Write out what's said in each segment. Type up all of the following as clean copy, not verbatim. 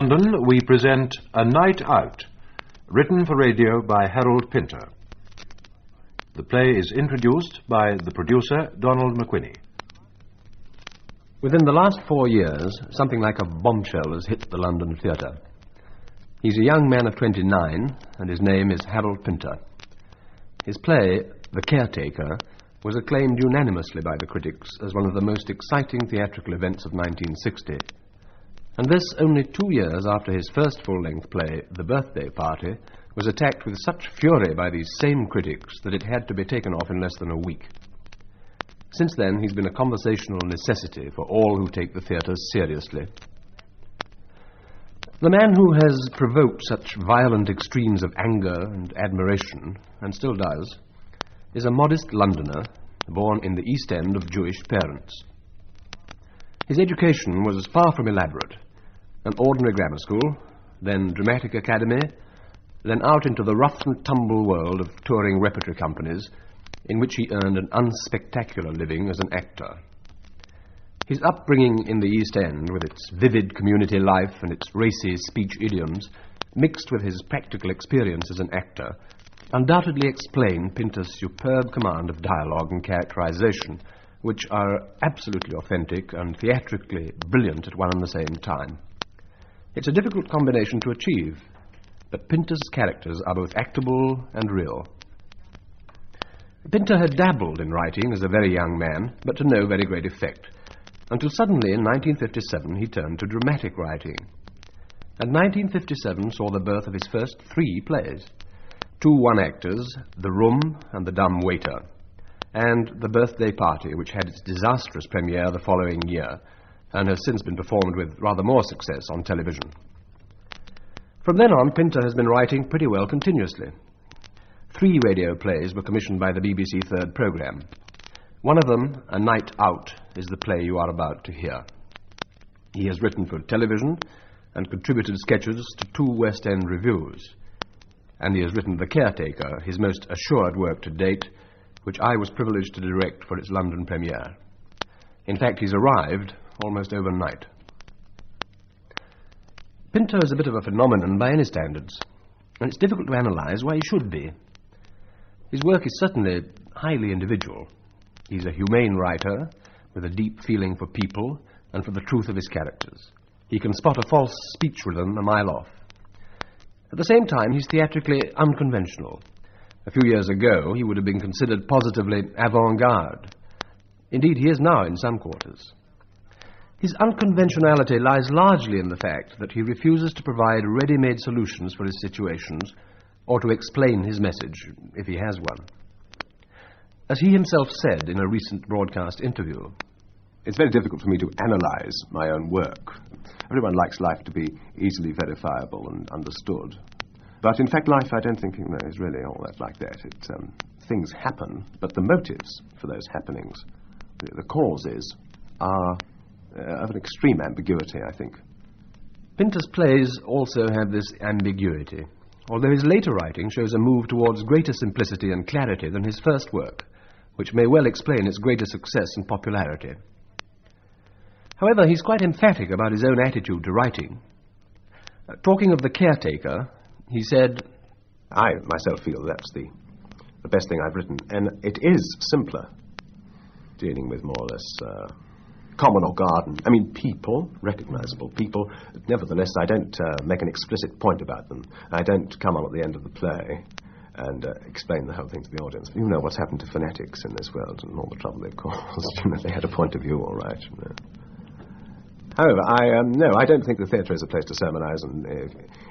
London, we present A Night Out, written for radio by Harold Pinter. The play is introduced by the producer, Donald McWhinney. Within the last 4 years, something like a bombshell has hit the London theatre. He's a young man of 29, and his name is Harold Pinter. His play, The Caretaker, was acclaimed unanimously by the critics as one of the most exciting theatrical events of 1960. And this only 2 years after his first full-length play, The Birthday Party, was attacked with such fury by these same critics that it had to be taken off in less than a week. Since then, he's been a conversational necessity for all who take the theatre seriously. The man who has provoked such violent extremes of anger and admiration, and still does, is a modest Londoner born in the East End of Jewish parents. His education was far from elaborate. An ordinary grammar school, then dramatic academy, then out into the rough-and-tumble world of touring repertory companies, in which he earned an unspectacular living as an actor. His upbringing in the East End, with its vivid community life and its racy speech idioms, mixed with his practical experience as an actor, undoubtedly explain Pinter's superb command of dialogue and characterization, which are absolutely authentic and theatrically brilliant at one and the same time. It's a difficult combination to achieve, but Pinter's characters are both actable and real. Pinter had dabbled in writing as a very young man, but to no very great effect, until suddenly in 1957 he turned to dramatic writing. And 1957 saw the birth of his first 3 plays, 2 one-actors, The Room and The Dumb Waiter, and The Birthday Party, which had its disastrous premiere the following year, and has since been performed with rather more success on television. From then on, Pinter has been writing pretty well continuously. 3 radio plays were commissioned by the BBC Third Programme. One of them, A Night Out, is the play you are about to hear. He has written for television and contributed sketches to 2 West End revues. And he has written The Caretaker, his most assured work to date, which I was privileged to direct for its London premiere. In fact, he's arrived almost overnight. Pinter is a bit of a phenomenon by any standards, and it's difficult to analyze why he should be. His work is certainly highly individual. He's a humane writer with a deep feeling for people and for the truth of his characters. He can spot a false speech rhythm a mile off. At the same time, he's theatrically unconventional. A few years ago, he would have been considered positively avant-garde. Indeed, he is now in some quarters. His unconventionality lies largely in the fact that he refuses to provide ready-made solutions for his situations or to explain his message, if he has one. As he himself said in a recent broadcast interview, "It's very difficult for me to analyze my own work. Everyone likes life to be easily verifiable and understood. But in fact, life, I don't think, is really all that like that. Things happen, but the motives for those happenings, the causes, are of an extreme ambiguity, I think." Pinter's plays also have this ambiguity, although his later writing shows a move towards greater simplicity and clarity than his first work, which may well explain its greater success and popularity. However, he's quite emphatic about his own attitude to writing. Talking of The Caretaker, he said, "I myself feel that's the best thing I've written, and it is simpler, dealing with more or less common or garden. I mean, people, recognizable people. Nevertheless, I don't make an explicit point about them. I don't come on at the end of the play and explain the whole thing to the audience. You know what's happened to phonetics in this world and all the trouble they've caused. They had a point of view, all right. However, I don't think the theatre is a place to sermonize, and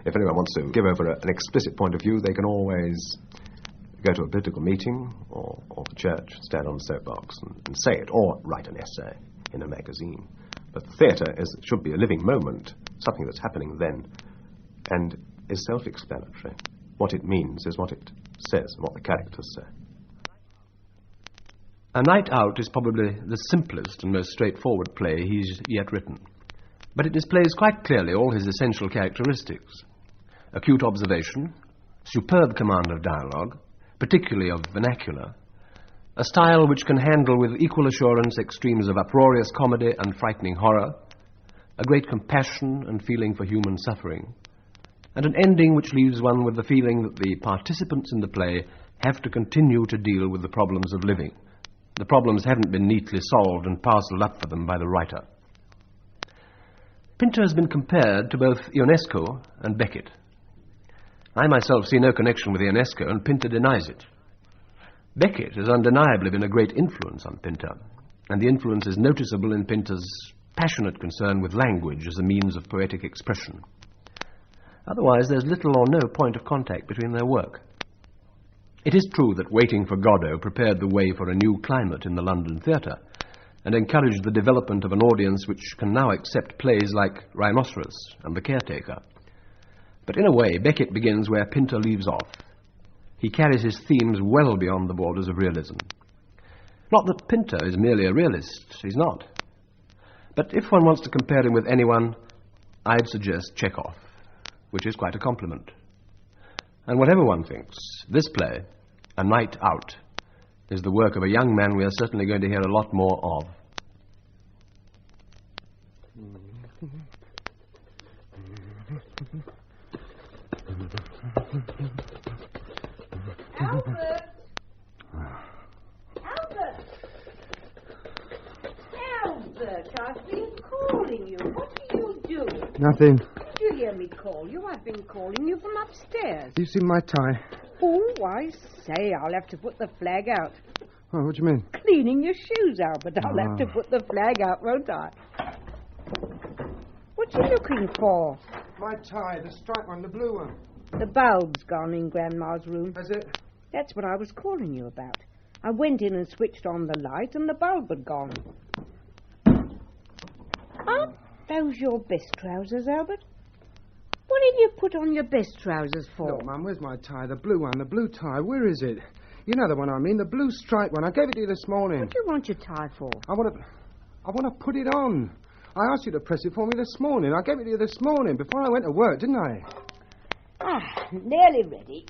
if anyone wants to give over an explicit point of view, they can always go to a political meeting or the church, stand on a soapbox and say it, or write an essay in a magazine. But the theatre should be a living moment, something that's happening then, and is self-explanatory. What it means is what it says and what the characters say. A Night Out is probably the simplest and most straightforward play he's yet written, but it displays quite clearly all his essential characteristics: acute observation, superb command of dialogue, particularly of vernacular, a style which can handle with equal assurance extremes of uproarious comedy and frightening horror, a great compassion and feeling for human suffering, and an ending which leaves one with the feeling that the participants in the play have to continue to deal with the problems of living. The problems haven't been neatly solved and parcelled up for them by the writer. Pinter has been compared to both Ionesco and Beckett. I myself see no connection with Ionesco, and Pinter denies it. Beckett has undeniably been a great influence on Pinter, and the influence is noticeable in Pinter's passionate concern with language as a means of poetic expression. Otherwise, there's little or no point of contact between their work. It is true that Waiting for Godot prepared the way for a new climate in the London theatre and encouraged the development of an audience which can now accept plays like Rhinoceros and The Caretaker. But in a way, Beckett begins where Pinter leaves off. He carries his themes well beyond the borders of realism. Not that Pinter is merely a realist, he's not. But if one wants to compare him with anyone, I'd suggest Chekhov, which is quite a compliment. And whatever one thinks, this play, A Night Out, is the work of a young man we are certainly going to hear a lot more of. Albert! Albert! Albert, I've been calling you. What are you doing? Nothing. Did you hear me call you? I've been calling you from upstairs. You see my tie? Oh, I say, I'll have to put the flag out. Oh, what do you mean? Cleaning your shoes, Albert. I'll have to put the flag out, won't I? What are you looking for? My tie, the striped one, the blue one. The bulb's gone in Grandma's room. Has it? That's what I was calling you about. I went in and switched on the light and the bulb had gone. Aren't those your best trousers, Albert? What did you put on your best trousers for? Look, Mum, where's my tie? The blue one, the blue tie. Where is it? You know the one I mean, the blue striped one. I gave it to you this morning. What do you want your tie for? I want to put it on. I asked you to press it for me this morning. I gave it to you this morning before I went to work, didn't I? Nearly ready.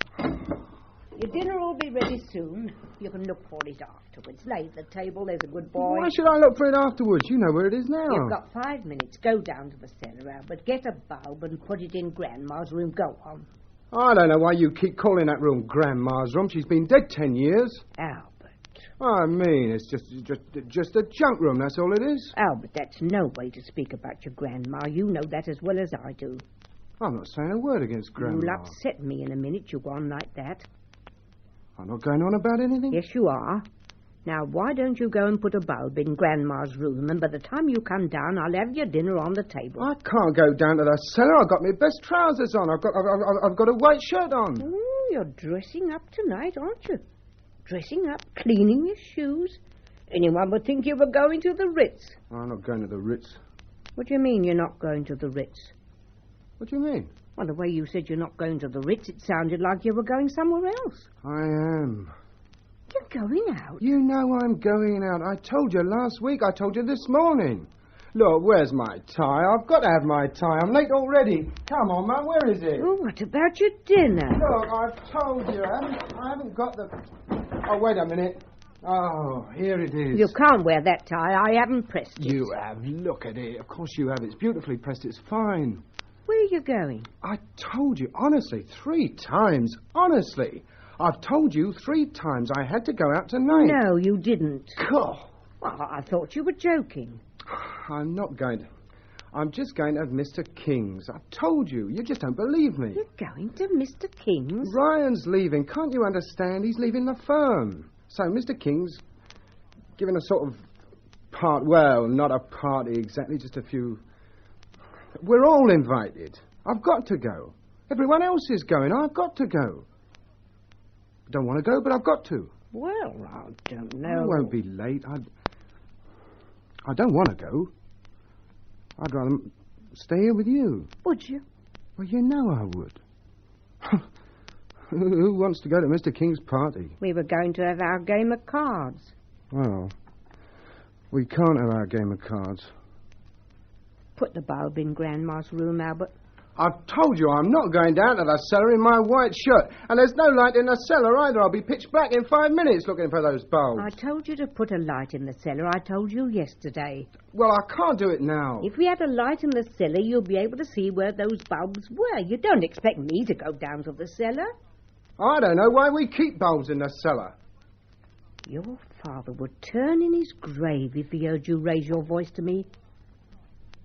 Your dinner will be ready soon. You can look for it afterwards. Lay at the table, there's a good boy. Why should I look for it afterwards? You know where it is now. You've got 5 minutes. Go down to the cellar, Albert. Get a bulb and put it in Grandma's room. Go on. I don't know why you keep calling that room Grandma's room. She's been dead 10 years. Albert. I mean, it's just a junk room, that's all it is. Albert, that's no way to speak about your Grandma. You know that as well as I do. I'm not saying a word against Grandma. You'll upset me in a minute. You go on like that. I'm not going on about anything? Yes, you are. Now, why don't you go and put a bulb in Grandma's room, and by the time you come down, I'll have your dinner on the table. I can't go down to the cellar. I've got my best trousers on. I've got a white shirt on. Oh, you're dressing up tonight, aren't you? Dressing up, cleaning your shoes. Anyone would think you were going to the Ritz. I'm not going to the Ritz. What do you mean you're not going to the Ritz? What do you mean? Well, the way you said you're not going to the Ritz, it sounded like you were going somewhere else. I am. You're going out? You know I'm going out. I told you last week. I told you this morning. Look, where's my tie? I've got to have my tie. I'm late already. Come on, Mum, where is it? Oh, what about your dinner? Look, I've told you. I haven't got the... Oh, wait a minute. Oh, here it is. You can't wear that tie. I haven't pressed it. You have. Look at it. Of course you have. It's beautifully pressed. It's fine. Where are you going? I told you, honestly, 3 times. Honestly. I've told you 3 times I had to go out tonight. No, you didn't. God. Well, I thought you were joking. I'm not going to... I'm just going to have Mr. King's. I've told you. You just don't believe me. You're going to Mr. King's? Ryan's leaving. Can't you understand? He's leaving the firm. So Mr. King's giving a sort of part... Well, not a party exactly, just a few... We're all invited. I've got to go. Everyone else is going. I've got to go. I don't want to go, but I've got to. Well, I don't know. I won't be late. I don't want to go. I'd rather stay here with you. Would you? Well, you know I would. Who wants to go to Mr. King's party? We were going to have our game of cards. Well, we can't have our game of cards. Put the bulb in Grandma's room, Albert. I told you I'm not going down to the cellar in my white shirt. And there's no light in the cellar either. I'll be pitch black in 5 minutes looking for those bulbs. I told you to put a light in the cellar. I told you yesterday. Well, I can't do it now. If we had a light in the cellar, you'll be able to see where those bulbs were. You don't expect me to go down to the cellar. I don't know why we keep bulbs in the cellar. Your father would turn in his grave if he heard you raise your voice to me.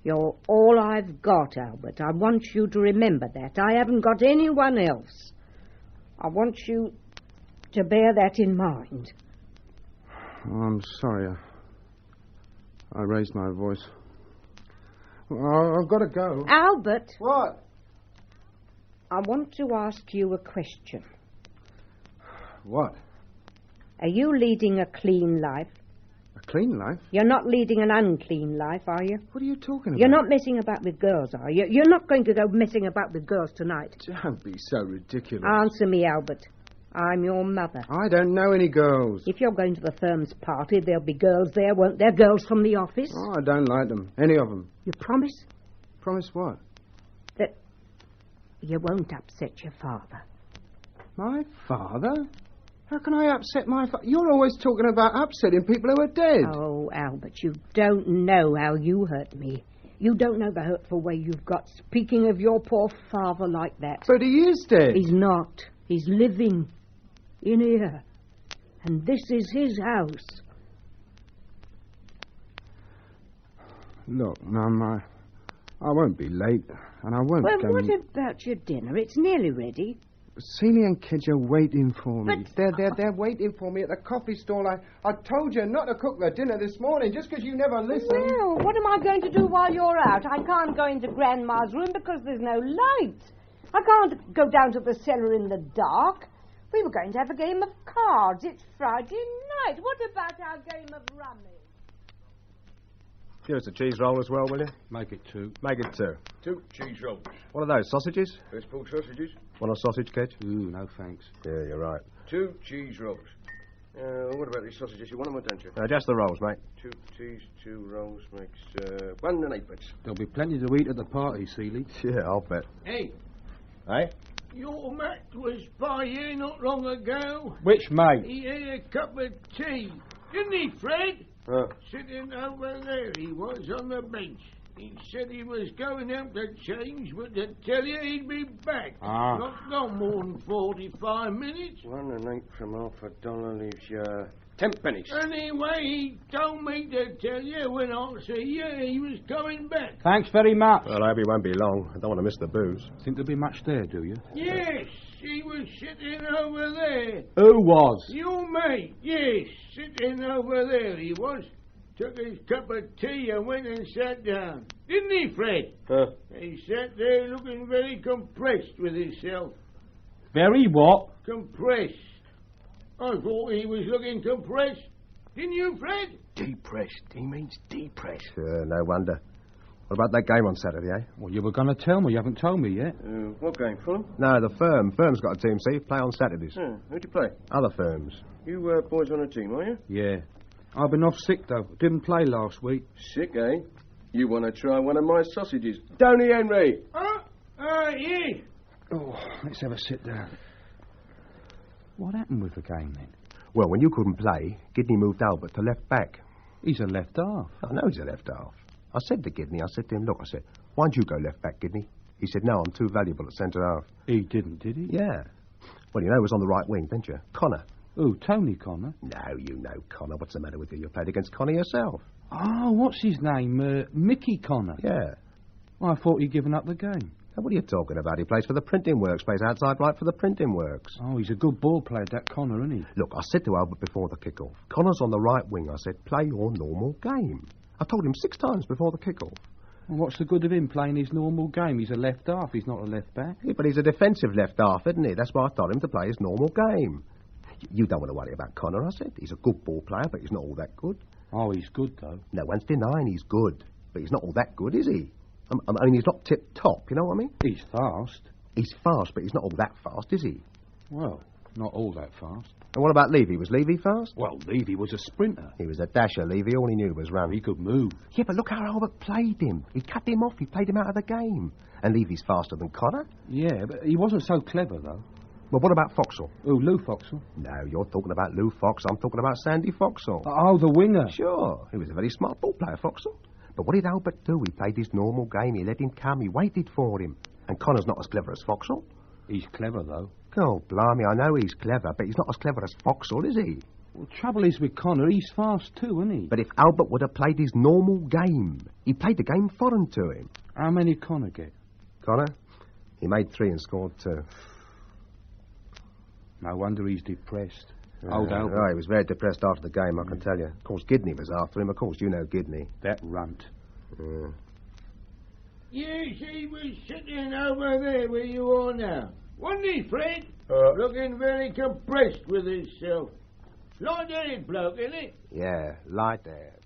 You're all I've got, Albert. I want you to remember that. I haven't got anyone else. I want you to bear that in mind. Oh, I'm sorry. I raised my voice. Well, I've got to go. Albert! What? I want to ask you a question. What? Are you leading a clean life? A clean life? You're not leading an unclean life, are you? What are you talking about? You're not messing about with girls, are you? You're not going to go messing about with girls tonight. Don't be so ridiculous. Answer me, Albert. I'm your mother. I don't know any girls. If you're going to the firm's party, there'll be girls there, won't there? Girls from the office? Oh, I don't like them. Any of them. You promise? Promise what? That you won't upset your father. My father? How can I upset my father? You're always talking about upsetting people who are dead. Oh, Albert, you don't know how you hurt me. You don't know the hurtful way you've got speaking of your poor father like that. But he is dead. He's not. He's living in here. And this is his house. Look, Mum, I won't be late, and I won't Well, go... what about your dinner? It's nearly ready. Celia and Kidge are waiting for me. But- They're waiting for me at the coffee stall. I told you not to cook the dinner this morning, just because you never listened. Well, what am I going to do while you're out? I can't go into Grandma's room because there's no light. I can't go down to the cellar in the dark. We were going to have a game of cards. It's Friday night. What about our game of rummy? Give us a cheese roll as well, will you? Make it 2. Make it 2. 2 cheese rolls. What are those, sausages? First pull sausages. Want a sausage, Kedge? Ooh, no thanks. Yeah, you're right. 2 cheese rolls. What about these sausages? You want them or don't you? Just the rolls, mate. 2 cheese, 2 rolls makes 1 and 8pence. There'll be plenty to eat at the party, Seeley. Yeah, I'll bet. Hey, Eh? your mate was by here not long ago. Which mate? He had a cup of tea. Didn't he, Fred? Huh. Sitting over there, he was on the bench. He said he was going out to change, but to tell you he'd be back. Ah. Not gone more than 45 minutes. 1 and 8 from $half leaves you 10 pennies. Anyway, he told me to tell you when I'll see you he was coming back. Thanks very much. Well, I hope he won't be long. I don't want to miss the booze. Think there'll be much there, do you? Yes, he was sitting over there. Who was? You mate, yes, sitting over there he was. Took his cup of tea and went and sat down. Didn't he, Fred? Huh? He sat there looking very compressed with himself. Very what? Compressed. I thought he was looking compressed. Didn't you, Fred? Depressed. He means depressed. No wonder. What about that game on Saturday, eh? Well, you were going to tell me. You haven't told me yet. What game, Fulham? No, the firm. Firm's got a team, see? Play on Saturdays. Who'd you play? Other firms. You boys on a team, are you? Yeah. I've been off sick, though. Didn't play last week. Sick, eh? You want to try one of my sausages, don't you, Henry? Yeah. Oh, let's have a sit down. What happened with the game, then? Well, when you couldn't play, Gidney moved Albert to left back. He's a left half. I know he's a left half. I said to Gidney, I said to him, look, I said, why'd you go left back, Gidney? He said, no, I'm too valuable at centre half. He didn't, did he? Yeah. Well, you know he was on the right wing, didn't you? Connor. Oh, Tony Connor. No, you know Connor. What's the matter with you? You played against Connor yourself. Oh, what's his name? Mickey Connor. Yeah. Well, I thought he'd given up the game. Now, what are you talking about? He plays for the printing works, plays outside right for the printing works. Oh, he's a good ball player, that Connor, isn't he? Look, I said to Albert before the kick-off, Connor's on the right wing. I said, play your normal game. I told him 6 times before the kick-off. Well, what's the good of him playing his normal game? He's a left half, he's not a left back. Yeah, but he's a defensive left half, isn't he? That's why I told him to play his normal game. You don't want to worry about Connor, I said. He's a good ball player, but he's not all that good. Oh, he's good, though. No one's denying he's good, but he's not all that good, is he? I mean, he's not tip-top, you know what I mean? He's fast. He's fast, but he's not all that fast, is he? Well, not all that fast. And what about Levy? Was Levy fast? Well, Levy was a sprinter. He was a dasher, Levy. All he knew was run. He could move. Yeah, but look how Albert played him. He cut him off. He played him out of the game. And Levy's faster than Connor. Yeah, but he wasn't so clever, though. Well, what about Foxall? Oh, Lou Foxall? No, you're talking about Lou Fox. I'm talking about Sandy Foxall. Oh, the winger. Sure. He was a very smart ball player, Foxall. But what did Albert do? He played his normal game. He let him come. He waited for him. And Connor's not as clever as Foxall. He's clever, though. Oh, blimey, I know he's clever, but he's not as clever as Foxall, is he? Well, trouble is with Connor, he's fast too, isn't he? But if Albert would have played his normal game, he played the game foreign to him. How many Connor get? Connor? He made 3 and scored 2. No wonder he's depressed. Old Albert. Oh, he was very depressed after the game, I can tell you. Of course, Gidney was after him. Of course, you know Gidney. That runt. Yes, he was sitting over there where you are now. Wasn't he, Fred? Looking very compressed with himself. Light-headed bloke, isn't it? Yeah, light-haired.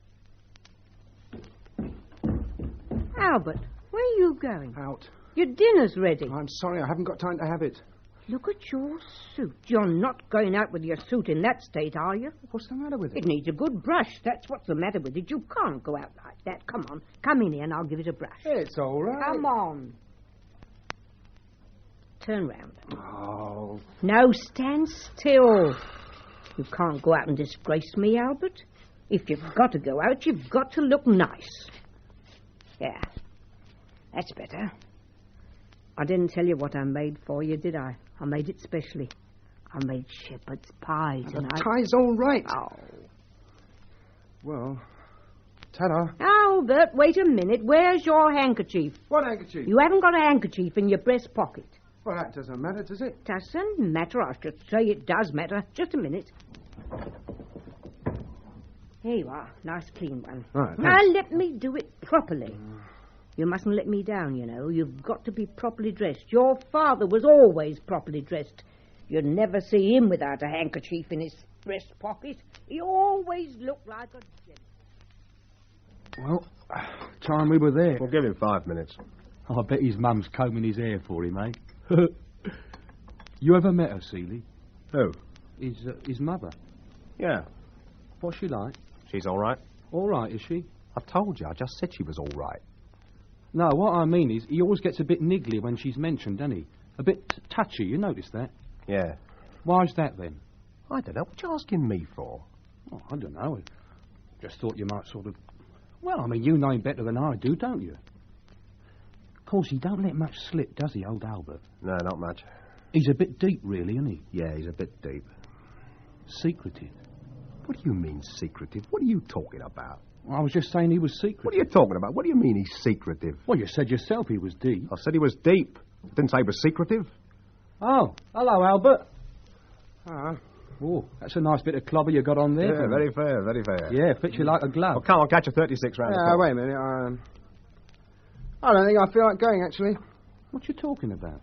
Albert, where are you going? Out. Your dinner's ready. I'm sorry, I haven't got time to have it. Look at your suit. You're not going out with your suit in that state, are you? What's the matter with it? It needs a good brush. That's what's the matter with it. You can't go out like that. Come on. Come in here and I'll give it a brush. It's all right. Come on. Turn round. Oh. No, stand still. You can't go out and disgrace me, Albert. If you've got to go out, you've got to look nice. Yeah. That's better. I didn't tell you what I made for you, did I? I made it specially. I made shepherd's pie tonight. The tie's all right. Oh. Well, ta-da. Albert, wait a minute. Where's your handkerchief? What handkerchief? You haven't got a handkerchief in your breast pocket. Well, that doesn't matter, does it? Doesn't matter. I should say it does matter. Just a minute. Here you are. Nice clean one. Right, now thanks. let me do it properly. You mustn't let me down, you know. You've got to be properly dressed. Your father was always properly dressed. You'd never see him without a handkerchief in his breast pocket. He always looked like a gentleman. Well, time we were there. We'll give him 5 minutes. I bet his mum's combing his hair for him, eh? You ever met her, Seeley? Who? His mother. Yeah. What's she like? She's all right. All right, is she? I've told you. I just said she was all right. No, what I mean is, he always gets a bit niggly when she's mentioned, doesn't he? A bit touchy, you notice that? Yeah. Why's that, then? I don't know. What you asking me for? Oh, I don't know. Just thought you might sort of... Well, I mean, you know him better than I do, don't you? Of course, he don't let much slip, does he, old Albert? No, not much. He's a bit deep, really, isn't he? Yeah, he's a bit deep. Secretive. What do you mean, secretive? What are you talking about? I was just saying he was secretive. What are you talking about? What do you mean he's secretive? Well, you said yourself he was deep. I said he was deep. I didn't say he was secretive. Oh, hello, Albert. Ah. Oh, that's a nice bit of clobber you got on there. Yeah, very fair, very fair. Yeah, fits you like a glove. Well, come on, catch a 36 round. Yeah, wait a minute. I don't think I feel like going, actually. What you talking about?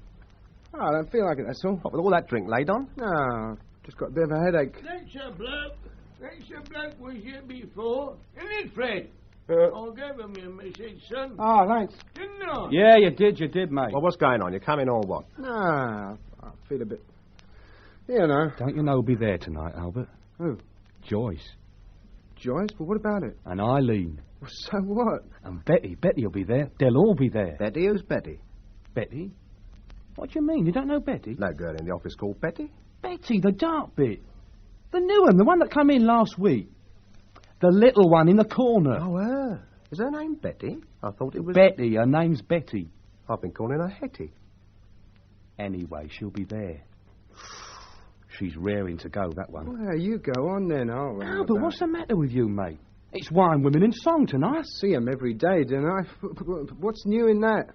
I don't feel like it, that's all. What, with all that drink laid on? No, just got a bit of a headache. That's a bloke. That's a bloke was here before. Isn't it, Fred? I'll give him your message, son. Oh, thanks. Didn't I? Yeah, you did, mate. Well, what's going on? You coming or what? Nah, I feel a bit... You know. Don't you know who'll be there tonight, Albert? Who? Joyce. Joyce? But what about it? And Eileen. Well, so what? And Betty. Betty'll be there. They'll all be there. Betty? Who's Betty? Betty? What do you mean? You don't know Betty? No girl in the office called Betty. Betty, the dark bit. The new one, the one that came in last week. The little one in the corner. Oh, her. Is her name Betty? I thought it was... Betty, her name's Betty. I've been calling her Hetty. Anyway, she'll be there. She's raring to go, that one. Well, you go on then, No, but what's the matter with you, mate? It's wine, women and song tonight. I see him every day, don't I? What's new in that?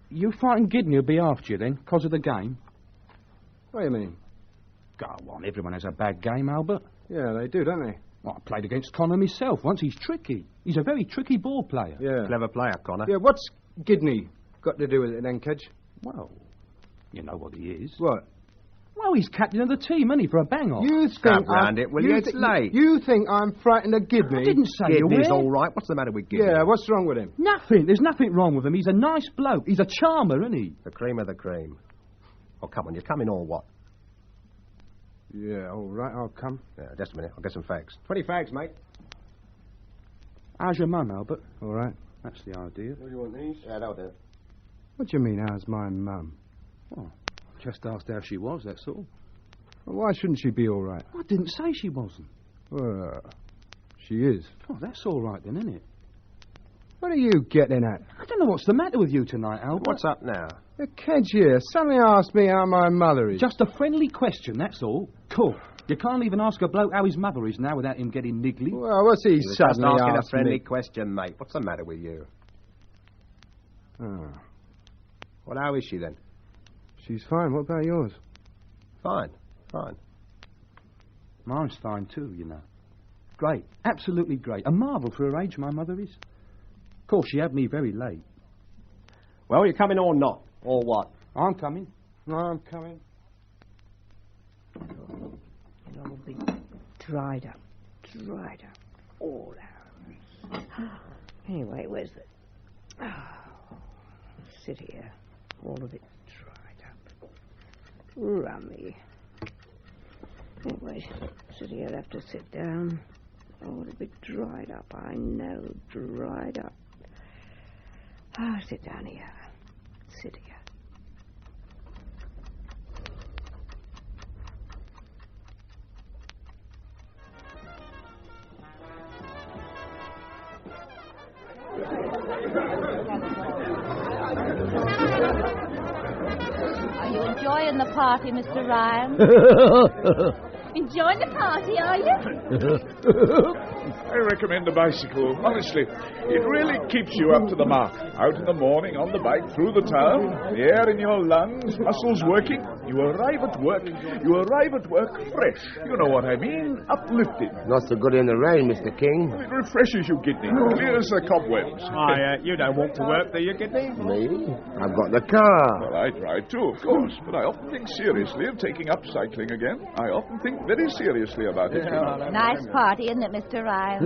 You fighting Gidney will be after you then, because of the game? What do you mean? Go on, everyone has a bad game, Albert. Yeah, they do, don't they? Well, I played against Connor myself once. He's tricky. He's a very tricky ball player. Yeah. Clever player, Connor. Yeah, what's Gidney got to do with it then, Kedge? Well, you know what he is. What? Well, he's captain of the team, isn't he, for a bang-off? You Scrap think round it, will you? It's late. You think I'm frightened of Gidney? I didn't say you Gidney's were. all right. What's the matter with Gidney? Yeah, what's wrong with him? Nothing. There's nothing wrong with him. He's a nice bloke. He's a charmer, isn't he? The cream of the cream. Oh, come on, you coming or what? Yeah, all right, I'll come. Yeah, just a minute. I'll get some fags. 20 fags, mate. How's your mum, Albert? All right. That's the idea. What do you want, these? Yeah, that'll do. What do you mean, how's my mum? Oh, just asked how she was, that's all. Well, why shouldn't she be all right? I didn't say she wasn't. Well, she is. Oh, that's all right then, isn't it? What are you getting at? I don't know what's the matter with you tonight, Albert. What's up now? The kid here suddenly asked me how my mother is. Just a friendly question, that's all. Cool. You can't even ask a bloke how his mother is now without him getting niggly. Well, what's he Just suddenly asking a asked friendly me? question, mate. What's the matter with you? Oh, Well, how is she then? she's fine. What about yours? Fine. Fine. Mine's fine too, you know. Great. Absolutely great. A marvel for her age, my mother is. Of course, she had me very late. Well, you coming or not? Or what? I'm coming. No, I'm coming. It'll be dried up, all out. Anyway, where's the... Oh, sit here, all of it dried up. Rummy. Anyway, sit here, have to sit down. Oh, it'll be dried up, I know, dried up. Ah, sit down here. Sit here. Are you enjoying the party, Mr. Ryan? Enjoying the party, are you? I recommend a bicycle, honestly. It really keeps you up to the mark. Out in the morning, on the bike, through the town, the air in your lungs, muscles working. You arrive at work fresh. You know what I mean? Uplifted. Not so good in the rain, Mr. King. It refreshes you, Kidney. Clears the cobwebs. You don't walk to work, do you, Kidney? Me? I've got the car. Well, I try too, of course, but I often think seriously of taking up cycling again. I often think very seriously about it. Nice party, isn't it, Mr. Ryan?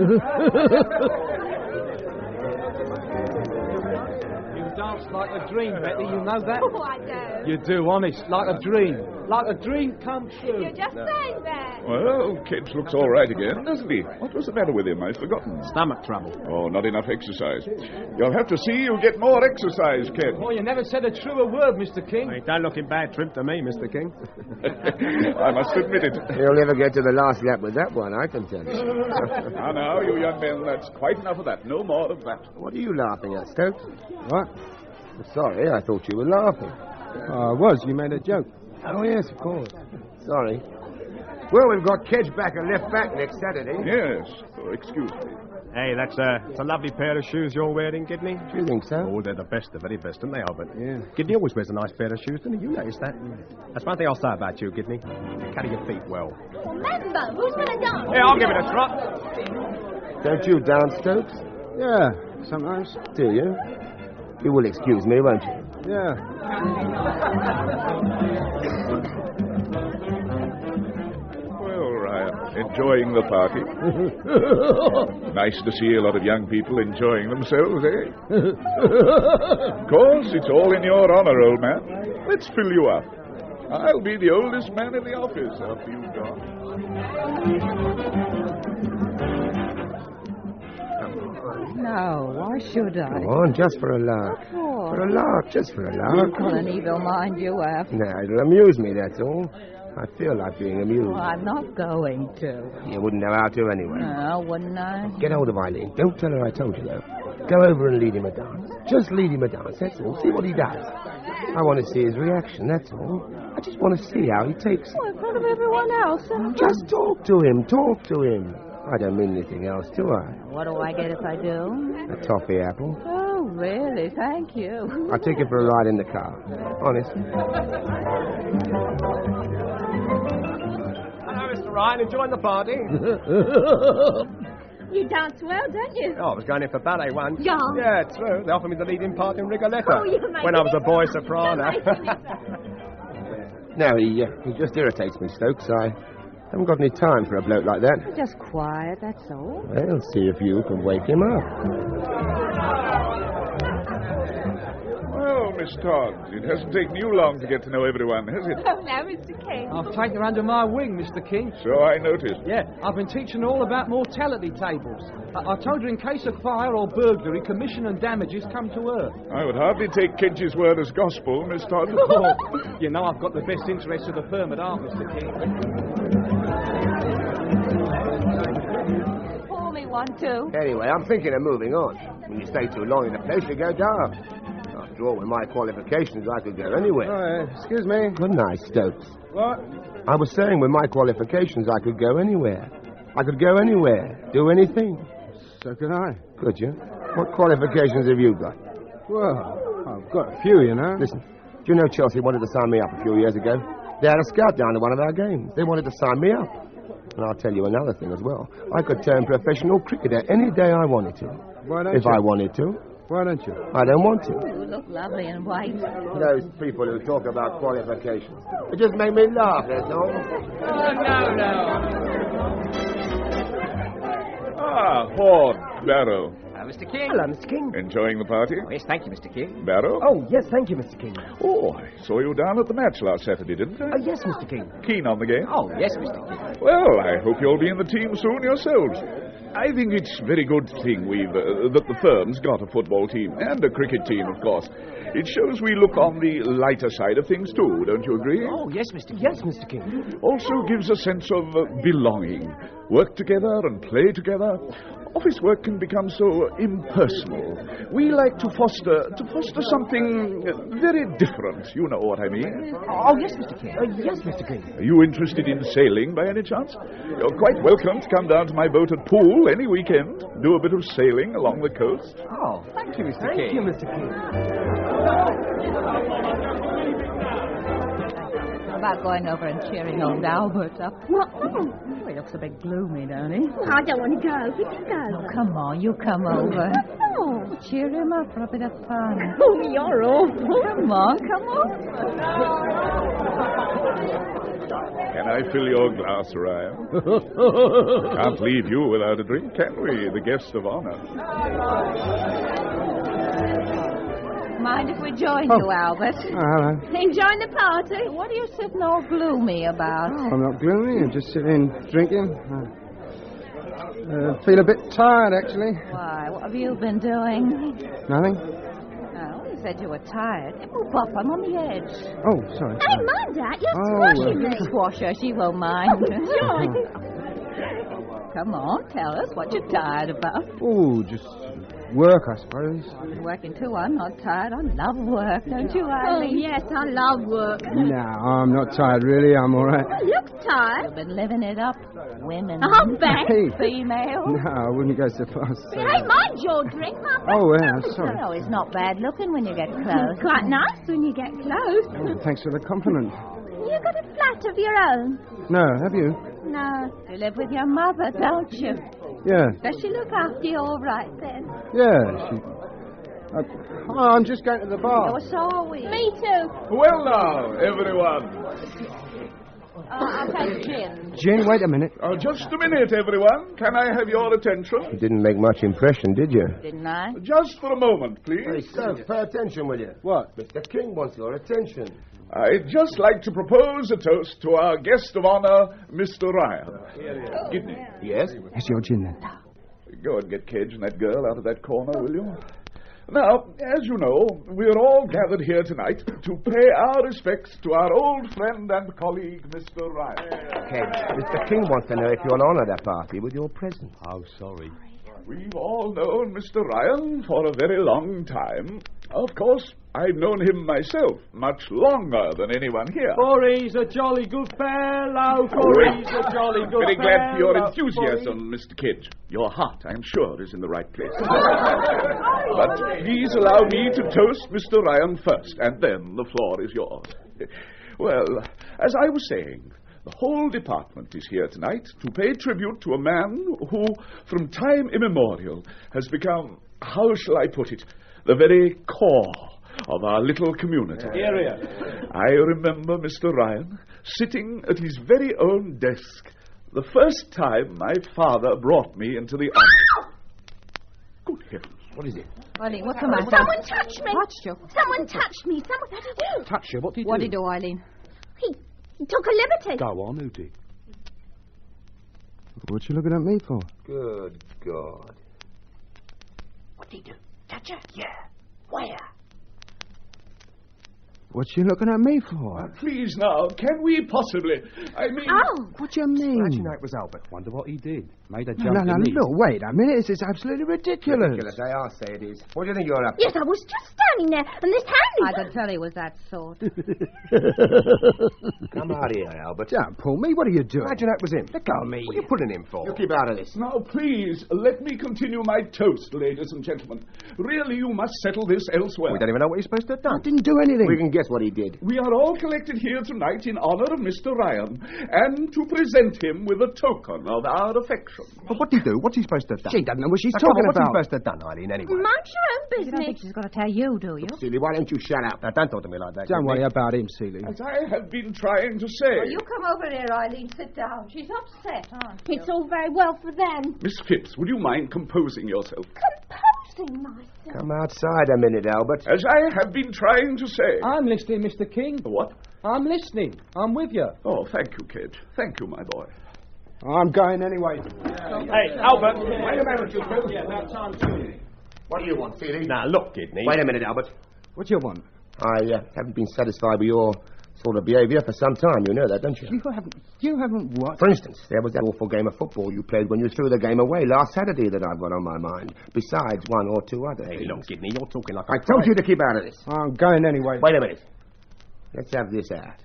You dance like a dream, Betty, you know that? Oh, I know. You do, honest, like a dream. Like a dream come true. You're just saying that. Well, Kent looks all right again, doesn't he? What was the matter with him? I've forgotten. Stomach trouble. Oh, not enough exercise. You'll have to see you get more exercise, Kent. Oh, you never said a truer word, Mr. King. He don't look in bad trim to me, Mr. King. I must admit it. You'll never get to the last lap with that one, I can tell you. Now, you young men, that's quite enough of that. No more of that. What are you laughing at, Stokes? What? Sorry, I thought you were laughing. I was. You made a joke. Oh, yes, of course. Sorry. Well, we've got Kedge back and left back next Saturday. Yes. Oh, excuse me. Hey, that's a lovely pair of shoes you're wearing, Kidney. Do you think so? Oh, they're the best, the very best, aren't they, Albert? Yeah. Kidney always wears a nice pair of shoes, doesn't he? You notice that? That's one thing I'll say about you, Kidney. You carry your feet well. Remember, who's going to dance? Yeah, I'll give it a trot. Don't you dance, Stokes? Yeah, sometimes. Do you? You will excuse me, won't you? Yeah. Well, Ryan, enjoying the party. Nice to see a lot of young people enjoying themselves, eh? Of course, it's all in your honor, old man. Let's fill you up. I'll be the oldest man in the office after you've gone. No, why should I? Go on, just for a lark. What for? For a lark, just for a lark. What an evil mind you have. No, it'll amuse me, that's all. I feel like being amused. Well, I'm not going to. You wouldn't know how to anyway. No, wouldn't I? Get hold of Eileen. Don't tell her I told you, though. Go over and lead him a dance. Just lead him a dance, that's all. See what he does. I want to see his reaction, that's all. I just want to see how he takes it. Oh, in front of everyone else. Just talk to him, talk to him. I don't mean anything else, do I? What do I get if I do? A toffee apple. Oh, really? Thank you. I'll take you for a ride in the car. Honest. Hello, Mr. Ryan. Enjoying the party? You dance well, don't you? Oh, I was going in for ballet once. Yeah? Yeah, true. They offered me the leading part in Rigoletto. Oh, you're making when I was a boy it soprano. No, he just irritates me, Stokes. I haven't got any time for a bloke like that. Just quiet, that's all. Well, see if you can wake him up. Well, Miss Todd. It hasn't taken you long to get to know everyone, has it? Oh, now, Mr. King. I've taken her under my wing, Mr. King. So I noticed. Yeah, I've been teaching her all about mortality tables. I told her in case of fire or burglary, commission and damages come to her. I would hardly take Kedge's word as gospel, Miss Todd. You know I've got the best interests of the firm at heart, Mr. King. Pour me one, too. Anyway, I'm thinking of moving on. When you stay too long in a place, you go dark. After all, with my qualifications, I could go anywhere. Excuse me. Good night, Stokes. What? I was saying with my qualifications, I could go anywhere. I could go anywhere, do anything. So could I. Could you? What qualifications have you got? Well, I've got a few, you know. Listen, do you know Chelsea wanted to sign me up a few years ago? They had a scout down to one of our games. They wanted to sign me up. And I'll tell you another thing as well. I could turn professional cricketer any day I wanted to. Why don't if you? I wanted to. Why don't you? I don't want to. You look lovely in white. Those people who talk about qualifications. It just make me laugh, that's all. Ah, Horn, Barrow. Mr. King. Hello, Mr. King. Enjoying the party? Oh, yes, thank you, Mr. King. Barrow? Oh, yes, thank you, Mr. King. Oh, I saw you down at the match last Saturday, didn't I? Yes, Mr. King. Keen on the game? Oh, yes, Mr. King. Well, I hope you'll be in the team soon yourselves. I think it's a very good thing that the firm's got a football team, and a cricket team, of course. It shows we look on the lighter side of things, too, don't you agree? Oh, yes, Mr. King. Yes, Mr. King. Also gives a sense of belonging. Work together and play together. Office work can become so impersonal. We like to foster something very different. You know what I mean. Oh, yes, Mr. King. Yes, Mr. King. Are you interested in sailing by any chance? You're quite welcome to come down to my boat at Poole any weekend. Do a bit of sailing along the coast. Oh, thank you, Mr. King. Thank you, Mr. King. How about going over and cheering old Albert up? What? Oh, he looks a bit gloomy, don't he? Well, I don't want to go. You can go. Oh, come on, you come over. Oh, Cheer him up for a bit of fun. oh you're awful. Come on, come on. Can I fill your glass, Ryan? Can't leave you without a drink, can we? The guest of honor. Mind if we join you, Albert? Hello. Enjoying the party? What are you sitting all gloomy about? I'm not gloomy. I'm just sitting drinking. Feel a bit tired, actually. Why, what have you been doing? Nothing? Oh, you said you were tired. Move up, I'm on the edge. Oh, sorry. Hey, mind that, you're squashing me. Squash her, she won't mind. Come on, tell us what you're tired about. Oh, just work, I suppose. You're working too, I'm not tired. I love work, don't you, Eileen? Oh, yes, I love work. No, I'm not tired, really. I'm all right. You look tired. You've been living it up. Women. I'm back. Hey. Female. No, I wouldn't go so far as to say Hey, that. mind your drink, Mother. Oh, yeah, sorry. Oh, he's not bad looking when you get close. Quite nice when you get close. Oh, thanks for the compliment. You got a flat of your own? No, have you? No. You live with your mother, don't you? Yeah. Does she look after you all right then? Yeah, she... I'm just going to the bar. Oh, so are we. Me too. Well now, everyone. I'll take gin. Gin, wait a minute. Just a minute, everyone. Can I have your attention? You didn't make much impression, did you? Didn't I? Just for a moment, Hey, please. sir, pay attention, will you? What? Mr. King wants your attention. I'd just like to propose a toast to our guest of honor, Mr. Ryan. Give me. Yes? Here's your gin, then. Go and get Kedge and that girl out of that corner, will you? Now, as you know, we're all gathered here tonight to pay our respects to our old friend and colleague, Mr. Ryan. Okay, Mr. King wants to know if you'll honor that party with your presence. Oh, sorry. We've all known Mr. Ryan for a very long time. Of course, I've known him myself much longer than anyone here. For he's a jolly good fellow. For he's a jolly good Very glad for your fellow, enthusiasm, Mr. Kedge. Your heart, I'm sure, is in the right place. But please allow me to toast Mr. Ryan first, and then the floor is yours. Well, as I was saying, the whole department is here tonight to pay tribute to a man who, from time immemorial, has become, how shall I put it, the very core of our little community. I remember Mr. Ryan sitting at his very own desk the first time my father brought me into the office. Good heavens, What is it? Eileen, what's the matter? Someone touched me. Touched you? Someone touched me. Someone... What did he do? Touch you? What did he do? What did he do, Eileen? He took a liberty. Go on, who did? What you looking at me for? Good God. What did he do? Touch her? Yeah. Where? What you looking at me for? Please now, can we possibly... I mean... Oh! What you mean? Actually, no, it was Albert. Wonder what he did. Made a No, jump. no, didn't he? look, wait a minute. This is absolutely ridiculous. Ridiculous, I'll say it is. What do you think you're up to? Yes, I was just standing there, and this hand... I could tell he was that sort. Come out here, Albert. Don't pull me. What are you doing? Imagine that was him. Let go of me. What are you putting him for? You keep out of this. Now, please, let me continue my toast, ladies and gentlemen. Really, you must settle this elsewhere. We don't even know what he's supposed to have done. I didn't do anything. We can guess what he did. We are all collected here tonight in honor of Mr. Ryan, and to present him with a token of our affection. But what did he do? What's he supposed to have done? She doesn't know what she's Now, come talking on, what's he about. supposed to have done, Eileen, anyway? Mind your own You don't think business. she's got to tell you, do you? Silly, why don't you shut up? Now, don't talk to me like that. Don't you worry me? about him, Seeley. As I have been trying to say... Well, you come over here, Eileen. Sit down. She's upset, aren't you? It's all very well for them. Miss Phipps, would you mind composing yourself? Composing myself. Come outside a minute, Albert. As I have been trying to say... I'm listening, Mr. King. What? I'm listening. I'm with you. Oh, thank you, kid. Thank you, my boy. I'm going anyway. Hey, Albert. Wait a minute, you two. Yeah, about time too. What do you want, Feely? Now, look, Kidney. Wait a minute, Albert. What you want? I haven't been satisfied with your sort of behaviour for some time. You know that, don't you? You haven't what? For instance, there was that awful game of football you played when you threw the game away last Saturday that I've got on my mind, besides one or two other things. Hey, look, Kidney, you're talking like I told you to keep out of this. I'm going anyway. Wait a minute. Let's have this out.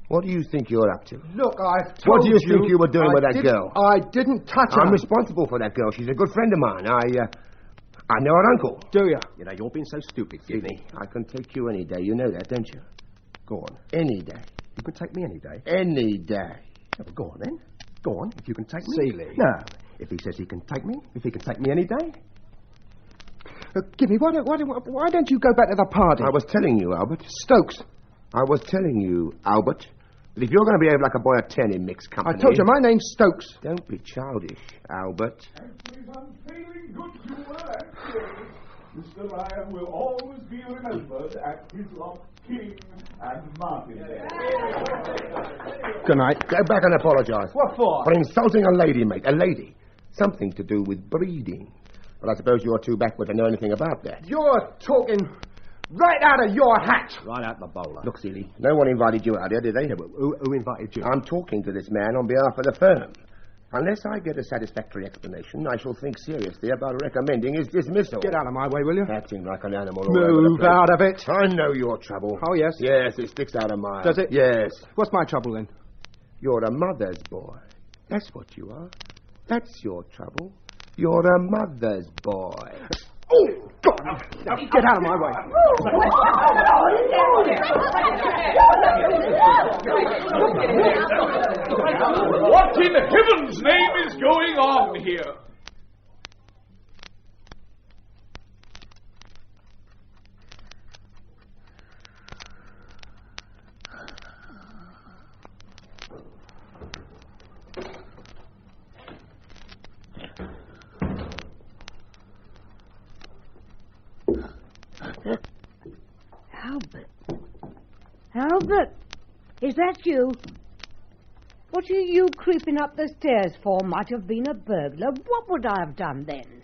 What do you think you're up to? Look, I've told What do you think you were doing with that girl? I didn't touch her. I'm responsible for that girl. She's a good friend of mine. I know her uncle. Do you? You know, you're being so stupid, Kidney. I can take you any day. You know that, don't you? Go on. Any day. You can take me any day. Any day. Oh, go on, then. Go on, if you can take me. Seeley. No. If he says he can take me, if he can take me any day. Gimme, why don't you go back to the party? I was telling you, Albert. Stokes. I was telling you, Albert, that if you're going to behave like a boy of 10 in mixed company... I told you, my name's Stokes. Don't be childish, Albert. Mr. Ryan will always be remembered as his lost king and martyr. Good night. Go back and apologise. What for? For insulting a lady, mate. A lady. Something to do with breeding. But I suppose you're too backward to know anything about that. You're talking right out of your hat. Right out the bowler. Look, Seeley, no one invited you out here, did they? Yeah, but who invited you? I'm talking to this man on behalf of the firm. Unless I get a satisfactory explanation, I shall think seriously about recommending his dismissal. Get out of my way, will you? Acting like an animal all over the Move place. out of it. I know your trouble. Oh, yes? Yes, it sticks out of mine. Does it? Yes. What's my trouble, then? You're a mother's boy. That's what you are. That's your trouble. You're a mother's boy. Oh, God! Now, get out of my way. What in heaven's name is going on here? Albert, is that you? What are you creeping up the stairs for? Might have been a burglar. What would I have done then?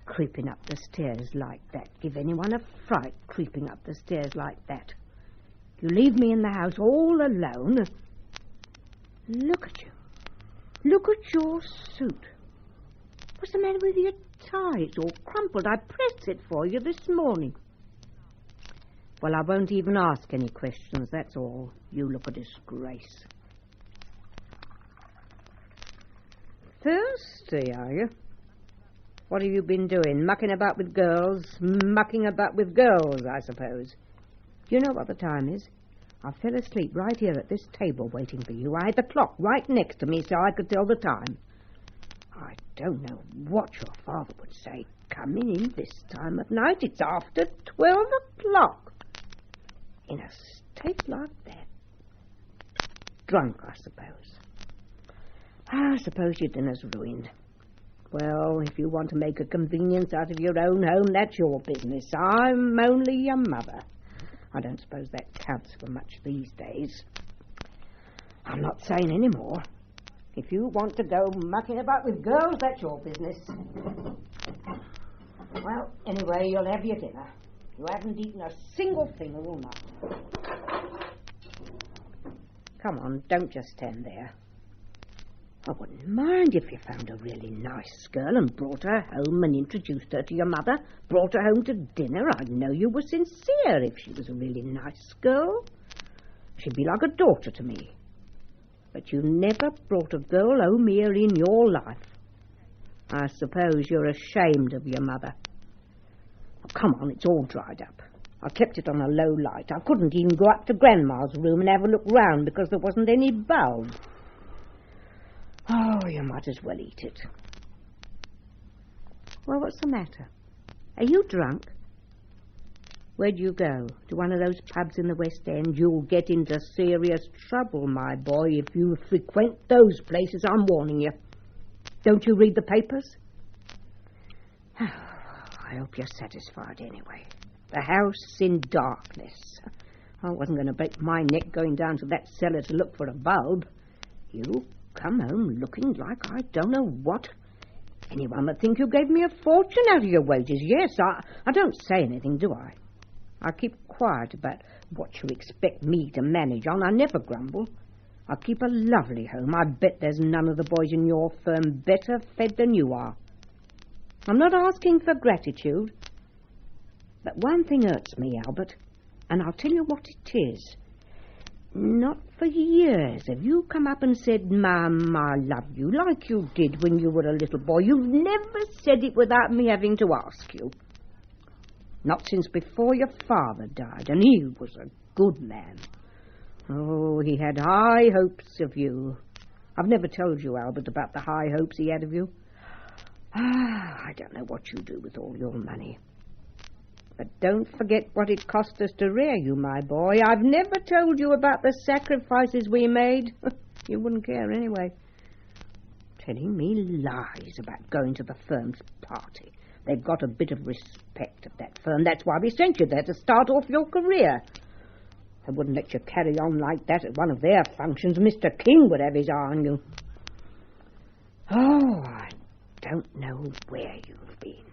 Creeping up the stairs like that. Give anyone a fright creeping up the stairs like that. You leave me in the house all alone. Look at you. Look at your suit. What's the matter with your tie? It's all crumpled. I pressed it for you this morning. Well, I won't even ask any questions, that's all. You look a disgrace. Thirsty, are you? What have you been doing? Mucking about with girls? Mucking about with girls, I suppose. You know what the time is? I fell asleep right here at this table waiting for you. I had the clock right next to me so I could tell the time. I don't know what your father would say coming in this time of night. It's after 12 o'clock. In a state like that. Drunk, I suppose. I suppose your dinner's ruined. Well, if you want to make a convenience out of your own home, that's your business. I'm only your mother. I don't suppose that counts for much these days. I'm not saying any more. If you want to go mucking about with girls, that's your business. Well, anyway, you'll have your dinner. You haven't eaten a single thing all night. Come on, don't just stand there. I wouldn't mind if you found a really nice girl and brought her home and introduced her to your mother, brought her home to dinner. I'd know you were sincere if she was a really nice girl. She'd be like a daughter to me. But you never brought a girl home here in your life. I suppose you're ashamed of your mother. Oh, come on, it's all dried up. I kept it on a low light. I couldn't even go up to Grandma's room and have a look round because there wasn't any bulb. Oh, you might as well eat it. Well, what's the matter? Are you drunk? Where'd you go? To one of those pubs in the West End? You'll get into serious trouble, my boy, if you frequent those places, I'm warning you. Don't you read the papers? I hope you're satisfied anyway. The house in darkness. I wasn't going to break my neck going down to that cellar to look for a bulb. You come home looking like I don't know what. Anyone would think you gave me a fortune out of your wages. Yes, I don't say anything, do I? I keep quiet about what you expect me to manage on. I never grumble. I keep a lovely home. I bet there's none of the boys in your firm better fed than you are. I'm not asking for gratitude. But one thing hurts me, Albert, and I'll tell you what it is. Not for years have you come up and said, Mum, I love you, like you did when you were a little boy. You've never said it without me having to ask you. Not since before your father died, and he was a good man. Oh, he had high hopes of you. I've never told you, Albert, about the high hopes he had of you. I don't know what you do with all your money. But don't forget what it cost us to rear you, my boy. I've never told you about the sacrifices we made. You wouldn't care anyway. Telling me lies about going to the firm's party. They've got a bit of respect of that firm. That's why we sent you there, to start off your career. They wouldn't let you carry on like that at one of their functions. Mr. King would have his eye on you. Oh, I don't know where you've been.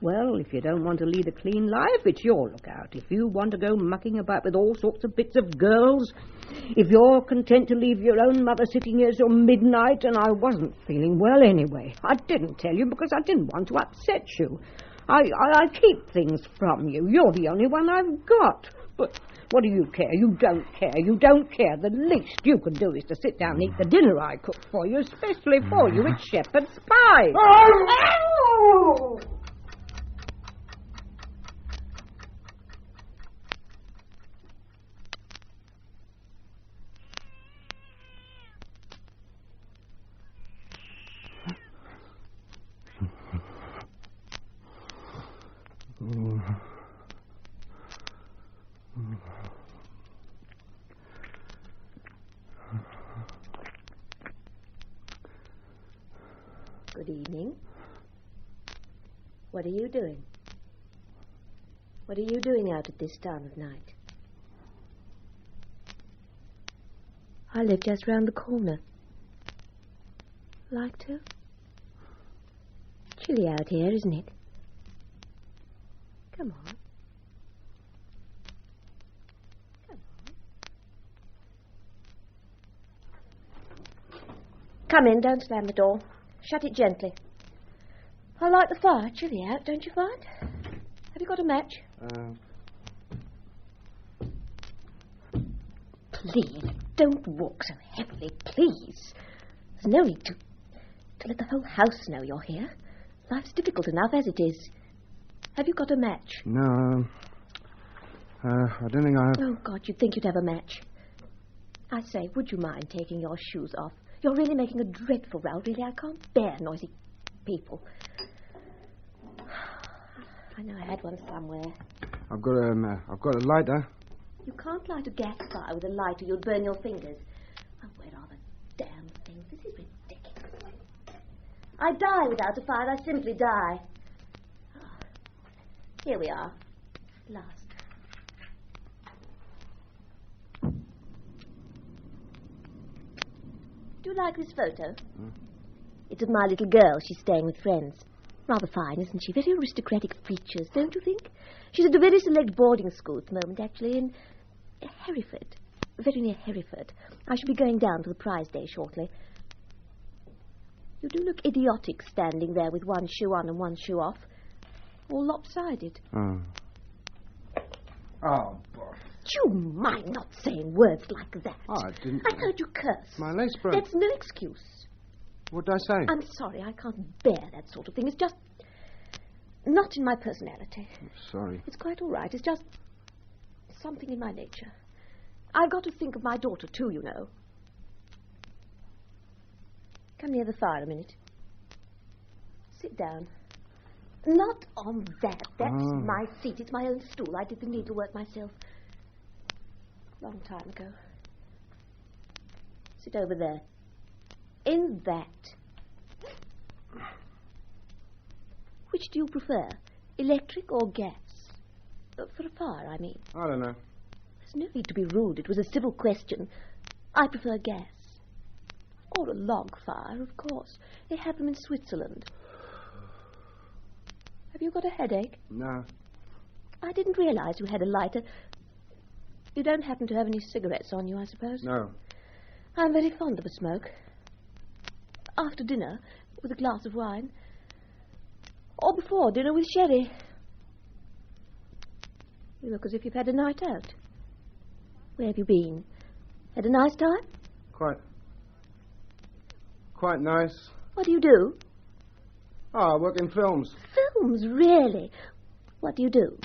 Well, if you don't want to lead a clean life, it's your lookout. If you want to go mucking about with all sorts of bits of girls, if you're content to leave your own mother sitting here till midnight, and I wasn't feeling well anyway. I didn't tell you because I didn't want to upset you. I keep things from you. You're the only one I've got. But what do you care? You don't care. You don't care. The least you can do is to sit down and eat the dinner I cooked for you, especially for you. It's shepherd's pie. Oh! Good evening. What are you doing? What are you doing out at this time of night? I live just round the corner. Like to? Chilly out here, isn't it? Come on. Come on. Come in, don't slam the door. Shut it gently. I light the fire. Chilly out, don't you find? Have you got a match? Please, don't walk so heavily, please. There's no need to let the whole house know you're here. Life's difficult enough as it is. Have you got a match? No. I don't think I have. Oh, God, you'd think you'd have a match. I say, would you mind taking your shoes off? You're really making a dreadful row, really. I can't bear noisy people. I know I had one somewhere. I've got a lighter. You can't light a gas fire with a lighter. You'll burn your fingers. Oh, where are the damn things? This I die without a fire. I simply die. Here we are. At last. Do you like this photo? It's of my little girl. She's staying with friends. Rather fine, isn't she? Very aristocratic features, don't you think? She's at a very select boarding school at the moment, actually, in Hereford. Very near Hereford. I shall be going down to the prize day shortly. You do look idiotic standing there with one shoe on and one shoe off. All lopsided. Oh, boy. Do you mind not saying words like that? Oh, I didn't... I heard you curse. My lace broke. That's no excuse. What did I say? I'm sorry, I can't bear that sort of thing. It's just not in my personality. Sorry. It's quite all right. It's just something in my nature. I've got to think of my daughter, too, you know. Come near the fire a minute. Sit down. Not on that. That's my seat. It's my own stool. I did the needlework myself. Long time ago. Sit over there. In that. Which do you prefer? Electric or gas? For a fire, I mean. I don't know. There's no need to be rude. It was a civil question. I prefer gas. Or a log fire, of course. They have them in Switzerland. Have you got a headache? No. I didn't realize you had a lighter. You don't happen to have any cigarettes on you, I suppose? No. I'm very fond of a smoke. After dinner, with a glass of wine. Or before dinner with sherry. You look as if you've had a night out. Where have you been? Had a nice time? Quite nice. What do you do? Oh, I work in films. Films, really? What do you do?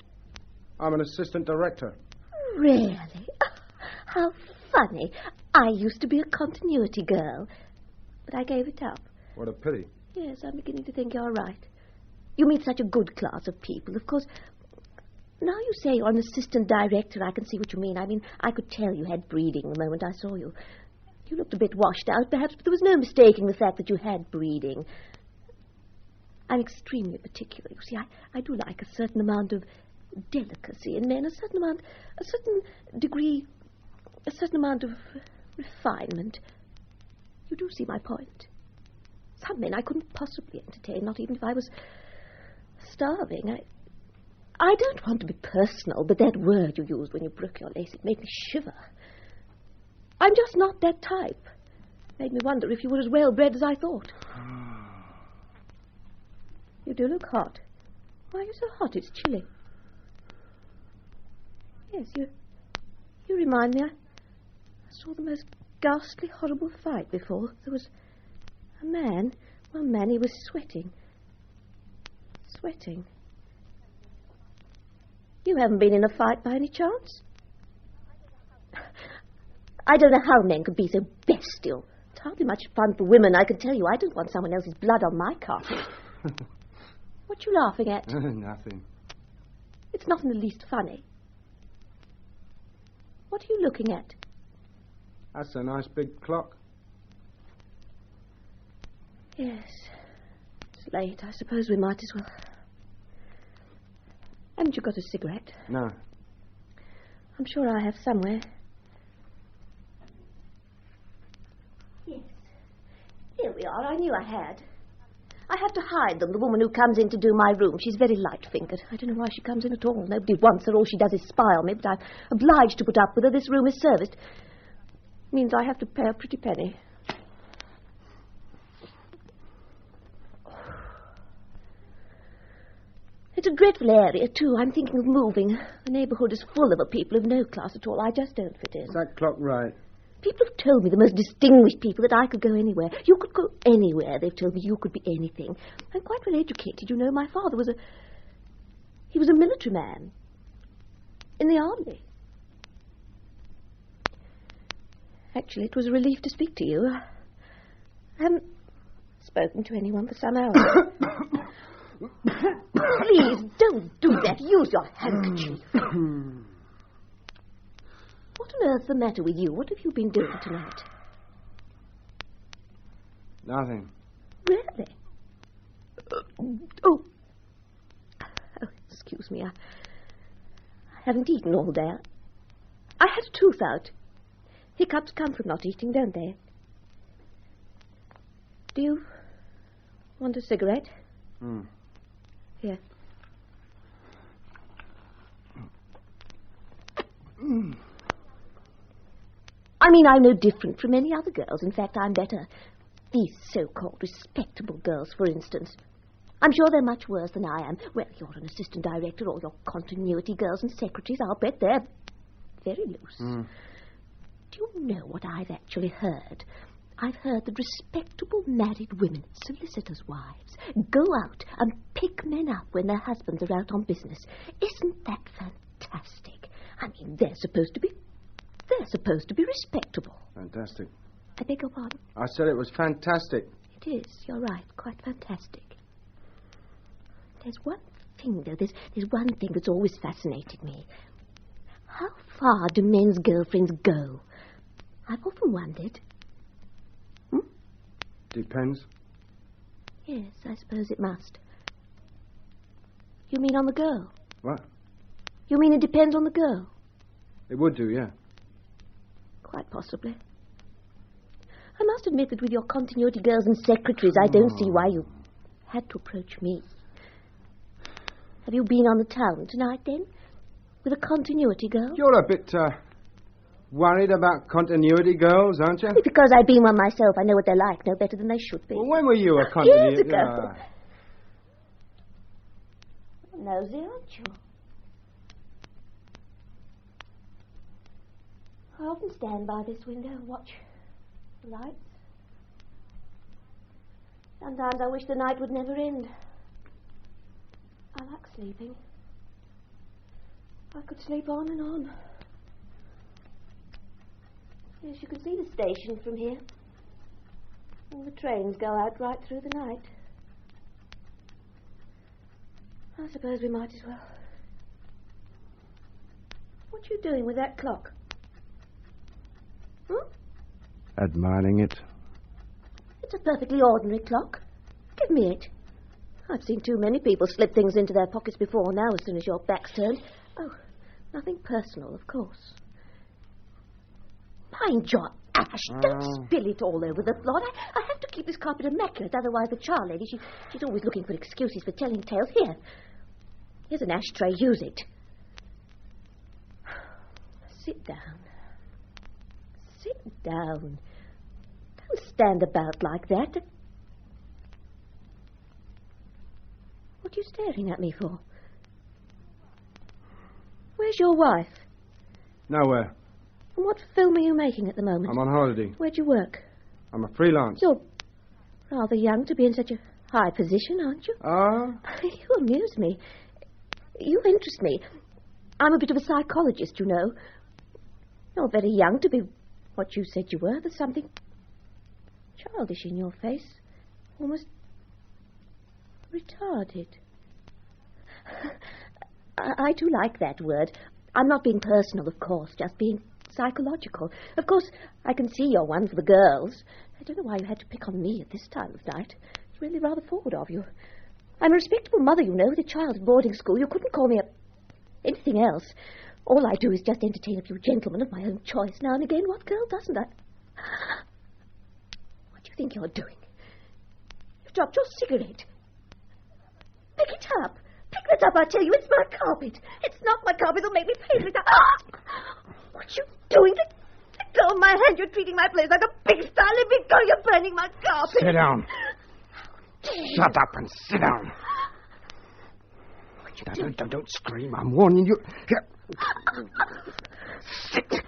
I'm an assistant director. Really? Oh, how funny. I used to be a continuity girl, but I gave it up. What a pity. Yes, I'm beginning to think you're right. You meet such a good class of people. Of course, now you say you're an assistant director, I can see what you mean. I mean, I could tell you had breeding the moment I saw you. You looked a bit washed out, perhaps, but there was no mistaking the fact that you had breeding. I'm extremely particular. You see, I do like a certain amount of delicacy in men, a certain degree, a certain amount of refinement. You do see my point. Some men I couldn't possibly entertain, not even if I was starving. I don't want to be personal, but that word you used when you broke your lace, it made me shiver. I'm just not that type. Made me wonder if you were as well-bred as I thought. You do look hot. Why are you so hot? It's chilly. Yes, you remind me. I saw the most ghastly, horrible fight before. There was a man. One man, he was sweating. Sweating. You haven't been in a fight by any chance? I don't know how men could be so bestial. It's hardly much fun for women, I can tell you. I don't want someone else's blood on my carpet. What you laughing at? Nothing. It's not in the least funny. What are you looking at? That's a nice big clock. Yes. It's late. I suppose we might as well. Haven't you got a cigarette? No. I'm sure I have somewhere. Yes. Here we are. I knew I had. I have to hide them, the woman who comes in to do my room. She's very light-fingered. I don't know why she comes in at all. Nobody wants her. All she does is spy on me, but I'm obliged to put up with her. This room is serviced. Means I have to pay a pretty penny. It's a dreadful area, too. I'm thinking of moving. The neighbourhood is full of people of no class at all. I just don't fit in. Is that clock right? People have told me, the most distinguished people, that I could go anywhere. You could go anywhere, they've told me. You could be anything. I'm quite well educated, you know. My father was he was a military man. In the army. Actually, it was a relief to speak to you. I haven't spoken to anyone for some hours. Please, don't do that. Use your handkerchief. What on earth's the matter with you? What have you been doing tonight? Nothing. Really? Oh, excuse me. I haven't eaten all day. I had a tooth out. Hiccups come from not eating, don't they? Do you want a cigarette? Here. I mean, I'm no different from any other girls. In fact, I'm better. These so-called respectable girls, for instance. I'm sure they're much worse than I am. Well, you're an assistant director, or your continuity girls and secretaries. I'll bet they're very loose. Do you know what I've actually heard? I've heard that respectable married women, solicitors' wives, go out and pick men up when their husbands are out on business. Isn't that fantastic? I mean, they're supposed to be respectable. Fantastic. I beg your pardon? I said it was fantastic. It is, you're right, quite fantastic. There's one thing, though, there's one thing that's always fascinated me. How far do men's girlfriends go? I've often wondered. Depends. Yes, I suppose it must. You mean on the girl? What? You mean it depends on the girl? It would do, yeah. Quite possibly. I must admit that with your continuity girls and secretaries, I don't see why you had to approach me. Have you been on the town tonight, then? With a continuity girl? You're a bit, worried about continuity girls, aren't you? Because I've been one myself. I know what they're like, no better than they should be. Well, when were you a continuity... Years ago. Nosy, aren't you? I often stand by this window and watch the lights. Sometimes I wish the night would never end. I like sleeping. I could sleep on and on. Yes, you can see the station from here. All the trains go out right through the night. I suppose we might as well. What are you doing with that clock? Admiring it. It's a perfectly ordinary clock. Give me it. I've seen too many people slip things into their pockets before now as soon as your back's turned. Oh, nothing personal, of course. Mind your ash. Don't spill it all over the floor. I have to keep this carpet immaculate, otherwise the char lady, she's always looking for excuses for telling tales. Here's an ashtray. Use it. Sit down. Sit down. Don't stand about like that. What are you staring at me for? Where's your wife? Nowhere. And what film are you making at the moment? I'm on holiday. Where do you work? I'm a freelance. You're rather young to be in such a high position, aren't you? You amuse me. You interest me. I'm a bit of a psychologist, you know. You're very young to be what you said you were. There's something childish in your face. Almost retarded. I do like that word. I'm not being personal, of course, just being psychological. Of course, I can see you're one for the girls. I don't know why you had to pick on me at this time of night. It's really rather forward of you. I'm a respectable mother, you know, with a child at boarding school. You couldn't call me anything else. All I do is just entertain a few gentlemen of my own choice now and again. What girl doesn't that? What do you think you're doing? You've dropped your cigarette. Pick it up. Pick that up, I tell you. It's my carpet. It's not my carpet. It'll make me pay for it. What are you doing? Let go of my hand. You're treating my place like a pigsty. Let me go. You're burning my carpet. Sit down. Shut up and sit down. Don't scream. I'm warning you. Here. Sit.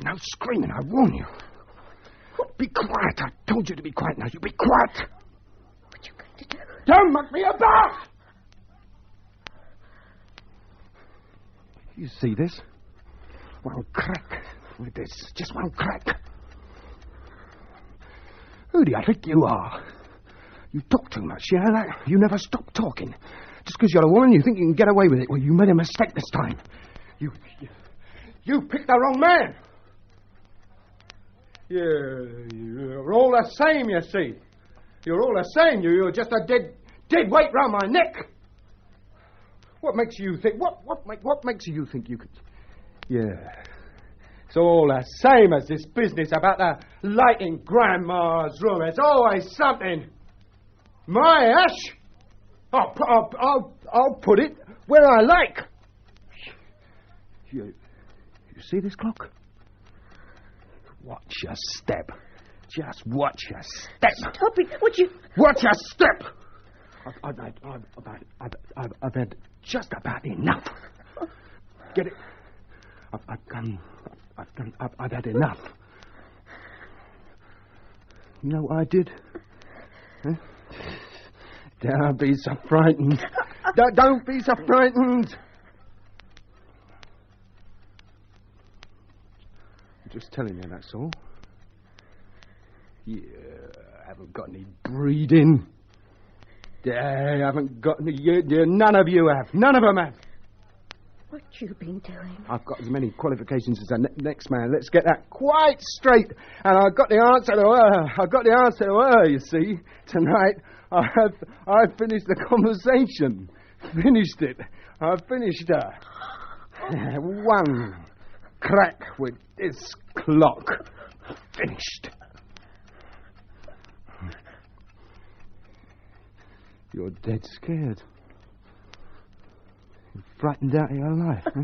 No screaming. I warn you. Be quiet. I told you to be quiet. Now you be quiet. What are you going to do? Don't muck me about. You see this? One crack with this. Just one crack. Who do you think you are? You talk too much, yeah? You never stop talking. Just because you're a woman, you think you can get away with it. Well, you made a mistake this time. You picked the wrong man. You're all the same, you see. You're all the same. You're just a dead weight round my neck. What makes you think... What makes you think you could... Yeah. It's all the same as this business about the light in Grandma's room. It's always something. My ash? I'll put it where I like. You see this clock? Watch your step. Just watch your step. Stop it. What you... Watch your step. I've had just about enough. Get it? I've had enough. You know what I did? Huh? Don't be so frightened. Don't be so frightened. I'm just telling you, that's all. Yeah, I haven't got any breeding. I haven't got any... None of you have. None of them have. What you been doing? I've got as many qualifications as the next man. Let's get that quite straight. And I've got the answer to her. I've got the answer to her, you see. Tonight, I've finished the conversation. Finished it. I've finished her. One crack with this clock. Finished. You're dead scared. You're frightened out of your life, huh?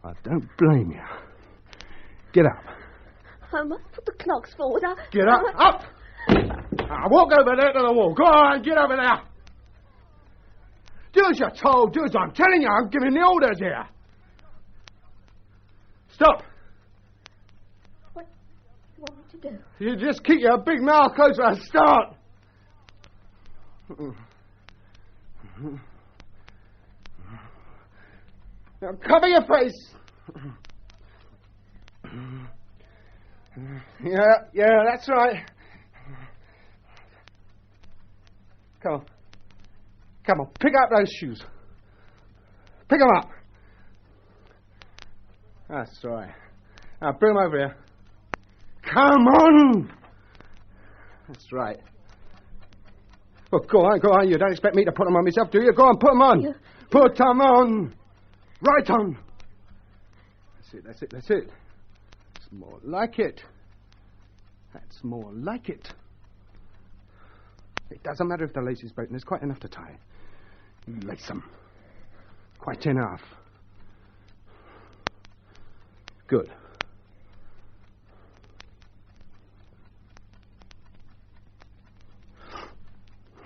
I don't blame you. Get up. I must put the clocks forward. Get up. Up! Now, walk over there to the wall. Go on, get over there. Do as you're told. Do as I'm telling you. I'm giving the orders here. Stop. What do you want me to do? You just keep your big mouth closed for a start. Now cover your face. Yeah, that's right. Come on, pick up those shoes. Pick them up. That's right. Now bring them over here. Come on. That's right. Well, go on. You don't expect me to put them on myself, do you? Go on, put them on. Yeah. Put them on. Right on. That's it. It's more like it. That's more like it. It doesn't matter if the lace is broken. There's quite enough to tie. Lace them. Quite enough. Good.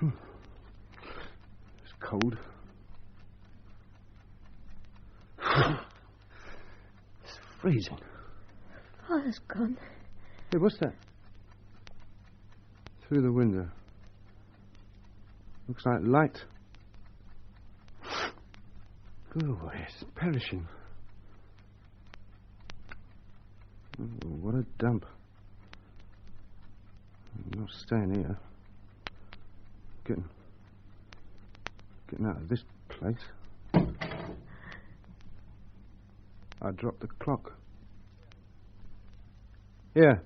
It's cold. It's freezing. Fire's gone. Hey, what's that? Through the window. Looks like light. Oh, it's perishing. Oh, what a dump. I'm not staying here. Getting out of this place. I dropped the clock. Here.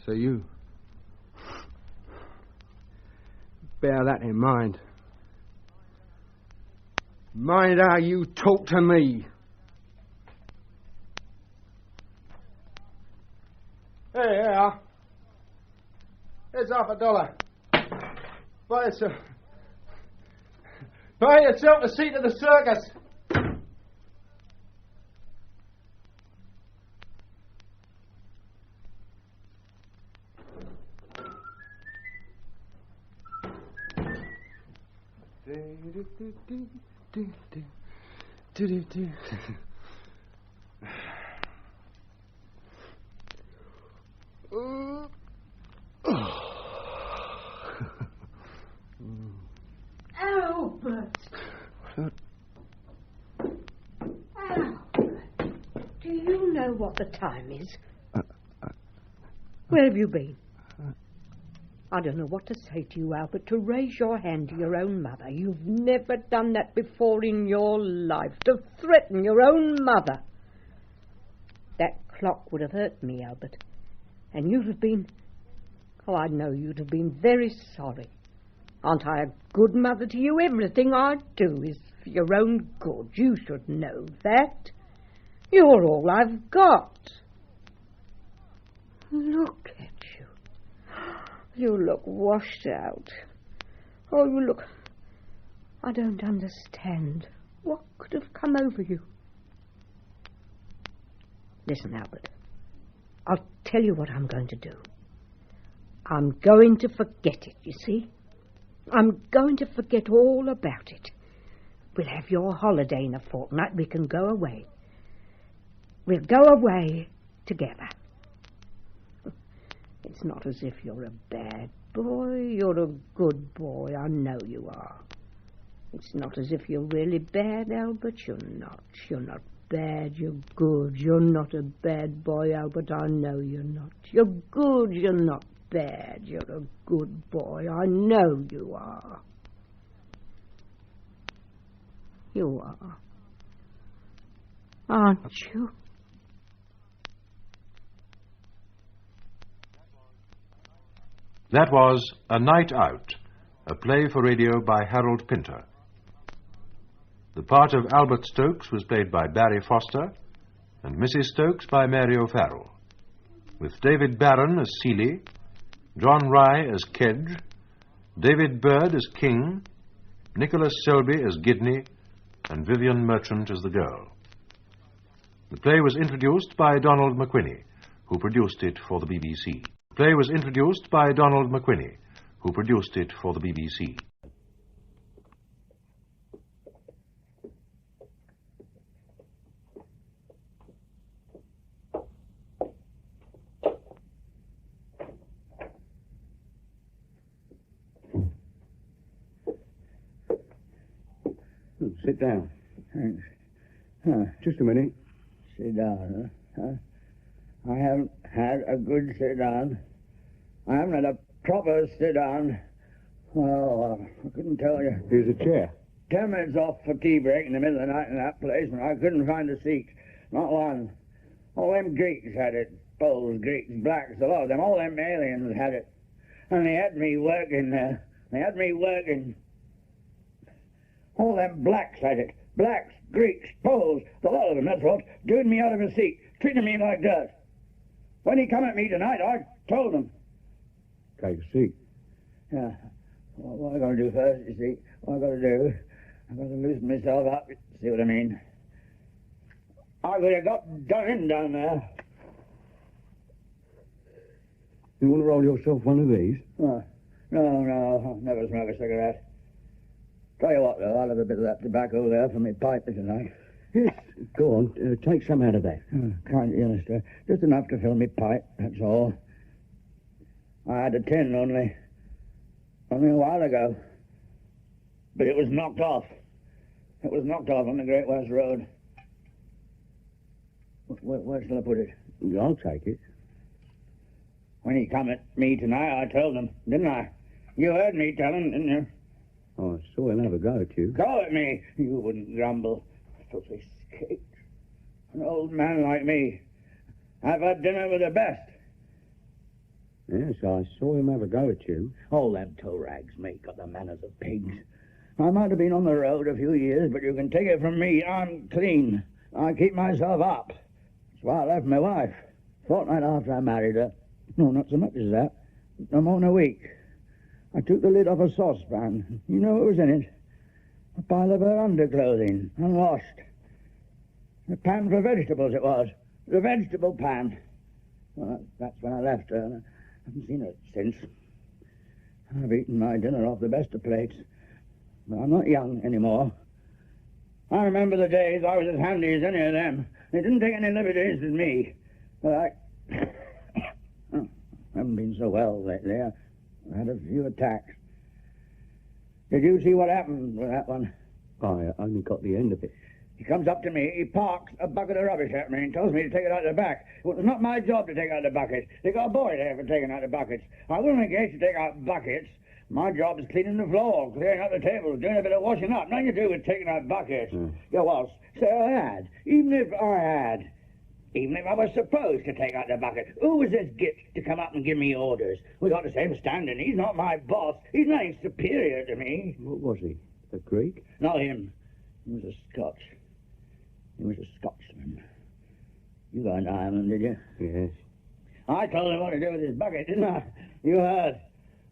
So you bear that in mind. Mind how you talk to me. Hey, here. Here's $50. Buy yourself a seat at the circus. Albert! Do you know what the time is? Where have you been? I don't know what to say to you, Albert, to raise your hand to your own mother. You've never done that before in your life, to threaten your own mother. clock would have hurt me, Albert. And you'd have been... Oh, I know you'd have been very sorry. Aren't I a good mother to you? Everything I do is for your own good. You should know that. You're all I've got. Look at you. You look washed out. Oh, you look... I don't understand. What could have come over you? Listen, Albert. I'll tell you what I'm going to do. I'm going to forget it, you see? I'm going to forget all about it. We'll have your holiday in a fortnight. We can go away. We'll go away together. It's not as if you're a bad boy. You're a good boy. I know you are. It's not as if you're really bad, Albert. You're not. You're not bad. You're good. You're not a bad boy, Albert. I know you're not. You're good. You're not bad. You're a good boy. I know you are. You are. Aren't you? That was A Night Out, a play for radio by Harold Pinter. The part of Albert Stokes was played by Barry Foster and Mrs. Stokes by Mary O'Farrell, with David Barron as Seeley, John Rye as Kedge, David Bird as King, Nicholas Selby as Gidney, and Vivian Merchant as the girl. The play was introduced by Donald McQuinney, who produced it for the BBC. The play was introduced by Donald McQuinney, who produced it for the BBC. Sit down. Thanks. Just a minute. Sit down, huh? I haven't had a good sit down. I haven't had a proper sit down. Oh, I couldn't tell you. Here's a chair. 10 minutes off for tea break in the middle of the night in that place, and I couldn't find a seat. Not one. All them Greeks had it. Poles, Greeks, blacks, a lot of them. All them aliens had it. And they had me working there. They had me working. All them blacks had it. Blacks, Greeks, Poles, a lot of them, that's what, doing me out of a seat, treating me like dirt. When he come at me tonight, I told him. Take a seat. Yeah. Well, what am I going to do first, you see? What I've got to do, I've got to loosen myself up, see what I mean? I could have got done in down there. You want to roll yourself one of these? No, I'll never smoke a cigarette. Tell you what, though, I'll have a bit of that tobacco there for me pipe, if you like. Yes, go on, take some out of that. Can't you understand? Just enough to fill me pipe, that's all. I had a tin only a while ago. But it was knocked off. It was knocked off on the Great West Road. Where shall I put it? I'll take it. When he come at me tonight, I told him, didn't I? You heard me tell him, didn't you? Oh, so he'll have a go at you. Go at me! You wouldn't grumble. Filthy skate. An old man like me. I've had dinner with the best. Yes, I saw him have a go at you. All them toe rags, mate, got the manners of pigs. I might have been on the road a few years, but you can take it from me, I'm clean. I keep myself up. That's why I left my wife. Fortnight after I married her. No, not so much as that. No more than a week. I took the lid off a saucepan. You know what was in it? A pile of her underclothing, unwashed. A pan for vegetables it was. The vegetable pan. Well, that's when I left her, and I haven't seen her since. I've eaten my dinner off the best of plates. But I'm not young anymore. I remember the days I was as handy as any of them. They didn't take any liberties with me. But I haven't been so well lately. I had a few attacks. Did you see what happened with that one? I only got the end of it. He comes up to me, he parks a bucket of rubbish at me and tells me to take it out of the back. Well, it's not my job to take out the bucket. They got a boy there for taking out the buckets. I wasn't engaged to take out buckets. My job is cleaning the floor, clearing out the tables, doing a bit of washing up. Nothing to do with taking out buckets. Yeah, well, so I had. Even if I had, Even if I was supposed to take out the bucket, who was this git to come up and give me orders? We got the same standing. He's not my boss. He's nothing superior to me. What was he? A Greek? Not him. He was a Scotch. He was a Scotsman. You got into Ireland, did you? Yes. I told him what to do with his bucket, didn't I? You heard.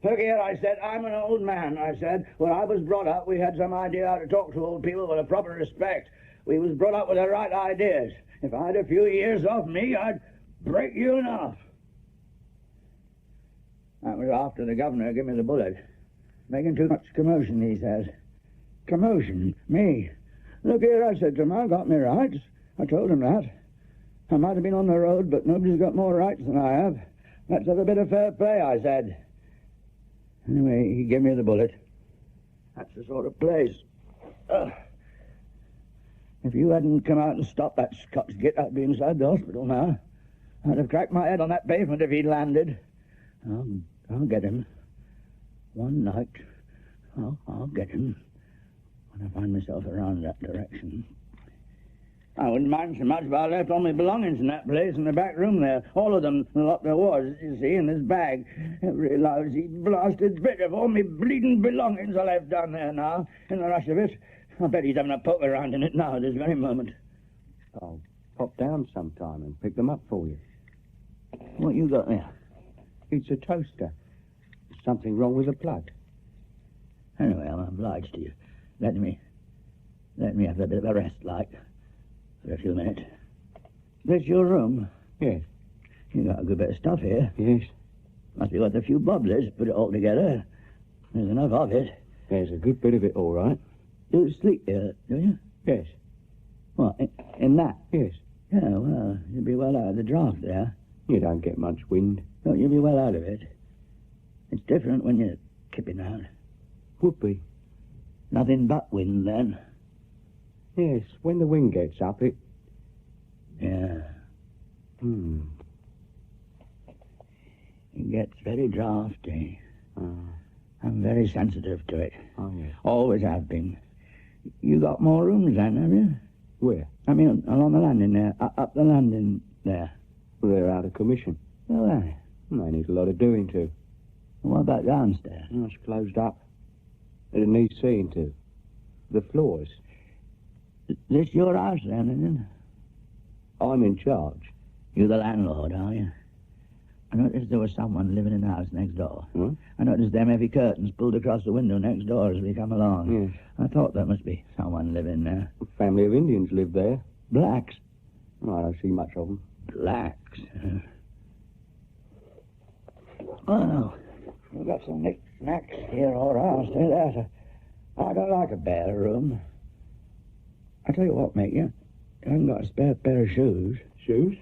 Look here, I said, I'm an old man, I said. When I was brought up, we had some idea how to talk to old people with a proper respect. We was brought up with the right ideas. If I had a few years off me, I'd break you in half. That was after the governor gave me the bullet. Making too much commotion, he says. Commotion? Me? Look here, I said to him, I got me rights. I told him that. I might have been on the road, but nobody's got more rights than I have. Let's have a bit of fair play, I said. Anyway, he gave me the bullet. That's the sort of place. If you hadn't come out and stopped that Scots git, I'd be inside the hospital now. I'd have cracked my head on that pavement if he'd landed. I'll get him. One night, I'll get him when I find myself around that direction. I wouldn't mind so much if I left all my belongings in that place in the back room there. All of them, the lot there was, you see, in this bag. Every lousy blasted bit of all my bleeding belongings I left down there now, in the rush of it. I bet he's having a poke around in it now at this very moment. I'll pop down sometime and pick them up for you. What you got there? It's a toaster. There's something wrong with the plug. Anyway, I'm obliged to you. Let me have a bit of a rest, like, for a few minutes. This your room? Yes. You got a good bit of stuff here. Yes. Must be worth a few bobblers, put it all together. There's enough of it. There's a good bit of it, all right. You sleep here, do you? Yes. What, in that? Yes. Yeah, well, you'll be well out of the draft there. You don't get much wind. No, you'll be well out of it. It's different when you're kipping out. Would be. Nothing but wind, then. Yes, when the wind gets up, it... Yeah. It gets very drafty. I'm very sensitive to it. Oh, yeah. Always have been. You got more rooms then, have you? Where? I mean, along the landing there, up the landing there. Well, they're out of commission. Oh, they? They need a lot of doing to. What about downstairs? Oh, it's closed up. It needs seeing to. The floors. This your house then, isn't it? I'm in charge. You're the landlord, are you? I noticed there was someone living in the house next door. Huh? I noticed them heavy curtains pulled across the window next door as we come along. Yes. I thought there must be someone living there. A family of Indians live there. Blacks? Oh, I don't see much of them. Blacks? Well, we've got some knick-knacks here all around. Stay there. I don't like a bare room. I tell you what, mate, you haven't got a spare pair of shoes. Shoes?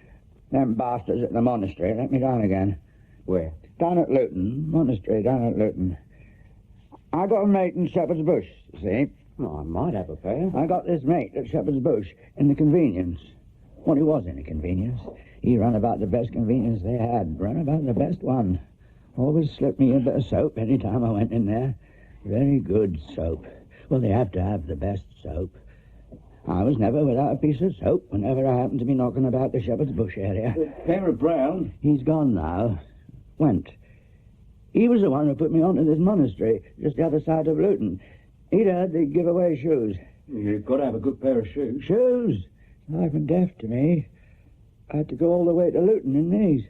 Them bastards at the monastery let me down again. Where? Down at Luton. Monastery down at Luton. I got a mate in Shepherd's Bush, you see. Oh, I might have a pair. I got this mate at Shepherd's Bush in the convenience. Well, he was in the convenience. He ran about the best convenience they had. Ran about the best one. Always slipped me a bit of soap any time I went in there. Very good soap. Well, they have to have the best soap. I was never without a piece of soap whenever I happened to be knocking about the Shepherd's Bush area. Pair of brown? He's gone now. Went. He was the one who put me onto this monastery just the other side of Luton. He'd heard they'd give away shoes. You've got to have a good pair of shoes. Shoes? Life and death to me. I had to go all the way to Luton in these.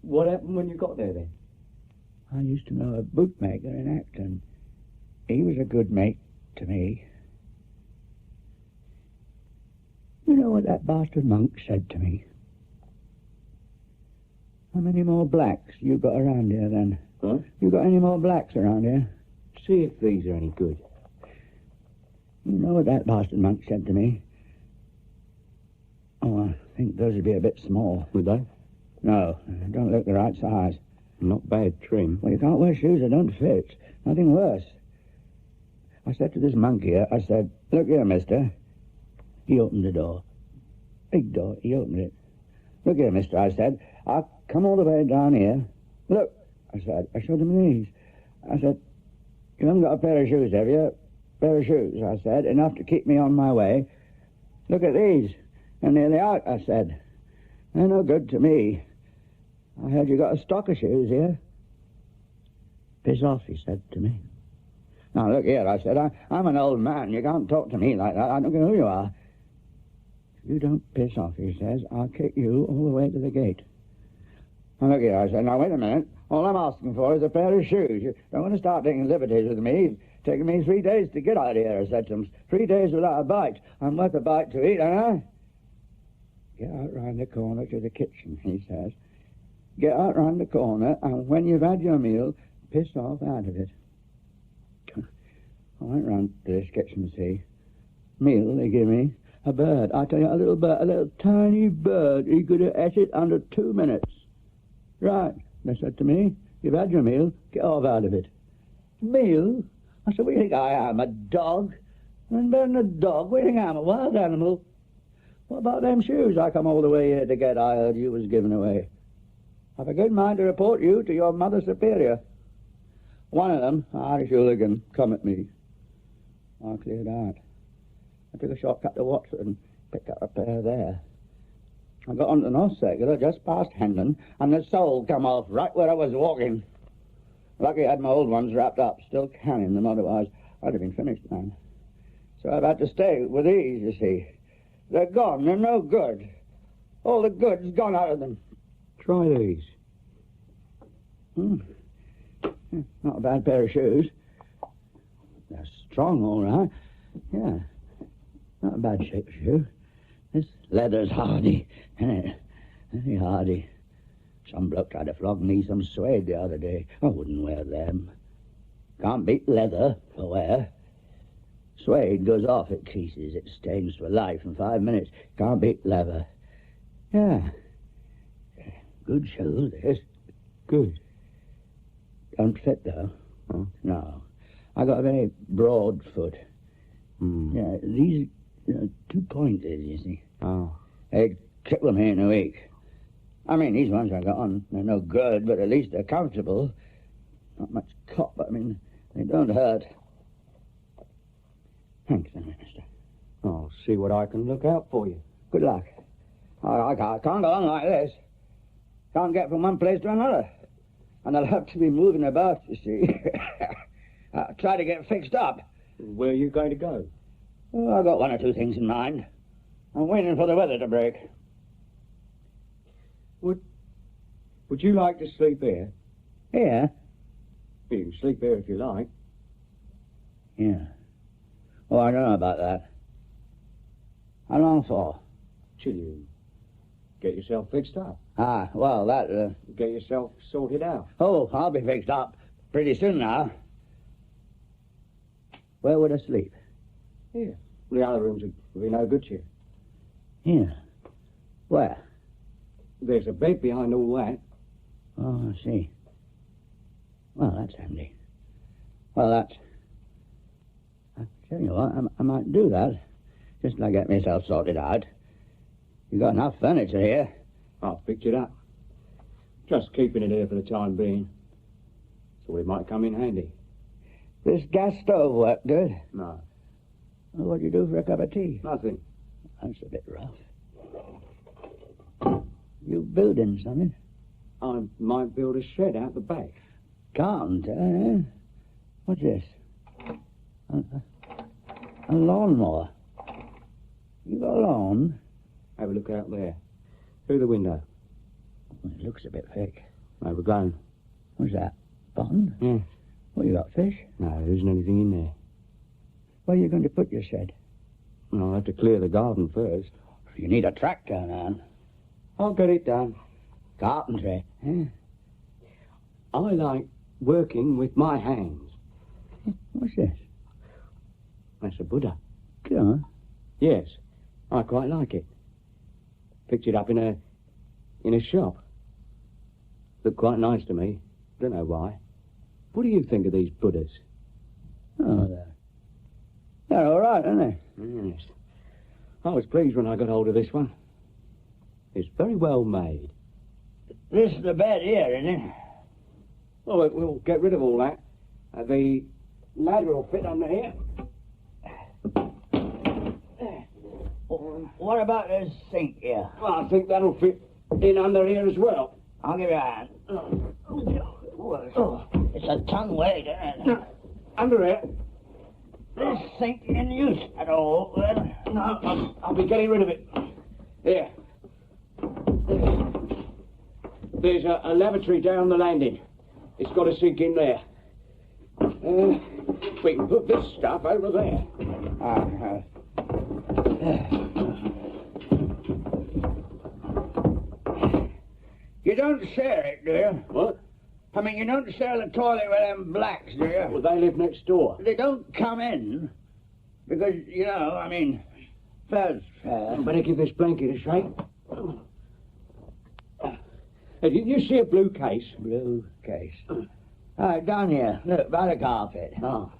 What happened when you got there, then? I used to know a bootmaker in Acton. He was a good mate to me. You know what that bastard monk said to me? How many more blacks you got around here, then? Huh? You got any more blacks around here? See if these are any good. You know what that bastard monk said to me? Oh, I think those would be a bit small. Would they? No, don't look the right size. Not bad trim. Well, you can't wear shoes that don't fit. Nothing worse. I said to this monk here, I said, look here, mister. He opened the door. Big door. He opened it. Look here, mister, I said. I'll come all the way down here. Look, I said. I showed him these. I said, you haven't got a pair of shoes, have you? Pair of shoes, I said, enough to keep me on my way. Look at these. They're nearly out, I said. They're no good to me. I heard you got a stock of shoes here. Piss off, he said to me. Now, look here, I said, I'm an old man. You can't talk to me like that. I don't know who you are. If you don't piss off, he says, I'll kick you all the way to the gate. Now, look here, I said, now, wait a minute. All I'm asking for is a pair of shoes. You don't want to start taking liberties with me. It's taken me 3 days to get out here, I said to him. 3 days without a bite. I'm worth a bite to eat, ain't I? Get out round the corner to the kitchen, he says. Get out round the corner, and when you've had your meal, piss off out of it. I went round to this kitchen, see. Meal they give me. A bird. I tell you, a little bird, a little tiny bird. He could have ate it under 2 minutes. Right, they said to me, you've had your meal, get off out of it. Meal? I said, what do you think I am, a dog? I'm better than a dog. What do you think I am, a wild animal? What about them shoes I come all the way here to get? I heard you was given away. I've a good mind to report you to your Mother Superior. One of them, Irish hooligan, come at me. I cleared out. I took a shortcut to Watford and picked up a pair there. I got onto the North Circular just past Hendon, and the sole come off right where I was walking. Lucky I had my old ones wrapped up, still carrying them, otherwise I'd have been finished, man. So I've had to stay with these, you see. They're gone, they're no good. All the good's gone out of them. Try these. Not a bad pair of shoes. They're strong, all right. Yeah. Not a bad shape of shoe. This leather's hardy, isn't it? Very hardy. Some bloke tried to flog me some suede the other day. I wouldn't wear them. Can't beat leather for wear. Suede goes off, it creases, it stains for life in 5 minutes. Can't beat leather. Yeah. Good shoes, this. Good. Don't fit, though. Huh? No. I got a very broad foot. Yeah, these 2 pointers, you see. Oh. They'd cripple me in a week. I mean, these ones I got on, they're no good, but at least they're comfortable. Not much cop, but I mean, they don't hurt. Thanks, then, mister. I'll see what I can look out for you. Good luck. I can't go on like this. Can't get from one place to another. And I'll have to be moving about, you see. I'll try to get fixed up. Where are you going to go? Oh, I've got 1 or 2 things in mind. I'm waiting for the weather to break. Would you like to sleep here? Here? You can sleep here if you like. Yeah. Oh, I don't know about that. How long for? Till you get yourself fixed up. Ah, well, that... Get yourself sorted out. Oh, I'll be fixed up pretty soon now. Where would I sleep? Here. The other rooms would be no good to you. Here? Where? There's a bed behind all that. Oh, I see. Well, that's handy. Well, that's... I'll tell you what, I might do that. Just till I get myself sorted out. You got enough furniture here. I'll fix it up. Just keeping it here for the time being. So it might come in handy. This gas stove work good? No. Well, what do you do for a cup of tea? Nothing. That's a bit rough. You building something? I might build a shed out the back. Carpenter, eh? What's this? A lawnmower. You got a lawn? Have a look out there. Through the window. Well, it looks a bit thick. Overgrown. We're going. What's that? Pond? Yeah. What, you got fish? No, there isn't anything in there. Where are you going to put your shed? Well, I'll have to clear the garden first. You need a tractor, man. I'll get it done. Carpentry, eh? I like working with my hands. What's this? That's a Buddha. Yeah? Yes, I quite like it. Picked it up in a shop. Looked quite nice to me. Don't know why. What do you think of these Buddhas? Oh, they're all right, aren't they? Yes. I was pleased when I got hold of this one. It's very well made. This is the bed here, isn't it? Well, we'll get rid of all that. The ladder will fit under here. What about this sink here? Well, I think that'll fit in under here as well. I'll give you a hand. Oh, it's a ton weight, isn't it? Under here. This ain't in use at all. No, I'll be getting rid of it. Here. There's a lavatory down the landing. It's got a sink in there. We can put this stuff over there. You don't share it, do you? What? I mean, you don't share the toilet with them blacks, do you? Well, they live next door. They don't come in. Because, you know, I mean, fair's fair. Better give this blanket a shake. Hey, did you see a blue case? Blue case. Down here. Look, by the carpet. Oh.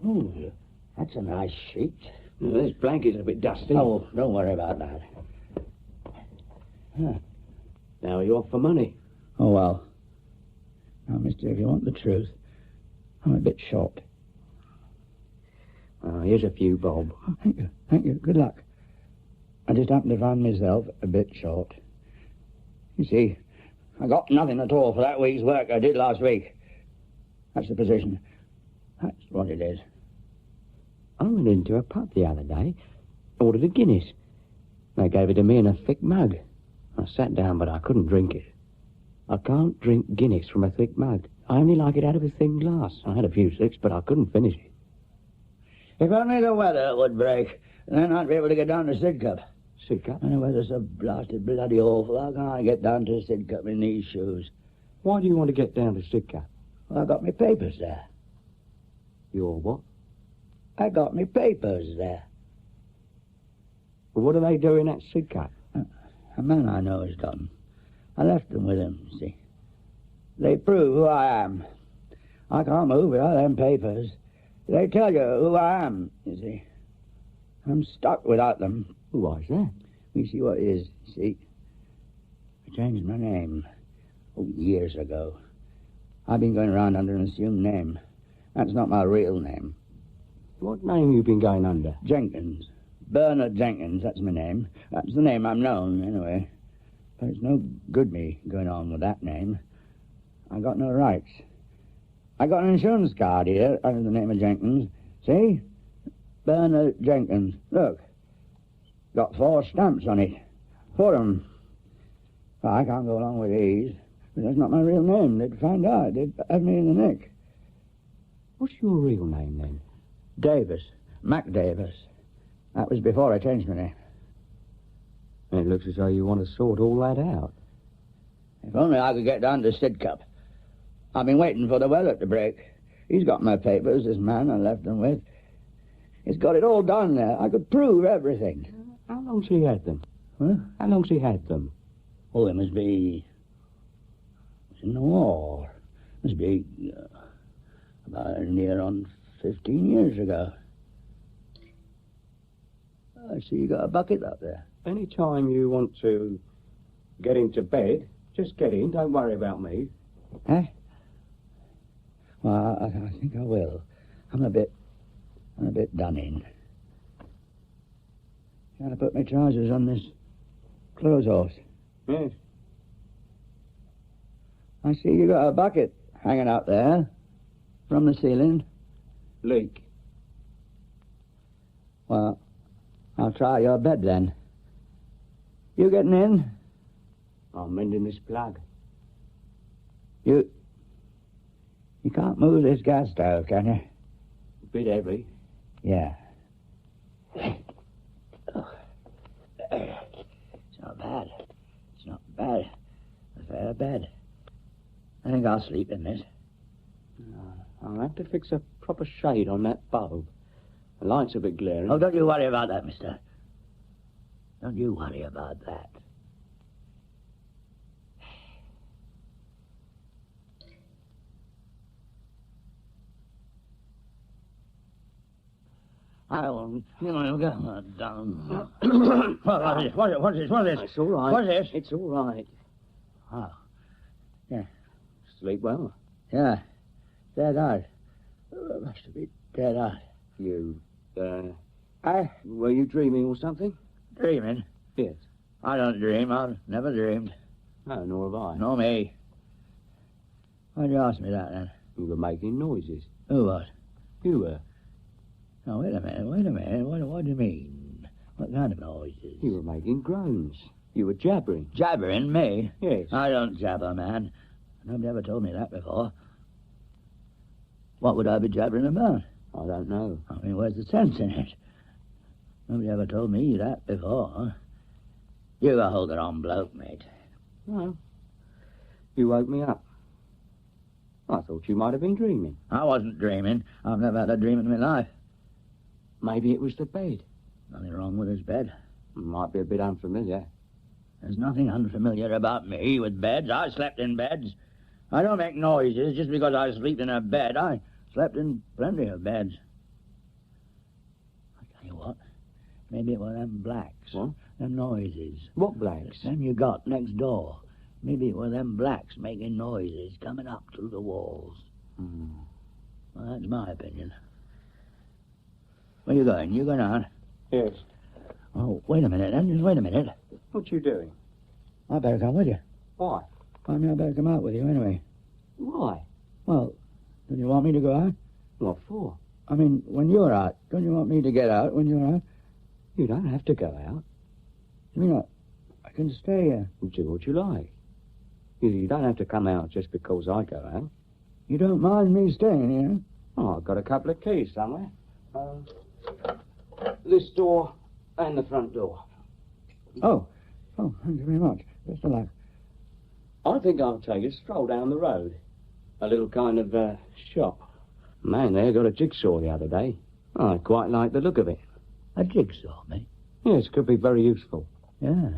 Ooh, that's a nice sheet. Well, this blanket's a bit dusty. Oh, don't worry about that. Huh. Now you're off for money. Oh, well. Now, mister, if you want the truth, I'm a bit short. Here's a few bob. Oh, thank you. Thank you. Good luck. I just happen to find myself a bit short. You see, I got nothing at all for that week's work I did last week. That's the position. That's what it is. I went into a pub the other day, ordered a Guinness. They gave it to me in a thick mug. I sat down, but I couldn't drink it. I can't drink Guinness from a thick mug. I only like it out of a thin glass. I had a few sips, but I couldn't finish it. If only the weather would break, then I'd be able to get down to Sidcup. Sidcup? And the weather's so blasted bloody awful. How can I get down to Sidcup in these shoes? Why do you want to get down to Sidcup? Well, I got my papers there. Your what? I got my papers there. Well, what are they doing at Sidcup? A man I know has got them. I left them with him, you see. They prove who I am. I can't move without them papers. They tell you who I am, you see. I'm stuck without them. Why's that? You see what it is, you see. I changed my name. Years ago. I've been going around under an assumed name. That's not my real name. What name you been going under? Jenkins. Bernard Jenkins, that's my name. That's the name I'm known, anyway. But it's no good me going on with that name. I got no rights. I got an insurance card here under the name of Jenkins. See? Bernard Jenkins. Look. Got 4 stamps on it. 4 of them. Well, I can't go along with these. But that's not my real name. They'd find out. They'd have me in the nick. What's your real name, then? Davis. Mac Davis. That was before I changed my name. It looks as though you want to sort all that out. If only I could get down to Sidcup. I've been waiting for the weather to break. He's got my papers, this man I left them with. He's got it all done there. I could prove everything. How long's he had them? Huh? How long's he had them? Oh, it must be... It's in the war. It must be about near on 15 years ago. I see you got a bucket up there. Any time you want to get into bed, just get in. Don't worry about me. Eh? Well, I think I will. I'm a bit done in. Trying to put my trousers on this clothes horse. Yes. I see you got a bucket hanging out there from the ceiling. Leak. Well, I'll try your bed then. You getting in? I'm mending this plug. You can't move this gas stove, can you? A bit heavy. Yeah. Oh. It's not bad. It's not bad. A fair bed. I think I'll sleep in this. I'll have to fix a proper shade on that bulb. The light's a bit glaring. Oh, don't you worry about that, mister. Don't you worry about that. I will, get down. What's this? It's all right. What's this? It's all right. Oh. Yeah. Sleep well? Yeah. Dead eyed. Must have been dead eyed. Were you dreaming or something? Dreaming? Yes. I don't dream. I've never dreamed. No, nor have I. Nor me. Why'd you ask me that, then? You were making noises. Who was? You were. Now, wait a minute. What do you mean? What kind of noises? You were making groans. You were jabbering. Jabbering? Me? Yes. I don't jabber, man. Nobody ever told me that before. What would I be jabbering about? I don't know. I mean, where's the sense in it? Nobody ever told me that before. You a hold it on bloke, mate. Well, you woke me up. I thought you might have been dreaming. I wasn't dreaming. I've never had a dream in my life. Maybe it was the bed. Nothing wrong with his bed. Might be a bit unfamiliar. There's nothing unfamiliar about me with beds. I slept in beds. I don't make noises just because I sleep in a bed. I slept in plenty of beds. I'll tell you what. Maybe it were them blacks. What? Them noises. What blacks? Them you got next door. Maybe it were them blacks making noises coming up through the walls. Well, that's my opinion. Where you going? You going out? Yes. Oh, wait a minute, then. Just wait a minute. What you doing? I better come with you. Why? I mean, I better come out with you anyway. Why? Well, don't you want me to go out? What for? I mean, when you're out, don't you want me to get out when you're out? You don't have to go out. You mean I can stay here? Do what you like. You don't have to come out just because I go out. You don't mind me staying here? Oh, I've got a couple of keys somewhere. This door and the front door. Oh, thank you very much. Best of luck. I think I'll take a stroll down the road. A little kind of shop. Man, there got a jigsaw the other day. I quite like the look of it. A jigsaw, mate? Yes, could be very useful. Yeah.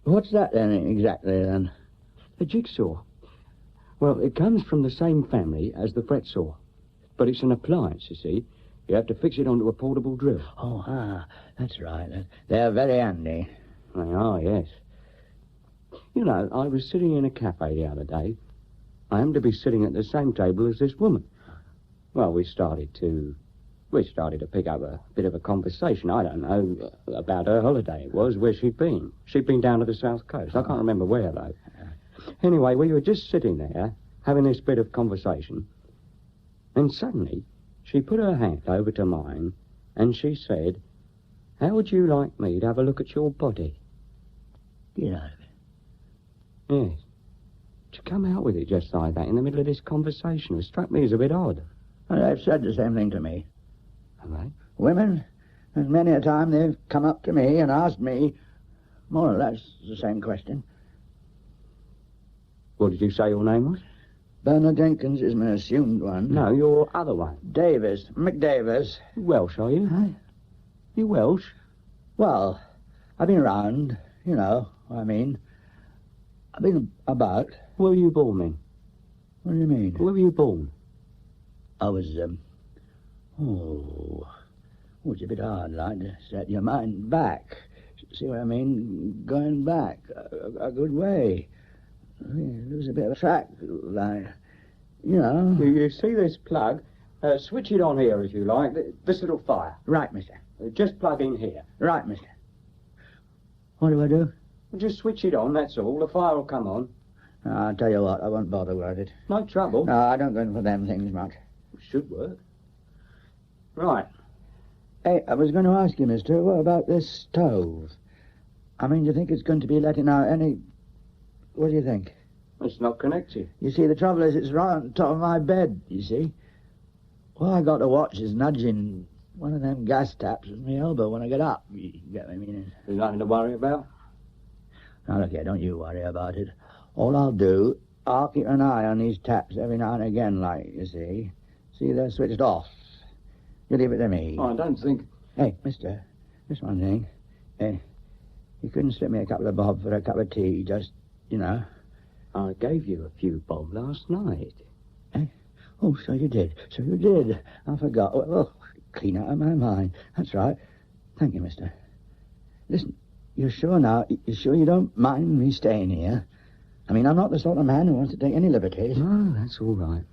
What's that then, exactly, then? A jigsaw. Well, it comes from the same family as the fret saw. But it's an appliance, you see. You have to fix it onto a portable drill. Oh, that's right. They're very handy. They are, yes. You know, I was sitting in a cafe the other day. I happened to be sitting at the same table as this woman. Well, we started to pick up a bit of a conversation. I don't know, about her holiday it was, where she'd been. She'd been down to the south coast. I can't remember where, though. Anyway, we were just sitting there, having this bit of conversation, and suddenly she put her hand over to mine, and she said, "How would you like me to have a look at your body?" Get out of it. Yes. To come out with it just like that in the middle of this conversation, it struck me as a bit odd. Well, they've said the same thing to me. Have they? Women, there's many a time they've come up to me and asked me more or less the same question. What did you say your name was? Bernard Jenkins is my assumed one. No, your other one. Davis. McDavis. Welsh, are you? Huh? You Welsh? Well, I've been round, you know what I mean. I've been about. Where were you born, then? What do you mean? Where were you born? I was, it's a bit hard, like, to set your mind back. See what I mean? Going back a good way. Lose a bit of track, like, you know. You see this plug? Switch it on here, if you like. This little fire. Right, mister. Just plug in here. Right, mister. What do I do? Just switch it on, that's all. The fire will come on. I'll tell you what, I won't bother with it. No trouble. No, I don't go in for them things much. Should work. Right. Hey, I was going to ask you, mister, what about this stove? I mean, do you think it's going to be letting out any... What do you think? It's not connected. You see, the trouble is it's right on top of my bed, you see. All I got to watch is nudging one of them gas taps with my elbow when I get up. You get what I mean? There's nothing to worry about? Now, look here, don't you worry about it. All I'll do, I'll keep an eye on these taps every now and again, like, you see. See, they're switched off. You leave it to me. Oh, I don't think... Hey, mister, just one thing. You couldn't slip me a couple of bob for a cup of tea, just, you know. I gave you a few bob last night. Oh, so you did. I forgot. Oh, clean out of my mind. That's right. Thank you, mister. Listen, you're sure now? You're sure you don't mind me staying here? I mean, I'm not the sort of man who wants to take any liberties. No, that's all right.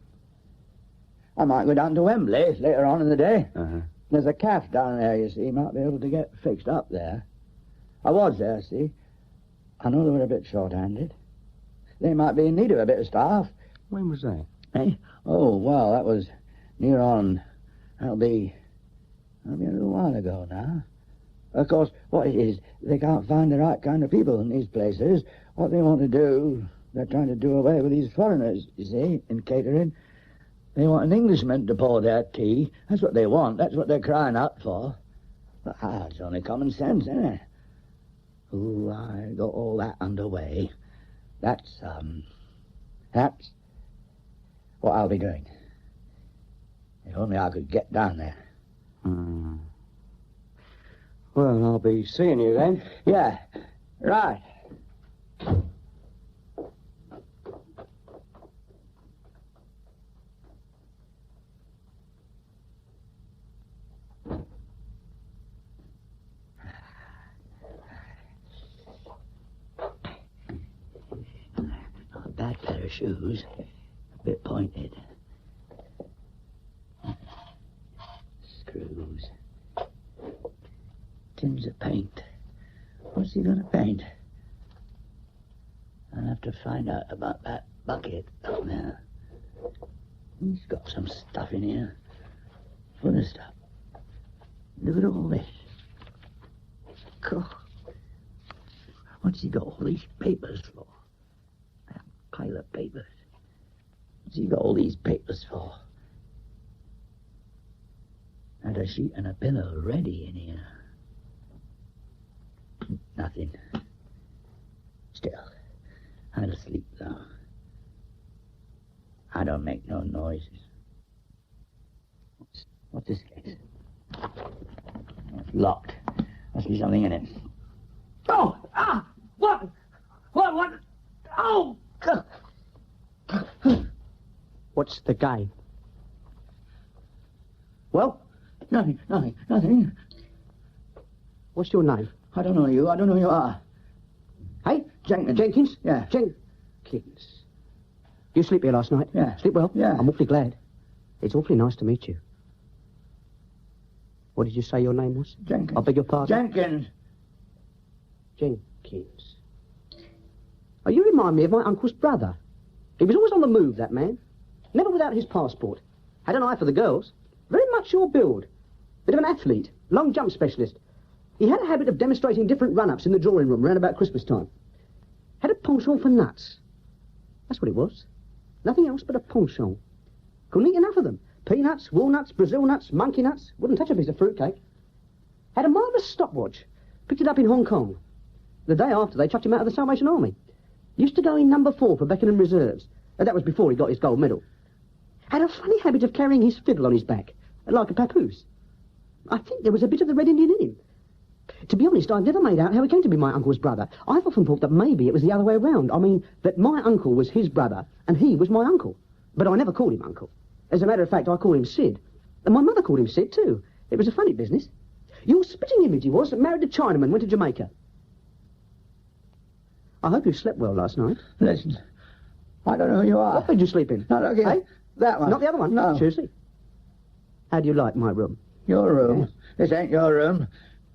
I might go down to Wembley later on in the day. Uh-huh. There's a calf down there, you see. Might be able to get fixed up there. I was there, see. I know they were a bit short-handed. They might be in need of a bit of staff. When was that? Eh? Oh, well, that was near on. That'll be a little while ago now. Of course, what it is, they can't find the right kind of people in these places. What they want to do, they're trying to do away with these foreigners, you see, in catering. They want an Englishman to pour their tea. That's what they want. That's what they're crying out for. But, it's only common sense, isn't it? Ooh, I got all that underway. That's what I'll be doing. If only I could get down there. Well, I'll be seeing you then. Yeah, right. Not a bad pair of shoes. A bit pointed. Screws. Tins of paint. What's he going to paint? I'll have to find out about that bucket up there. He's got some stuff in here. Full of stuff. Look at all this. God. What's he got all these papers for? That pile of papers. What's he got all these papers for? And a sheet and a pillow ready in here. Nothing. Still, I'll sleep though. I don't make no noises. What's this case? It's locked. Must be something in it. Oh! Ah! What? Oh! What's the game? Well? Nothing. What's your name? I don't know you. I don't know who you are. Hey? Jenkins. Jenkins? Yeah. Jenkins. You sleep here last night? Yeah. Sleep well? Yeah. I'm awfully glad. It's awfully nice to meet you. What did you say your name was? Jenkins. I beg your pardon? Jenkins. Oh, you remind me of my uncle's brother. He was always on the move, that man. Never without his passport. Had an eye for the girls. Very much your build. Bit of an athlete. Long jump specialist. He had a habit of demonstrating different run-ups in the drawing room around about Christmas time. Had a penchant for nuts. That's what it was. Nothing else but a penchant. Couldn't eat enough of them. Peanuts, walnuts, Brazil nuts, monkey nuts. Wouldn't touch a piece of fruitcake. Had a marvellous stopwatch. Picked it up in Hong Kong. The day after, they chucked him out of the Salvation Army. Used to go in number 4 for Beckenham Reserves. That was before he got his gold medal. Had a funny habit of carrying his fiddle on his back, like a papoose. I think there was a bit of the Red Indian in him. To be honest, I've never made out how he came to be my uncle's brother. I've often thought that maybe it was the other way around. I mean, that my uncle was his brother, and he was my uncle. But I never called him uncle. As a matter of fact, I called him Sid. And my mother called him Sid, too. It was a funny business. Your spitting image he was, married a Chinaman, went to Jamaica. I hope you slept well last night. Listen, I don't know who you are. What bed did you sleep in? No, look here. Hey? That one. Not the other one? No. Seriously? How do you like my room? Your room? Yes. This ain't your room.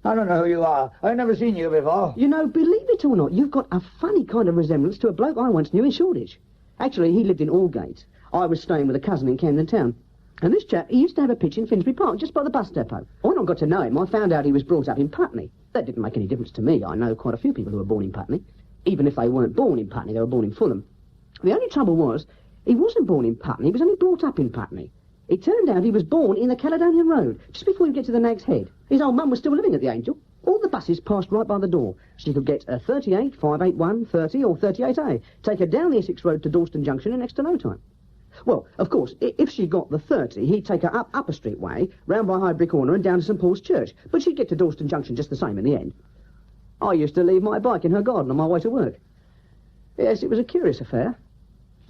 I don't know who you are. I've never seen you before. You know, believe it or not, you've got a funny kind of resemblance to a bloke I once knew in Shoreditch. Actually, he lived in Aldgate. I was staying with a cousin in Camden Town. And this chap, he used to have a pitch in Finsbury Park, just by the bus depot. When I got to know him, I found out he was brought up in Putney. That didn't make any difference to me. I know quite a few people who were born in Putney. Even if they weren't born in Putney, they were born in Fulham. The only trouble was, he wasn't born in Putney, he was only brought up in Putney. It turned out he was born in the Caledonian Road, just before you get to the Nag's Head. His old mum was still living at the Angel. All the buses passed right by the door. She could get a 38, 581, 30 or 38A. Take her down the Essex Road to Dalston Junction in next to no time. Well, of course, if she got the 30, he'd take her up Upper Street Way, round by Highbury Corner and down to St Paul's Church. But she'd get to Dalston Junction just the same in the end. I used to leave my bike in her garden on my way to work. Yes, it was a curious affair.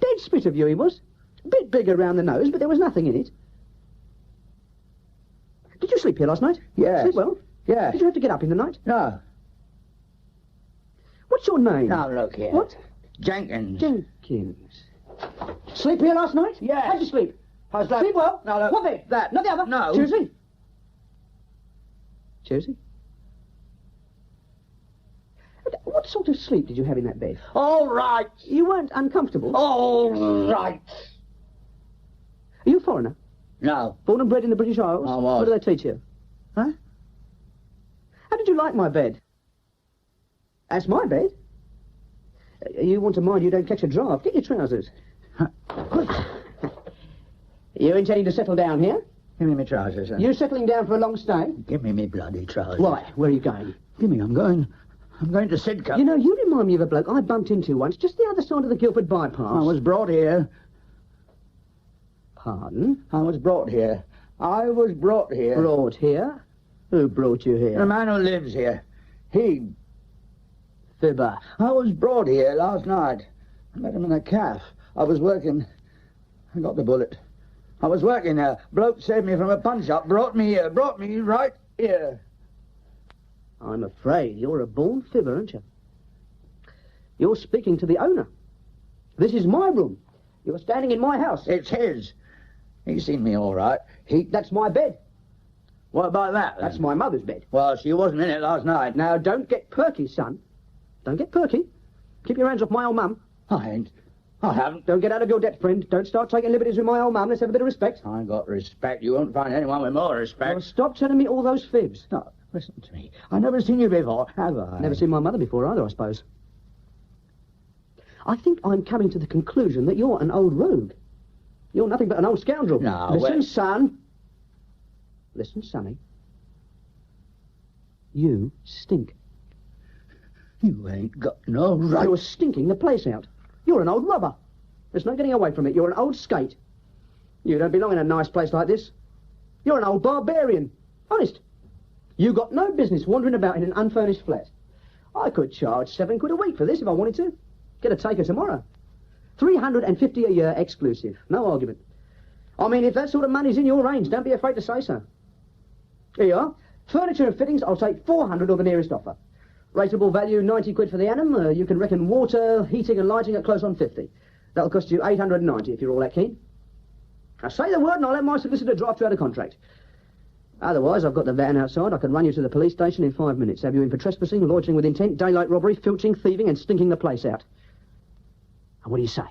Dead spit of you he was. A bit bigger round the nose, but there was nothing in it. Did you sleep here last night? Yes. Sleep well? Yes. Did you have to get up in the night? No. What's your name? Now, look here. What? Jenkins. Jenkins. Sleep here last night? Yes. How'd you sleep? I slept. Sleep well? Now, look. What bed? That. Not the other? No. Tuesday? Tuesday? What sort of sleep did you have in that bed? All right. You weren't uncomfortable? All right. Are you a foreigner? No. Born and bred in the British Isles? I was. What did they teach you? Huh? How did you like my bed? That's my bed. You want to mind you don't catch a draft. Get your trousers. You intending to settle down here? Give me my trousers, sir. You settling down for a long stay? Give me my bloody trousers. Why? Where are you going? Give me, I'm going to Sidcup. You know, you remind me of a bloke I bumped into once, just the other side of the Guildford bypass. I was brought here. Pardon? I was brought here. I was brought here. Brought here? Who brought you here? The man who lives here. He. Fibber. I was brought here last night. I met him in a cafe. I was working. I got the bullet. I was working there. Bloke saved me from a punch-up, brought me here, brought me right here. I'm afraid you're a born fibber, aren't you? You're speaking to the owner. This is my room. You're standing in my house. It's his. He's seen me all right. That's my bed. What about that, then? That's my mother's bed. Well, she wasn't in it last night. Now, don't get perky, son. Don't get perky. Keep your hands off my old mum. I ain't. I haven't. Don't get out of your depth, friend. Don't start taking liberties with my old mum. Let's have a bit of respect. I got respect. You won't find anyone with more respect. Well, stop telling me all those fibs. No, listen to me. I've never seen you before, have I? Never seen my mother before either, I suppose. I think I'm coming to the conclusion that you're an old rogue. You're nothing but an old scoundrel. No, listen, son. Listen, sonny. You stink. You ain't got no right. You're stinking the place out. You're an old robber. There's no getting away from it. You're an old skate. You don't belong in a nice place like this. You're an old barbarian. Honest. You got no business wandering about in an unfurnished flat. I could charge £7 a week for this if I wanted to. Get a taker tomorrow. $350 a year exclusive. No argument. I mean, if that sort of money's in your range, don't be afraid to say so. Here you are. Furniture and fittings, I'll take 400 or the nearest offer. Rateable value, 90 quid for the annum. You can reckon water, heating and lighting at close on 50. That'll cost you 890 if you're all that keen. Now say the word and I'll let my solicitor draft you out a contract. Otherwise, I've got the van outside. I can run you to the police station in 5 minutes. Have you in for trespassing, loitering with intent, daylight robbery, filching, thieving and stinking the place out. And what do you say?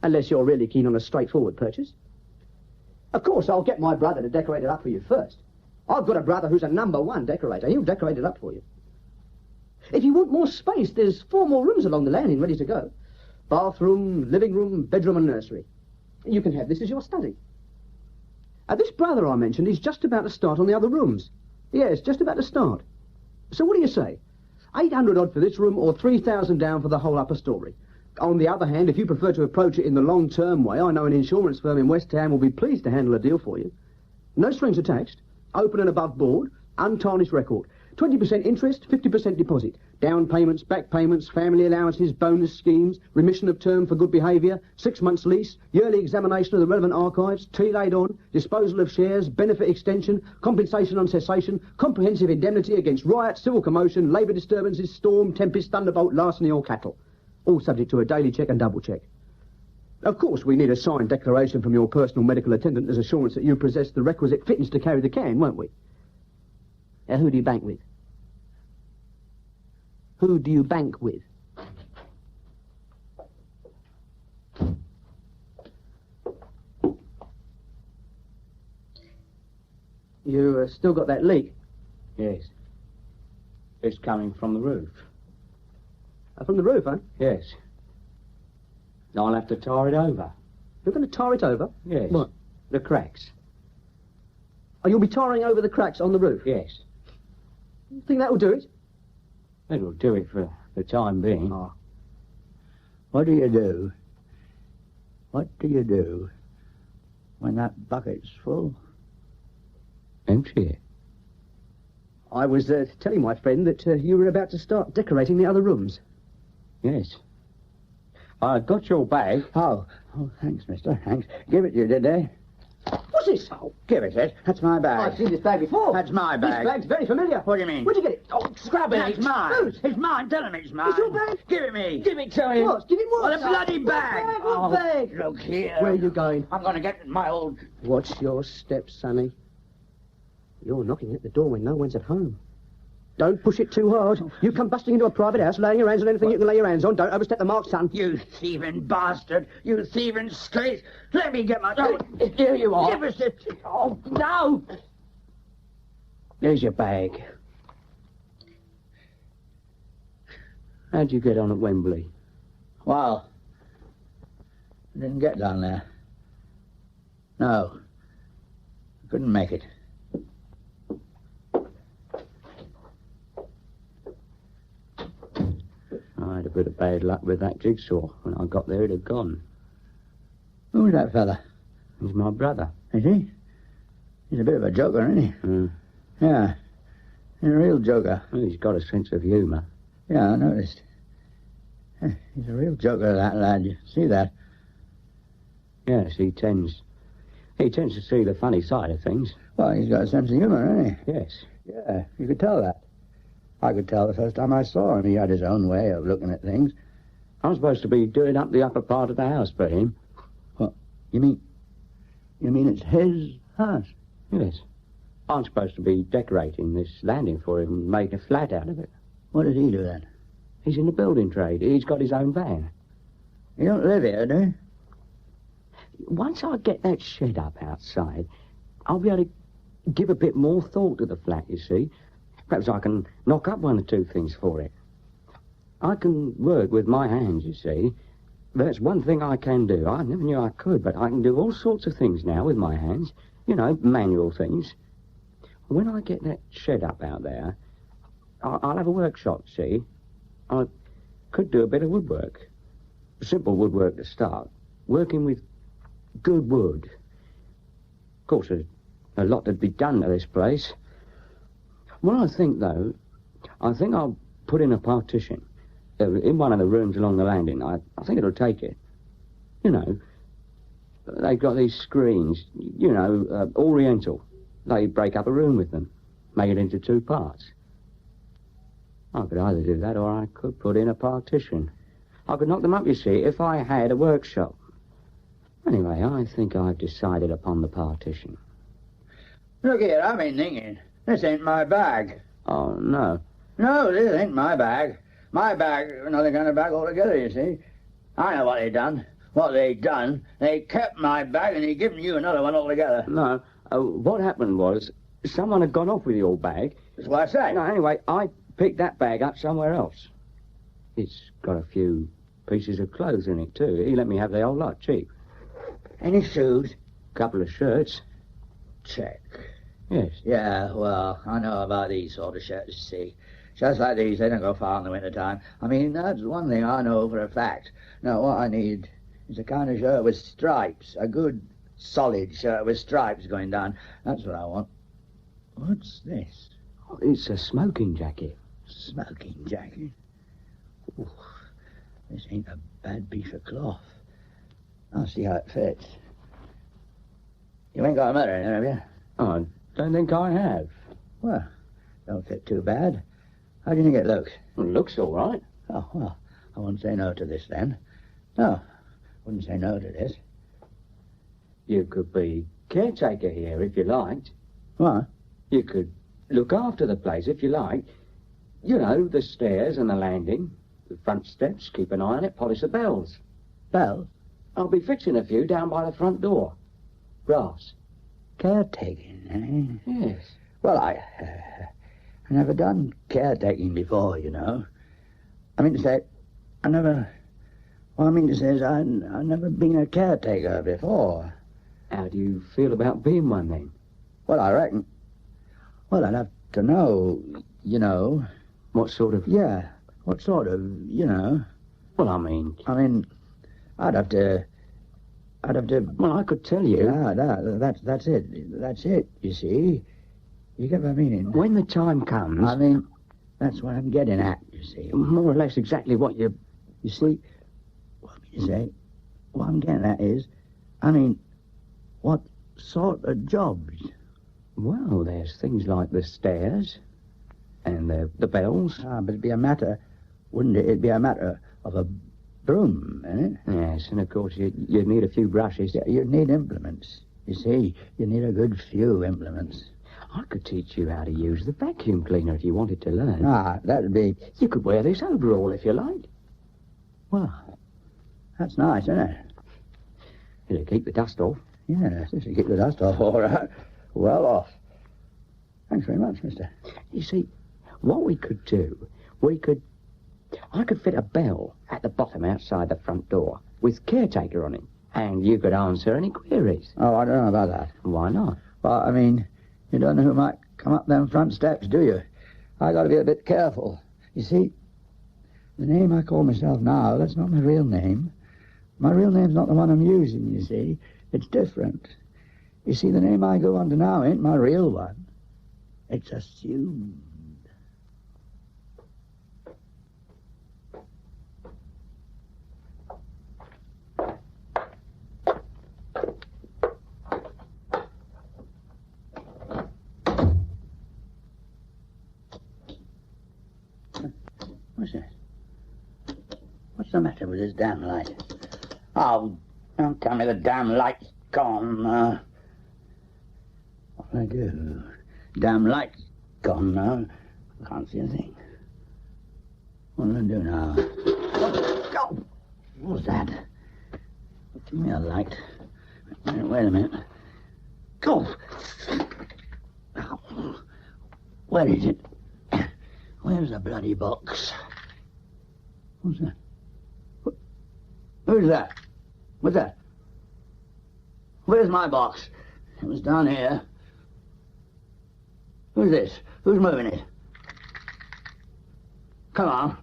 Unless you're really keen on a straightforward purchase. Of course, I'll get my brother to decorate it up for you first. I've got a brother who's a #1 decorator. He'll decorate it up for you. If you want more space, there's 4 more rooms along the landing ready to go. Bathroom, living room, bedroom and nursery. You can have this as your study. This brother I mentioned is just about to start on the other rooms. Yes, just about to start. So what do you say? 800 odd for this room or 3,000 down for the whole upper story. On the other hand, if you prefer to approach it in the long-term way, I know an insurance firm in West Ham will be pleased to handle a deal for you. No strings attached. Open and above board. Untarnished record. 20% interest, 50% deposit. Down payments, back payments, family allowances, bonus schemes, remission of term for good behaviour, 6 months lease, yearly examination of the relevant archives, tea laid on, disposal of shares, benefit extension, compensation on cessation, comprehensive indemnity against riot, civil commotion, labour disturbances, storm, tempest, thunderbolt, larceny or cattle. All subject to a daily check and double check. Of course, we need a signed declaration from your personal medical attendant as assurance that you possess the requisite fitness to carry the can, won't we? Now, who do you bank with? Who do you bank with? You still got that leak? Yes. It's coming from the roof. From the roof, huh? Yes. I'll have to tar it over. You're going to tar it over? Yes. What? The cracks. Oh, you'll be tarring over the cracks on the roof? Yes. You think that'll do it? It'll do it for the time being. Oh. What do you do? What do you do when that bucket's full? Empty it. I was telling my friend that you were about to start decorating the other rooms. Yes. I got your bag. Oh, thanks, mister. Thanks. Give it you, did they? What's this? Oh, give it, Ed. That's my bag. I've seen this bag before. That's my bag. This bag's very familiar. What do you mean? Where'd you get it? Oh, scrap it. It's mine. Whose? It's mine. Tell him it's mine. It's your bag? Give it me. Give it to him. What? Give him what? Well, a bloody bag. What bag? Look here. Where are you going? I'm going to get my old... Watch your steps, sonny. You're knocking at the door when no one's at home. Don't push it too hard. You come busting into a private house, laying your hands on anything you can lay your hands on. Don't overstep the mark, son. You thieving bastard! You thieving skate! Let me get my... Oh, here you are. Give us it! Oh, no! There's your bag. How'd you get on at Wembley? Well, I didn't get down there. No. I couldn't make it. I had a bit of bad luck with that jigsaw. When I got there, it had gone. Who's that fella? He's my brother. Is he? He's a bit of a joker, isn't he? Mm. Yeah. He's a real joker. Well, he's got a sense of humour. Yeah, I noticed. He's a real joker, that lad. You see that? Yes, he tends to see the funny side of things. Well, he's got a sense of humour, hasn't he? Yes. Yeah, you could tell that. I could tell the first time I saw him. He had his own way of looking at things. I'm supposed to be doing up the upper part of the house for him. What? You mean it's his house? Yes. I'm supposed to be decorating this landing for him and making a flat out of it. What did he do then? He's in the building trade. He's got his own van. You don't live here, do you? Once I get that shed up outside, I'll be able to give a bit more thought to the flat, you see. Perhaps I can knock up one or two things for it. I can work with my hands, you see. That's one thing I can do. I never knew I could, but I can do all sorts of things now with my hands. You know, manual things. When I get that shed up out there, I'll have a workshop, see. I could do a bit of woodwork. Simple woodwork to start. Working with good wood. Of course, there's a lot to be done to this place. What I think, though, I think I'll put in a partition in one of the rooms along the landing. I think it'll take it. You know, they've got these screens, you know, oriental. They break up a room with them, make it into two parts. I could either do that or I could put in a partition. I could knock them up, you see, if I had a workshop. Anyway, I think I've decided upon the partition. Look here, I've been thinking. This ain't my bag. Oh, no. No, this ain't my bag. My bag is another kind of bag altogether, you see. I know what they done. What they done, they kept my bag and they given you another one altogether. No, what happened was someone had gone off with your bag. That's what I said. No, anyway, I picked that bag up somewhere else. It's got a few pieces of clothes in it, too. He let me have the whole lot, cheap. Any shoes? Couple of shirts. Check. Yes. Yeah, well, I know about these sort of shirts, you see. Shirts like these, they don't go far in the winter time. I mean, that's one thing I know for a fact. Now, what I need is a kind of shirt with stripes. A good, solid shirt with stripes going down. That's what I want. What's this? Oh, it's a smoking jacket. Smoking jacket? Ooh, this ain't a bad piece of cloth. I'll see how it fits. You ain't got a mirror in there, have you? Oh, I don't think I have. Well, don't fit too bad. How do you think it looks? Well, it looks all right. Oh, well, I wouldn't say no to this then. No, wouldn't say no to this. You could be caretaker here if you liked. What? You could look after the place if you liked. You know, the stairs and the landing, the front steps, keep an eye on it, polish the bells. Bells? I'll be fixing a few down by the front door. Brass. Caretaking, eh? Yes. Well, I never done caretaking before, you know. I mean to say, I've never been a caretaker before. How do you feel about being one, then? Well, I reckon... Well, I'd have to know, you know... What sort of... Yeah, what sort of, you know... Well, I mean, I'd have to... Well, I could tell you. Yeah, that's it. That's it, you see. You get what I mean? When the time comes... I mean, that's what I'm getting at, you see. More or less exactly what you... You see, what I'm getting at is, I mean, what sort of jobs? Well, there's things like the stairs and the bells. Ah, but it'd be a matter, wouldn't it? It'd be a matter of a broom, isn't it? Yes, and of course you'd need a few brushes. Yeah, you'd need implements. You see, you need a good few implements. I could teach you how to use the vacuum cleaner if you wanted to learn. Ah, that'd be... You could wear this overall if you like. Well, that's nice, isn't it? It'll keep the dust off. Yes, this will keep the dust off, all right. Well off. Thanks very much, mister. You see, what we could do, I could fit a bell at the bottom outside the front door with Caretaker on it, and you could answer any queries. Oh, I don't know about that. Why not? Well, I mean, you don't know who might come up them front steps, do you? I got to be a bit careful. You see, the name I call myself now, that's not my real name. My real name's not the one I'm using, you see. It's different. You see, the name I go under now ain't my real one. It's assumed. What's this? What's the matter with this damn light? Oh, don't tell me the damn light's gone. What'll I do? Damn light's gone now. I can't see a thing. What'll I do now? Oh, what was that? Give me a light. Wait a minute. Go! Oh, where is it? Where's the bloody box? What's that? Who's that? What's that? Where's my box? It was down here. Who's this? Who's moving it? Come on.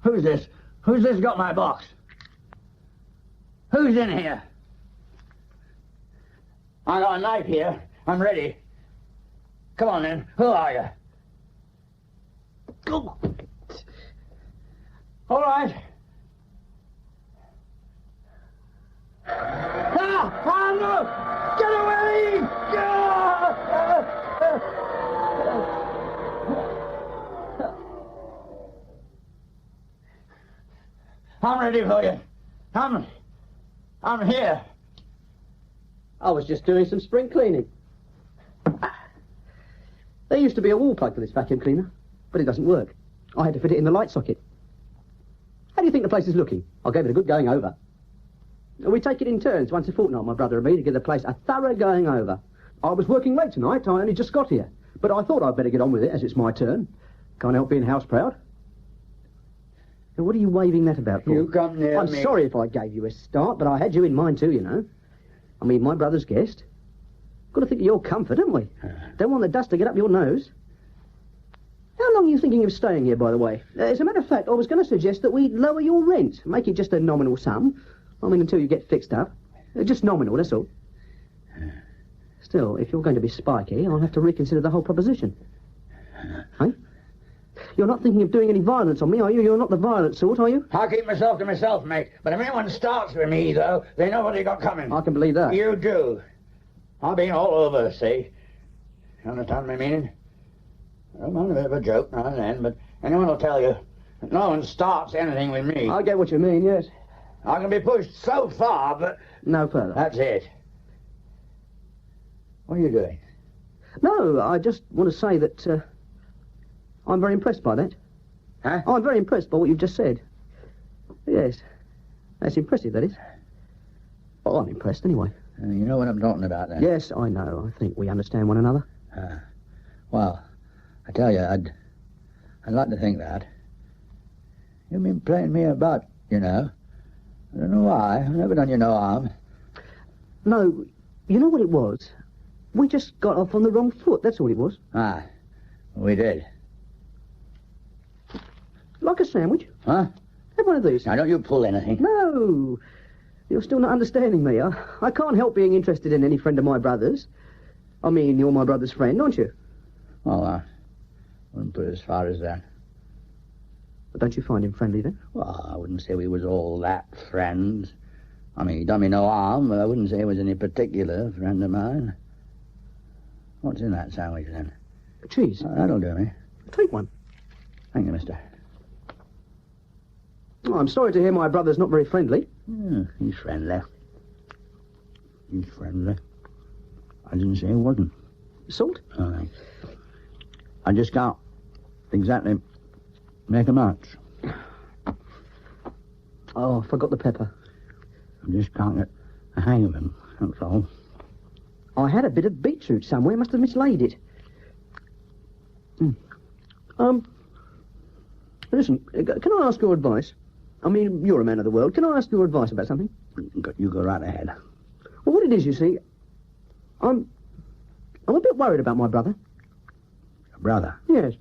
Who's this? Who's this got my box? Who's in here? I got a knife here. I'm ready. Come on then. Who are you? Go. All right. Ah, no! Get away! I'm ready for you. I'm here. I was just doing some spring cleaning. There used to be a wall plug for this vacuum cleaner, but it doesn't work. I had to fit it in the light socket. How do you think the place is looking? I gave it a good going over. We take it in turns once a fortnight, my brother and me, to give the place a thorough going over. I was working late tonight. I only just got here. But I thought I'd better get on with it as it's my turn. Can't help being house proud. Now, what are you waving that about for? You come near I'm me. sorry if I gave you a start, but I had you in mind too, you know. I mean, my brother's guest. Got to think of your comfort, haven't we? Don't want the dust to get up your nose. How long are you thinking of staying here, by the way? As a matter of fact, I was going to suggest that we lower your rent. Make it just a nominal sum. I mean, until you get fixed up. Just nominal, that's all. Still, if you're going to be spiky, I'll have to reconsider the whole proposition. Hey? You're not thinking of doing any violence on me, are you? You're not the violent sort, are you? I'll keep myself to myself, mate. But if anyone starts with me, though, they know what they got coming. I can believe that. You do. I've been all over, see? You understand my meaning? I don't mind a bit of a joke now and then, but anyone will tell you that no one starts anything with me. I get what you mean, yes. I can be pushed so far, but... No further. That's it. What are you doing? No, I just want to say that I'm very impressed by that. Huh? Oh, I'm very impressed by what you've just said. Yes. That's impressive, that is. Well, I'm impressed anyway. You know what I'm talking about, then? Yes, I know. I think we understand one another. Well, I tell you, I'd like to think that. You've been playing me about, you know. I don't know why. I've never done you no harm. No, you know what it was? We just got off on the wrong foot, that's all it was. Ah, we did. Like a sandwich? Huh? Have one of these. Now, don't you pull anything. No. You're still not understanding me. I can't help being interested in any friend of my brother's. I mean, you're my brother's friend, aren't you? Oh, I wouldn't put it as far as that. But don't you find him friendly, then? Well, I wouldn't say we was all that friends. I mean, he done me no harm, but I wouldn't say he was any particular friend of mine. What's in that sandwich, then? Cheese. That'll do me. Take one. Thank you, mister. Oh, I'm sorry to hear my brother's not very friendly. He's friendly. He's friendly. I didn't say he wasn't. Salt? Oh, thanks. I just can't exactly make 'em out. Oh, I forgot the pepper. I just can't get a hang of 'em, that's all. I had a bit of beetroot somewhere. Must have mislaid it. Listen, can I ask your advice? I mean, you're a man of the world. Can I ask your advice about something? You go right ahead. Well, what it is, you see, I'm a bit worried about my brother. Your brother? Yes.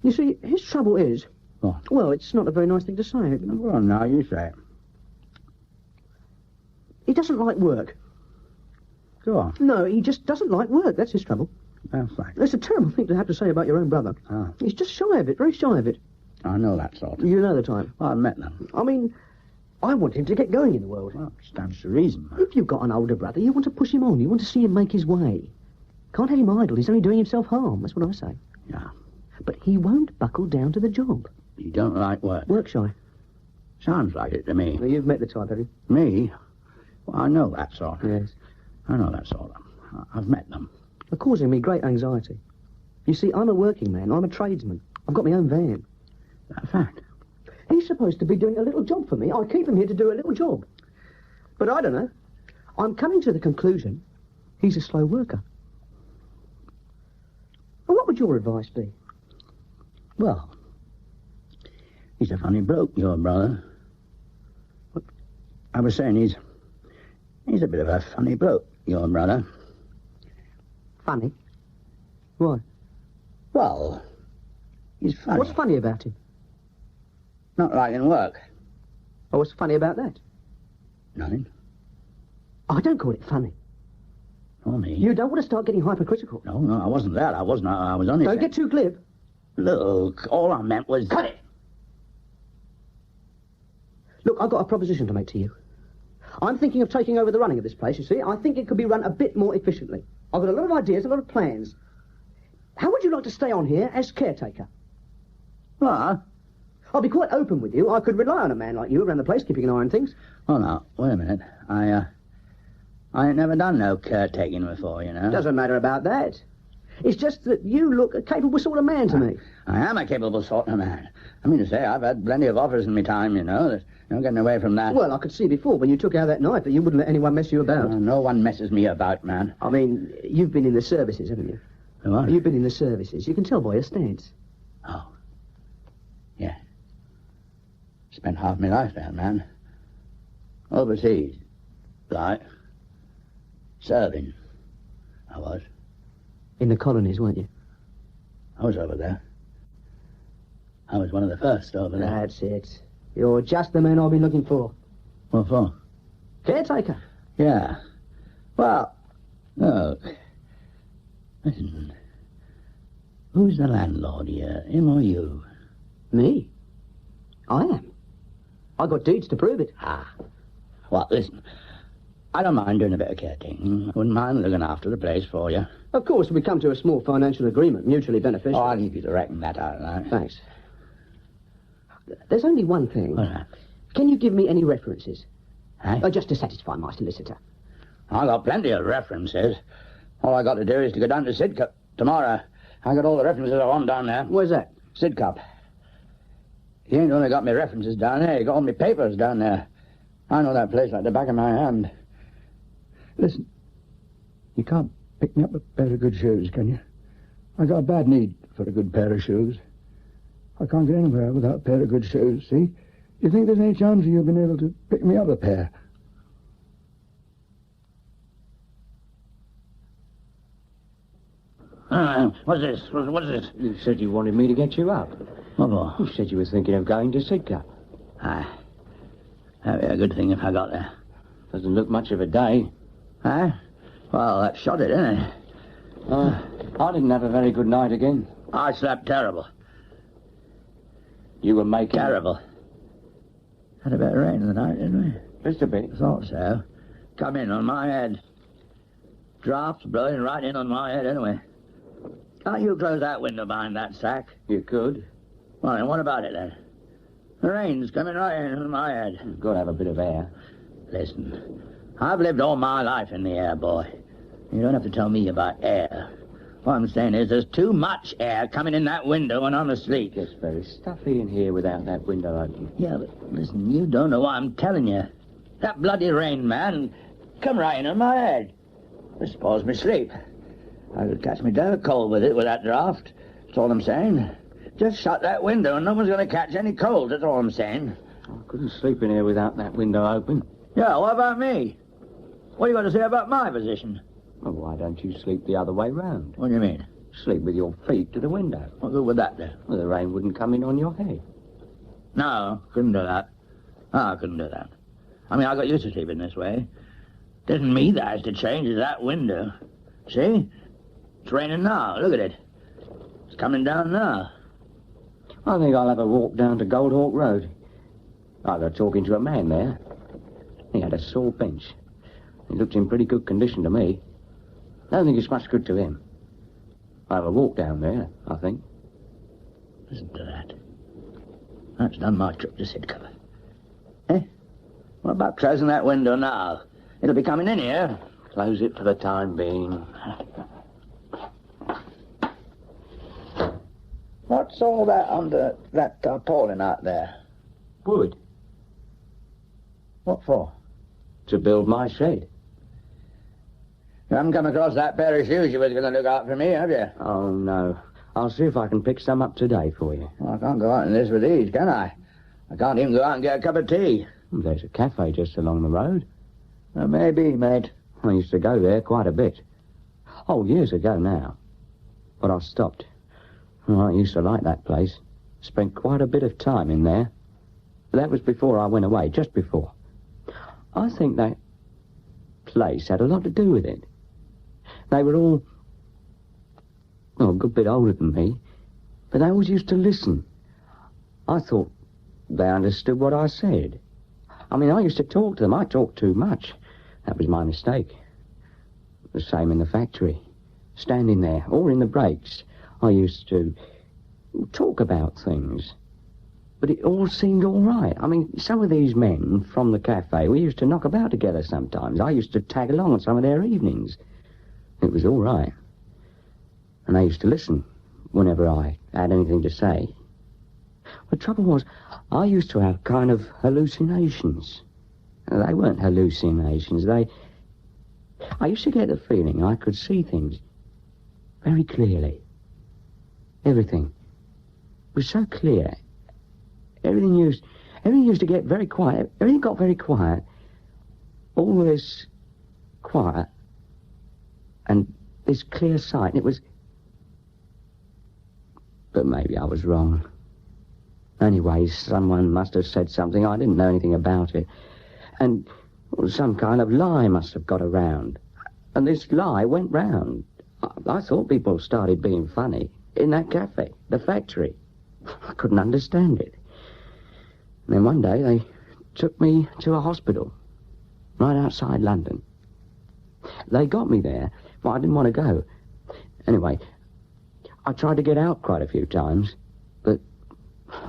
You see, his trouble is... What? Well, it's not a very nice thing to say. Well, now you say it. He doesn't like work. Go on. No, he just doesn't like work. That's his trouble. That's right. It's a terrible thing to have to say about your own brother. Ah. He's just shy of it, very shy of it. I know that sort. You know the type. Well, I've met them. I mean, I want him to get going in the world. Well, stands to reason. If you've got an older brother, you want to push him on. You want to see him make his way. Can't have him idle. He's only doing himself harm. That's what I say. Yeah. But he won't buckle down to the job. You don't like work? Work shy. Sounds like it to me. Well, you've met the type, have you? Me? Well, I know that sort. Yes. I know that sort. I've met them. They're causing me great anxiety. You see, I'm a working man. I'm a tradesman. I've got my own van. That's a fact. He's supposed to be doing a little job for me. I keep him here to do a little job. But I don't know. I'm coming to the conclusion he's a slow worker. Well, what would your advice be? Well, he's a funny bloke, your brother. What? I was saying he's a bit of a funny bloke, your brother. Funny? Why? Well, he's funny. What's funny about him? Not liking work. Oh, what's funny about that? Nothing. I don't call it funny. Or me. You don't want to start getting hypercritical. No, I wasn't that. I wasn't. I was only... Don't get too glib. Look, all I meant was... Cut it! Look, I've got a proposition to make to you. I'm thinking of taking over the running of this place, you see. I think it could be run a bit more efficiently. I've got a lot of ideas, a lot of plans. How would you like to stay on here as caretaker? What? I'll be quite open with you. I could rely on a man like you around the place, keeping an eye on things. Oh, now, wait a minute. I ain't never done no caretaking before, you know. Doesn't matter about that. It's just that you look a capable sort of man to me. I am a capable sort of man. I mean to say, I've had plenty of offers in my time, you know. There's no getting away from that. Well, I could see before when you took out that knife that you wouldn't let anyone mess you about. No one messes me about, man. I mean, you've been in the services, haven't you? What? You've been in the services. You can tell by your stance. Oh. Yeah. Spent half my life there, man. Overseas. Like. Serving. I was. In the colonies, weren't you? I was over there. I was one of the first over there. That's it. You're just the man I've been looking for. What for? Caretaker. Yeah. Well, look. Listen. Who's the landlord here? Him or you? Me? I am. I got deeds to prove it. Ah. Well, listen. I don't mind doing a bit of caretaking. I wouldn't mind looking after the place for you. Of course, we come to a small financial agreement, mutually beneficial. Oh, I'll leave you to reckon that out, right? Thanks. There's only one thing. What's that? Can you give me any references? Huh? Just to satisfy my solicitor. I got plenty of references. All I got to do is to go down to Sidcup tomorrow. I got all the references I want down there. Where's that? Sidcup. He ain't only got me references down there, he got all my papers down there. I know that place like the back of my hand. Listen, you can't pick me up a pair of good shoes, can you? I got a bad need for a good pair of shoes. I can't get anywhere without a pair of good shoes, see? You think there's any chance of you being able to pick me up a pair? What's this? What's this? You said you wanted me to get you up. What for? You said you were thinking of going to Sidcup. Aye. That'd be a good thing if I got there. Doesn't look much of a day. Aye? Well, that shot it, isn't it? I didn't have a very good night again. I slept terrible. You were making... Terrible. Had a bit of rain in the night, didn't we? Just a bit. Thought so. Come in on my head. Drafts blowing right in on my head anyway. Can't you close that window behind that sack? You could. Well, then what about it, then? The rain's coming right in on my head. You've got to have a bit of air. Listen, I've lived all my life in the air, boy. You don't have to tell me about air. What I'm saying is there's too much air coming in that window when I'm asleep. It's very stuffy in here without that window open. Yeah, but listen, you don't know what I'm telling you. That bloody rain, man, come right in on my head. It spoils me sleep. I could catch me dead cold with it, with that draft. That's all I'm saying. Just shut that window and no one's going to catch any cold, that's all I'm saying. I couldn't sleep in here without that window open. Yeah, what about me? What are you going to say about my position? Well, why don't you sleep the other way round? What do you mean? Sleep with your feet to the window. What good would that do? Well, the rain wouldn't come in on your head. No, couldn't do that. No, I couldn't do that. I mean, I got used to sleeping this way. It isn't me that has to change, it's that window. See? It's raining now. Look at it. It's coming down now. I think I'll have a walk down to Goldhawk Road. I got talking to a man there. He had a sore bench. He looked in pretty good condition to me. I don't think it's much good to him. I'll have a walk down there, I think. Listen to that. That's done my trip to Sidcover. Eh? What about closing that window now? It'll be coming in here. Close it for the time being. What's all that under that tarpaulin out there? Wood. What for? To build my shed. You haven't come across that pair of shoes you was going to look out for me, have you? Oh, no. I'll see if I can pick some up today for you. Well, I can't go out in this with these, can I? I can't even go out and get a cup of tea. There's a cafe just along the road. Maybe, mate. I used to go there quite a bit. Oh, years ago now. But I stopped. Oh, I used to like that place. Spent quite a bit of time in there. That was before I went away, just before. I think that place had a lot to do with it. They were all, a good bit older than me, but they always used to listen. I thought they understood what I said. I mean, I used to talk to them. I talked too much. That was my mistake. The same in the factory. Standing there, or in the breaks, I used to talk about things. But it all seemed all right. I mean, some of these men from the cafe, we used to knock about together sometimes. I used to tag along on some of their evenings. It was all right. And I used to listen whenever I had anything to say. The trouble was, I used to have kind of hallucinations. They weren't hallucinations. I used to get the feeling I could see things very clearly. Everything was so clear. Everything used to get very quiet. Everything got very quiet. All this quiet and this clear sight. It was... But maybe I was wrong. Anyway, someone must have said something. I didn't know anything about it. And some kind of lie must have got around. And this lie went round. I thought people started being funny in that cafe, the factory. I couldn't understand it. And then one day they took me to a hospital right outside London. They got me there, but I didn't want to go. Anyway, I tried to get out quite a few times, but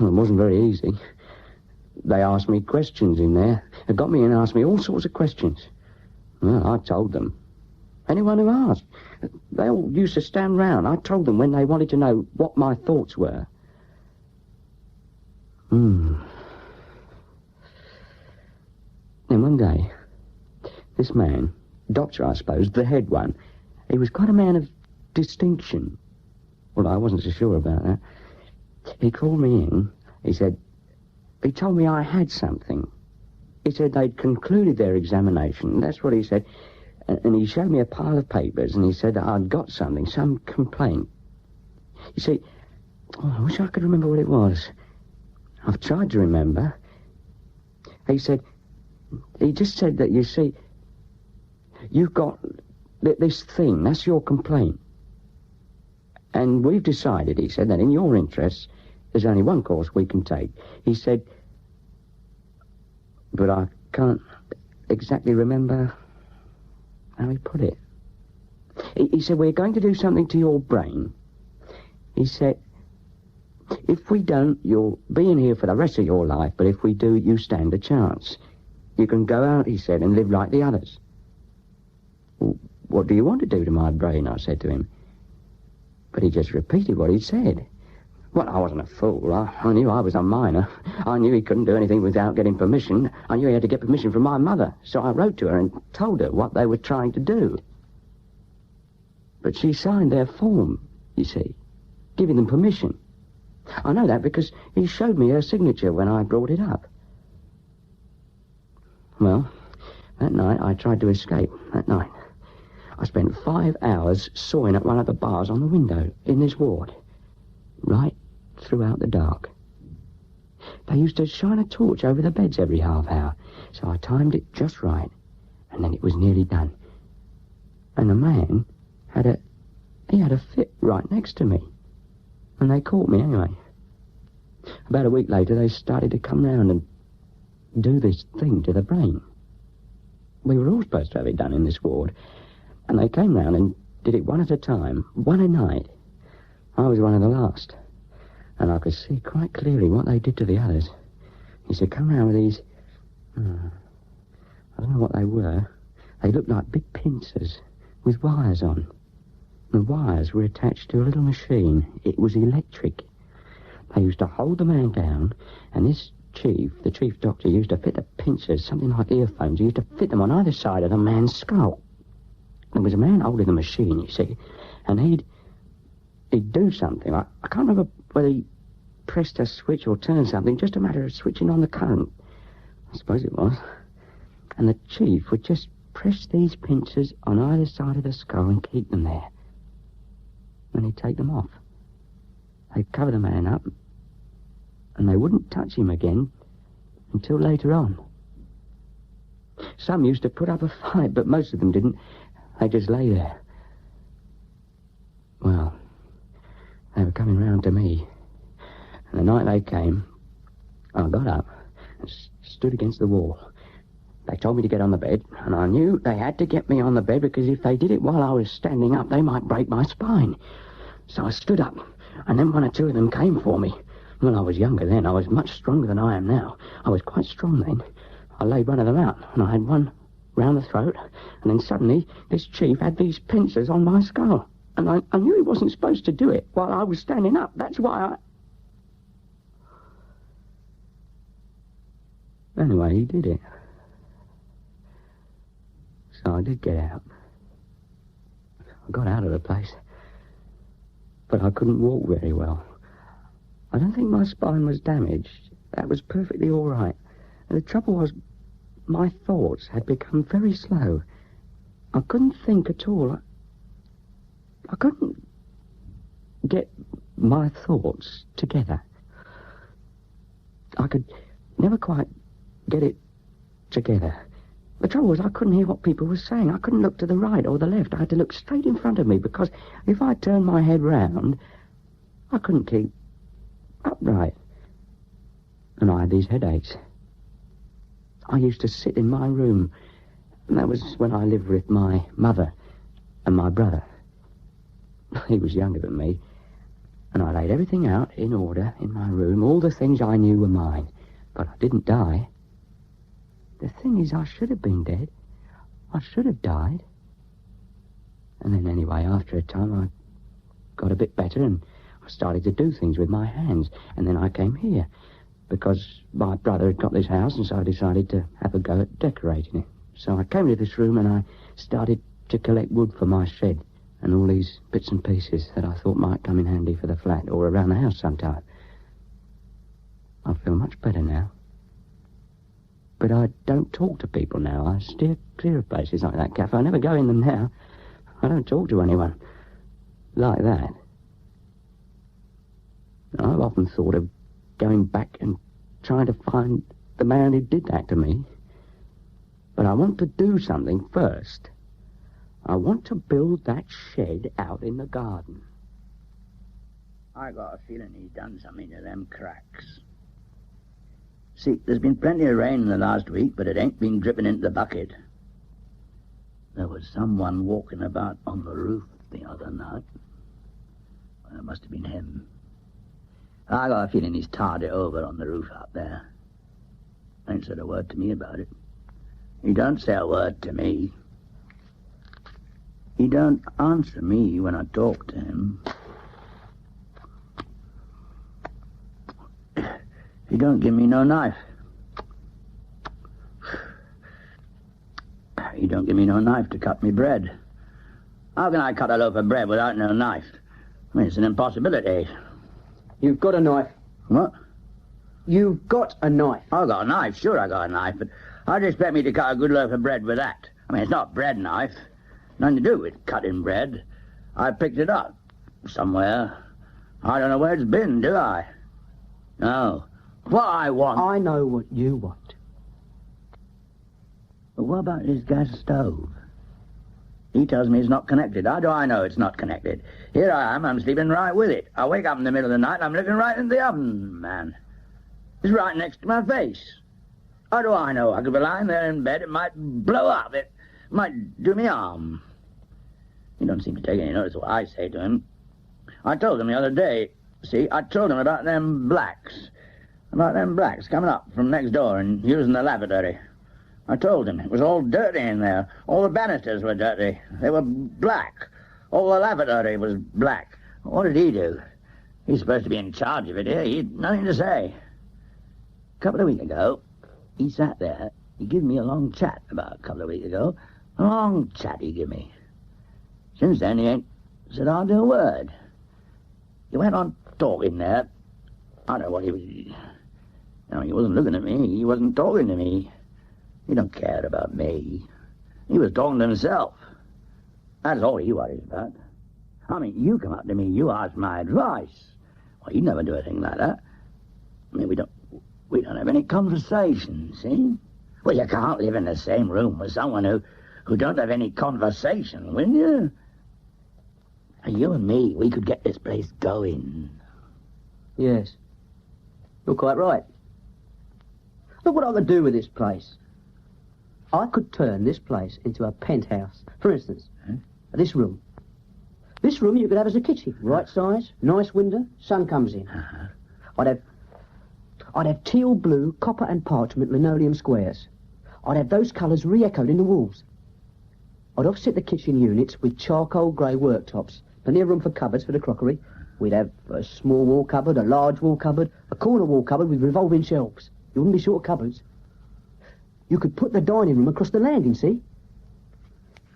it wasn't very easy. They asked me questions in there. They got me in and asked me all sorts of questions. Well, I told them. Anyone who asked. They all used to stand round. I told them when they wanted to know what my thoughts were. Then one day, this man, doctor I suppose, the head one, he was quite a man of distinction. Well, I wasn't so sure about that. He called me in. He told me I had something. He said they'd concluded their examination. That's what he said. And he showed me a pile of papers, and he said that I'd got something, some complaint. You see, I wish I could remember what it was. I've tried to remember. He just said that, you see, you've got this thing, that's your complaint. And we've decided, he said, that in your interests, there's only one course we can take. He said, but I can't exactly remember how he put it. He said, we're going to do something to your brain. He said, if we don't, you'll be in here for the rest of your life, but if we do, you stand a chance. You can go out, he said, and live like the others. Well, what do you want to do to my brain, I said to him. But he just repeated what he'd said. Well, I wasn't a fool. I knew I was a minor. I knew he couldn't do anything without getting permission. I knew he had to get permission from my mother. So I wrote to her and told her what they were trying to do. But she signed their form, you see, giving them permission. I know that because he showed me her signature when I brought it up. Well, that night I tried to escape. That night I spent 5 hours sawing at one of the bars on the window in this ward, right throughout the dark. They used to shine a torch over the beds every half hour, so I timed it just right, and then it was nearly done. And the man had a fit right next to me, and they caught me anyway. About a week later, they started to come round and do this thing to the brain. We were all supposed to have it done in this ward, and they came round and did it one at a time, one a night. I was one of the last, and I could see quite clearly what they did to the others. They used to come round with these, I don't know what they were. They looked like big pincers with wires on. The wires were attached to a little machine. It was electric. They used to hold the man down, and this the chief doctor, used to fit the pincers, something like earphones. He used to fit them on either side of the man's skull. There was a man holding the machine, you see, and he'd do something. I can't remember whether he pressed a switch or turned something, just a matter of switching on the current. I suppose it was. And the chief would just press these pincers on either side of the skull and keep them there. Then he'd take them off. They'd cover the man up, and they wouldn't touch him again until later on. Some used to put up a fight, but most of them didn't. They just lay there. Well, they were coming round to me. And the night they came, I got up and stood against the wall. They told me to get on the bed, and I knew they had to get me on the bed because if they did it while I was standing up, they might break my spine. So I stood up, and then one or two of them came for me. Well, I was younger then. I was much stronger than I am now. I was quite strong then. I laid one of them out, and I had one round the throat, and then suddenly this chief had these pincers on my skull. And I knew he wasn't supposed to do it while I was standing up. That's why Anyway, he did it. So I did get out. I got out of the place, but I couldn't walk very well. I don't think my spine was damaged. That was perfectly all right. And the trouble was, my thoughts had become very slow. I couldn't think at all. I couldn't get my thoughts together. I could never quite get it together. The trouble was I couldn't hear what people were saying. I couldn't look to the right or the left. I had to look straight in front of me because if I turned my head round, I couldn't keep upright. And I had these headaches. I used to sit in my room, and that was when I lived with my mother and my brother. He was younger than me, and I laid everything out in order in my room, all the things I knew were mine, but I didn't die. The thing is, I should have been dead. I should have died. And then anyway, after a time, I got a bit better, and I started to do things with my hands, and then I came here, because my brother had got this house, and so I decided to have a go at decorating it. So I came into this room, and I started to collect wood for my shed, and all these bits and pieces that I thought might come in handy for the flat or around the house sometime. I feel much better now. But I don't talk to people now. I steer clear of places like that cafe. I never go in them now. I don't talk to anyone like that. I've often thought of going back and trying to find the man who did that to me. But I want to do something first. I want to build that shed out in the garden. I got a feeling he's done something to them cracks. See, there's been plenty of rain in the last week, but it ain't been dripping into the bucket. There was someone walking about on the roof the other night. Well, it must have been him. I got a feeling he's tarred it over on the roof out there. Ain't said a word to me about it. He don't say a word to me. He don't answer me when I talk to him. He don't give me no knife. He don't give me no knife to cut me bread. How can I cut a loaf of bread without no knife? I mean, it's an impossibility. You've got a knife. What? You've got a knife. I got a knife, sure I got a knife, but how'd you expect me to cut a good loaf of bread with that? I mean, it's not a bread knife. Nothing to do with cutting bread. I picked it up somewhere. I don't know where it's been, do I? No. What I want... I know what you want. But what about this gas stove? He tells me it's not connected. How do I know it's not connected? Here I am, I'm sleeping right with it. I wake up in the middle of the night and I'm looking right into the oven, man. It's right next to my face. How do I know? I could be lying there in bed, it might blow up, it might do me harm. He don't seem to take any notice of what I say to him. I told him the other day, see, I told him about them blacks coming up from next door and using the lavatory. I told him it was all dirty in there. All the banisters were dirty. They were black. All the lavatory was black. What did he do? He's supposed to be in charge of it here. He had nothing to say. A couple of weeks ago, he sat there. He gave me a long chat about a couple of weeks ago. A long chat he gave me. Since then, he ain't said hardly a word. He went on talking there. I don't know what he was... No, he wasn't looking at me. He wasn't talking to me. He don't care about me. He was talking to himself. That's all he worries about. I mean, you come up to me, you ask my advice. Well, you'd never do a thing like that. I mean, we don't have any conversation, see? Well, you can't live in the same room with someone who don't have any conversation, will you? And you and me, we could get this place going. Yes. You're quite right. Look what I could do with this place. I could turn this place into a penthouse. For instance, this room. This room you could have as a kitchen. Right size, nice window, sun comes in. I'd have teal blue, copper and parchment linoleum squares. I'd have those colours re-echoed in the walls. I'd offset the kitchen units with charcoal grey worktops. Plenty of room for cupboards for the crockery. We'd have a small wall cupboard, a large wall cupboard, a corner wall cupboard with revolving shelves. You wouldn't be short of cupboards. You could put the dining room across the landing, see?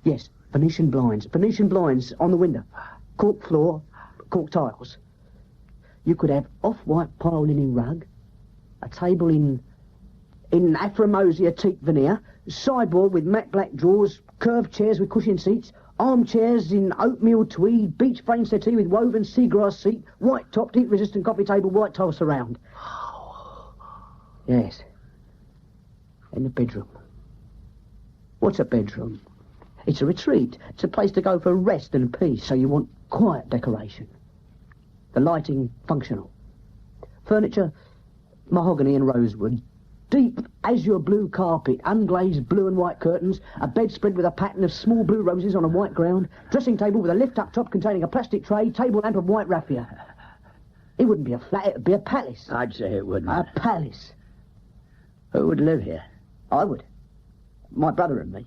Yes, Venetian blinds on the window. Cork floor, cork tiles. You could have off-white pile linen rug, a table in Aframosia teak veneer, sideboard with matte black drawers, curved chairs with cushioned seats, armchairs in oatmeal tweed, beach frame settee with woven seagrass seat, white-topped, heat-resistant coffee table, white tile surround. Yes. In the bedroom. What's a bedroom? It's a retreat. It's a place to go for rest and peace, so you want quiet decoration. The lighting, functional. Furniture, mahogany and rosewood. Deep azure blue carpet, unglazed blue and white curtains, a bedspread with a pattern of small blue roses on a white ground, dressing table with a lift-up top containing a plastic tray, table lamp of white raffia. It wouldn't be a flat, it'd be a palace. I'd say it wouldn't. A palace. Who would live here? I would. My brother and me.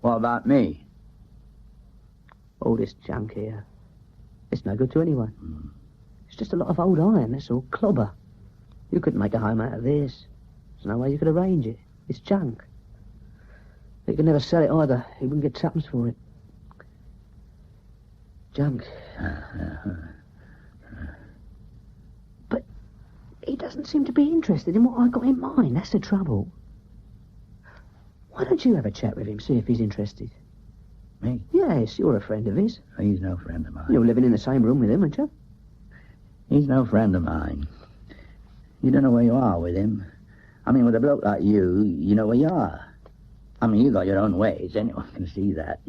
What about me? All this junk here. It's no good to anyone. It's just a lot of old iron, that's all. Clobber. You couldn't make a home out of this. There's no way you could arrange it. It's junk. You could never sell it either. You wouldn't get tuppence for it. Junk. But he doesn't seem to be interested in what I got in mind. That's the trouble. Why don't you have a chat with him, see if he's interested? Me? Yes, you're a friend of his. He's no friend of mine. You're living in the same room with him, aren't you? He's no friend of mine. You don't know where you are with him. I mean, with a bloke like you, you know where you are. I mean, you got your own ways. Anyone can see that.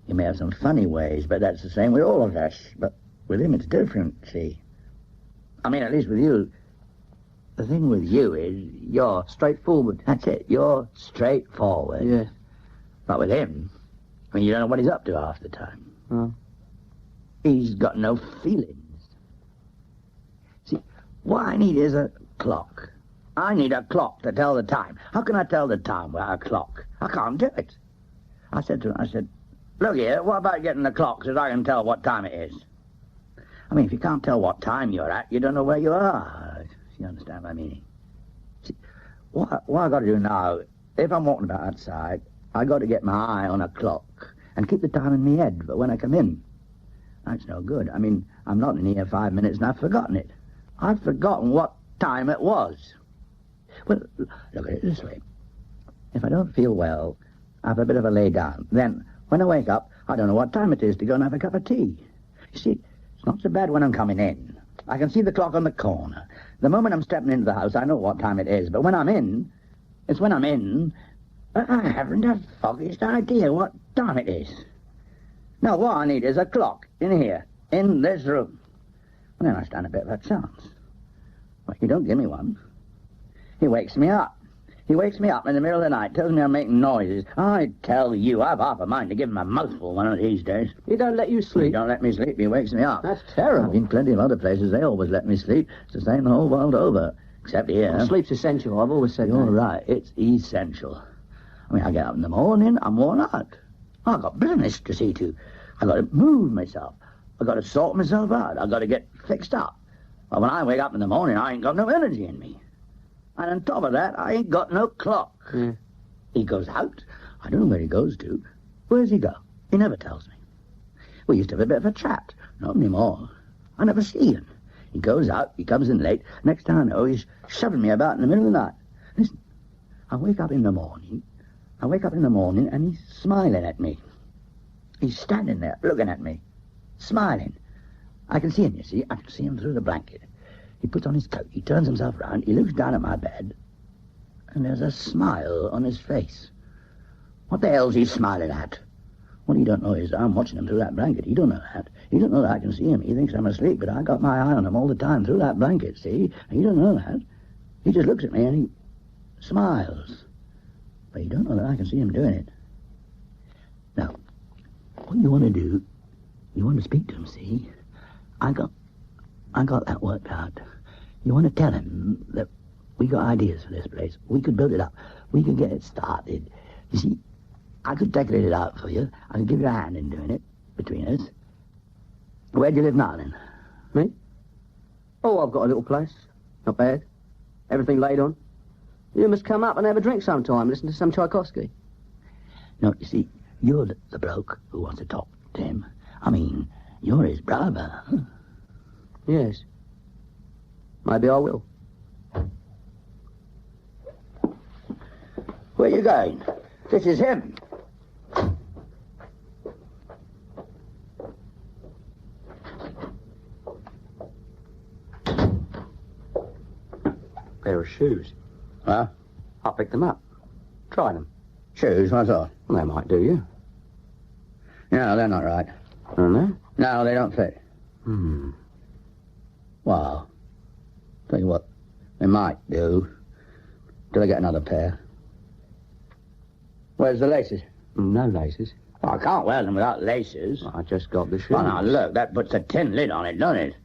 You may have some funny ways, but that's the same with all of us. But with him, it's different, see. I mean, at least with you, the thing with you is you're straightforward. That's it. You're straightforward. Yeah. But with him, I mean, you don't know what he's up to half the time. Oh. He's got no feelings. See, what I need is a clock. I need a clock to tell the time. How can I tell the time without a clock? I can't do it. I said to him, Look here, what about getting the clock so that I can tell what time it is? I mean, if you can't tell what time you're at, you don't know where you are. You understand my meaning? See, what I got to do now, if I'm walking about outside, I got to get my eye on a clock and keep the time in my head for when I come in. That's no good. I mean, I'm not in here 5 minutes and I've forgotten it. I've forgotten what time it was. Well, look at it this way. If I don't feel well, I have a bit of a lay down. Then, when I wake up, I don't know what time it is to go and have a cup of tea. You see, it's not so bad when I'm coming in. I can see the clock on the corner. The moment I'm stepping into the house, I know what time it is. But when I'm in, it's when I'm in, I haven't the foggiest idea what time it is. Now, what I need is a clock in here, in this room. Well, then I stand a bit of a chance. Well, he don't give me one. He wakes me up. He wakes me up in the middle of the night, tells me I'm making noises. I tell you, I've half a mind to give him a mouthful one of these days. He don't let you sleep? He don't let me sleep. He wakes me up. That's terrible. I've been plenty of other places. They always let me sleep. It's the same the whole world over. Except here. Well, sleep's essential. I've always said that. You're right. It's essential. I mean, I get up in the morning, I'm worn out. I've got business to see to. I've got to move myself. I've got to sort myself out. I've got to get fixed up. Well, when I wake up in the morning, I ain't got no energy in me. And on top of that, I ain't got no clock. Yeah. He goes out. I don't know where he goes to. Where's he go? He never tells me. We used to have a bit of a chat. Not anymore. I never see him. He goes out, he comes in late. Next time I know, he's shoving me about in the middle of the night. Listen, I wake up in the morning, and he's smiling at me. He's standing there, looking at me, smiling. I can see him, you see. I can see him through the blanket. He puts on his coat, he turns himself round, he looks down at my bed, and there's a smile on his face. What the hell's he smiling at? What he don't know is I'm watching him through that blanket. He don't know that. He don't know that I can see him. He thinks I'm asleep, but I got my eye on him all the time through that blanket, see? And he don't know that. He just looks at me and he smiles. But he don't know that I can see him doing it. Now, what you want to do, you want to speak to him, see? I got that worked out. You want to tell him that we got ideas for this place. We could build it up. We could get it started. You see, I could decorate it out for you. I could give you a hand in doing it, between us. Where do you live now, then? Me? Oh, I've got a little place. Not bad. Everything laid on. You must come up and have a drink sometime, listen to some Tchaikovsky. No, you see, you're the bloke who wants to talk to him. I mean, you're his brother. Huh? Yes. Maybe I will. Where you going? This is him. Pair of shoes. Huh? I picked them up. Tried them. Shoes? What sort? Well, they might do you. No, they're not right. Don't they? No, they don't fit. Well, tell you what, they might do. Till I get another pair. Where's the laces? No laces. Oh, I can't wear them without laces. I just got the shoes. Oh, now, look, that puts a tin lid on it, doesn't it?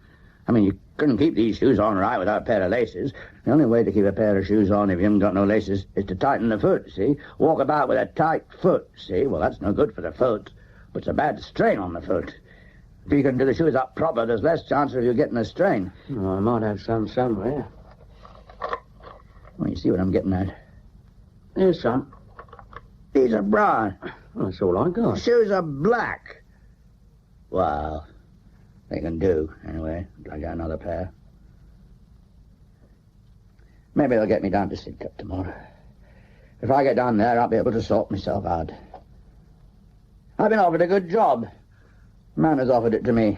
I mean, you couldn't keep these shoes on right without a pair of laces. The only way to keep a pair of shoes on if you haven't got no laces is to tighten the foot, see? Walk about with a tight foot, see? Well, that's no good for the foot. Puts a bad strain on the foot. If you can do the shoes up proper, there's less chance of you getting a strain. Oh, I might have some somewhere. Well, you see what I'm getting at. Here's some. These are brown. Well, that's all I got. The shoes are black. Well, they can do, anyway, until I get another pair. Maybe they'll get me down to Sidcup tomorrow. If I get down there, I'll be able to sort myself out. I've been offered a good job. Man has offered it to me.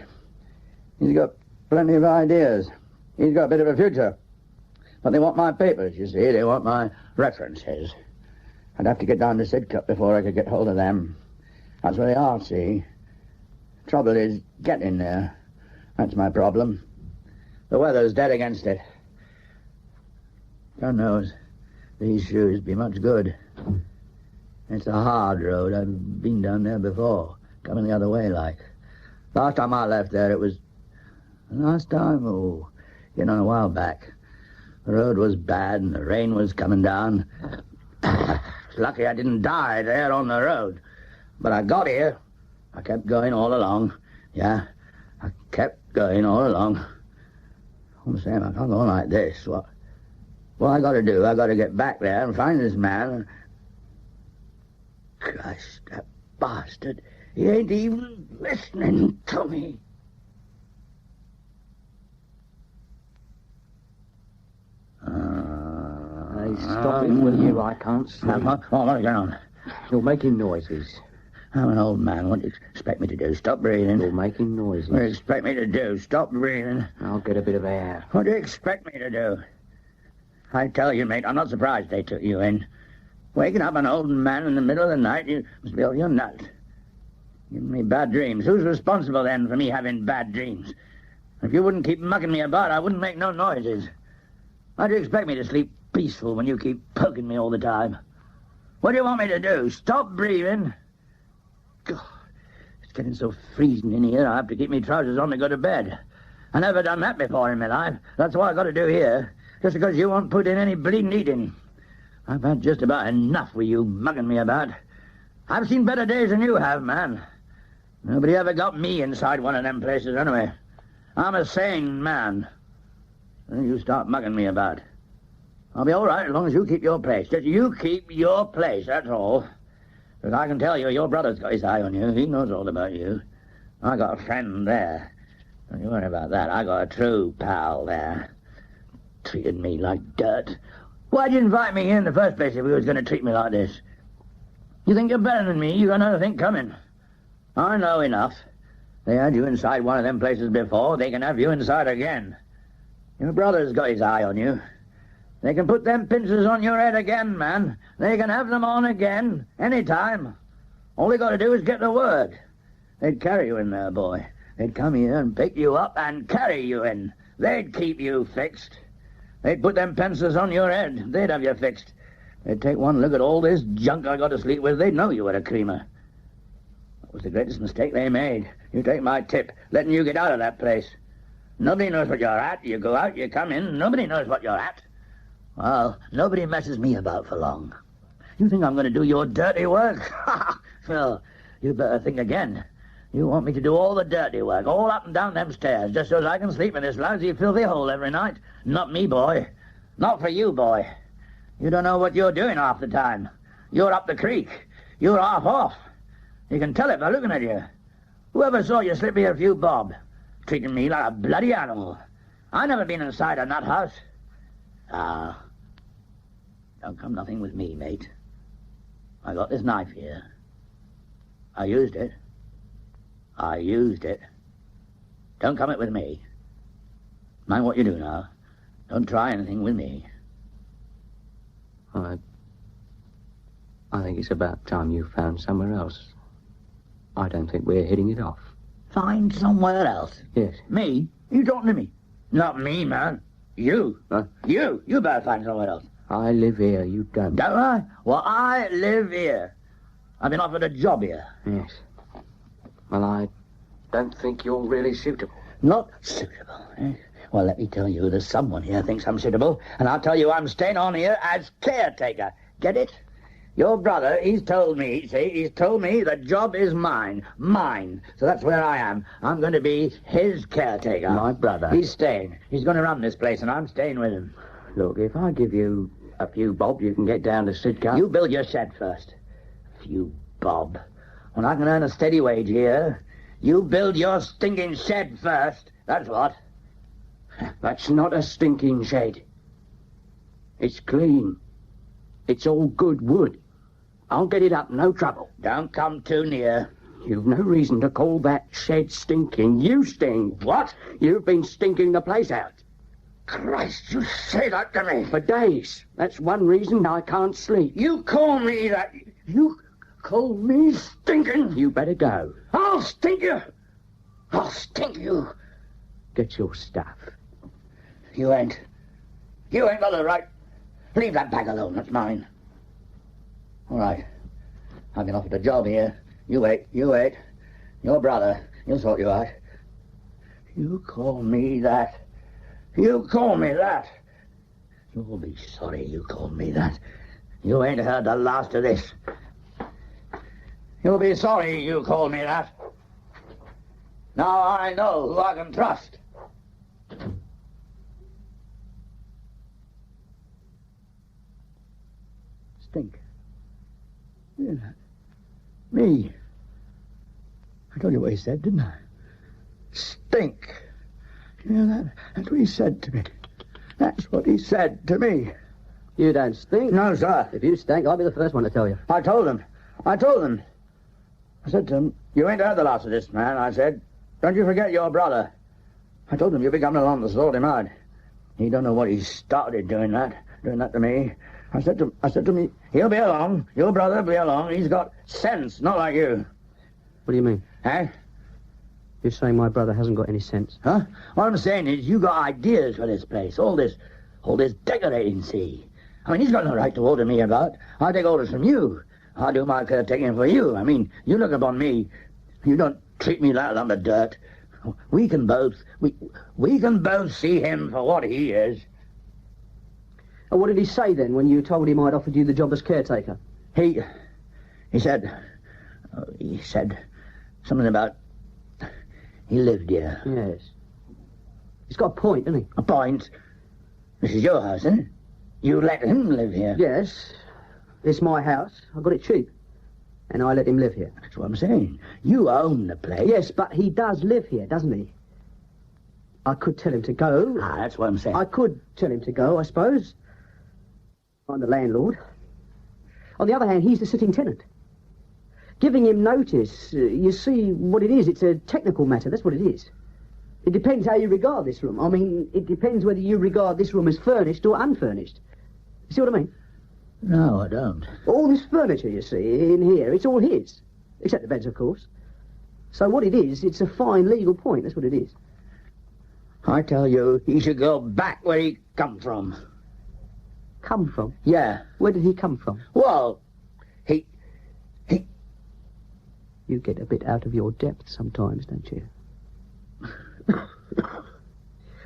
He's got plenty of ideas. He's got a bit of a future. But they want my papers, you see. They want my references. I'd have to get down to Sidcup before I could get hold of them. That's where they are, see. Trouble is getting there. That's my problem. The weather's dead against it. God knows these shoes be much good. It's a hard road. I've been down there before, coming the other way, like. Last time I left there, it was... Last time? Oh, you know, a while back. The road was bad and the rain was coming down. It's lucky I didn't die there on the road. But I got here. I kept going all along. Yeah, I kept going all along. I'm saying I can't go on like this. What I got to do, I got to get back there and find this man. Christ, that bastard. He ain't even listening to me. Hey, stop it, will you? I can't sleep. What's going on? You're making noises. I'm an old man. What do you expect me to do? Stop breathing. You're making noises. What do you expect me to do? Stop breathing. I'll get a bit of air. What do you expect me to do? I tell you, mate, I'm not surprised they took you in. Waking up an old man in the middle of the night, you must be off your nut. Giving me bad dreams. Who's responsible, then, for me having bad dreams? If you wouldn't keep mucking me about, I wouldn't make no noises. How do you expect me to sleep peaceful when you keep poking me all the time? What do you want me to do? Stop breathing? God, it's getting so freezing in here, I have to keep my trousers on to go to bed. I never done that before in my life. That's what I got to do here. Just because you won't put in any bleeding eating. I've had just about enough with you mugging me about. I've seen better days than you have, man. Nobody ever got me inside one of them places anyway. I'm a sane man. Then you start mugging me about. I'll be all right as long as you keep your place. Just you keep your place, that's all. Because I can tell you, your brother's got his eye on you. He knows all about you. I got a friend there. Don't you worry about that. I got a true pal there. Treated me like dirt. Why'd you invite me in the first place if you was going to treat me like this? You think you're better than me? You got another thing coming. I know enough. They had you inside one of them places before. They can have you inside again. Your brother's got his eye on you. They can put them pincers on your head again, man. They can have them on again, any time. All they got to do is get the word. They'd carry you in there, boy. They'd come here and pick you up and carry you in. They'd keep you fixed. They'd put them pincers on your head. They'd have you fixed. They'd take one look at all this junk I got to sleep with. They'd know you were a creamer. That was the greatest mistake they made. You take my tip, letting you get out of that place. Nobody knows what you're at. You go out, you come in. Nobody knows what you're at. Well, nobody messes me about for long. You think I'm going to do your dirty work? Well, you better think again. You want me to do all the dirty work, all up and down them stairs, just so as I can sleep in this lousy, filthy hole every night? Not me, boy. Not for you, boy. You don't know what you're doing half the time. You're up the creek. You're half off. You can tell it by looking at you. Whoever saw you slip me a few bob? Treating me like a bloody animal. I never been inside a nut house. Ah. Don't come nothing with me, mate. I got this knife here. I used it. Don't come it with me. Mind what you do now. Don't try anything with me. I think it's about time you found somewhere else. I don't think we're hitting it off. Find somewhere else? Yes. Me? You talking to me? Not me, man. You. Huh? You better find somewhere else. I live here, you don't. Don't I? Well, I live here. I've been offered a job here. Yes. Well, I don't think you're really suitable. Not suitable, eh? Well, let me tell you, there's someone here thinks I'm suitable, and I'll tell you I'm staying on here as caretaker. Get it? Your brother, he's told me the job is mine. Mine. So that's where I am. I'm going to be his caretaker. My brother? He's staying. He's going to run this place, and I'm staying with him. Look, if I give you a few bob, you can get down to Sidcup. You build your shed first. A few bob. When I can earn a steady wage here, you build your stinking shed first. That's what. That's not a stinking shed. It's clean. It's all good wood. I'll get it up, no trouble. Don't come too near. You've no reason to call that shed stinking. You stink. What? You've been stinking the place out. Christ, you say that to me. For days. That's one reason I can't sleep. You call me that... You call me stinking? You better go. I'll stink you. I'll stink you. Get your stuff. You ain't got the right. Leave that bag alone, that's mine. All right. I've been offered a job here. You wait. Your brother, he'll sort you out. You call me that. You'll be sorry you called me that. You ain't heard the last of this. You'll be sorry you called me that. Now I know who I can trust. Stink. You know, me. I told you what he said, didn't I? Stink. You know that? That's what he said to me. That's what he said to me. You don't stink. No, sir. If you stink, I'll be the first one to tell you. I told him. I said to him, you ain't heard the last of this man, I said. Don't you forget your brother. I told him you'll be coming along to sort him out. He don't know what he started doing that to me. I said to him, he'll be along. Your brother will be along. He's got sense, not like you. What do you mean? Eh? You're saying my brother hasn't got any sense? Huh? What I'm saying is you got ideas for this place. All this decorating, see? I mean, he's got no right to order me about. I take orders from you. I do my caretaking for you. I mean, you look upon me. You don't treat me like a lump of dirt. We can both see him for what he is. And what did he say then when you told him I'd offered you the job as caretaker? He said something about he lived here. Yes. He's got a point, hasn't he? A point? This is your house, isn't it? You let him live here. Yes. It's my house. I got it cheap. And I let him live here. That's what I'm saying. You own the place. Yes, but he does live here, doesn't he? I could tell him to go. Ah, that's what I'm saying. I could tell him to go, I suppose. I'm the landlord. On the other hand, he's the sitting tenant. Giving him notice, you see what it is. It's a technical matter. That's what it is. It depends how you regard this room. I mean, it depends whether you regard this room as furnished or unfurnished. You see what I mean? No, I don't. All this furniture, you see, in here, it's all his. Except the beds, of course. So what it is, it's a fine legal point. That's what it is. I tell you, he should go back where he come from. Come from? Yeah. Where did he come from? Well, he... You get a bit out of your depth sometimes, don't you?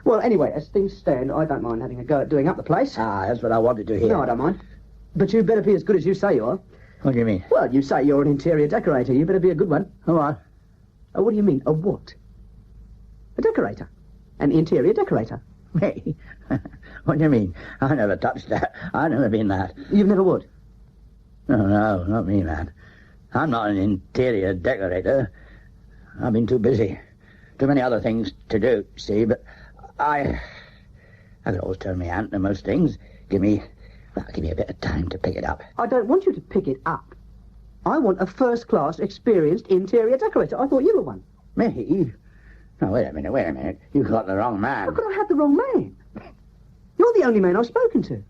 Well, anyway, as things stand, I don't mind having a go at doing up the place. Ah, that's what I wanted to hear. No, I don't mind. But you'd better be as good as you say you are. What do you mean? Well, you say you're an interior decorator. You better be a good one. A what? What do you mean, a what? A decorator. An interior decorator. Me? What do you mean? I never touched that. I've never been that. You've never would? No, not me, man. I'm not an interior decorator. I've been too busy. Too many other things to do, see, but I could always turn my hand to most things. Give me a bit of time to pick it up. I don't want you to pick it up. I want a first-class, experienced interior decorator. I thought you were one. Me? No, wait a minute. You've got the wrong man. How could I have the wrong man? You're the only man I've spoken to.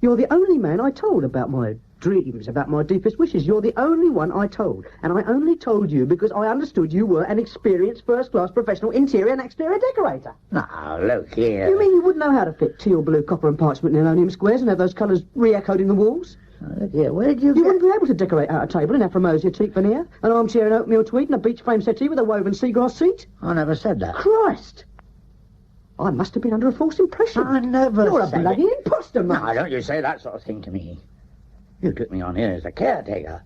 You're the only man I told about my dreams, about my deepest wishes. You're the only one I told. And I only told you because I understood you were an experienced first-class professional interior and exterior decorator. Now, look here. You mean you wouldn't know how to fit teal, blue, copper and parchment linoleum squares and have those colours re-echoed in the walls? Look here, where did you You wouldn't be able to decorate out a table in Aphromosia teak veneer, an armchair in oatmeal tweed and a beach frame settee with a woven seagrass seat? I never said that. Christ! I must have been under a false impression. I never You're a said bloody it. imposter, man. No, don't you say that sort of thing to me. You took me on here as a caretaker.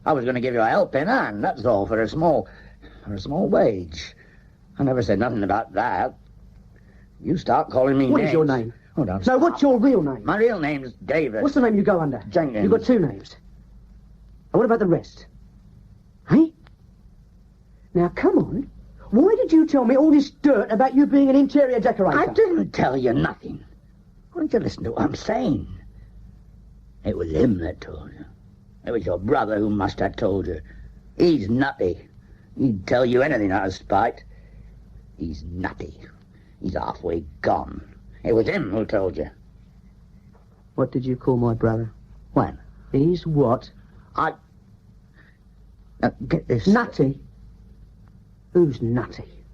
I was going to give you a helping hand, that's all, for a small wage. I never said nothing about that. You start calling me What names. is your name? Oh, don't No, what's your real name? My real name's David. What's the name you go under? Jenkins. You've got two names. And what about the rest? Hey? Now, come on. Why did you tell me all this dirt about you being an interior decorator? I didn't tell you nothing. Why don't you listen to what I'm saying? It was him that told you. It was your brother who must have told you. He's nutty. He'd tell you anything out of spite. He's nutty. He's halfway gone. It was him who told you. What did you call my brother? When? He's what? Now, get this. Nutty. Who's nutty?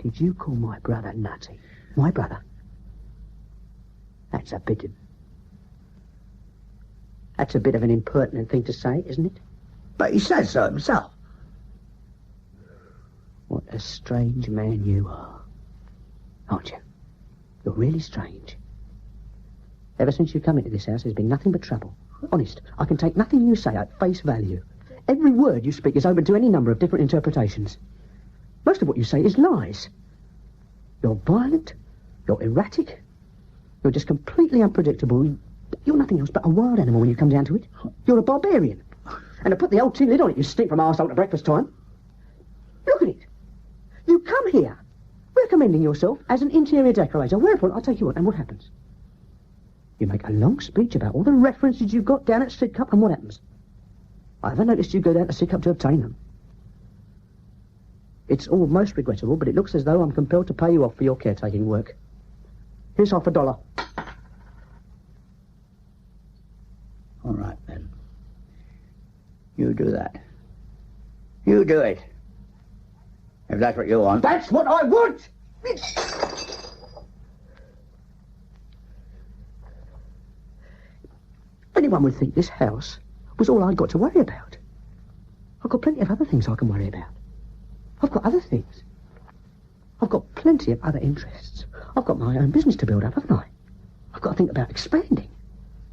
Did you call my brother nutty? My brother? That's a bit of an impertinent thing to say, isn't it? But he says so himself. What a strange man you are. Aren't you? You're really strange. Ever since you come into this house, there's been nothing but trouble. Honest, I can take nothing you say at face value. Every word you speak is open to any number of different interpretations. Most of what you say is lies. You're violent. You're erratic. You're just completely unpredictable. You're nothing else but a wild animal when you come down to it. You're a barbarian. And to put the old tin lid on it, you stink from arsehole at breakfast time. Look at it. You come here recommending yourself as an interior decorator. Whereupon I take you on, and what happens? You make a long speech about all the references you've got down at Sidcup, and what happens? I haven't noticed you go down to Sidcup to obtain them. It's all most regrettable, but it looks as though I'm compelled to pay you off for your caretaking work. Here's $50. All right, then. You do that. You do it. If that's what you want. That's what I want! Anyone would think this house was all I'd got to worry about. I've got plenty of other things I can worry about. I've got other things. I've got plenty of other interests. I've got my own business to build up, haven't I? I've got to think about expanding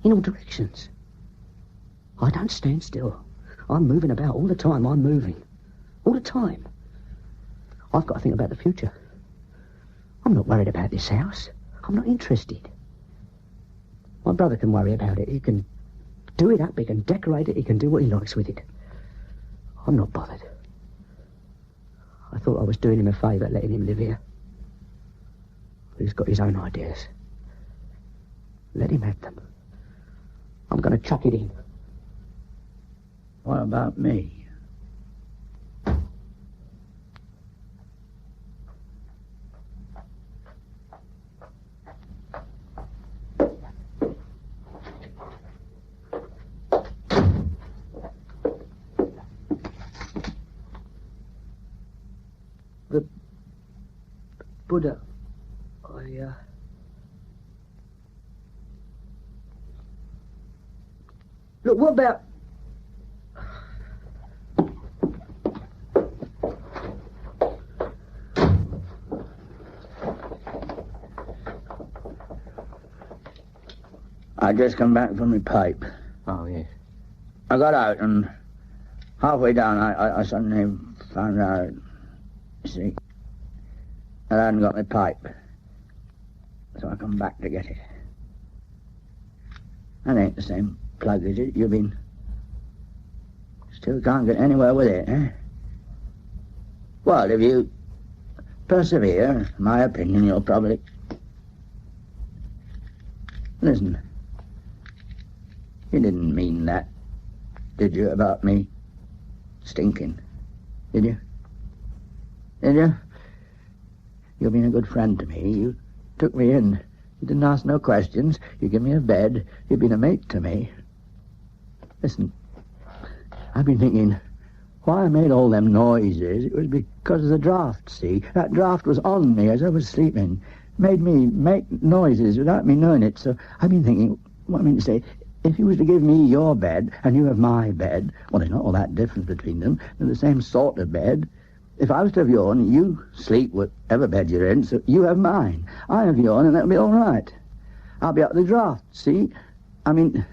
in all directions. I don't stand still. I'm moving about all the time. I'm moving. All the time. I've got to think about the future. I'm not worried about this house. I'm not interested. My brother can worry about it. He can do it up. He can decorate it. He can do what he likes with it. I'm not bothered. I thought I was doing him a favour letting him live here. He's got his own ideas. Let him have them. I'm going to chuck it in. What about me? The Buddha, Look, what about... I just come back from my pipe. Oh, yes. I got out and halfway down I suddenly found out, you see, that I hadn't got my pipe. So I come back to get it. That ain't the same plug, is it? You've been... Still can't get anywhere with it, eh? Well, if you persevere, in my opinion, you'll probably... Listen. You didn't mean that, did you, about me stinking? Did you? Did you? You've been a good friend to me. You took me in. You didn't ask no questions. You give me a bed. You've been a mate to me. Listen, I've been thinking, why I made all them noises, it was because of the draft, see? That draft was on me as I was sleeping. Made me make noises without me knowing it. So I've been thinking, what I mean to say, if you was to give me your bed and you have my bed, well, there's not all that difference between them. They're the same sort of bed. If I was to have yourn, you sleep whatever bed you're in, so you have mine. I have yourn, and that'll be all right. I'll be up the draft, see? I mean,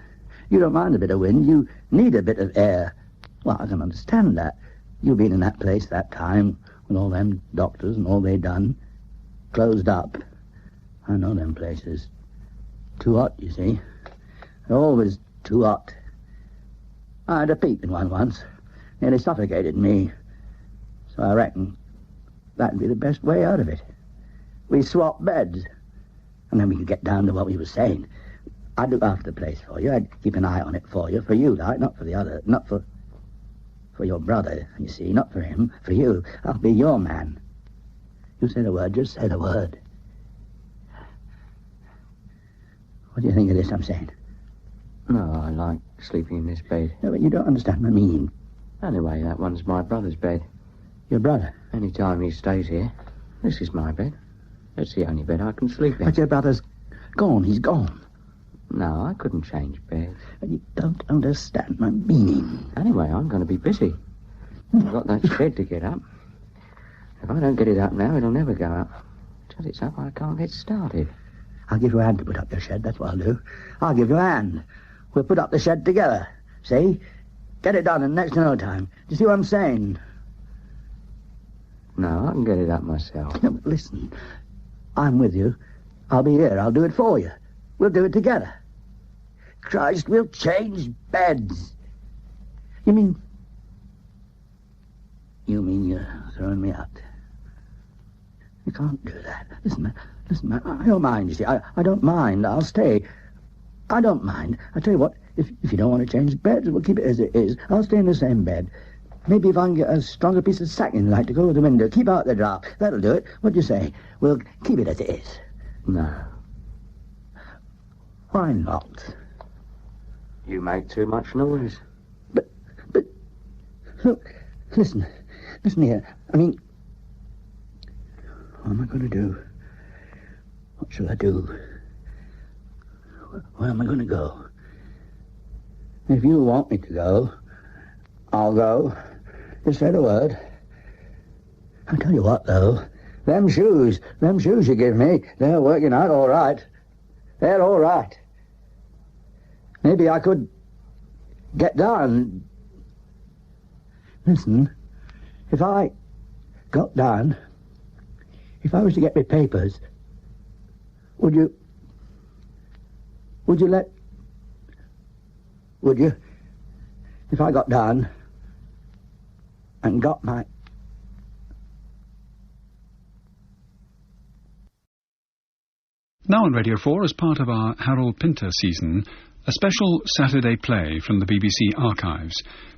you don't mind a bit of wind. You need a bit of air. Well, I can understand that. You been in that place that time when all them doctors and all they done closed up. I know them places. Too hot, you see. They're always too hot. I had a peep in one once. Nearly suffocated me. So I reckon that'd be the best way out of it. We swap beds. And then we could get down to what we were saying. I'd look after the place for you. I'd keep an eye on it for you. For you, like, not for the other. Not for your brother, you see. Not for him. For you. I'll be your man. You say the word. Just say the word. What do you think of this I'm saying? No, I like sleeping in this bed. No, but you don't understand my meaning. Anyway, that one's my brother's bed. Your brother? Any time he stays here. This is my bed. It's the only bed I can sleep in. But your brother's gone. He's gone. No, I couldn't change beds. But you don't understand my meaning. Anyway, I'm going to be busy. I've got that shed to get up. If I don't get it up now, it'll never go up. Till it's up, I can't get started. I'll give you a hand to put up your shed. That's what I'll do. I'll give you a hand. We'll put up the shed together. See? Get it done in next to no time. Do you see what I'm saying? No, I can get it up myself. No, but listen, I'm with you. I'll be here. I'll do it for you. We'll do it together. Christ, we'll change beds. You mean you're throwing me out? You can't do that. Listen, man, I don't mind, you see. I don't mind. I'll stay. I don't mind. I tell you what, if you don't want to change beds, we'll keep it as it is. I'll stay in the same bed. Maybe if I can get a stronger piece of sacking light to go to the window, keep out the draught. That'll do it. What do you say? We'll keep it as it is. No. Why not? You make too much noise. But, look, listen here. I mean, what am I going to do? What shall I do? Where am I going to go? If you want me to go, I'll go. Just say the word. I tell you what, though, them shoes you give me, they're working out all right. They're all right. Maybe I could get down. Listen, if I got down, if I was to get my papers, would you if I got down and got my... Now on Radio 4, as part of our Harold Pinter season, a special Saturday play from the BBC archives,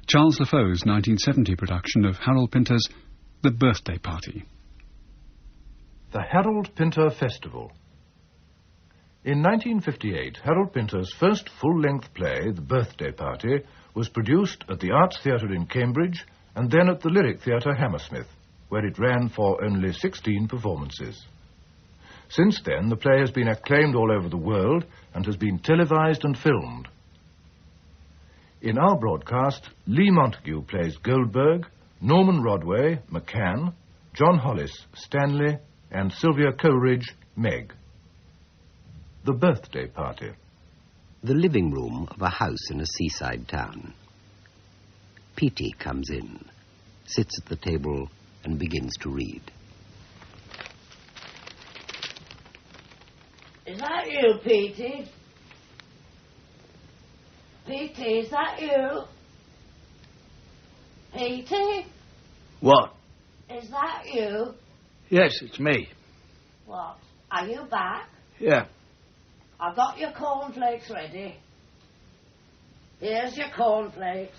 Charles Lafoe's 1970 production of Harold Pinter's The Birthday Party. The Harold Pinter Festival. In 1958, Harold Pinter's first full-length play, The Birthday Party, was produced at the Arts Theatre in Cambridge and then at the Lyric Theatre, Hammersmith, where it ran for only 16 performances. Since then, the play has been acclaimed all over the world and has been televised and filmed. In our broadcast, Lee Montague plays Goldberg, Norman Rodway, McCann, John Hollis, Stanley, and Sylvia Coleridge, Meg. The Birthday Party. The living room of a house in a seaside town. Petey comes in, sits at the table, and begins to read. Is that you, Petey? Petey, is that you? Petey? What? Is that you? Yes, it's me. What? Are you back? Yeah. I've got your cornflakes ready. Here's your cornflakes.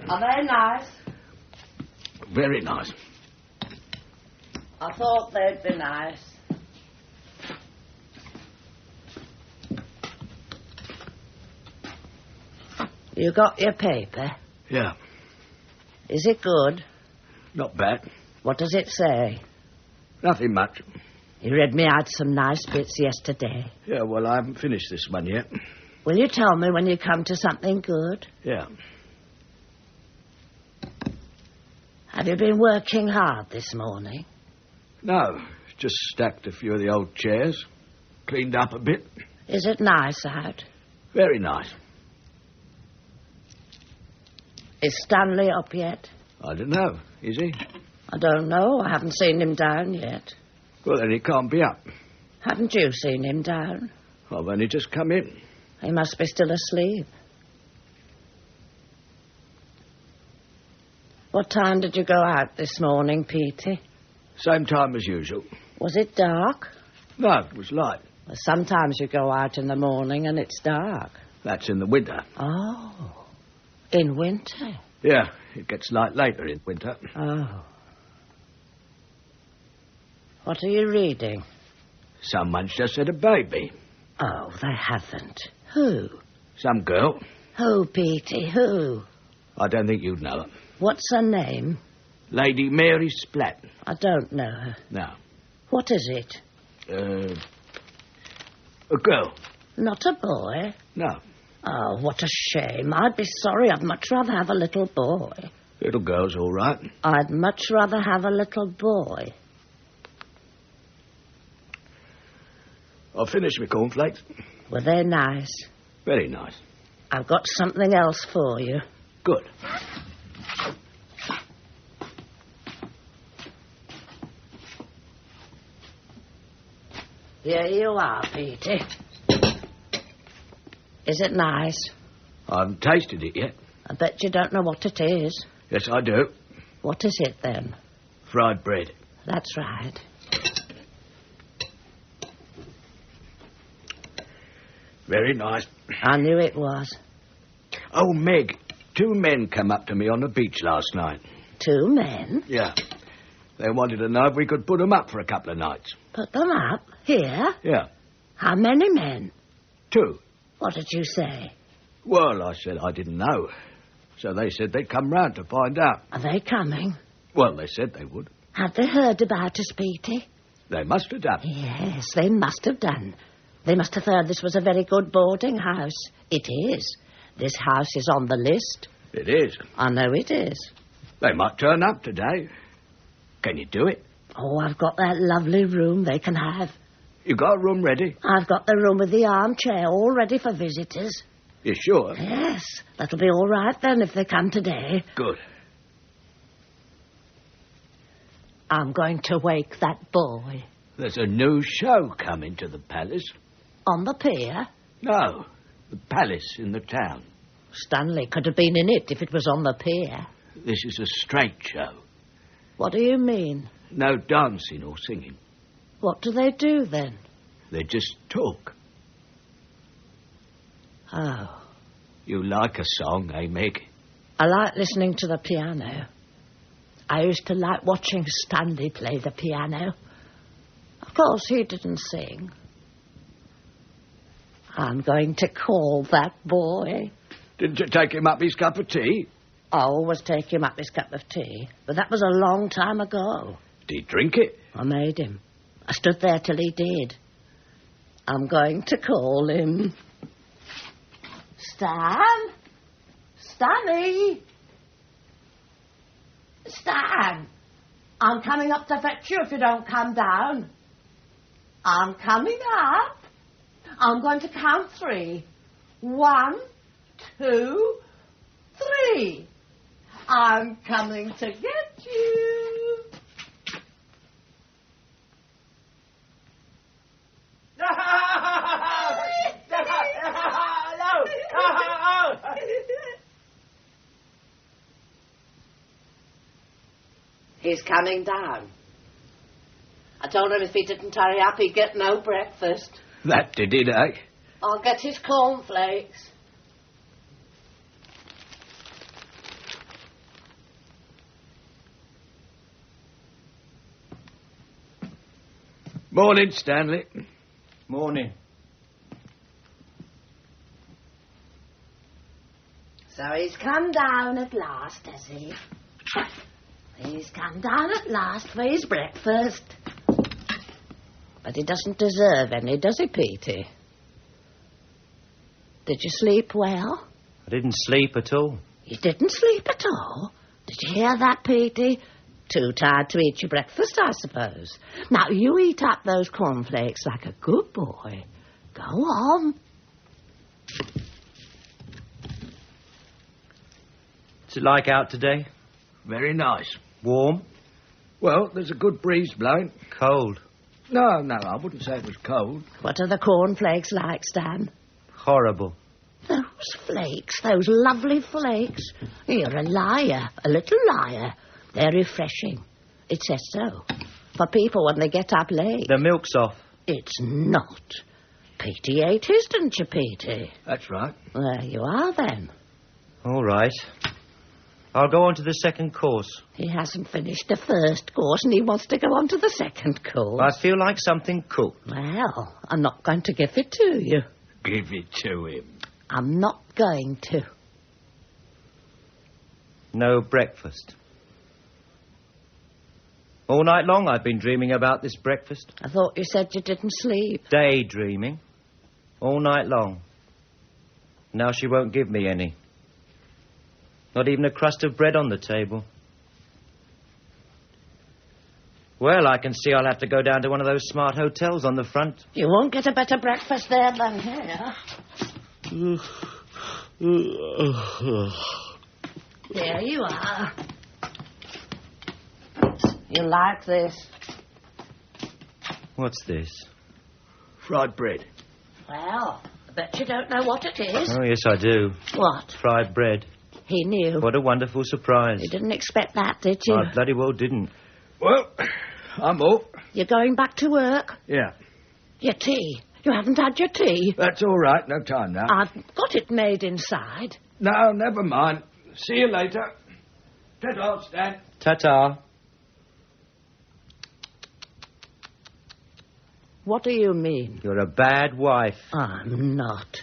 Are they nice? Very nice. I thought they'd be nice. You got your paper? Yeah. Is it good? Not bad. What does it say? Nothing much. You read me out some nice bits yesterday. Yeah, well, I haven't finished this one yet. Will you tell me when you come to something good? Yeah. Have you been working hard this morning? No, just stacked a few of the old chairs. Cleaned up a bit. Is it nice out? Very nice. Is Stanley up yet? I don't know. Is he? I don't know. I haven't seen him down yet. Well, then he can't be up. Haven't you seen him down? I've only just come in. He must be still asleep. What time did you go out this morning, Petey? Same time as usual. Was it dark? No, it was light. Well, sometimes you go out in the morning and it's dark. That's in the winter. Oh, in winter? Yeah, it gets light later in winter. Oh. What are you reading? Someone's just had a baby. Oh, they haven't. Who? Some girl. Who, Petey, who? I don't think you'd know her. What's her name? Lady Mary Splatt. I don't know her. No. What is it? A girl. Not a boy? No. Oh, what a shame. I'd be sorry. I'd much rather have a little boy. Little girl's all right. I'd much rather have a little boy. I'll finish my cornflakes. Were they nice? Very nice. I've got something else for you. Good. Here you are, Petey. Is it nice? I haven't tasted it yet. I bet you don't know what it is. Yes, I do. What is it, then? Fried bread. That's right. Very nice. I knew it was. Oh, Meg, 2 men came up to me on the beach last night. 2 men? Yeah. They wanted to know if we could put them up for a couple of nights. Put them up? Here? Yeah. How many men? 2. What did you say? Well, I said I didn't know. So they said they'd come round to find out. Are they coming? Well, they said they would. Have they heard about us, Petey? They must have done. Yes, they must have done. They must have heard this was a very good boarding house. It is. This house is on the list. It is. I know it is. They might turn up today. Can you do it? Oh, I've got that lovely room they can have. You got a room ready? I've got the room with the armchair all ready for visitors. You sure? Yes. That'll be all right then if they come today. Good. I'm going to wake that boy. There's a new show coming to the palace. On the pier? No, the palace in the town. Stanley could have been in it if it was on the pier. This is a straight show. What do you mean? No dancing or singing. What do they do then? They just talk. Oh. You like a song, eh, Meg? I like listening to the piano. I used to like watching Stanley play the piano. Of course, he didn't sing. I'm going to call that boy. Didn't you take him up his cup of tea? I always take him up his cup of tea, but that was a long time ago. Did he drink it? I made him. I stood there till he did. I'm going to call him. Stan? Stanley? Stan? I'm coming up to fetch you if you don't come down. I'm coming up. I'm going to count 3. 1, 2, 3. I'm coming to get you. He's coming down. I told him if he didn't hurry up, he'd get no breakfast. That did it, eh? I'll get his cornflakes. Morning, Stanley. Morning. So he's come down at last, has he? He's come down at last for his breakfast. But he doesn't deserve any, does he, Petey? Did you sleep well? I didn't sleep at all. You didn't sleep at all? Did you hear that, Petey? Too tired to eat your breakfast, I suppose. Now, you eat up those cornflakes like a good boy. Go on. What's it like out today? Very nice. Warm? Well, there's a good breeze blowing. Cold? No, I wouldn't say it was cold. What are the cornflakes like, Stan? Horrible. Those flakes, those lovely flakes. You're a liar, a little liar. They're refreshing. It says so. For people when they get up late. The milk's off. It's not. Petey ate his, didn't you, Petey? That's right. There you are, then. All right. I'll go on to the second course. He hasn't finished the first course and he wants to go on to the second course. I feel like something cooked. Well, I'm not going to give it to you. Give it to him. I'm not going to. No breakfast. All night long I've been dreaming about this breakfast. I thought you said you didn't sleep. Daydreaming. All night long. Now she won't give me any. Not even a crust of bread on the table. Well, I can see I'll have to go down to one of those smart hotels on the front. You won't get a better breakfast there than here. There you are. You like this? What's this? Fried bread. Well, I bet you don't know what it is. Oh, yes, I do. What? Fried bread. He knew. What a wonderful surprise. You didn't expect that, did you? I bloody well didn't. Well, I'm off. You're going back to work? Yeah. Your tea. You haven't had your tea. That's all right. No time now. I've got it made inside. No, never mind. See you later. Ta-ta, Stan. Ta-ta. What do you mean? You're a bad wife. I'm not.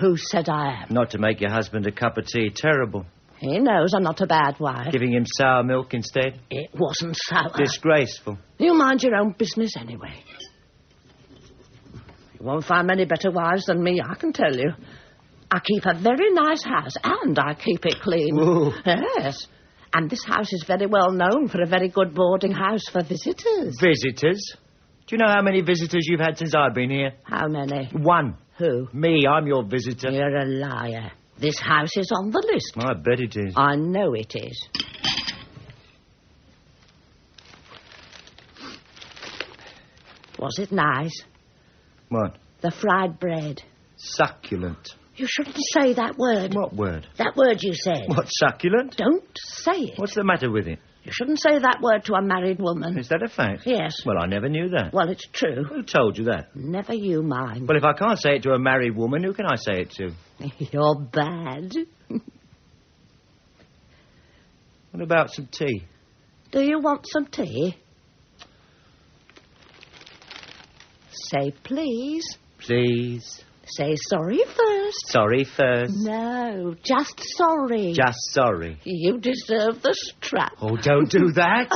Who said I am? Not to make your husband a cup of tea. Terrible. He knows I'm not a bad wife. Giving him sour milk instead? It wasn't sour. Disgraceful. You mind your own business anyway. You won't find many better wives than me, I can tell you. I keep a very nice house, and I keep it clean. Ooh. Yes. And this house is very well known for a very good boarding house for visitors. Visitors? Do you know how many visitors you've had since I've been here? How many? One. Who? Me, I'm your visitor. You're a liar. This house is on the list. I bet it is. I know it is. Was it nice? What? The fried bread. Succulent. You shouldn't say that word. What word? That word you said. What, succulent? Don't say it. What's the matter with it? You shouldn't say that word to a married woman. Is that a fact? Yes. Well, I never knew that. Well, it's true. Who told you that? Never you mind. Well, if I can't say it to a married woman, who can I say it to? You're bad. What about some tea? Do you want some tea? Say please. Please. Say sorry first. Sorry first. No, just sorry. Just sorry. You deserve the strap. Oh, don't do that.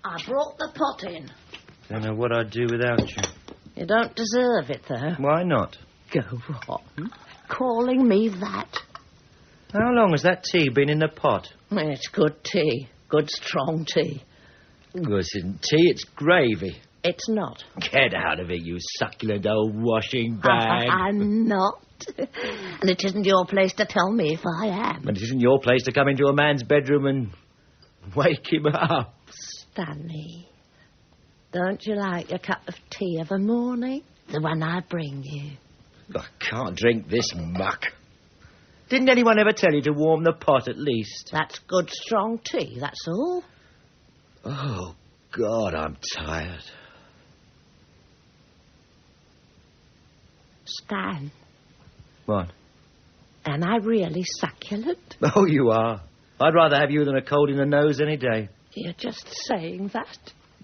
I brought the pot in. Don't know what I'd do without you. You don't deserve it, though. Why not? Go on. Calling me that. How long has that tea been in the pot? It's good tea. Good strong tea. Well, it isn't tea, it's gravy. It's not. Get out of it, you succulent old washing bag. I'm not. And it isn't your place to tell me if I am. And it isn't your place to come into a man's bedroom and wake him up. Stanley, don't you like your cup of tea of a morning? The one I bring you. I can't drink this muck. Didn't anyone ever tell you to warm the pot at least? That's good strong tea, that's all. Oh, God, I'm tired. Stan. What? Am I really succulent? Oh, you are. I'd rather have you than a cold in the nose any day. You're just saying that.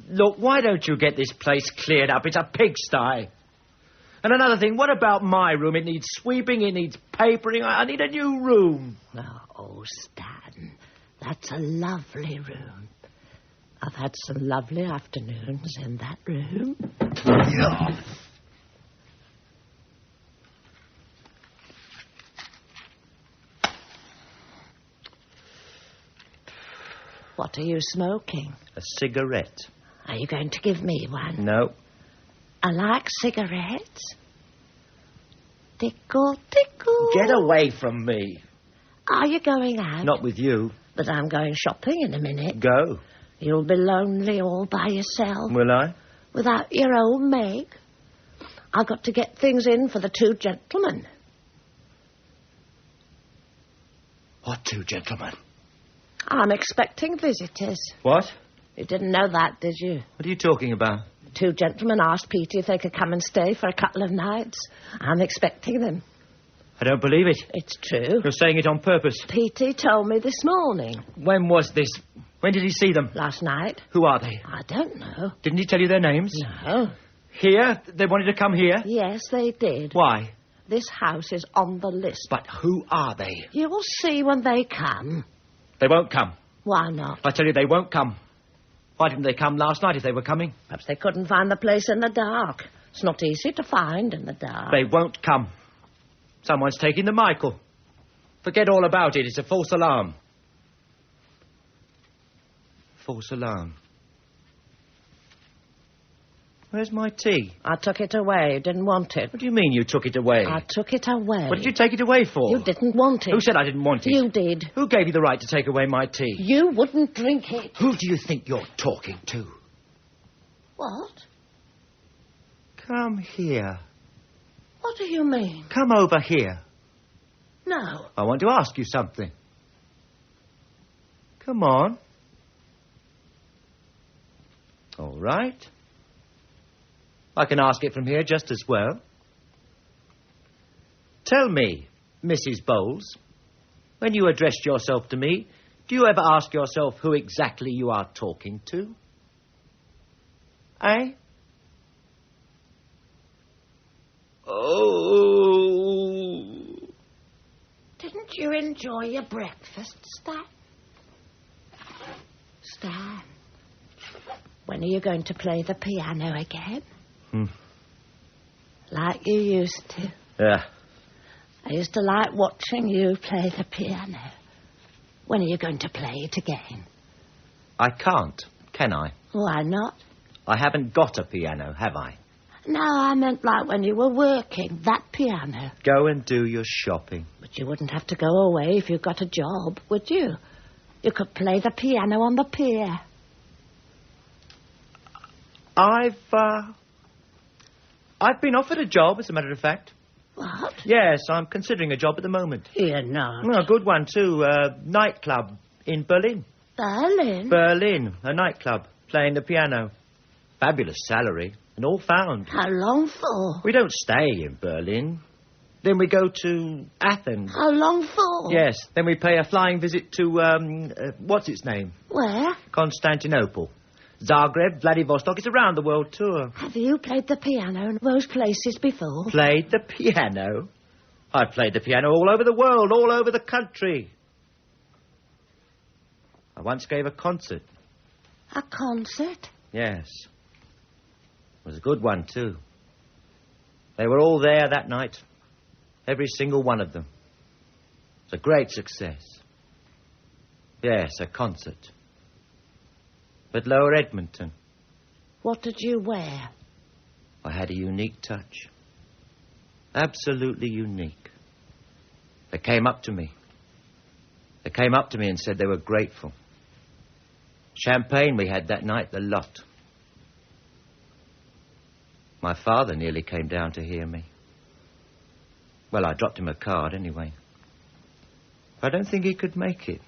Look, why don't you get this place cleared up? It's a pigsty. And another thing, what about my room? It needs sweeping, it needs papering. I need a new room. Oh, Stan, that's a lovely room. I've had some lovely afternoons in that room. Yeah. What are you smoking? A cigarette. Are you going to give me one? No. I like cigarettes. Tickle, tickle. Get away from me. Are you going out? Not with you. But I'm going shopping in a minute. Go. You'll be lonely all by yourself. Will I? Without your old Meg. I've got to get things in for the two gentlemen. What two gentlemen? I'm expecting visitors. What? You didn't know that, did you? What are you talking about? Two gentlemen asked Petey if they could come and stay for a couple of nights. I'm expecting them. I don't believe it. It's true. You're saying it on purpose. Petey told me this morning. When was this? When did he see them? Last night. Who are they? I don't know. Didn't he tell you their names? No. Here? They wanted to come here? Yes, they did. Why? This house is on the list. But who are they? You will see when they come. They won't come. Why not? I tell you, they won't come. Why didn't they come last night if they were coming? Perhaps they couldn't find the place in the dark. It's not easy to find in the dark. They won't come. Someone's taking the Michael. Forget all about it. It's a false alarm. False alarm. Where's my tea? I took it away. Didn't want it. What do you mean you took it away? I took it away. What did you take it away for? You didn't want it. Who said I didn't want it? You did. Who gave you the right to take away my tea? You wouldn't drink it. Who do you think you're talking to? What? Come here. What do you mean? Come over here. No. I want to ask you something. Come on. All right. I can ask it from here just as well. Tell me, Mrs. Bowles, when you addressed yourself to me, do you ever ask yourself who exactly you are talking to? Eh? Oh. Didn't you enjoy your breakfast, Stan? Stan, when are you going to play the piano again? Like you used to. Yeah. I used to like watching you play the piano. When are you going to play it again? I can't, can I? Why not? I haven't got a piano, have I? No, I meant like when you were working, that piano. Go and do your shopping. But you wouldn't have to go away if you got a job, would you? You could play the piano on the pier. I've been offered a job, as a matter of fact. What? Yes, I'm considering a job at the moment. You're not. A good one, too. A nightclub in Berlin. Berlin? Berlin, a nightclub, playing the piano. Fabulous salary, and all found. How long for? We don't stay in Berlin. Then we go to Athens. How long for? Yes, then we pay a flying visit to, what's its name? Where? Constantinople. Zagreb, Vladivostok. It's a round-the-world tour. Have you played the piano in those places before? Played the piano? I've played the piano all over the world, all over the country. I once gave a concert. A concert? Yes. It was a good one, too. They were all there that night. Every single one of them. It was a great success. Yes, a concert. At Lower Edmonton. What did you wear? I had a unique touch. Absolutely unique. They came up to me. They came up to me and said they were grateful. Champagne we had that night, the lot. My father nearly came down to hear me. Well, I dropped him a card anyway. I don't think he could make it.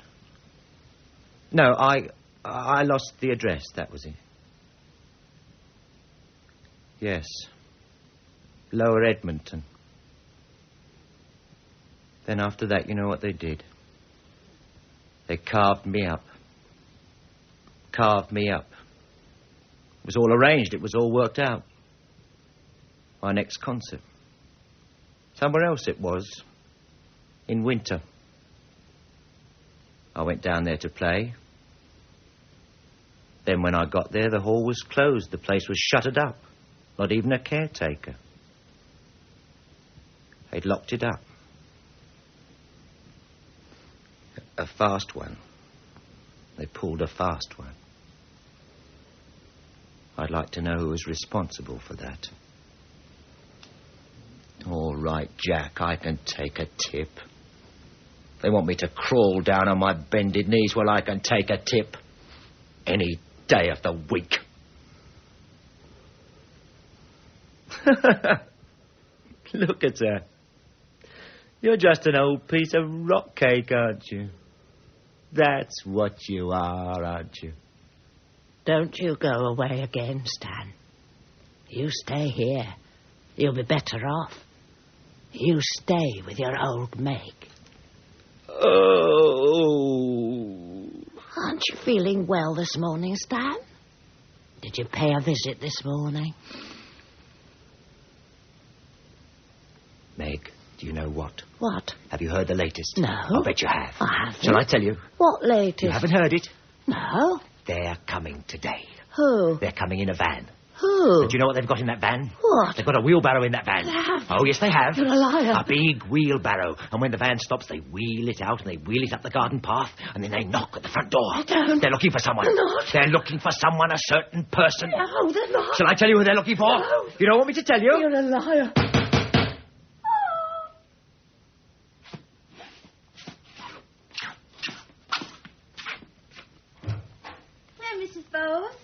No, I lost the address, that was it. Yes. Lower Edmonton. Then after that, you know what they did? They carved me up. Carved me up. It was all arranged. It was all worked out. My next concert. Somewhere else it was. In winter. I went down there to play. Then when I got there, the hall was closed. The place was shuttered up. Not even a caretaker. They'd locked it up. A fast one. They pulled a fast one. I'd like to know who was responsible for that. All right, Jack, I can take a tip. They want me to crawl down on my bended knees. Well, I can take a tip. Any day of the week. Look at her. You're just an old piece of rock cake, aren't you? That's what you are, aren't you? Don't you go away again, Stan. You stay here. You'll be better off. You stay with your old Meg. Oh. Aren't you feeling well this morning, Stan? Did you pay a visit this morning? Meg, do you know what? What? Have you heard the latest? No. I'll bet you have. I haven't. Shall I tell you? What latest? You haven't heard it? No. They're coming today. Who? They're coming in a van. Who? And do you know what they've got in that van? What? They've got a wheelbarrow in that van. They have? Oh, yes, they have. You're a liar. A big wheelbarrow. And when the van stops, they wheel it out and they wheel it up the garden path and then they knock at the front door. They don't. They're looking for someone. They're not. They're looking for someone, a certain person. No, they're not. Shall I tell you who they're looking for? No. You don't want me to tell you? You're a liar. Mrs. Bowles?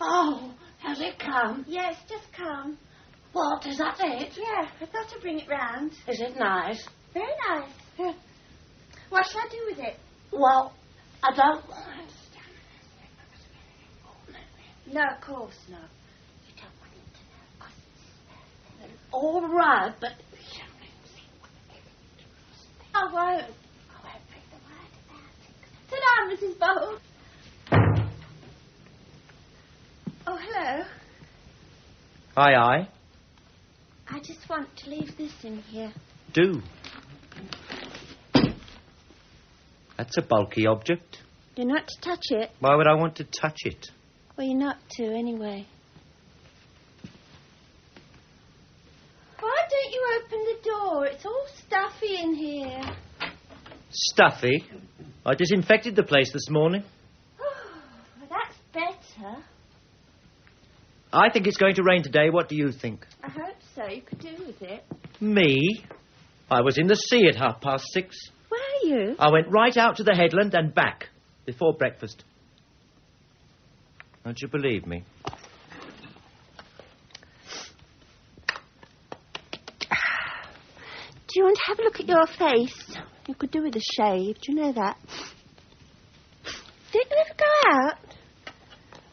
Oh, has it come? Yes, just come. What, is that it? Yeah, I thought I'd bring it round. Is it nice? Very nice. Yeah. What shall I do with it? Well, I don't mind. No, of course not. You don't want him to know. All right, but... I won't. I won't break the word about it. Sit down, Mrs. Bowles. Oh, hello. Aye. I just want to leave this in here. Do. That's a bulky object. You're not to touch it. Why would I want to touch it? Well, you're not to, anyway. Why don't you open the door? It's all stuffy in here. Stuffy? I disinfected the place this morning. Oh, well, that's better. I think it's going to rain today. What do you think? I hope so. You could do with it. Me? I was in the sea at 6:30. Where are you? I went right out to the headland and back before breakfast. Don't you believe me? Do you want to have a look at your face? You could do with a shave. Do you know that? Didn't you ever go out?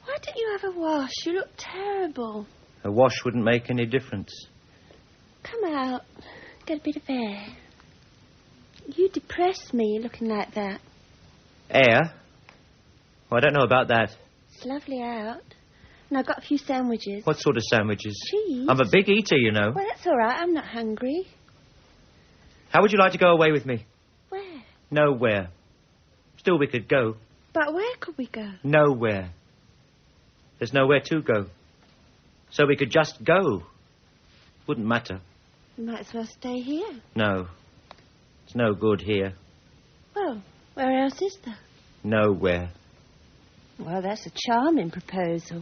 Why don't you have a wash? You look terrible. A wash wouldn't make any difference. Come out. Get a bit of air. You depress me looking like that. Air? Well, I don't know about that. It's lovely out. And I've got a few sandwiches. What sort of sandwiches? Cheese. I'm a big eater, you know. Well, that's all right. I'm not hungry. How would you like to go away with me? Where? Nowhere. Still, we could go. But where could we go? Nowhere. There's nowhere to go. So we could just go. Wouldn't matter. We might as well stay here. No. It's no good here. Well, where else is there? Nowhere. Well, that's a charming proposal.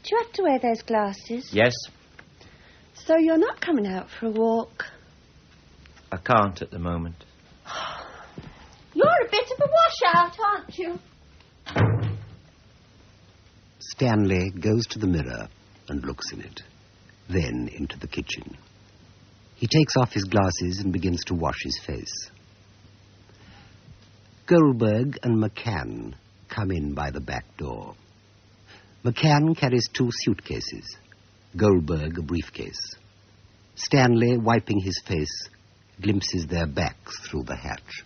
Do you have to wear those glasses? Yes. So you're not coming out for a walk? I can't at the moment. You're a bit of a washout, aren't you? Stanley goes to the mirror and looks in it, then into the kitchen. He takes off his glasses and begins to wash his face. Goldberg and McCann come in by the back door. McCann carries 2 suitcases, Goldberg a briefcase. Stanley, wiping his face, glimpses their backs through the hatch.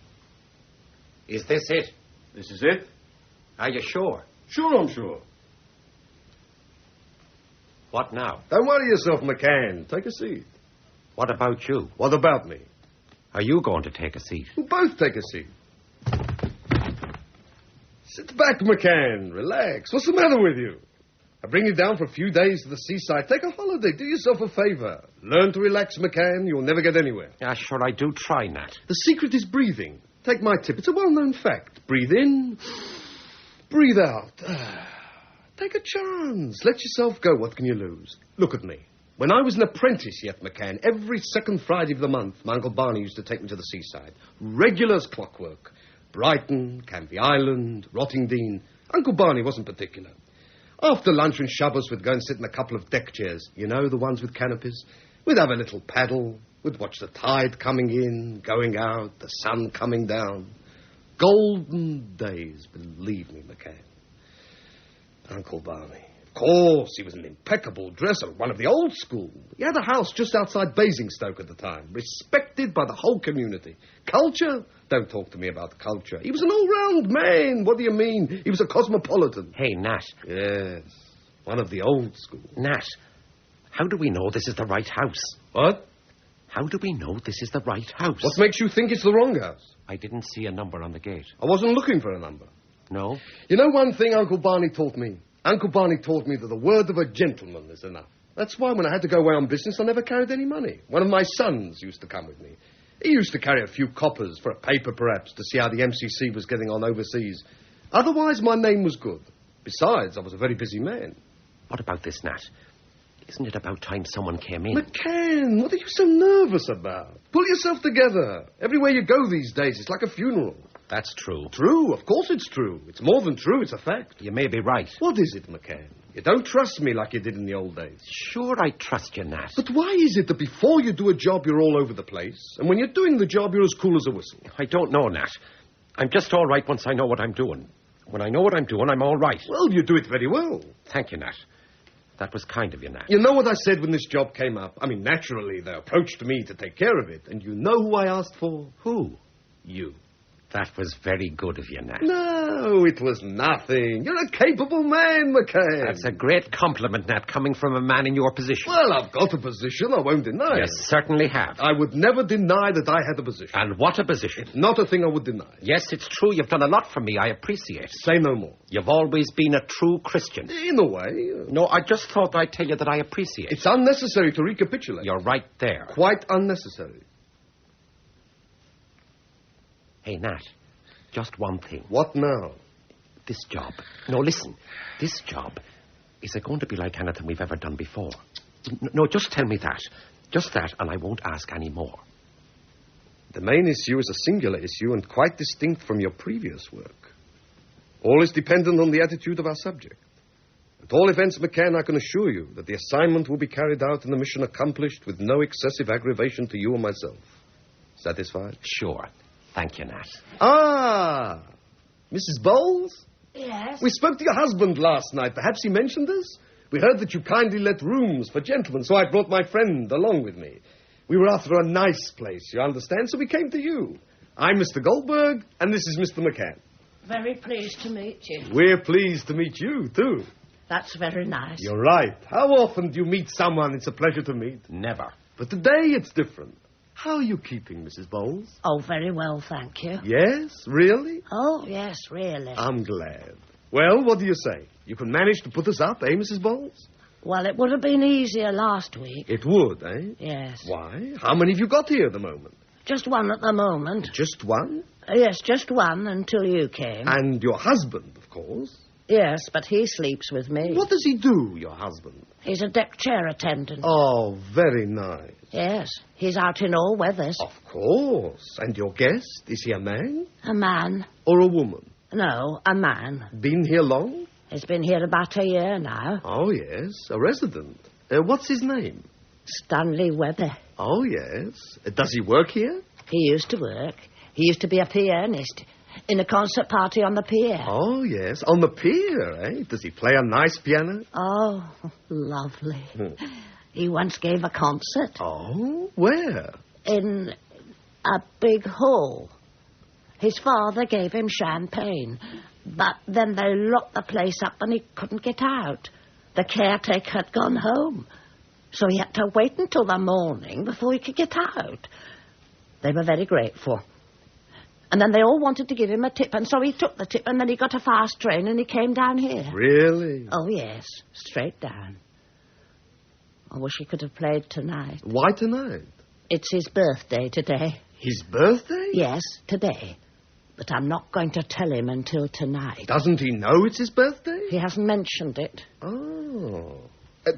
Is this it? This is it? Are you sure? Sure, I'm sure. What now? Don't worry yourself, McCann. Take a seat. What about you? What about me? Are you going to take a seat? We'll both take a seat. Sit back, McCann. Relax. What's the matter with you? I bring you down for a few days to the seaside. Take a holiday. Do yourself a favor. Learn to relax, McCann. You'll never get anywhere. Yeah, sure, I do try, Nat. The secret is breathing. Take my tip. It's a well-known fact. Breathe in. Breathe out. Take a chance. Let yourself go. What can you lose? Look at me. When I was an apprentice yet, McCann, every second Friday of the month, my Uncle Barney used to take me to the seaside. Regular as clockwork. Brighton, Canvey Island, Rottingdean. Uncle Barney wasn't particular. After lunch and Shabbos, we'd go and sit in a couple of deck chairs. You know, the ones with canopies. We'd have a little paddle. We'd watch the tide coming in, going out, the sun coming down. Golden days, believe me, McCann. Uncle Barney. Of course, he was an impeccable dresser, one of the old school. He had a house just outside Basingstoke at the time, respected by the whole community. Culture? Don't talk to me about culture. He was an all-round man. What do you mean? He was a cosmopolitan. Hey, Nat. Yes, one of the old school. Nat, how do we know this is the right house? What? How do we know this is the right house? What makes you think it's the wrong house? I didn't see a number on the gate. I wasn't looking for a number. No? You know one thing Uncle Barney taught me? Uncle Barney taught me that the word of a gentleman is enough. That's why when I had to go away on business, I never carried any money. One of my sons used to come with me. He used to carry a few coppers for a paper, perhaps, to see how the MCC was getting on overseas. Otherwise, my name was good. Besides, I was a very busy man. What about this, Nat? Isn't it about time someone came in? McCann, what are you so nervous about? Pull yourself together. Everywhere you go these days, it's like a funeral. That's true. True, of course it's true. It's more than true, it's a fact. You may be right. What is it, McCann? You don't trust me like you did in the old days. Sure, I trust you, Nat. But why is it that before you do a job, you're all over the place, and when you're doing the job, you're as cool as a whistle? I don't know, Nat. I'm just all right once I know what I'm doing. When I know what I'm doing, I'm all right. Well, you do it very well. Thank you, Nat. That was kind of you, Nat. You know what I said when this job came up? I mean, naturally, they approached me to take care of it, and you know who I asked for? Who? You. That was very good of you, Nat. No, it was nothing. You're a capable man, McCann. That's a great compliment, Nat, coming from a man in your position. Well, I've got a position, I won't deny You it. certainly have. I would never deny that I had a position. And what a position. It's not a thing I would deny. Yes, it's true. You've done a lot for me. I appreciate it. Say no more. You've always been a true Christian. In a way. No, I just thought I'd tell you that I appreciate it. It's unnecessary to recapitulate. You're right there. Quite unnecessary. Hey, Nat, just one thing. What now? This job. No, listen. This job, is it going to be like anything we've ever done before? No, just tell me that. Just that, and I won't ask any more. The main issue is a singular issue and quite distinct from your previous work. All is dependent on the attitude of our subject. At all events, McCann, I can assure you that the assignment will be carried out and the mission accomplished with no excessive aggravation to you or myself. Satisfied? Sure. Thank you, Nat. Ah! Mrs. Bowles? Yes? We spoke to your husband last night. Perhaps he mentioned this? We heard that you kindly let rooms for gentlemen, so I brought my friend along with me. We were after a nice place, you understand, so we came to you. I'm Mr. Goldberg, and this is Mr. McCann. Very pleased to meet you. We're pleased to meet you, too. That's very nice. You're right. How often do you meet someone it's a pleasure to meet? Never. But today it's different. How are you keeping, Mrs. Bowles? Oh, very well, thank you. Yes? Really? Oh, yes, really. I'm glad. Well, what do you say? You can manage to put us up, eh, Mrs. Bowles? Well, it would have been easier last week. It would, eh? Yes. Why? How many have you got here at the moment? Just one at the moment. Just one? Yes, just one until you came. And your husband, of course. Yes, but he sleeps with me. What does he do, your husband? He's a deck chair attendant. Oh, very nice. Yes, he's out in all weathers. Of course. And your guest, is he a man? A man. Or a woman? No, a man. Been here long? He's been here about a year now. Oh, yes, a resident. What's his name? Stanley Webber. Oh, yes. Does he work here? He used to work. He used to be a pianist in a concert party on the pier. Oh, yes, on the pier, eh? Does he play a nice piano? Oh, lovely. He once gave a concert. Oh, where? In a big hall. His father gave him champagne, but then they locked the place up and he couldn't get out. The caretaker had gone home, so he had to wait until the morning before he could get out. They were very grateful. And then they all wanted to give him a tip, and so he took the tip, and then he got a fast train, and he came down here. Really? Oh, yes, straight down. I wish he could have played tonight. Why tonight? It's his birthday today. His birthday? Yes, today. But I'm not going to tell him until tonight. Doesn't he know it's his birthday? He hasn't mentioned it. Oh.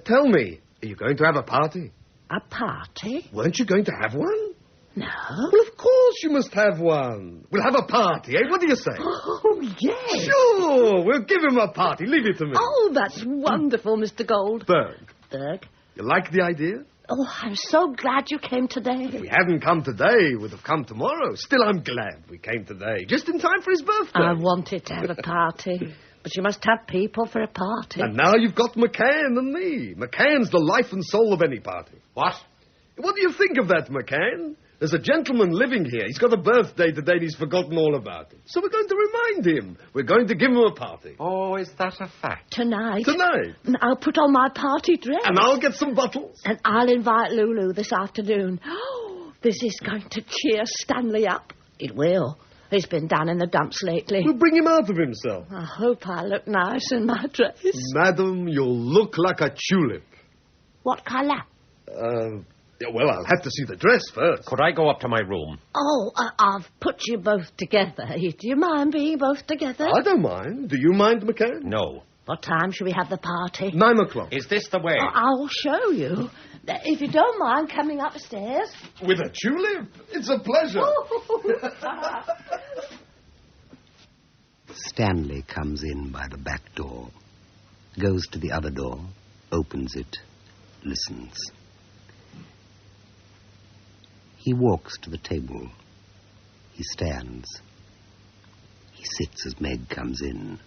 Tell me, are you going to have a party? A party? Weren't you going to have one? No. Well, of course you must have one. We'll have a party, eh? What do you say? Oh, yes. Sure, we'll give him a party. Leave it to me. Oh, that's wonderful, Mr. Goldberg. Berg. You like the idea? Oh, I'm so glad you came today. If we hadn't come today, we'd have come tomorrow. Still, I'm glad we came today, just in time for his birthday. I wanted to have a party, but you must have people for a party. And now you've got McCann and me. McCann's the life and soul of any party. What? What do you think of that, McCann? There's a gentleman living here. He's got a birthday today and he's forgotten all about it. So we're going to remind him. We're going to give him a party. Oh, is that a fact? Tonight. Tonight. And I'll put on my party dress. And I'll get some bottles. And I'll invite Lulu this afternoon. Oh, this is going to cheer Stanley up. It will. He's been down in the dumps lately. We'll bring him out of himself. I hope I look nice in my dress. Madam, you'll look like a tulip. What colour? Well, I'll have to see the dress first. Could I go up to my room? Oh, I've put you both together. Do you mind being both together? I don't mind. Do you mind, McCann? No. What time shall we have the party? 9 o'clock. Is this the way? I'll show you. If you don't mind coming upstairs. With a tulip? It's a pleasure. Stanley comes in by the back door, goes to the other door, opens it, listens. He walks to the table. He stands. He sits as Meg comes in.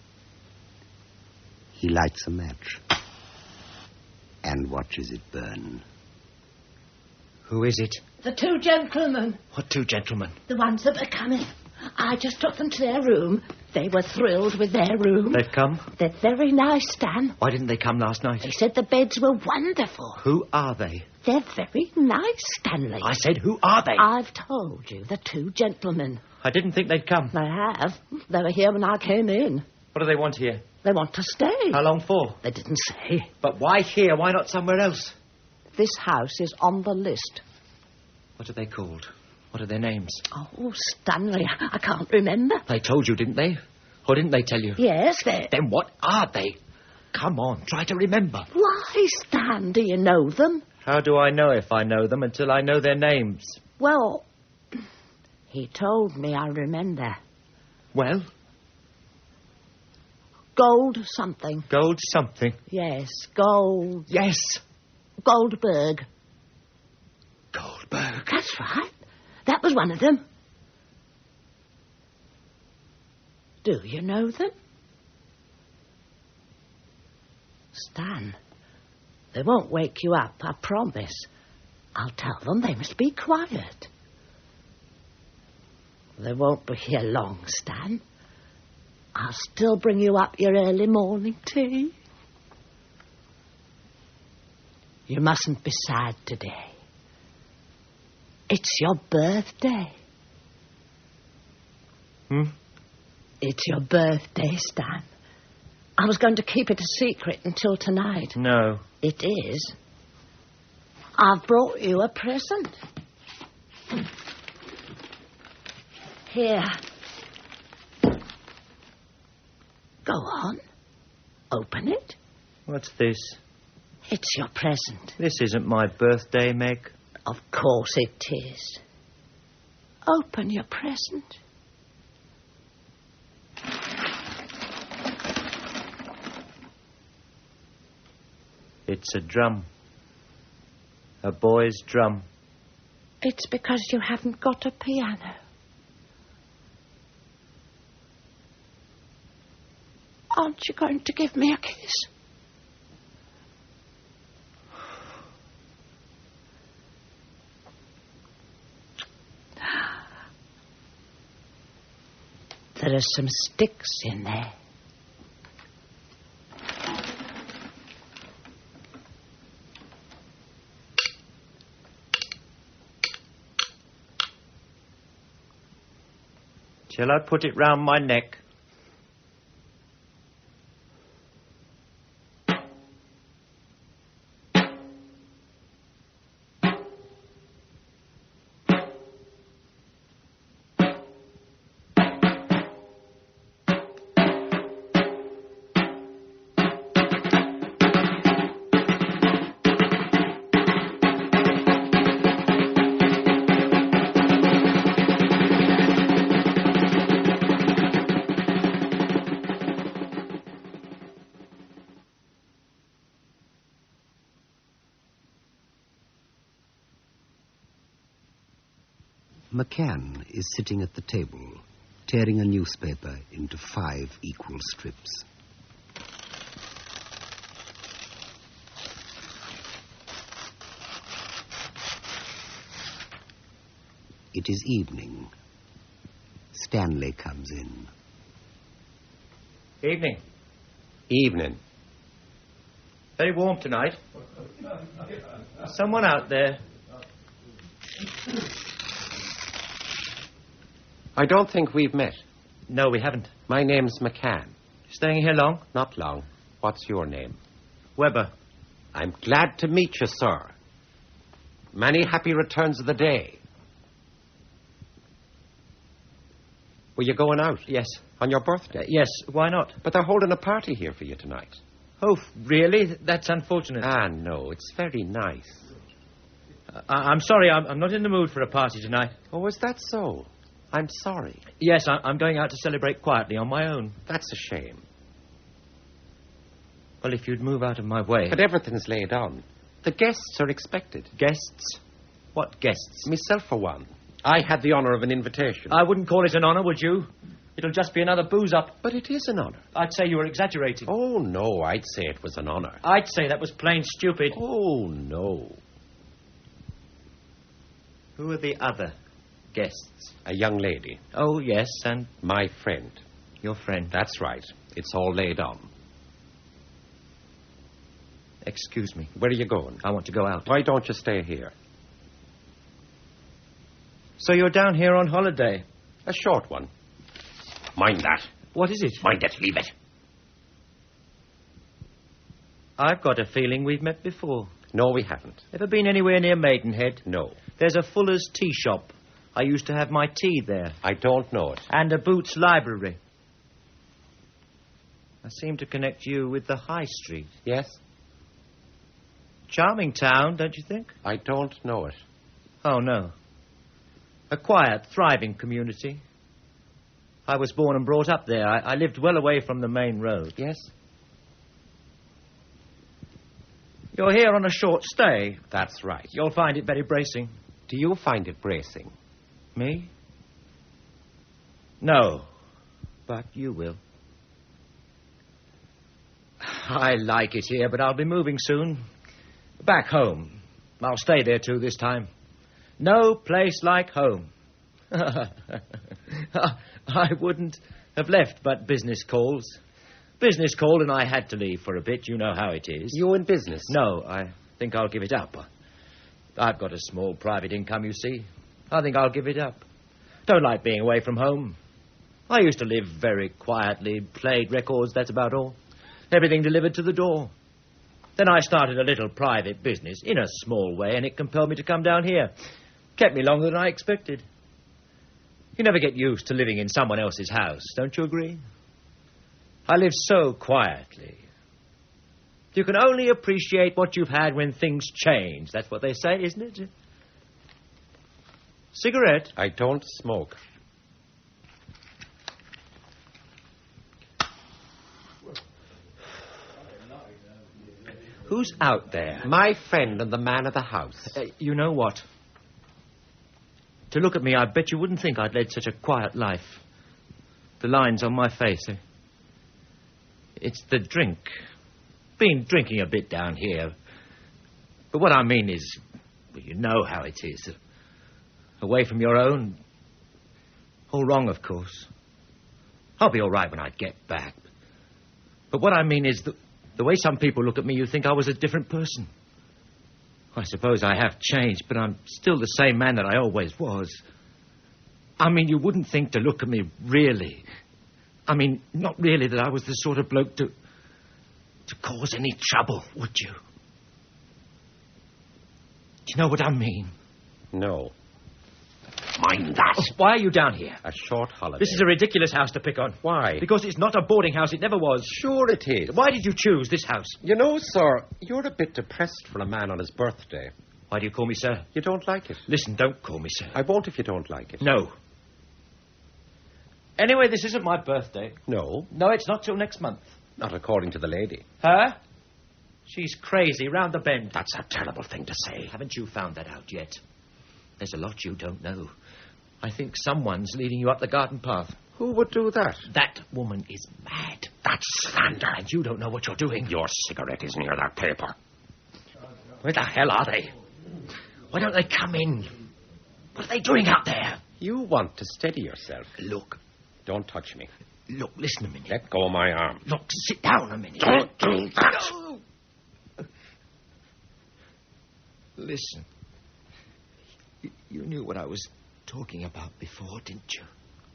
He lights a match and watches it burn. Who is it? The 2 gentlemen. What 2 gentlemen? The ones that are coming. I just took them to their room. They were thrilled with their room. They've come? They're very nice, Stan. Why didn't they come last night? They said the beds were wonderful. Who are they? They're very nice, Stanley. I said, who are they? I've told you, the 2 gentlemen. I didn't think they'd come. They have. They were here when I came in. What do they want here? They want to stay. How long for? They didn't say. But why here? Why not somewhere else? This house is on the list. What are they called? What are their names? Oh, Stanley, I can't remember. They told you, didn't they? Or didn't they tell you? Yes, they... Then what are they? Come on, try to remember. Why, Stan, do you know them? How do I know if I know them until I know their names? Well, he told me I remember. Well? Gold something. Gold something? Yes, Gold... Yes. Goldberg. Goldberg. That's right. That was one of them. Do you know them? Stan, they won't wake you up, I promise. I'll tell them they must be quiet. They won't be here long, Stan. I'll still bring you up your early morning tea. You mustn't be sad today. It's your birthday. It's your birthday, Stan. I was going to keep it a secret until tonight. No. It is. I've brought you a present. Here. Go on. Open it. What's this? It's your present. This isn't my birthday, Meg. Of course it is. Open your present. It's a drum. A boy's drum. It's because you haven't got a piano. Aren't you going to give me a kiss? There are some sticks in there. Shall I put it round my neck? McCann is sitting at the table, tearing a newspaper into 5 equal strips. It is evening. Stanley comes in. Evening. Evening. Very warm tonight. Someone out there. I don't think we've met. No, we haven't. My name's McCann. Staying here long? Not long. What's your name? Weber. I'm glad to meet you, sir. Many happy returns of the day. Were you going out? Yes. On your birthday? Yes, why not? But they're holding a party here for you tonight. Oh, really? That's unfortunate. Ah, no, it's very nice. I'm sorry, I'm not in the mood for a party tonight. Oh, is that so? I'm sorry. Yes, I'm going out to celebrate quietly on my own. That's a shame. Well, if you'd move out of my way... But everything's laid on. The guests are expected. Guests? What guests? Myself, for one. I had the honour of an invitation. I wouldn't call it an honour, would you? It'll just be another booze-up. But it is an honour. I'd say you were exaggerating. Oh, no, I'd say it was an honour. I'd say that was plain stupid. Oh, no. Who are the other guests? A young lady. Oh, yes, and... My friend. Your friend? That's right. It's all laid on. Excuse me. Where are you going? I want to go out. Why don't you stay here? So you're down here on holiday? A short one. Mind that. What is it? Mind it. Leave it. I've got a feeling we've met before. No, we haven't. Ever been anywhere near Maidenhead? No. There's a Fuller's tea shop. I used to have my tea there. I don't know it. And a Boots library. I seem to connect you with the High Street. Yes? Charming town, don't you think? I don't know it. Oh, no. A quiet, thriving community. I was born and brought up there. I lived well away from the main road. Yes? You're here on a short stay. That's right. You'll find it very bracing. Do you find it bracing? Me? No. But you will. I like it here, but I'll be moving soon. Back home. I'll stay there, too, this time. No place like home. I wouldn't have left but business calls. Business called and I had to leave for a bit. You know how it is. You in business? No, I think I'll give it up. I've got a small private income, you see. I think I'll give it up. Don't like being away from home. I used to live very quietly, played records, that's about all. Everything delivered to the door. Then I started a little private business, in a small way, and it compelled me to come down here. Kept me longer than I expected. You never get used to living in someone else's house, don't you agree? I live so quietly. You can only appreciate what you've had when things change. That's what they say, isn't it? Cigarette? I don't smoke. Who's out there? My friend and the man of the house. You know what? To look at me, I bet you wouldn't think I'd led such a quiet life. The lines on my face. It's the drink. Been drinking a bit down here. But what I mean is, well, you know how it is. Away from your own. All wrong, of course. I'll be all right when I get back. But what I mean is, the way some people look at me, you think I was a different person. I suppose I have changed, but I'm still the same man that I always was. I mean, you wouldn't think to look at me, really. I mean, not really that I was the sort of bloke to cause any trouble, would you? Do you know what I mean? No. Mind that. Oh, why are you down here? A short holiday. This is a ridiculous house to pick on. Why? Because it's not a boarding house. It never was. Sure it is. Why did you choose this house? You know, sir, you're a bit depressed for a man on his birthday. Why do you call me sir? You don't like it. Listen, don't call me sir. I won't if you don't like it. No. Anyway, this isn't my birthday. No. No, it's not till next month. Not according to the lady. Her? She's crazy, round the bend. That's a terrible thing to say. Haven't you found that out yet? There's a lot you don't know. I think someone's leading you up the garden path. Who would do that? That woman is mad. That's slander. And you don't know what you're doing. Your cigarette is near that paper. Where the hell are they? Why don't they come in? What are they doing out there? You want to steady yourself. Look. Don't touch me. Look, listen a minute. Let go of my arm. Look, sit down a minute. Don't do that. No. Listen. You knew what I was talking about before, didn't you?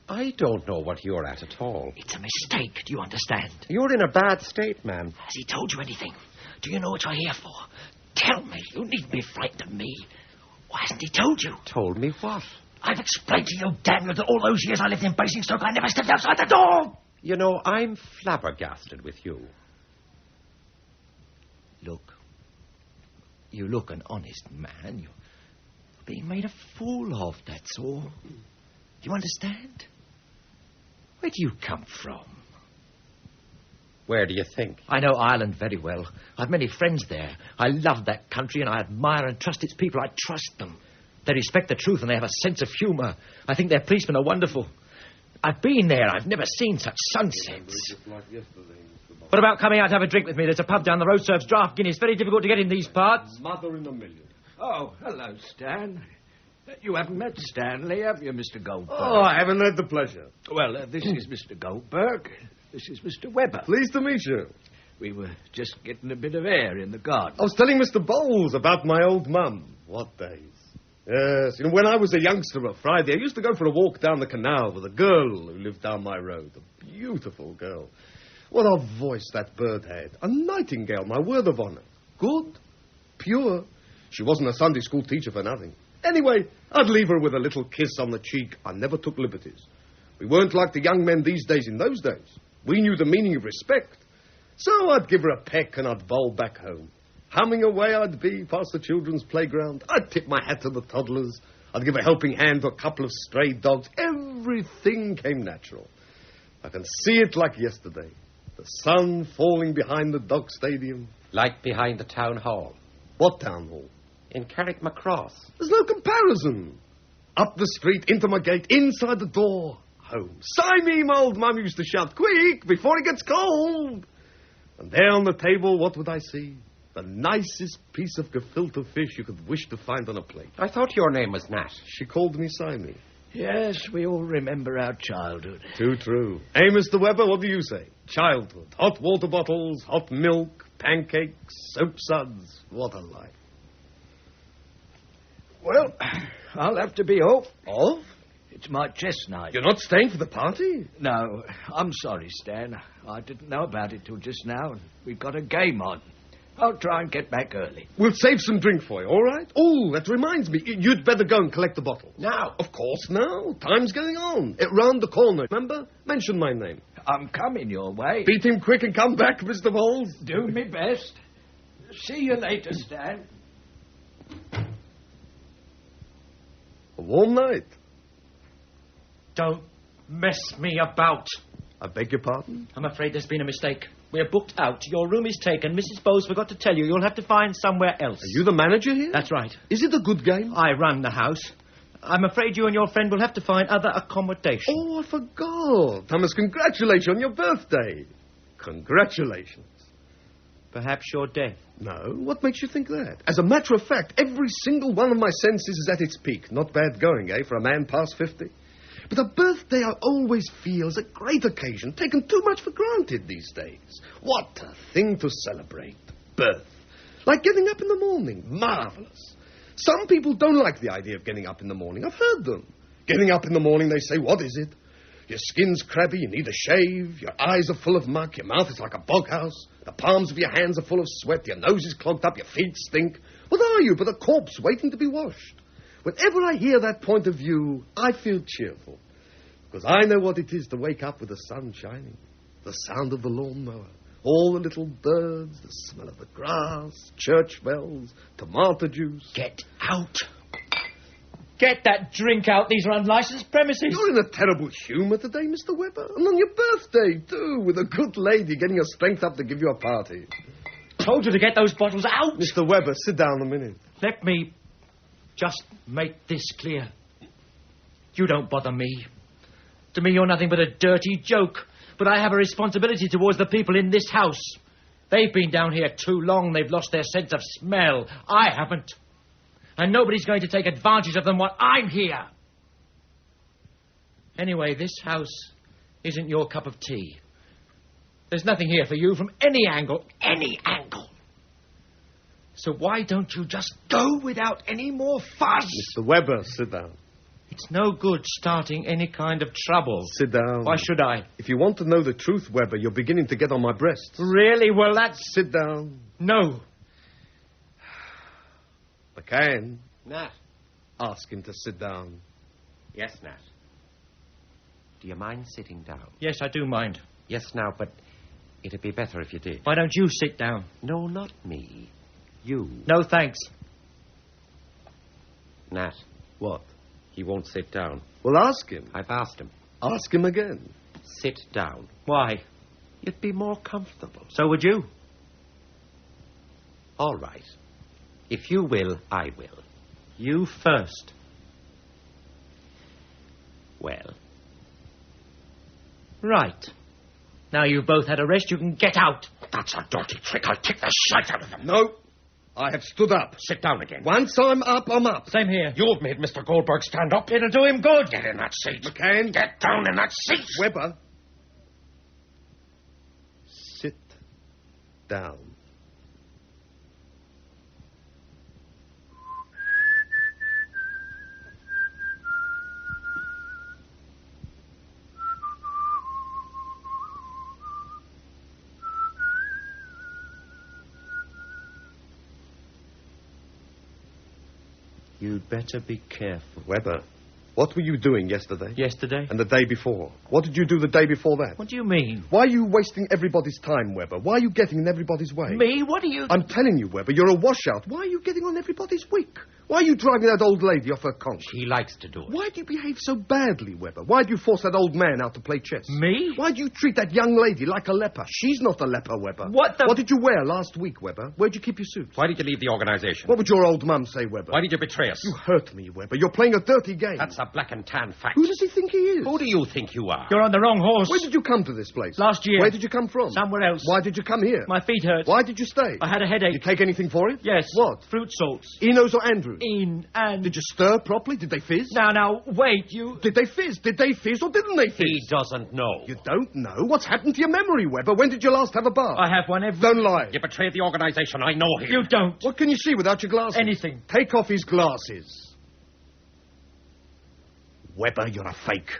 I don't know what you're at all. It's a mistake, do you understand? You're in a bad state, man. Has he told you anything? Do you know what you're here for? Tell me. You needn't be frightened of me. Why hasn't he told you? Told me what? I've explained to you, damn you, that all those years I lived in Basingstoke, I never stepped outside the door. You know, I'm flabbergasted with you. Look. You look an honest man. You're being made a fool of, that's all. Do you understand? Where do you come from? Where do you think? I know Ireland very well. I've many friends there. I love that country and I admire and trust its people. I trust them. They respect the truth and they have a sense of humour. I think their policemen are wonderful. I've been there. I've never seen such sunsets. What about coming out to have a drink with me? There's a pub down the road, serves draft Guinness. Very difficult to get in these parts. Mother in a million. Oh, hello, Stan. You haven't met Stanley, have you, Mr. Goldberg? Oh, I haven't had the pleasure. Well, this is Mr. Goldberg. This is Mr. Webber. Pleased to meet you. We were just getting a bit of air in the garden. I was telling Mr. Bowles about my old mum. What days. Yes, you know, when I was a youngster on Friday, I used to go for a walk down the canal with a girl who lived down my road. A beautiful girl. What a voice that bird had. A nightingale, my word of honour. Good, pure. She wasn't a Sunday school teacher for nothing. Anyway, I'd leave her with a little kiss on the cheek. I never took liberties. We weren't like the young men these days in those days. We knew the meaning of respect. So I'd give her a peck and I'd bowl back home. Humming away I'd be past the children's playground. I'd tip my hat to the toddlers. I'd give a helping hand to a couple of stray dogs. Everything came natural. I can see it like yesterday. The sun falling behind the dog stadium. Like behind the town hall. What town hall? In Carrickmacross. There's no comparison. Up the street, into my gate, inside the door, home. Sign me, my old mum used to shout, quick, before it gets cold. And there on the table, what would I see? The nicest piece of gefilte fish you could wish to find on a plate. I thought your name was Nat. She called me Simon. Yes, we all remember our childhood. Too true. Hey, Mr. Webber, what do you say? Childhood. Hot water bottles, hot milk, pancakes, soap suds. What a life. Well, I'll have to be off. Off? It's my chess night. You're not staying for the party? No, I'm sorry, Stan. I didn't know about it till just now, and we've got a game on. I'll try and get back early. We'll save some drink for you, all right? Oh, that reminds me. You'd better go and collect the bottles. Now? Of course, now. Time's going on. Round the corner, remember? Mention my name. I'm coming your way. Beat him quick and come back, Mr. Bowles. Do me best. See you later, Stan. A warm night. Don't mess me about. I beg your pardon? I'm afraid there's been a mistake. We're booked out. Your room is taken. Mrs. Bowles forgot to tell you. You'll have to find somewhere else. Are you the manager here? That's right. Is it a good game? I run the house. I'm afraid you and your friend will have to find other accommodation. Oh, I forgot. I must congratulate you on your birthday. Congratulations. Perhaps you're deaf. No, what makes you think that? As a matter of fact, every single one of my senses is at its peak. Not bad going, for a man past 50. But a birthday I always feel is a great occasion, taken too much for granted these days. What a thing to celebrate. Birth. Like getting up in the morning. Marvellous. Some people don't like the idea of getting up in the morning. I've heard them. Getting up in the morning, they say, what is it? Your skin's crabby, you need a shave, your eyes are full of muck, your mouth is like a boghouse, the palms of your hands are full of sweat, your nose is clogged up, your feet stink. What are you but a corpse waiting to be washed? Whenever I hear that point of view, I feel cheerful. Because I know what it is to wake up with the sun shining, the sound of the lawnmower, all the little birds, the smell of the grass, church bells, tomato juice. Get out. Get that drink out. These are unlicensed premises. You're in a terrible humour today, Mr. Webber. And on your birthday, too, with a good lady getting her strength up to give you a party. Told you to get those bottles out. Mr. Webber, sit down a minute. Let me just make this clear. You don't bother me. To me, you're nothing but a dirty joke. But I have a responsibility towards the people in this house. They've been down here too long. They've lost their sense of smell. I haven't. And nobody's going to take advantage of them while I'm here. Anyway, this house isn't your cup of tea. There's nothing here for you from any angle. Any angle. So why don't you just go without any more fuss? Mr. Webber, sit down. It's no good starting any kind of trouble. Sit down. Why should I? If you want to know the truth, Weber, you're beginning to get on my breasts. Really? Well, that's... Sit down. No. McCann. Nat. Ask him to sit down. Yes, Nat. Do you mind sitting down? Yes, I do mind. Yes, now, but it'd be better if you did. Why don't you sit down? No, not me. You. No, thanks. Nat. What? He won't sit down. Well, ask him. I've asked him. Ask him again. Sit down. Why? You'd be more comfortable. So would you. All right. If you will, I will. You first. Well. Right. Now you've both had a rest, you can get out. That's a dirty trick. I'll take the shite out of them. No. I have stood up. Sit down again. Once I'm up, I'm up. Same here. You've made Mr. Goldberg stand up. It'll do him good. Get in that seat. McCann. Get down in that seat. Weber. Sit down. You'd better be careful. Weber, what were you doing yesterday? Yesterday? And the day before? What did you do the day before that? What do you mean? Why are you wasting everybody's time, Weber? Why are you getting in everybody's way? Me? What are you... I'm telling you, Weber, you're a washout. Why are you getting on everybody's wick? Why are you driving that old lady off her conch? He likes to do it. Why do you behave so badly, Weber? Why do you force that old man out to play chess? Me? Why do you treat that young lady like a leper? She's not a leper, Weber. What the... What did you wear last week, Weber? Where'd you keep your suit? Why did you leave the organization? What would your old mum say, Weber? Why did you betray us? You hurt me, Weber. You're playing a dirty game. That's a black and tan fact. Who does he think he is? Who do you think you are? You're on the wrong horse. When did you come to this place? Last year. Where did you come from? Somewhere else. Why did you come here? My feet hurt. Why did you stay? I had a headache. Did you take anything for it? Yes. What? Fruit salts. Enos or Andrews? And... Did you stir properly? Did they fizz? Now, wait, you... Did they fizz? Did they fizz or didn't they fizz? He doesn't know. You don't know? What's happened to your memory, Weber? When did you last have a bath? I have one every... Don't lie. You betrayed the organization. I know him. You don't. What can you see without your glasses? Anything. Take off his glasses. Weber, you're a fake.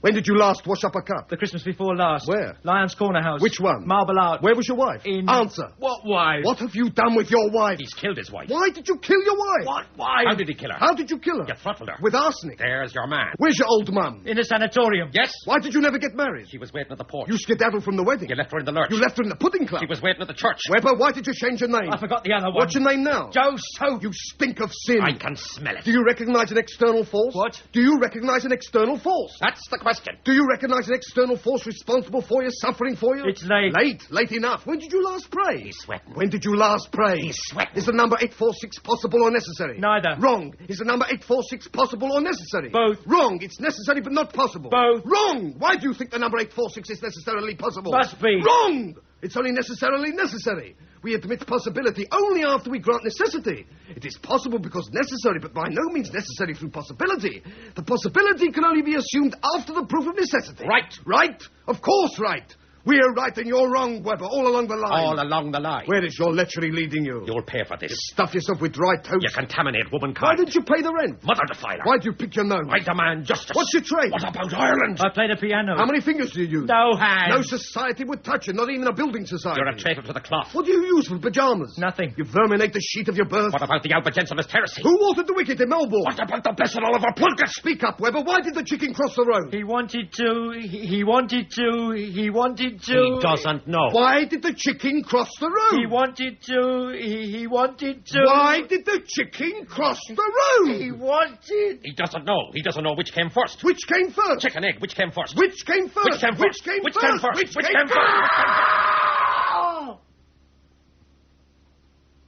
When did you last wash up a cup? The Christmas before last. Where? Lion's Corner House. Which one? Marble Arch. Where was your wife? Answer. What wife? What have you done with your wife? He's killed his wife. Why did you kill your wife? What wife? How did he kill her? How did you kill her? You throttled her. With arsenic. There's your man. Where's your old mum? In a sanatorium. Yes? Why did you never get married? She was waiting at the porch. You skedaddled from the wedding. You left her in the lurch. You left her in the pudding club. She was waiting at the church. Weber, why did you change your name? I forgot the other one. What's your name now? Joe Soap. You stink of sin. I can smell it. Do you recognize an external force? What? Do you recognize an external force? That's the question. Do you recognize an external force responsible for your suffering for you? It's late. Late enough. When did you last pray? He's sweating. When did you last pray? He's sweating. Is the number 846 possible or necessary? Neither. Wrong. Is the number 846 possible or necessary? Both. Wrong. It's necessary but not possible. Both. Wrong. Why do you think the number 846 is necessarily possible? Must be. Wrong. It's only necessarily necessary. We admit possibility only after we grant necessity. It is possible because necessary, but by no means necessary through possibility. The possibility can only be assumed after the proof of necessity. Right. Right? Of course right. We're right and you're wrong, Weber, all along the line. All along the line. Where is your lechery leading you? You'll pay for this. You stuff yourself with dry toast. You contaminate womankind. Why didn't you pay the rent? Mother defiler. Why do you pick your nose? I demand justice. What's your trade? What about Ireland? I play the piano. How many fingers do you use? No hands. No society would touch it, not even a building society. You're a traitor to the cloth. What do you use for pyjamas? Nothing. You verminate the sheet of your birth. What about the Albert Jensenist heresy? Who watered the wicket in Melbourne? What about the Blessed Oliver Plunkett? Speak up, Weber. Why did the chicken cross the road? He wanted to. He wanted to. He doesn't know. Why did the chicken cross the road? He wanted to. He wanted to. Why did the chicken cross the road? He wanted. He doesn't know. He doesn't know which came first. Which came first? Chicken, egg. Which came first? Which came first? Which came first? Which came Which first? came first? Which Which came came first?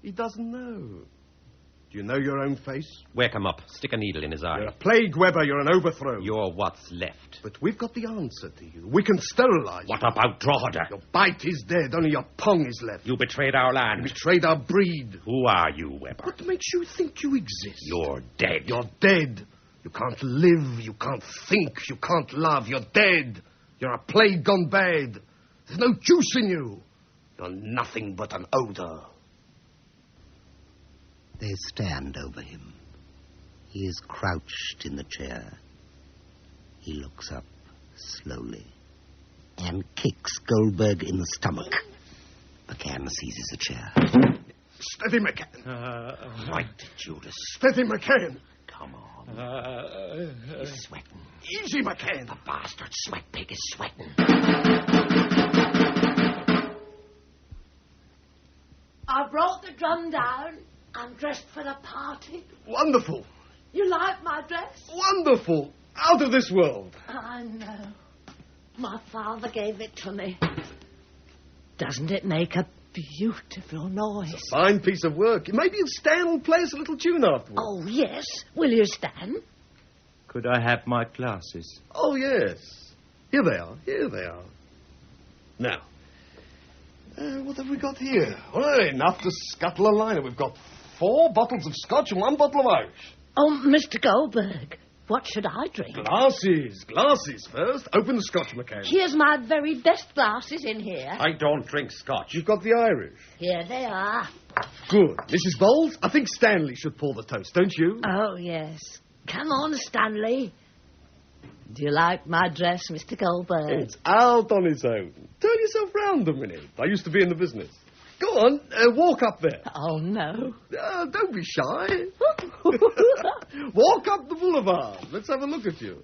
He doesn't know. Do you know your own face? Wake him up. Stick a needle in his eye. You're a plague, Weber. You're an overthrow. You're what's left. But we've got the answer to you. We can sterilize What about Drogheda? Your bite is dead. Only your pong is left. You betrayed our land. You betrayed our breed. Who are you, Weber? What makes you think you exist? You're dead. You're dead. You can't live. You can't think. You can't love. You're dead. You're a plague gone bad. There's no juice in you. You're nothing but an odor. They stand over him. He is crouched in the chair. He looks up slowly and kicks Goldberg in the stomach. McCann seizes a chair. Steady, McCann. Right, Judas. Steady, McCann. Come on. He's sweating. Easy, McCann. The bastard sweat pig is sweating. I brought the drum down. I'm dressed for the party. Wonderful. You like my dress? Wonderful. Out of this world. I know. My father gave it to me. Doesn't it make a beautiful noise? It's a fine piece of work. Maybe Stan will play us a little tune afterwards. Oh, yes. Will you, Stan? Could I have my glasses? Oh, yes. Here they are. Here they are. Now, what have we got here? Well, enough to scuttle a liner. We've got 4 bottles of scotch and 1 bottle of Irish. Oh, Mr. Goldberg, what should I drink? Glasses. Glasses first. Open the scotch, McCann. Here's my very best glasses in here. I don't drink scotch. You've got the Irish. Here they are. Good. Mrs. Bowles, I think Stanley should pour the toast, don't you? Oh, yes. Come on, Stanley. Do you like my dress, Mr. Goldberg? It's out on its own. Turn yourself round a minute. I used to be in the business. Go on, walk up there. Oh, no. Don't be shy. Walk up the boulevard. Let's have a look at you.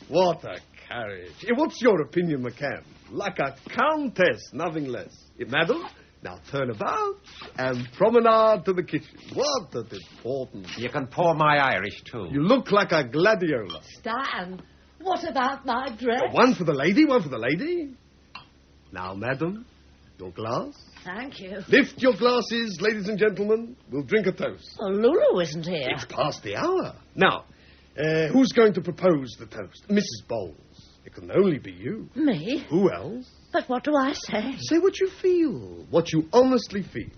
What a carriage. What's your opinion, McCann? Like a countess, nothing less. Madam, now turn about and promenade to the kitchen. What an importance. You can pour my Irish, too. You look like a gladiola. Stan, what about my dress? One for the lady, one for the lady. Now, madam, your glass. Thank you. Lift your glasses, ladies and gentlemen. We'll drink a toast. Oh, Lulu isn't here. It's past the hour. Now, who's going to propose the toast? Mrs. Bowles. It can only be you. Me? Who else? But what do I say? Say what you feel, what you honestly feel.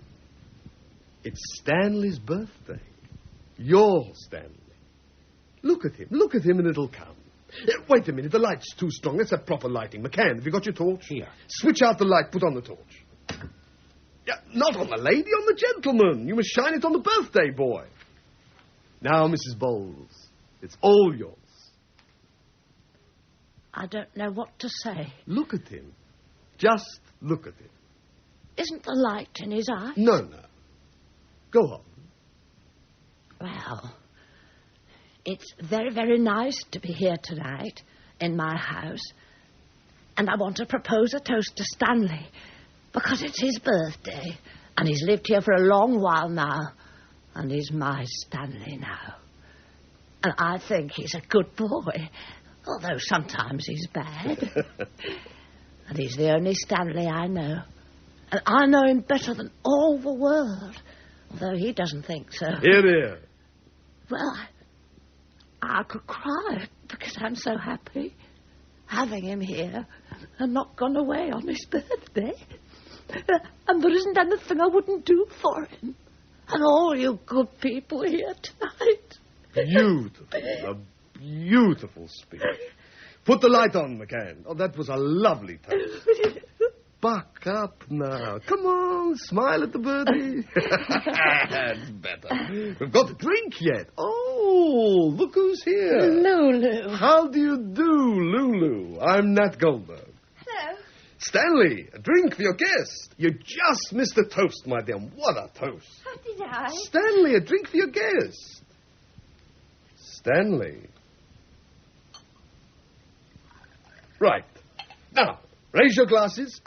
It's Stanley's birthday. Your Stanley. Look at him, and it'll come. Wait a minute, the light's too strong. Let's have proper lighting. McCann, have you got your torch? Here. Switch out the light, put on the torch. Yeah, not on the lady, on the gentleman. You must shine it on the birthday boy. Now, Mrs. Bowles, it's all yours. I don't know what to say. Look at him. Just look at him. Isn't the light in his eye? No. Go on. Well, it's very, very nice to be here tonight in my house. And I want to propose a toast to Stanley because it's his birthday. And he's lived here for a long while now. And he's my Stanley now. And I think he's a good boy, although sometimes he's bad. And he's the only Stanley I know. And I know him better than all the world, although he doesn't think so. Here. Well, I could cry because I'm so happy having him here and not gone away on his birthday. And there isn't anything I wouldn't do for him. And all you good people here tonight. Beautiful. A beautiful speech. Put the light on, McCann. Oh, that was a lovely toast. Buck up now. Come on, smile at the birdie. That's better. We've got a drink yet. Oh, look who's here. Lulu. How do you do, Lulu? I'm Nat Goldberg. Hello. Stanley, a drink for your guest. You just missed a toast, my dear. What a toast. How did I? Stanley, a drink for your guest. Stanley. Right. Now, raise your glasses.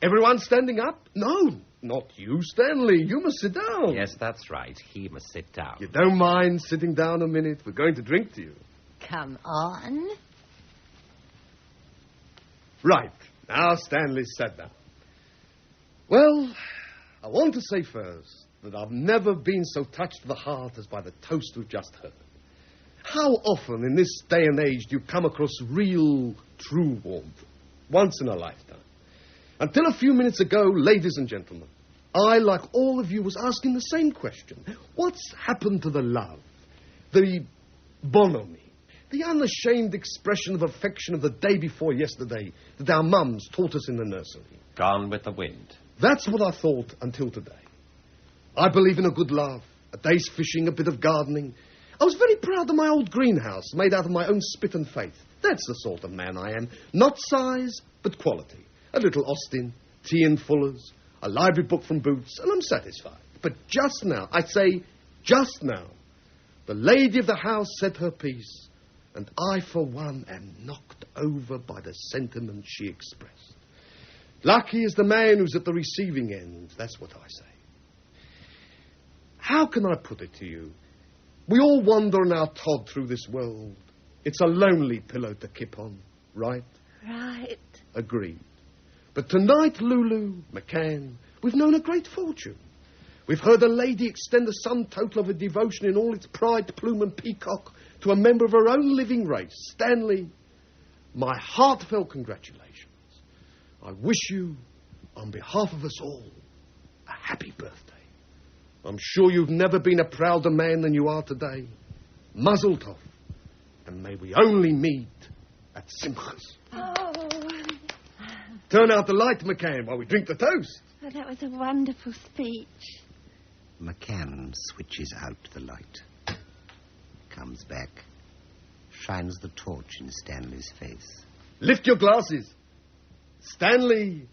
Everyone standing up? No, not you, Stanley. You must sit down. Yes, that's right. He must sit down. You don't mind sitting down a minute? We're going to drink to you. Come on. Right. Now Stanley's sat down. Well, I want to say first that I've never been so touched to the heart as by the toast we've just heard. How often in this day and age do you come across real, true warmth? Once in a lifetime. Until a few minutes ago, ladies and gentlemen, I, like all of you, was asking the same question. What's happened to the love? The bonhomie? The unashamed expression of affection of the day before yesterday that our mums taught us in the nursery? Gone with the wind. That's what I thought until today. I believe in a good laugh, a day's fishing, a bit of gardening, I was very proud of my old greenhouse made out of my own spit and faith. That's the sort of man I am. Not size, but quality. A little Austin, tea and Fuller's, a library book from Boots, and I'm satisfied. But just now, I say just now, the lady of the house said her piece, and I, for one, am knocked over by the sentiment she expressed. Lucky is the man who's at the receiving end, that's what I say. How can I put it to you? We all wander on our Todd through this world. It's a lonely pillow to kip on, right? Right. Agreed. But tonight, Lulu, McCann, we've known a great fortune. We've heard a lady extend the sum total of her devotion in all its pride, plume and peacock to a member of her own living race, Stanley. My heartfelt congratulations. I wish you, on behalf of us all, a happy birthday. I'm sure you've never been a prouder man than you are today. Mazel tov. And may we only meet at Simchas. Oh. Turn out the light, McCann, while we drink the toast. Oh, that was a wonderful speech. McCann switches out the light. Comes back. Shines the torch in Stanley's face. Lift your glasses. Stanley,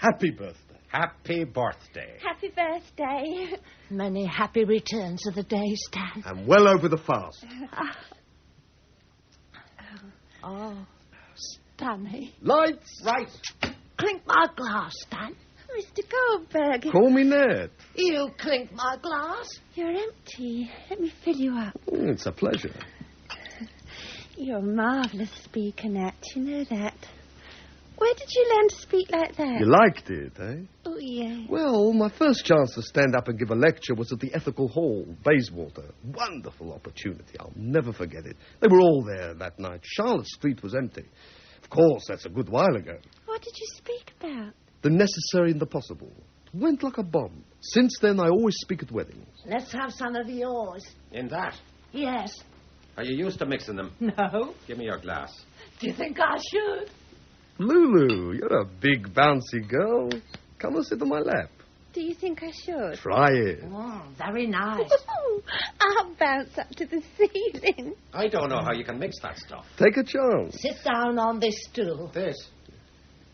happy birthday. Happy birthday. Happy birthday. Many happy returns of the day, Stan. And well over the fast. Oh, Stanley. Lights. Right. Clink my glass, Stan. Mr. Goldberg. Call me Ned. You clink my glass. You're empty. Let me fill you up. It's a pleasure. You're a marvellous speaker, Nat. You know that. Where did you learn to speak like that? You liked it, eh? Oh, yeah. Well, my first chance to stand up and give a lecture was at the Ethical Hall, Bayswater. Wonderful opportunity. I'll never forget it. They were all there that night. Charlotte Street was empty. Of course, that's a good while ago. What did you speak about? The necessary and the possible. It went like a bomb. Since then, I always speak at weddings. Let's have some of yours. In that? Yes. Are you used to mixing them? No. Give me your glass. Do you think I should? Lulu, you're a big, bouncy girl. Come and sit on my lap. Do you think I should? Try it. Oh, very nice. I'll bounce up to the ceiling. I don't know how you can mix that stuff. Take a chance. Sit down on this stool. This?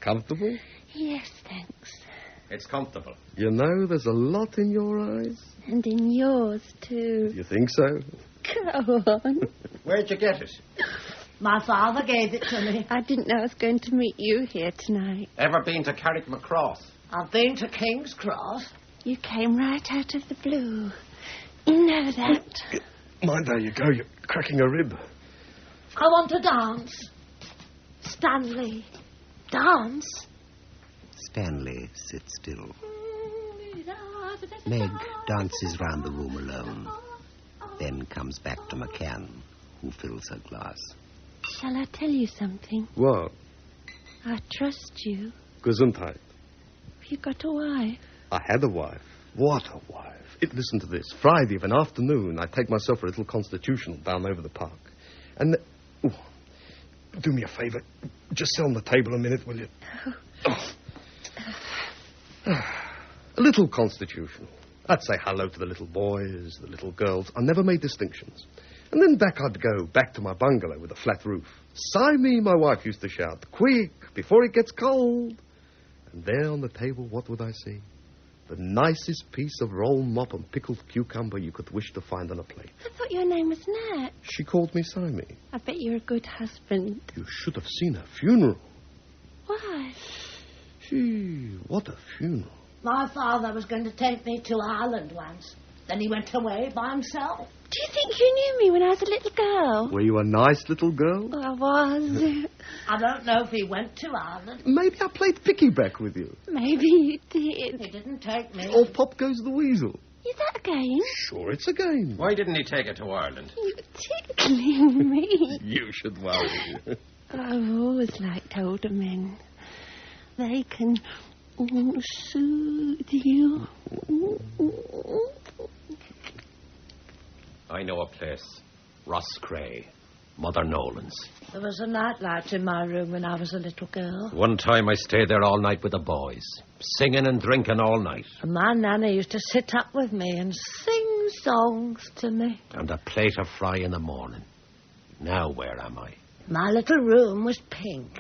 Comfortable? Yes, thanks. It's comfortable. You know, there's a lot in your eyes. And in yours, too. You think so? Go on. Where'd you get it? My father gave it to me. I didn't know I was going to meet you here tonight. Ever been to Carrickmacross? I've been to King's Cross. You came right out of the blue. You know that. Mind how you go. You're cracking a rib. I want to dance. Stanley, dance. Stanley sits still. Meg dances round the room alone. Then comes back to McCann, who fills her glass. Shall I tell you something? What? I trust you. Gesundheit. Have you got a wife? I had a wife. What a wife. Listen to this. Friday of an afternoon, I take myself a little constitutional down over the park. And... do me a favour. Just sit on the table a minute, will you? Oh. A little constitutional. I'd say hello to the little boys, the little girls. I never made distinctions. And then back I'd go, back to my bungalow with a flat roof. Sign me, my wife used to shout. Quick, before it gets cold. And there on the table, what would I see? The nicest piece of roll mop and pickled cucumber you could wish to find on a plate. I thought your name was Nat. She called me Simon. I bet you're a good husband. You should have seen her funeral. Why? Gee, what a funeral. My father was going to take me to Ireland once. Then he went away by himself. Do you think you knew me when I was a little girl? Were you a nice little girl? Oh, I was. I don't know if he went to Ireland. Maybe I played pickyback with you. Maybe you did. He didn't take me. Or Pop Goes the Weasel. Is that a game? Sure, it's a game. Why didn't he take it to Ireland? You're tickling me. You should worry. I've always liked older men. They can soothe you. I know a place. Roscrea. Mother Nolan's. There was a nightlight in my room when I was a little girl. One time I stayed there all night with the boys. Singing and drinking all night. And my nanny used to sit up with me and sing songs to me. And a plate of fry in the morning. Now where am I? My little room was pink.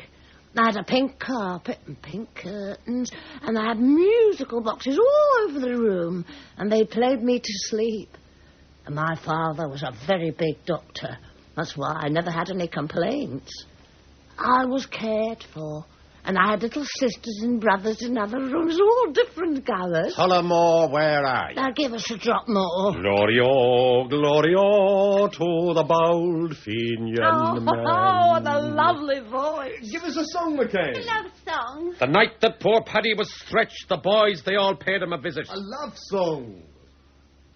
I had a pink carpet and pink curtains, and I had musical boxes all over the room, and they played me to sleep. And my father was a very big doctor. That's why I never had any complaints. I was cared for, and I had little sisters and brothers in other rooms, all different colours. Tullamore, where are you? Now give us a drop more. Glorio, Glorio, to the bold Fenian man. Oh, what a lovely voice. Give us a song, McCain. Love song. The night that poor Paddy was stretched, the boys, they all paid him a visit. A love song.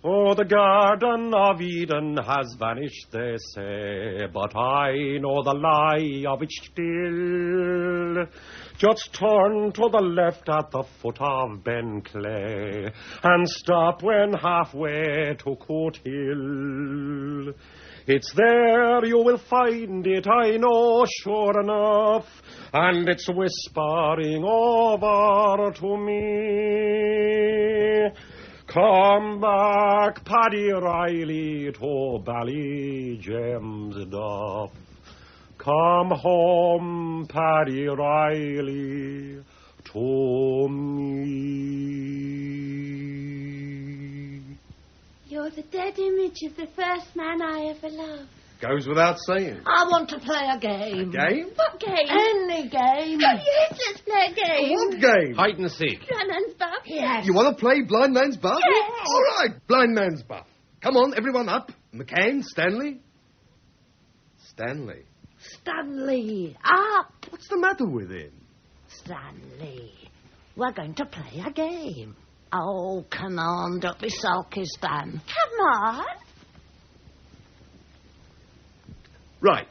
Oh, the Garden of Eden has vanished, they say, but I know the lie of it still. Just turn to the left at the foot of Ben Clay and stop when halfway to Coot Hill. It's there you will find it, I know, sure enough, and it's whispering over to me. Come back, Paddy Riley, to Ballyjamesduff. Come home, Paddy Riley, to me. You're the dead image of the first man I ever loved. Goes without saying. I want to play a game. A game? What game? Any game. Oh, yes, let's play a game. What game? Hide and seek. Blind man's buff. Yes. You want to play Blind Man's Buff? Yes. All right, Blind Man's Buff. Come on, everyone up. McCain, Stanley. Stanley. Stanley, up. What's the matter with him? Stanley, we're going to play a game. Oh, come on, don't be sulky, Stan. Come on. Right.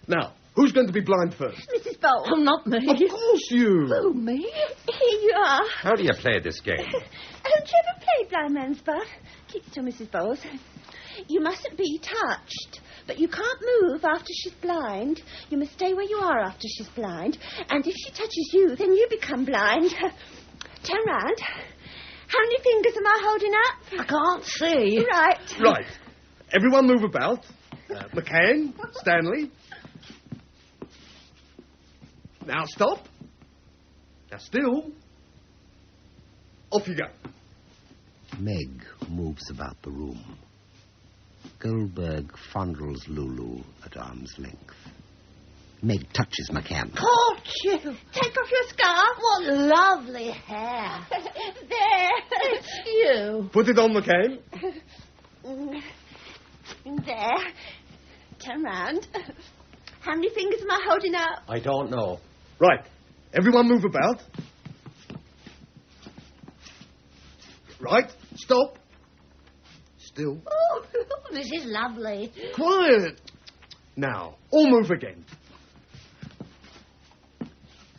Now, who's going to be blind first? Mrs. Bolt. Oh, not me. Of course you. Who, me? Here you are. How do you play this game? Haven't you ever played Blind Man's Buff? Keep still, Mrs. Bowles. You mustn't be touched, but you can't move after she's blind. You must stay where you are after she's blind, and if she touches you, then you become blind. Turn round. How many fingers am I holding up? I can't see. Right. Right. Everyone move about. McCain, Stanley. Now stop. Now still. Off you go. Meg moves about the room. Goldberg fondles Lulu at arm's length. Meg touches McCann. Caught you. Take off your scarf. What lovely hair. There. It's you. Put it on, McCain. There. Turn round. How many fingers am I holding up? I don't know. Right. Everyone move about. Right. Stop. Still. Oh, this is lovely. Quiet. Now, all move again.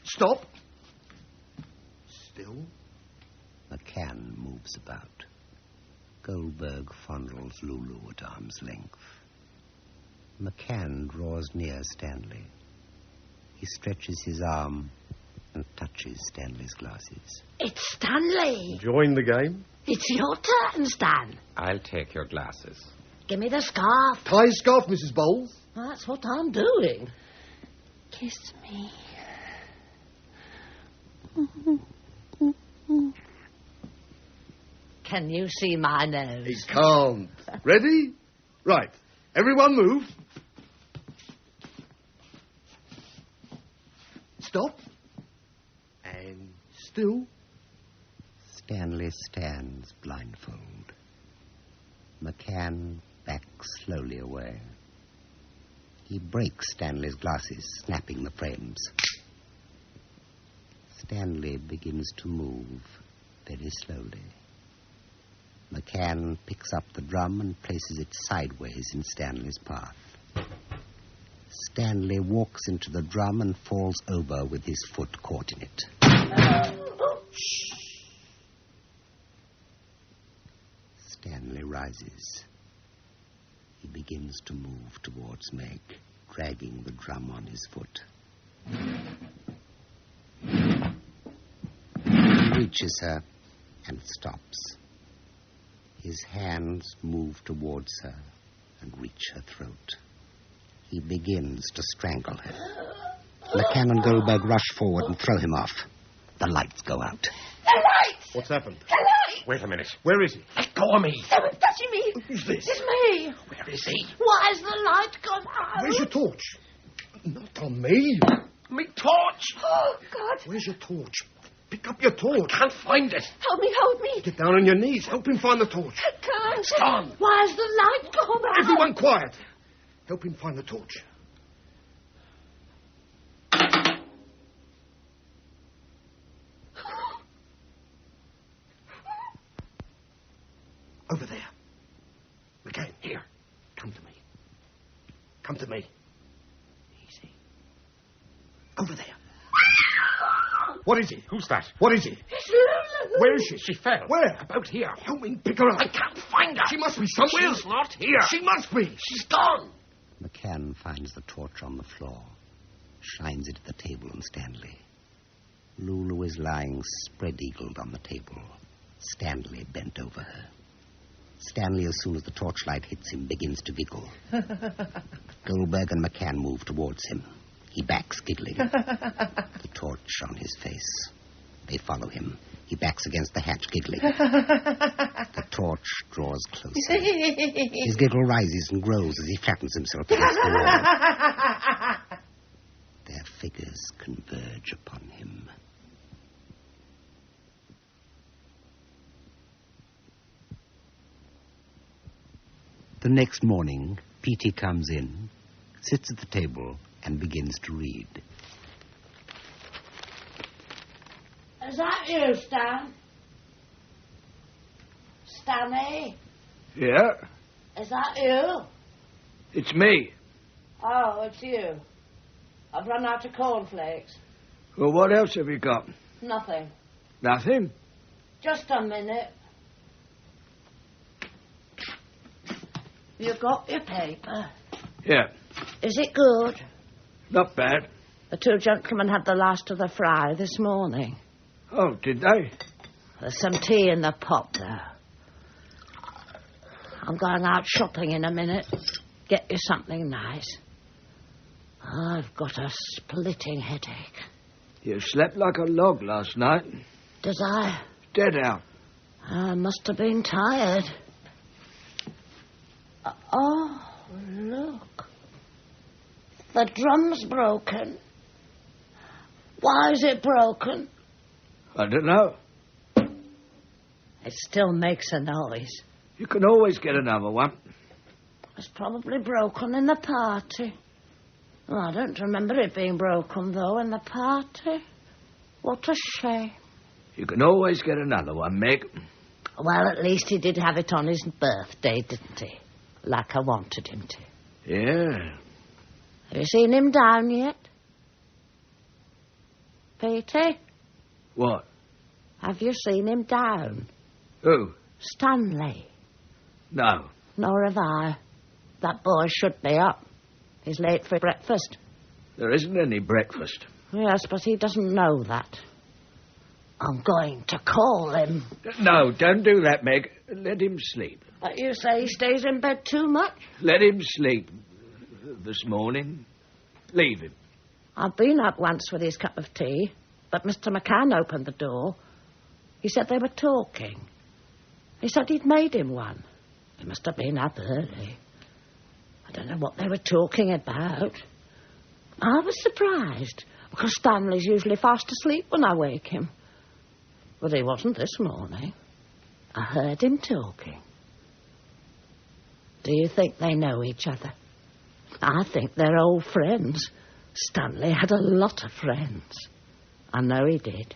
Stop. Still. McCann moves about. Goldberg fondles Lulu at arm's length. McCann draws near Stanley. He stretches his arm and touches Stanley's glasses. It's Stanley. Enjoying the game? It's your turn, Stan. I'll take your glasses. Give me the scarf. Tie your scarf, Mrs. Bowles. That's what I'm doing. Kiss me. Can you see my nose? He can't. Ready? Right. Everyone move. Stop. And still. Stanley stands blindfold. McCann backs slowly away. He breaks Stanley's glasses, snapping the frames. Stanley begins to move very slowly. McCann picks up the drum and places it sideways in Stanley's path. Stanley walks into the drum and falls over with his foot caught in it. Shh. Stanley rises. He begins to move towards Meg, dragging the drum on his foot. He reaches her and stops. His hands move towards her and reach her throat. He begins to strangle her. McCann and Goldberg rush forward and throw him off. The lights go out. The lights! What's happened? The lights! Wait a minute. Where is he? Let go of me. They were touching me. Who's this? It's me. Where is he? Why has the light gone out? Where's your torch? Not on me. Me torch! Oh, God. Where's your torch? Pick up your torch. I can't find it. Hold me. Get down on your knees. Help him find the torch. I can't. It's gone. Why has the light gone out? Everyone quiet. Help him find the torch. Over there. McCann, here. Come to me. Come to me. Easy. Over there. What is he? Who's that? What is he? It's Lulu. Where is she? She fell. Where? About here. Help me pick her up. I can't find her. She must be somewhere. She's not here. She must be. She's gone. McCann finds the torch on the floor, shines it at the table and Stanley. Lulu is lying spread-eagled on the table, Stanley bent over her. Stanley, as soon as the torchlight hits him, begins to giggle. Goldberg and McCann move towards him. He backs, giggling. The torch on his face. They follow him. He backs against the hatch, giggling. The torch draws closer. His giggle rises and grows as he flattens himself against the wall. Their figures converge upon him. The next morning, Petey comes in, sits at the table, and begins to read. Is that you, Stan? Stanley? Yeah, Is that you? it's me. Oh, it's you. I've run out of cornflakes. Well, what else have you got? Nothing. Nothing? Just a minute. You got your paper? Yeah, Is it good? not bad. The two gentlemen had the last of the fry this morning. Oh, did they? There's some tea in the pot there. I'm going out shopping in a minute. Get you something nice. I've got a splitting headache. You slept like a log last night. Did I? Dead out. I must have been tired. Oh, look. The drum's broken. Why is it broken? I don't know. It still makes a noise. You can always get another one. It's probably broken in the party. Well, I don't remember it being broken, though, in the party. What a shame. You can always get another one, Meg. Well, at least he did have it on his birthday, didn't he? Like I wanted him to. Yeah. Have you seen him down yet? Peter? What? Have you seen him down? Who? Stanley. No. Nor have I. That boy should be up. He's late for breakfast. There isn't any breakfast. Yes, but he doesn't know that. I'm going to call him. No, don't do that, Meg. Let him sleep. But you say he stays in bed too much? Let him sleep this morning. Leave him. I've been up once with his cup of tea, but Mr. McCann opened the door. He said they were talking. He said he'd made him one. He must have been up early. I don't know what they were talking about. I was surprised, because Stanley's usually fast asleep when I wake him. But he wasn't this morning. I heard him talking. Do you think they know each other? I think they're old friends. Stanley had a lot of friends. I know he did.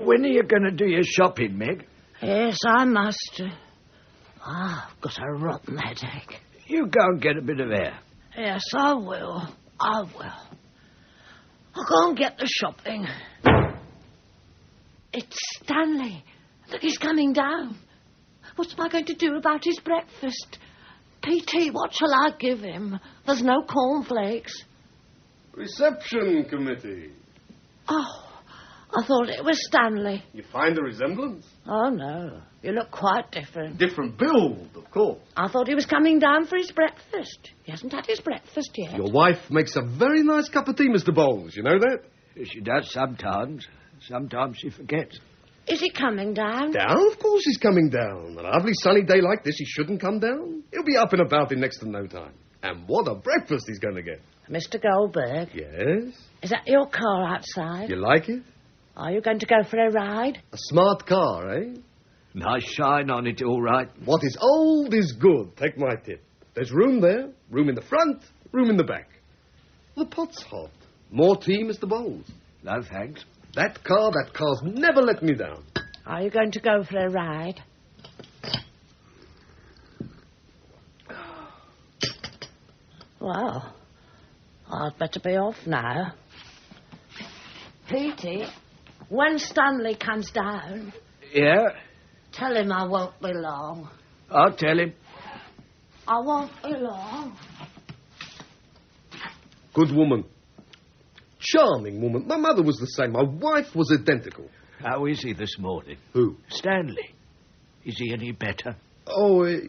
When are you going to do your shopping, Meg? Yes, I must. I've got a rotten headache. You go and get a bit of air. Yes, I will. I will. I'll go and get the shopping. It's Stanley. Look, he's coming down. What am I going to do about his breakfast? P.T., what shall I give him? There's no cornflakes. Reception committee. Oh, I thought it was Stanley. You find a resemblance? Oh, no. You look quite different. Different build, of course. I thought he was coming down for his breakfast. He hasn't had his breakfast yet. Your wife makes a very nice cup of tea, Mr. Bowles. You know that? She does sometimes. Sometimes she forgets. Is he coming down? Down? Of course he's coming down. On a lovely sunny day like this, he shouldn't come down. He'll be up and about in next to no time. And what a breakfast he's going to get. Mr. Goldberg? Yes? Is that your car outside? You like it? Are you going to go for a ride? A smart car, eh? Nice shine on it, all right. What is old is good. Take my tip. There's room there, room in the front, room in the back. The pot's hot. More tea, Mr. Bowles? No, thanks. That car's never let me down. Are you going to go for a ride? Well, I'd better be off now. Petey, when Stanley comes down... Yeah? Tell him I won't be long. I'll tell him. I won't be long. Good woman. Charming woman. My mother was the same. My wife was identical. How is he this morning? Who? Stanley. Is he any better? Oh, a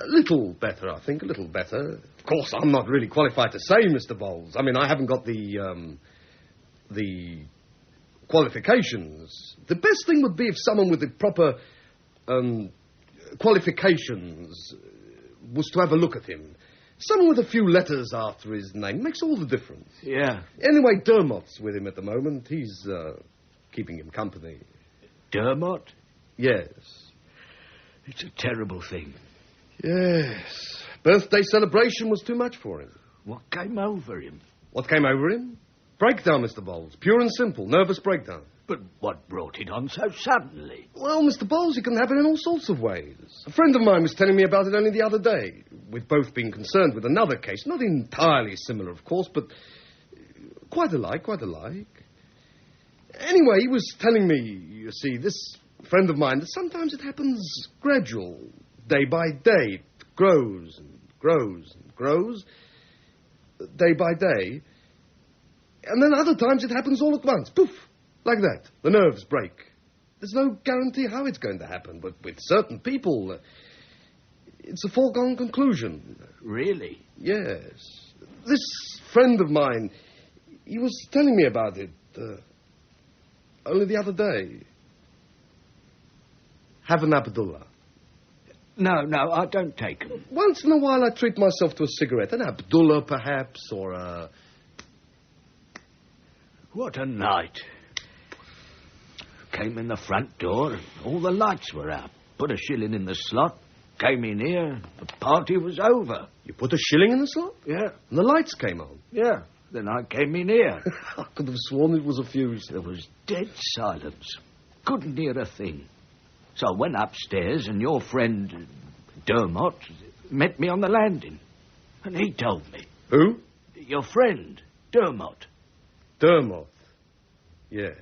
little better, I think. A little better. Of course, I'm not really qualified to say, Mr. Bowles. I mean, I haven't got the qualifications. The best thing would be if someone with the proper qualifications was to have a look at him. Someone with a few letters after his name makes all the difference. Yeah. Anyway, Dermot's with him at the moment. He's keeping him company. Dermot? Yes. It's a terrible thing. Yes. Birthday celebration was too much for him. What came over him? What came over him? Breakdown, Mr. Bowles. Pure and simple. Nervous breakdown. But what brought it on so suddenly? Well, Mr. Bowles, it can happen in all sorts of ways. A friend of mine was telling me about it only the other day. We've both been concerned with another case. Not entirely similar, of course, but quite alike. Anyway, he was telling me, you see, this friend of mine, that sometimes it happens gradual, day by day. It grows and grows and grows, day by day. And then other times it happens all at once. Poof! Like that. The nerves break. There's no guarantee how it's going to happen, but with certain people, it's a foregone conclusion. Really? Yes. This friend of mine, he was telling me about it only the other day. Have an Abdullah. No, I don't take them. Once in a while I treat myself to a cigarette. An Abdullah, perhaps, or a... What a night. Came in the front door, and all the lights were out. Put a shilling in the slot, came in here, the party was over. You put a shilling in the slot? Yeah. And the lights came on? Yeah. Then I came in here. I could have sworn it was a fuse. There was dead silence. Couldn't hear a thing. So I went upstairs, and your friend, Dermot, met me on the landing. And he told me. Who? Your friend, Dermot. Dermot? Yes.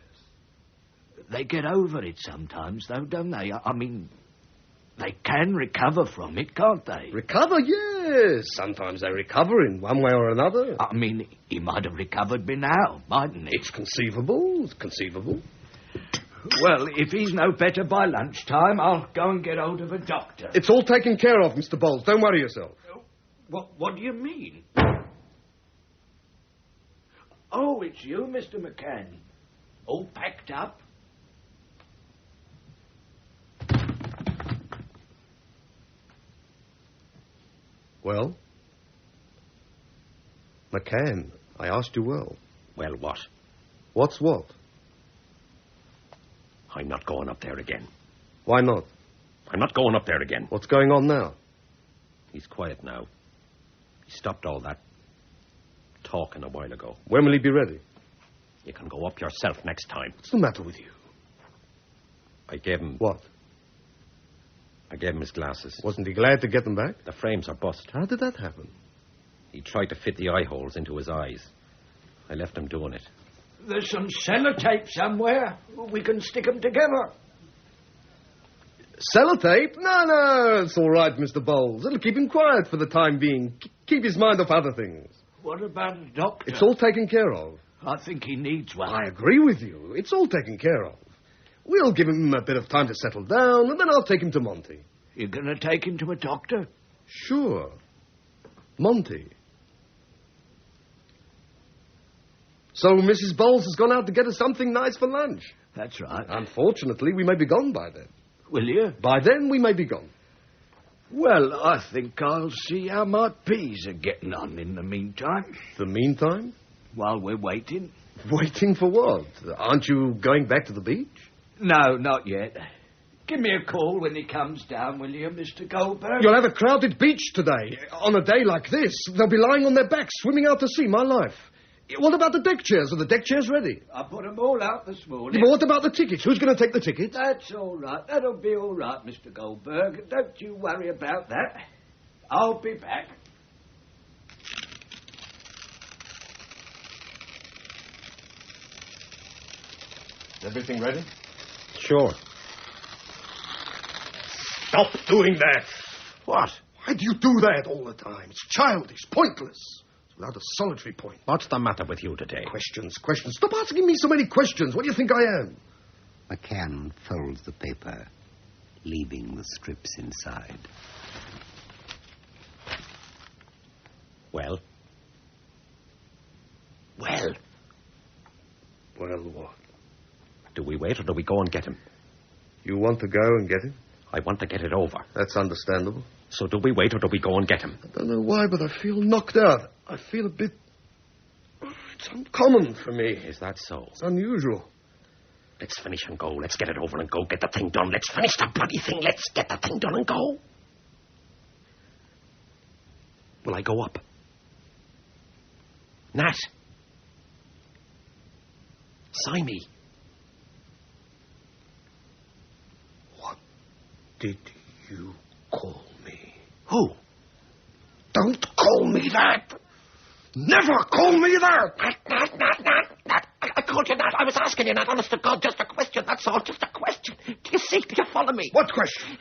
They get over it sometimes, though, don't they? I mean, they can recover from it, can't they? Recover? Yes. Sometimes they recover in one way or another. I mean, he might have recovered by now, mightn't he? It's conceivable. It's conceivable. Well, if he's no better by lunchtime, I'll go and get hold of a doctor. It's all taken care of, Mr. Bowles. Don't worry yourself. What do you mean? Oh, it's you, Mr. McCann. All packed up? Well? McCann, I asked you well. Well, what? What's what? I'm not going up there again. Why not? I'm not going up there again. What's going on now? He's quiet now. He stopped all that talking a while ago. When will he be ready? You can go up yourself next time. What's the matter with you? I gave him... What? I gave him his glasses. Wasn't he glad to get them back? The frames are bust. How did that happen? He tried to fit the eye holes into his eyes. I left him doing it. There's some sellotape somewhere. We can stick them together. Sellotape? No, it's all right, Mr. Bowles. It'll keep him quiet for the time being. Keep his mind off other things. What about a doctor? It's all taken care of. I think he needs one. I agree with you. It's all taken care of. We'll give him a bit of time to settle down, and then I'll take him to Monty. You're going to take him to a doctor? Sure. Monty. So Mrs. Bowles has gone out to get us something nice for lunch. That's right. Unfortunately, we may be gone by then. Will you? By then, we may be gone. Well, I think I'll see how my peas are getting on in the meantime. The meantime? While we're waiting. Waiting for what? Aren't you going back to the beach? No, not yet. Give me a call when he comes down, will you, Mr. Goldberg? You'll have a crowded beach today. On a day like this, they'll be lying on their backs, swimming out to sea, my life. What about the deck chairs? Are the deck chairs ready? I put them all out this morning. But what about the tickets? Who's going to take the tickets? That's all right. That'll be all right, Mr. Goldberg. Don't you worry about that. I'll be back. Is everything ready? Sure. Stop doing that. What? Why do you do that all the time? It's childish, pointless. It's without a solitary point. What's the matter with you today? Questions. Stop asking me so many questions. What do you think I am? McCann folds the paper, leaving the strips inside. Well? Well, what? Do we wait or do we go and get him? You want to go and get him? I want to get it over. That's understandable. So do we wait or do we go and get him? I don't know why, but I feel knocked out. I feel a bit... It's uncommon for me. Is that so? It's unusual. Let's finish and go. Let's get it over and go. Get the thing done. Let's finish the bloody thing. Let's get the thing done and go. Will I go up? Nat. Sign me. What did you call me? Who? Don't call me that. Never call me that. Nat. I called you Nat. I was asking you, Nat. Honest to God, just a question. That's all. Just a question. Do you see? Do you follow me? What question?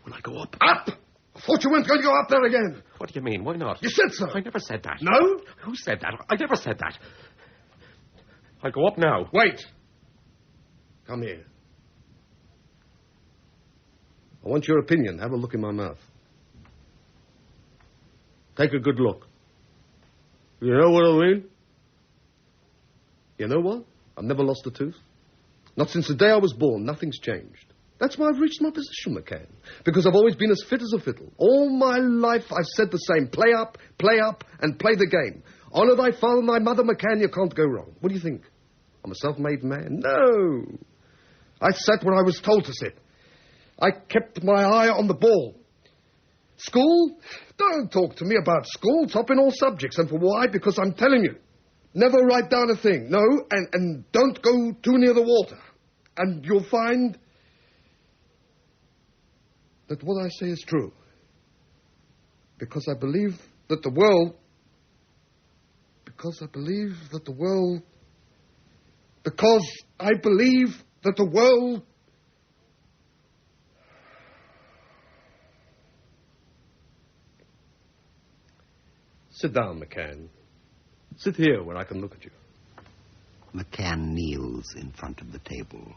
Will I go up? Up? I thought you weren't going to go up there again. What do you mean? Why not? You said so. I never said that. No? Who said that? I never said that. I'll go up now. Wait. Come here. I want your opinion. Have a look in my mouth. Take a good look. You know what I mean? You know what? I've never lost a tooth. Not since the day I was born. Nothing's changed. That's why I've reached my position, McCann. Because I've always been as fit as a fiddle. All my life I've said the same. Play up, and play the game. Honour thy father and thy mother, McCann, you can't go wrong. What do you think? I'm a self-made man? No. I sat where I was told to sit. I kept my eye on the ball. School? Don't talk to me about school. Top in all subjects. And for why? Because I'm telling you. Never write down a thing. No, and don't go too near the water. And you'll find that what I say is true. Because I believe that the world... Because I believe that the world... Sit down, McCann. Sit here where I can look at you. McCann kneels in front of the table.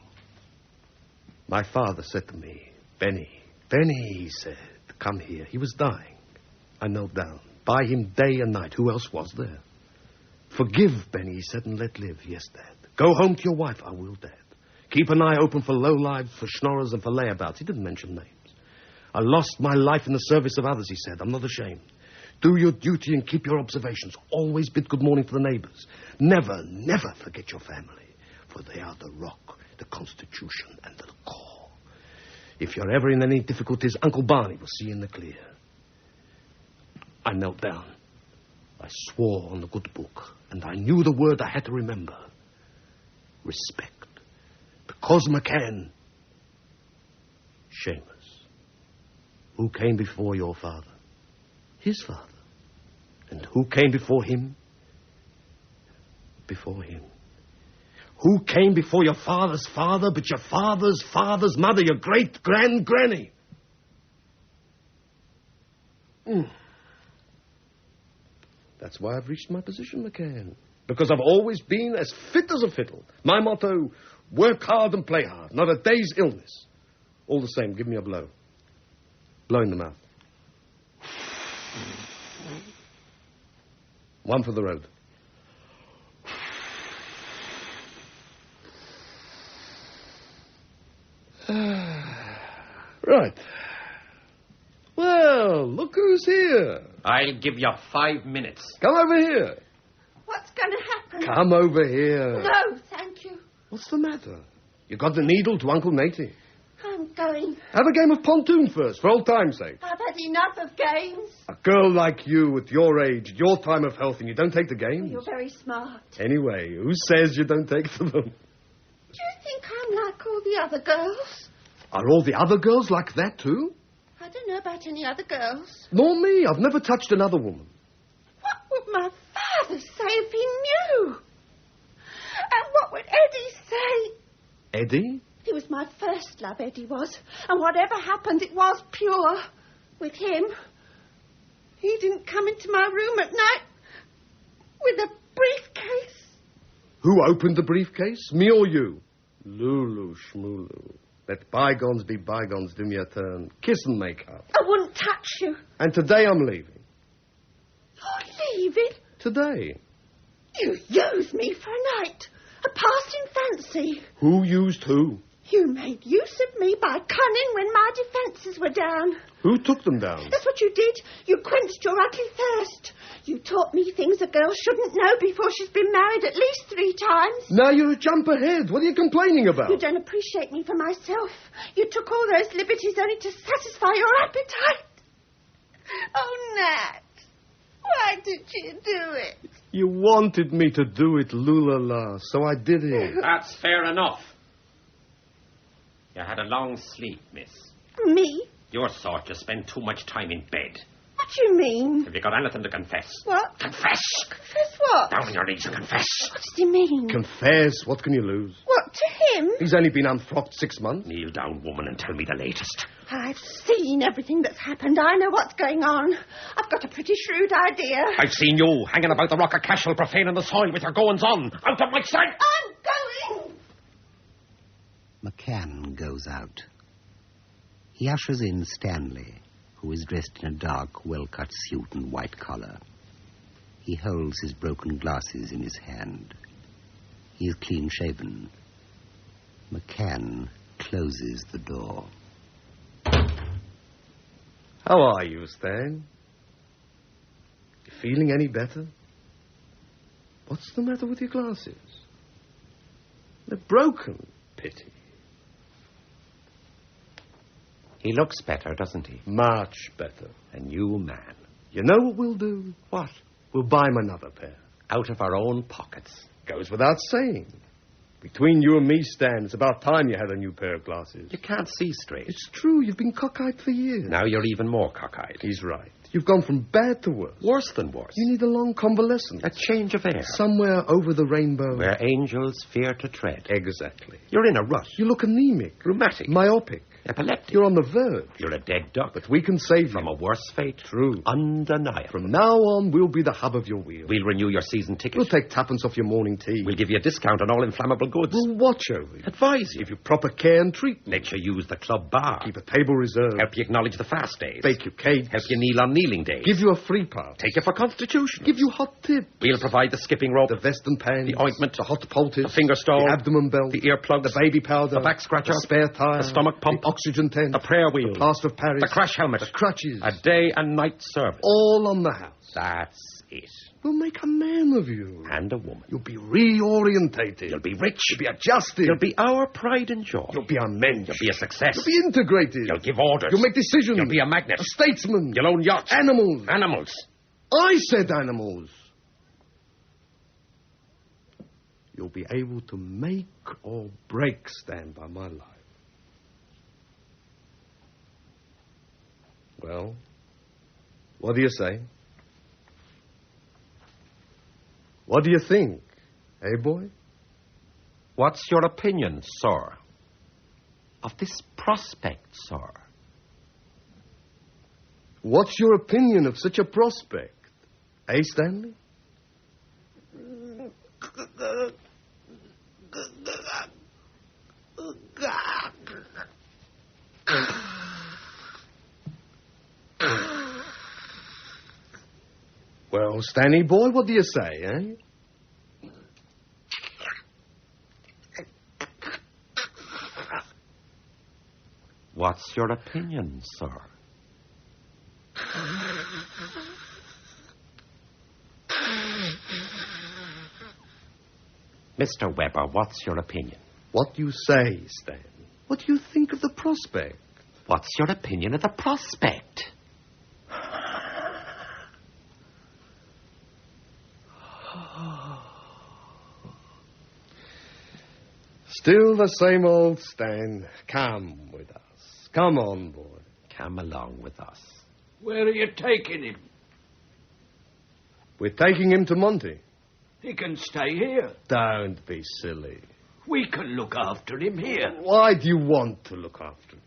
My father said to me, Benny, he said, come here. He was dying. I knelt down. By him day and night. Who else was there? Forgive, Benny, he said, and let live. Yes, Dad. Go home to your wife. I will, Dad. Keep an eye open for lowlives, for schnorrers, and for layabouts. He didn't mention names. I lost my life in the service of others, he said. I'm not ashamed. Do your duty and keep your observations. Always bid good morning to the neighbours. Never, never forget your family, for they are the rock, the constitution, and the core. If you're ever in any difficulties, Uncle Barney will see you in the clear. I knelt down. I swore on the good book, and I knew the word I had to remember. Respect. Because McCann, Seamus, who came before your father? His father. And who came before him? Before him. Who came before your father's father, but your father's father's mother, your great-grand-granny? That's why I've reached my position, McCann. Because I've always been as fit as a fiddle. My motto, work hard and play hard. Not a day's illness. All the same, give me a blow. Blow in the mouth. One for the road. Right. Well, look who's here. I'll give you 5 minutes. Come over here. What's going to happen? Come over here. No, thank you. What's the matter? You got the needle to Uncle Naty. I'm going. Have a game of pontoon first, for old time's sake. I've had enough of games. A girl like you, at your age, at your time of health, and you don't take the games? You're very smart. Anyway, who says you don't take them? Do you think I'm like all the other girls? Are all the other girls like that, too? I don't know about any other girls. Nor me. I've never touched another woman. What would my father say if he knew? And what would Eddie say? Eddie? He was my first love, Eddie was. And whatever happened, it was pure. With him. He didn't come into my room at night with a briefcase. Who opened the briefcase? Me or you? Lulu Schmulu. Let bygones be bygones. Do me a turn. Kiss and make up. I wouldn't touch you. And today I'm leaving. You're leaving? Today. You used me for a night. A passing fancy. Who used who? You made use of me by cunning when my defences were down. Who took them down? That's what you did. You quenched your ugly thirst. You taught me things a girl shouldn't know before she's been married at least 3 times. Now you're a jump ahead. What are you complaining about? You don't appreciate me for myself. You took all those liberties only to satisfy your appetite. Oh, Nat, why did you do it? You wanted me to do it, Lula-la, so I did it. That's fair enough. You had a long sleep, miss. Me? Your sort just spend too much time in bed. What do you mean? Have you got anything to confess? What? Confess! Confess what? Down on your knees and confess. What does he mean? Confess. What can you lose? What, to him? He's only been unfrocked 6 months. Kneel down, woman, and tell me the latest. I've seen everything that's happened. I know what's going on. I've got a pretty shrewd idea. I've seen you hanging about the Rock of Cashel, profaning the soil with your goings-on. Out of my sight! I'm going! McCann goes out. He ushers in Stanley, who is dressed in a dark, well-cut suit and white collar. He holds his broken glasses in his hand. He is clean-shaven. McCann closes the door. How are you, Stan? You feeling any better? What's the matter with your glasses? They're broken. Pity. He looks better, doesn't he? Much better. A new man. You know what we'll do? What? We'll buy him another pair. Out of our own pockets. Goes without saying. Between you and me, Stan, it's about time you had a new pair of glasses. You can't see straight. It's true. You've been cockeyed for years. Now you're even more cockeyed. He's right. You've gone from bad to worse. Worse than worse. You need a long convalescence. A change of air. Somewhere over the rainbow. Where angels fear to tread. Exactly. You're in a rush. You look anemic. Rheumatic. Myopic. Epileptic. You're on the verge. You're a dead duck. But we can save you. From a worse fate. True. Undeniable. From now on, we'll be the hub of your wheel. We'll renew your season ticket. We'll take tuppence off your morning tea. We'll give you a discount on all inflammable goods. We'll watch over you. Advise you. Give you proper care and treatment. Let you use the club bar. Keep a table reserved. Help you acknowledge the fast days. Bake you cakes. Help you kneel on kneeling days. Give you a free pass. Take you for constitution. Give you hot tips. We'll provide the skipping rope. The vest and pants. The ointment. The hot poultice. The finger stole. The abdomen belt. The earplugs. The baby powder. The back scratcher. The spare tire. The stomach pump. The oxygen tent. The prayer wheel. The plaster of Paris. The crash helmet. The crutches. A day and night service. All on the house. That's it. We'll make a man of you. And a woman. You'll be reorientated. You'll be rich. You'll be adjusted. You'll be our pride and joy. You'll be unmensch. You'll be a success. You'll be integrated. You'll give orders. You'll make decisions. You'll be a magnet. A statesman. You'll own yachts. Animals. Animals. I said animals. You'll be able to make or break Stand By My life. Well, what do you say? What do you think, eh, boy? What's your opinion, sir, of this prospect, sir? What's your opinion of such a prospect, Eh, Stanley? Well, Stanley boy, what do you say, eh? What's your opinion, sir? Mr. Webber, what's your opinion? What do you say, Stan? What do you think of the prospect? What's your opinion of the prospect? Still the same old Stan. Come with us. Come on, boy. Come along with us. Where are you taking him? We're taking him to Monty. He can stay here. Don't be silly. We can look after him here. Why do you want to look after him?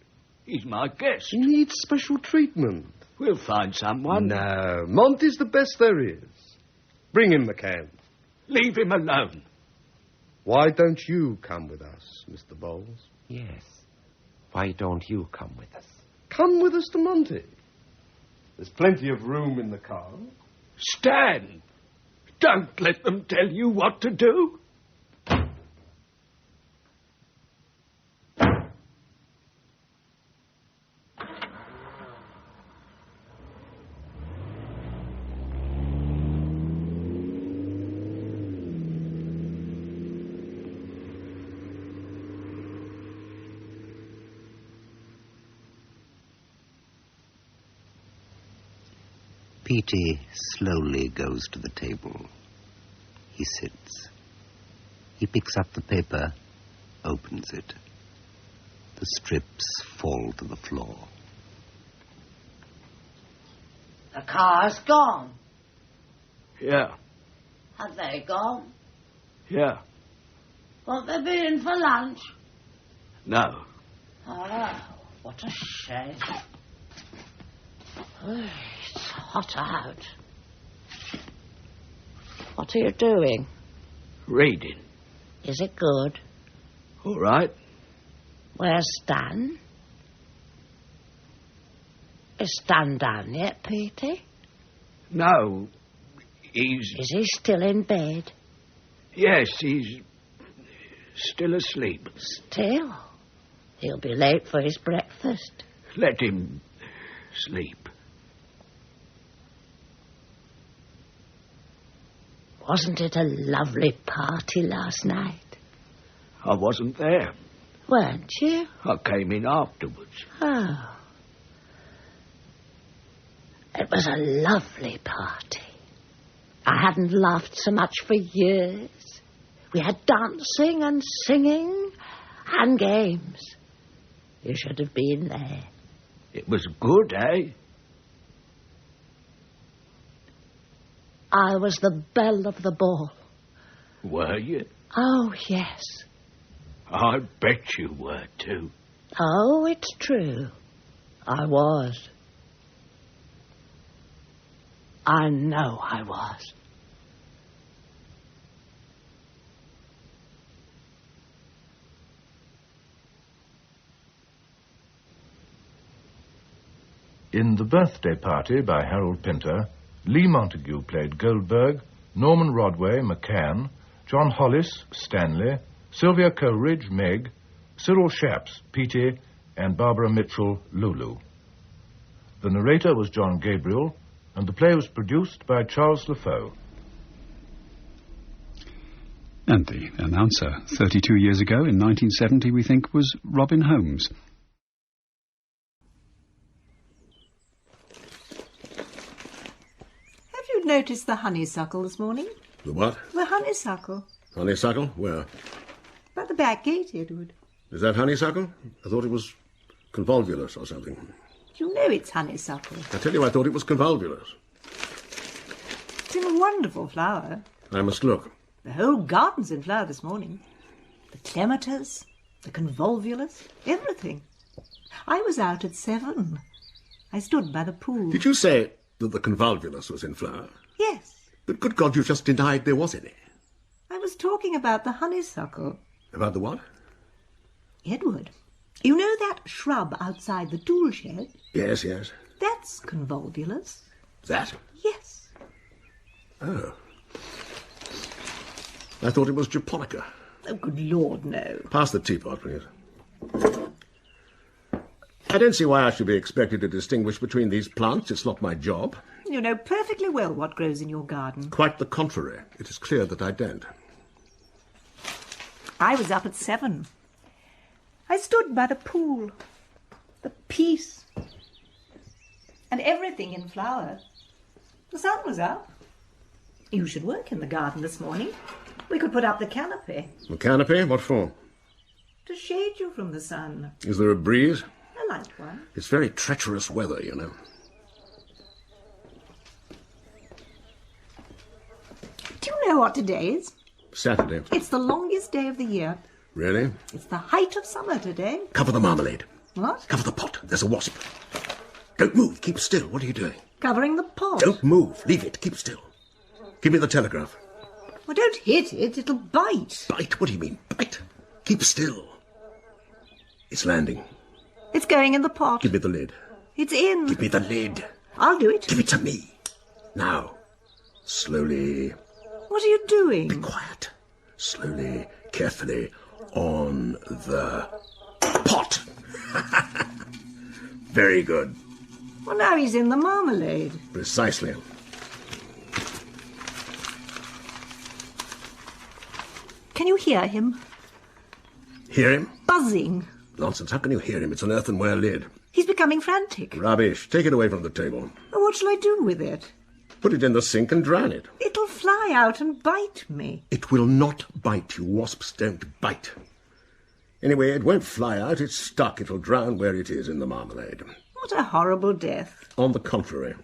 He's my guest. He needs special treatment. We'll find someone. No, Monty's the best there is. Bring him, McCann. Leave him alone. Why don't you come with us, Mr. Bowles? Yes. Why don't you come with us? Come with us to Monty. There's plenty of room in the car. Stan, don't let them tell you what to do. Petey slowly goes to the table. He sits. He picks up the paper, opens it. The strips fall to the floor. The car's gone. Yeah. Have they gone? Yeah. Won't they be in for lunch? No. Oh, what a shame. It's hot out. What are you doing? Reading. Is it good? All right. Where's Stan? Is Stan down yet, Petey? No. He's... Is he still in bed? Yes, he's still asleep. Still? He'll be late for his breakfast. Let him sleep. Wasn't it a lovely party last night? I wasn't there. Weren't you? I came in afterwards. Oh. It was a lovely party. I hadn't laughed so much for years. We had dancing and singing and games. You should have been there. It was good, eh? I was the belle of the ball. Were you? Oh, yes. I bet you were, too. Oh, it's true. I was. I know I was. In The Birthday Party by Harold Pinter, Lee Montague played Goldberg, Norman Rodway, McCann, John Hollis, Stanley, Sylvia Coleridge, Meg, Cyril Shapps, Petey, and Barbara Mitchell, Lulu. The narrator was John Gabriel, and the play was produced by Charles Lafoe. And the announcer 32 years ago, in 1970, we think, was Robin Holmes. Have you noticed the honeysuckle this morning? The what? The honeysuckle. Honeysuckle? Where? By the back gate, Edward. Is that honeysuckle? I thought it was convolvulus or something. You know it's honeysuckle. I tell you, I thought it was convolvulus. It's a wonderful flower. I must look. The whole garden's in flower this morning. The clematis, the convolvulus, everything. I was out at 7. I stood by the pool. Did you say that the convolvulus was in flower? Yes. But good God, you've just denied there was any. I was talking about the honeysuckle. About the what? Edward, you know that shrub outside the tool shed? Yes, yes. That's convolvulus. That? Yes. Oh. I thought it was japonica. Oh, good Lord, no. Pass the teapot, please. I don't see why I should be expected to distinguish between these plants. It's not my job. You know perfectly well what grows in your garden. Quite the contrary. It is clear that I don't. I was up at 7. I stood by the pool. The peace. And everything in flower. The sun was up. You should work in the garden this morning. We could put up the canopy. The canopy? What for? To shade you from the sun. Is there a breeze? A light one. It's very treacherous weather, you know. Do you know what today is? Saturday. It's the longest day of the year. Really? It's the height of summer today. Cover the marmalade. What? Cover the pot. There's a wasp. Don't move. Keep still. What are you doing? Covering the pot. Don't move. Leave it. Keep still. Give me the telegraph. Well, don't hit it. It'll bite. Bite? What do you mean, bite? Keep still. It's landing. It's going in the pot. Give me the lid. It's in. Give me the lid. I'll do it. Give it to me. Now. Slowly. What are you doing? Be quiet. Slowly, carefully, on the pot. Very good. Well, now he's in the marmalade. Precisely. Can you hear him? Hear him? Buzzing. Nonsense. How can you hear him? It's an earthenware lid. He's becoming frantic. Rubbish. Take it away from the table. What shall I do with it? Put it in the sink and drown it. It'll fly out and bite me. It will not bite you. Wasps don't bite. Anyway, it won't fly out. It's stuck. It'll drown where it is in the marmalade. What a horrible death. On the contrary.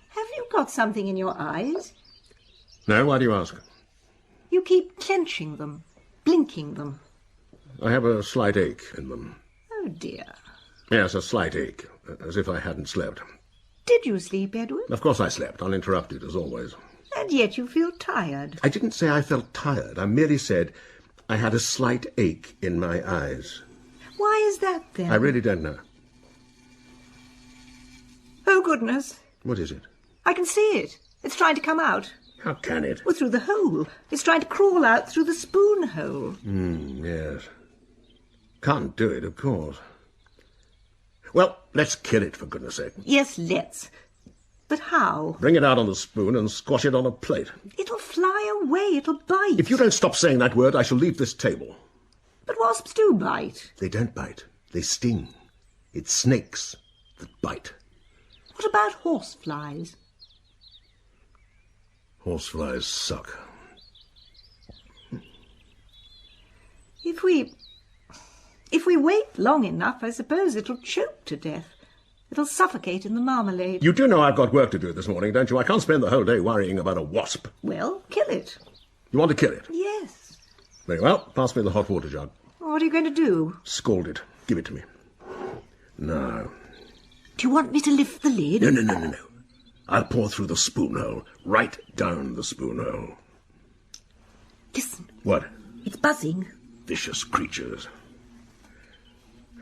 Have you got something in your eyes? No, why do you ask? You keep clenching them, blinking them. I have a slight ache in them. Oh, dear. Yes, a slight ache, as if I hadn't slept. Did you sleep, Edward? Of course I slept, uninterrupted, as always. And yet you feel tired. I didn't say I felt tired. I merely said I had a slight ache in my eyes. Why is that, then? I really don't know. Oh, goodness. What is it? I can see it. It's trying to come out. How can it? Well, through the hole. It's trying to crawl out through the spoon hole. Yes. Can't do it, of course. Well, let's kill it, for goodness sake. Yes, let's. But how? Bring it out on the spoon and squash it on a plate. It'll fly away. It'll bite. If you don't stop saying that word, I shall leave this table. But wasps do bite. They don't bite. They sting. It's snakes that bite. What about horseflies? Horseflies suck. If we wait long enough, I suppose it'll choke to death. It'll suffocate in the marmalade. You do know I've got work to do this morning, don't you? I can't spend the whole day worrying about a wasp. Well, kill it. You want to kill it? Yes. Very well. Pass me the hot water jug. What are you going to do? Scald it. Give it to me. No. Do you want me to lift the lid? No. I'll pour through the spoon hole. Right down the spoon hole. Listen. What? It's buzzing. Vicious creatures.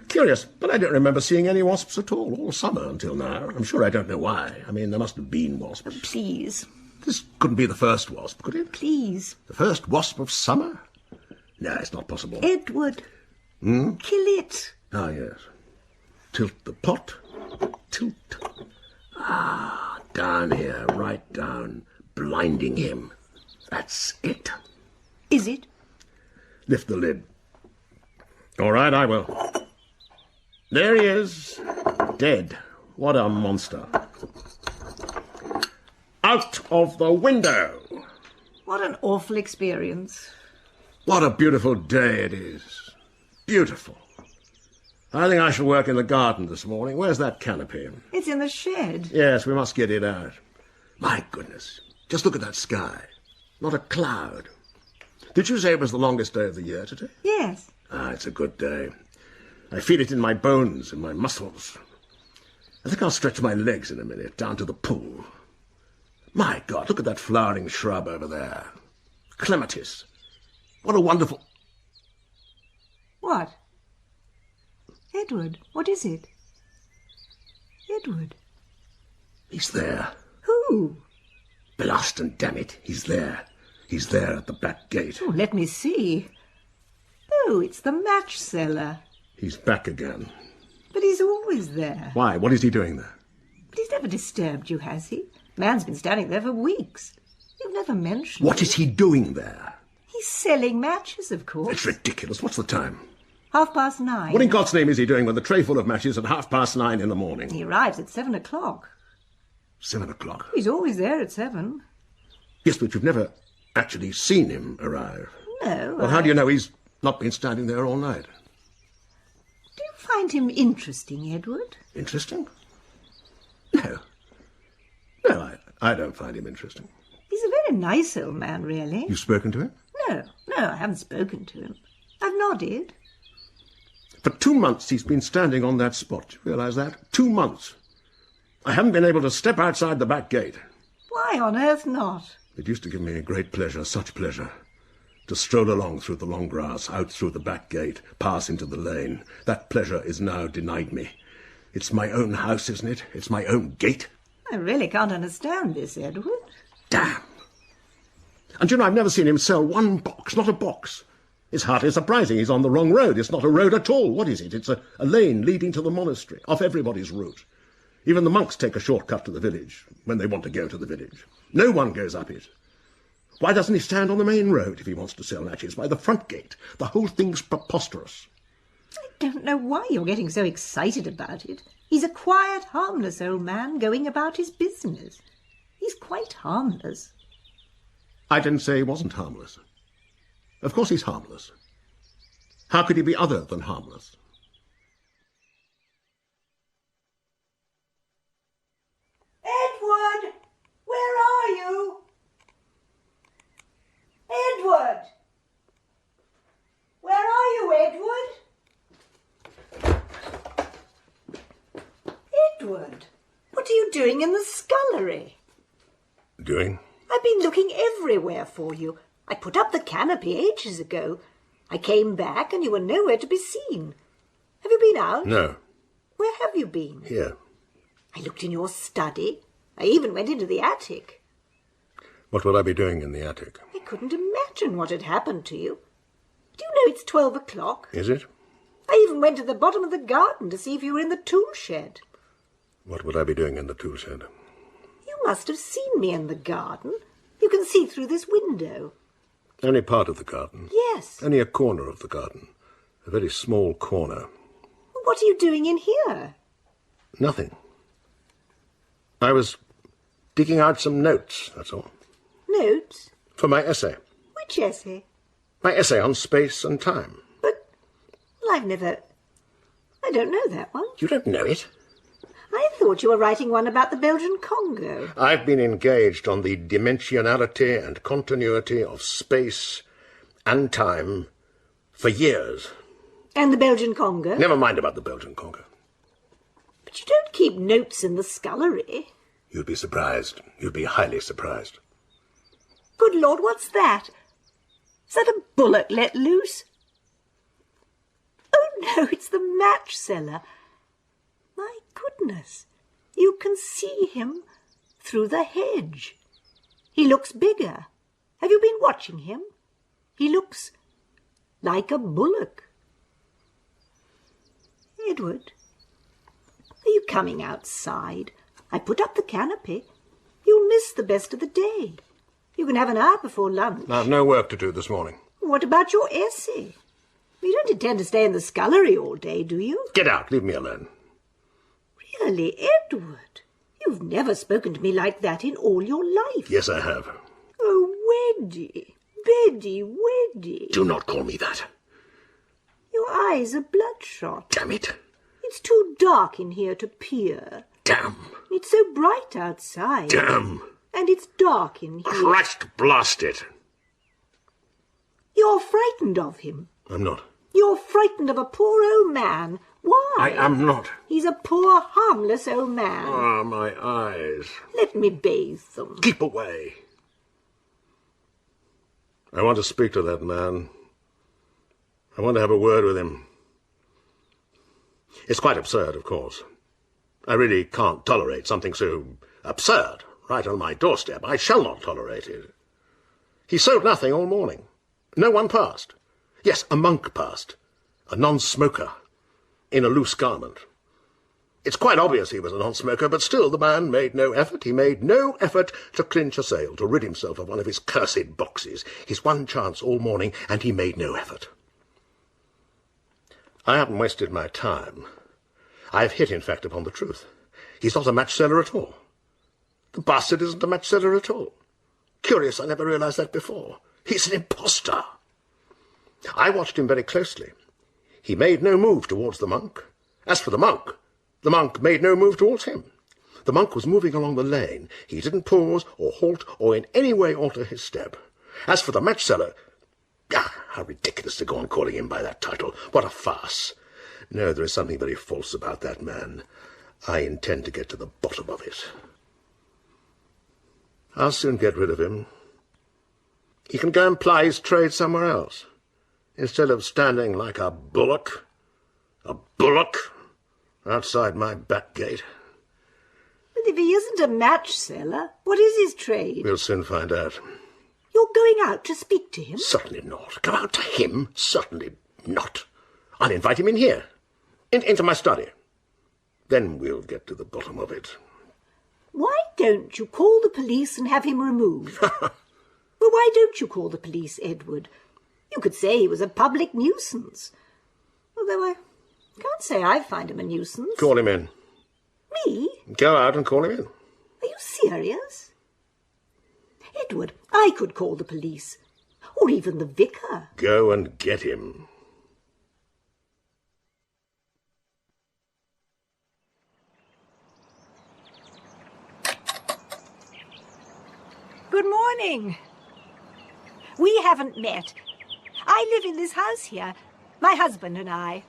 Curious, but I don't remember seeing any wasps at all summer until now. I'm sure I don't know why. I mean, there must have been wasps. Please. This couldn't be the first wasp, could it? Please. The first wasp of summer? No, it's not possible. Edward. Kill it. Ah, yes. Tilt the pot. Tilt. Ah, down here, right down. Blinding him. That's it. Is it? Lift the lid. All right, I will. There he is. Dead. What a monster. Out of the window. What an awful experience. What a beautiful day it is. Beautiful. I think I shall work in the garden this morning. Where's that canopy? It's in the shed. Yes, we must get it out. My goodness. Just look at that sky. Not a cloud. Did you say it was the longest day of the year today? Yes. Ah, it's a good day. I feel it in my bones, in my muscles. I think I'll stretch my legs in a minute, down to the pool. My God, look at that flowering shrub over there. Clematis. What a wonderful... What? Edward, what is it? Edward. He's there. Who? Blast and damn it, he's there. He's there at the back gate. Oh, let me see. Oh, it's the match seller. He's back again. But he's always there. Why? What is he doing there? But he's never disturbed you, has he? Man's been standing there for weeks. You've never mentioned What is he doing there? He's selling matches, of course. It's ridiculous. What's the time? 9:30. What in God's name is he doing with a tray full of matches at 9:30 in the morning? He arrives at 7 o'clock. 7 o'clock? He's always there at 7. Yes, but you've never actually seen him arrive. No. Well, how do you know he's not been standing there all night? Do you find him interesting, Edward? Interesting? No. No, I don't find him interesting. He's a very nice old man, really. You've spoken to him? No, I haven't spoken to him. I've nodded. For 2 months he's been standing on that spot. Do you realise that? 2 months. I haven't been able to step outside the back gate. Why on earth not? It used to give me a great pleasure, such pleasure, to stroll along through the long grass, out through the back gate, pass into the lane. That pleasure is now denied me. It's my own house, isn't it? It's my own gate. I really can't understand this, Edward. Damn! And you know, I've never seen him sell one box, not a box. It's hardly surprising. He's on the wrong road. It's not a road at all. What is it? It's a lane leading to the monastery, off everybody's route. Even the monks take a shortcut to the village when they want to go to the village. No one goes up it. Why doesn't he stand on the main road if he wants to sell matches? By the front gate. The whole thing's preposterous. I don't know why you're getting so excited about it. He's a quiet, harmless old man going about his business. He's quite harmless. I didn't say he wasn't harmless. Of course he's harmless. How could he be other than harmless? Edward! Where are you? Edward! Where are you, Edward? Edward, what are you doing in the scullery? Doing? I've been looking everywhere for you. I put up the canopy ages ago. I came back and you were nowhere to be seen. Have you been out? No. Where have you been? Here. I looked in your study. I even went into the attic. What would I be doing in the attic? I couldn't imagine what had happened to you. Do you know it's 12 o'clock? Is it? I even went to the bottom of the garden to see if you were in the tool shed. What would I be doing in the tool shed? You must have seen me in the garden. You can see through this window. Only part of the garden? Yes. Only a corner of the garden. A very small corner. What are you doing in here? Nothing. I was digging out some notes, that's all. Notes? For my essay. Which essay? My essay on space and time. Well, I don't know that one. You don't know it? I thought you were writing one about the Belgian Congo. I've been engaged on the dimensionality and continuity of space and time for years. And the Belgian Congo? Never mind about the Belgian Congo. But you don't keep notes in the scullery. You'd be surprised. You'd be highly surprised. Good Lord, what's that? Is that a bullock let loose? Oh, no, it's the match seller. My goodness, you can see him through the hedge. He looks bigger. Have you been watching him? He looks like a bullock. Edward, are you coming outside? I put up the canopy. You'll miss the best of the day. You can have an hour before lunch. I have no work to do this morning. What about your essay? You don't intend to stay in the scullery all day, do you? Get out. Leave me alone. Really, Edward? You've never spoken to me like that in all your life. Yes, I have. Oh, Weddy, Beddy, Weddy. Do not call me that. Your eyes are bloodshot. Damn it. It's too dark in here to peer. Damn. It's so bright outside. Damn. And it's dark in here. Christ blast it. You're frightened of him. I'm not. You're frightened of a poor old man Why? I am not. He's a poor, harmless old man. Ah, my eyes. Let me bathe them. Keep away. I want to speak to that man. I want to have a word with him. It's quite absurd, of course. I really can't tolerate something so absurd right on my doorstep. I shall not tolerate it. He sold nothing all morning. No one passed. Yes, a monk passed. A non-smoker. In a loose garment. It's quite obvious he was a non-smoker, but still the man made no effort. He made no effort to clinch a sale, to rid himself of one of his cursed boxes. His one chance all morning, and he made no effort. I haven't wasted my time. I've hit, in fact, upon the truth. He's not a match seller at all. The bastard isn't a match seller at all. Curious, I never realized that before. He's an impostor. I watched him very closely. He made no move towards the monk. As for the monk made no move towards him. The monk was moving along the lane. He didn't pause or halt or in any way alter his step. As for the match seller, how ridiculous to go on calling him by that title. What a farce. No, there is something very false about that man. I intend to get to the bottom of it. I'll soon get rid of him. He can go and ply his trade somewhere else, instead of standing like a bullock outside my back gate. But if he isn't a match seller, what is his trade? We'll soon find out. You're going out to speak to him? Certainly not. Go out to him? Certainly not. I'll invite him in here, into my study. Then we'll get to the bottom of it. Why don't you call the police and have him removed? Well, why don't you call the police, Edward? You could say he was a public nuisance. Although I can't say I find him a nuisance. Call him in. Me? Go out and call him in. Are you serious? Edward, I could call the police. Or even the vicar. Go and get him. Good morning. We haven't met. I live in this house here, my husband and I.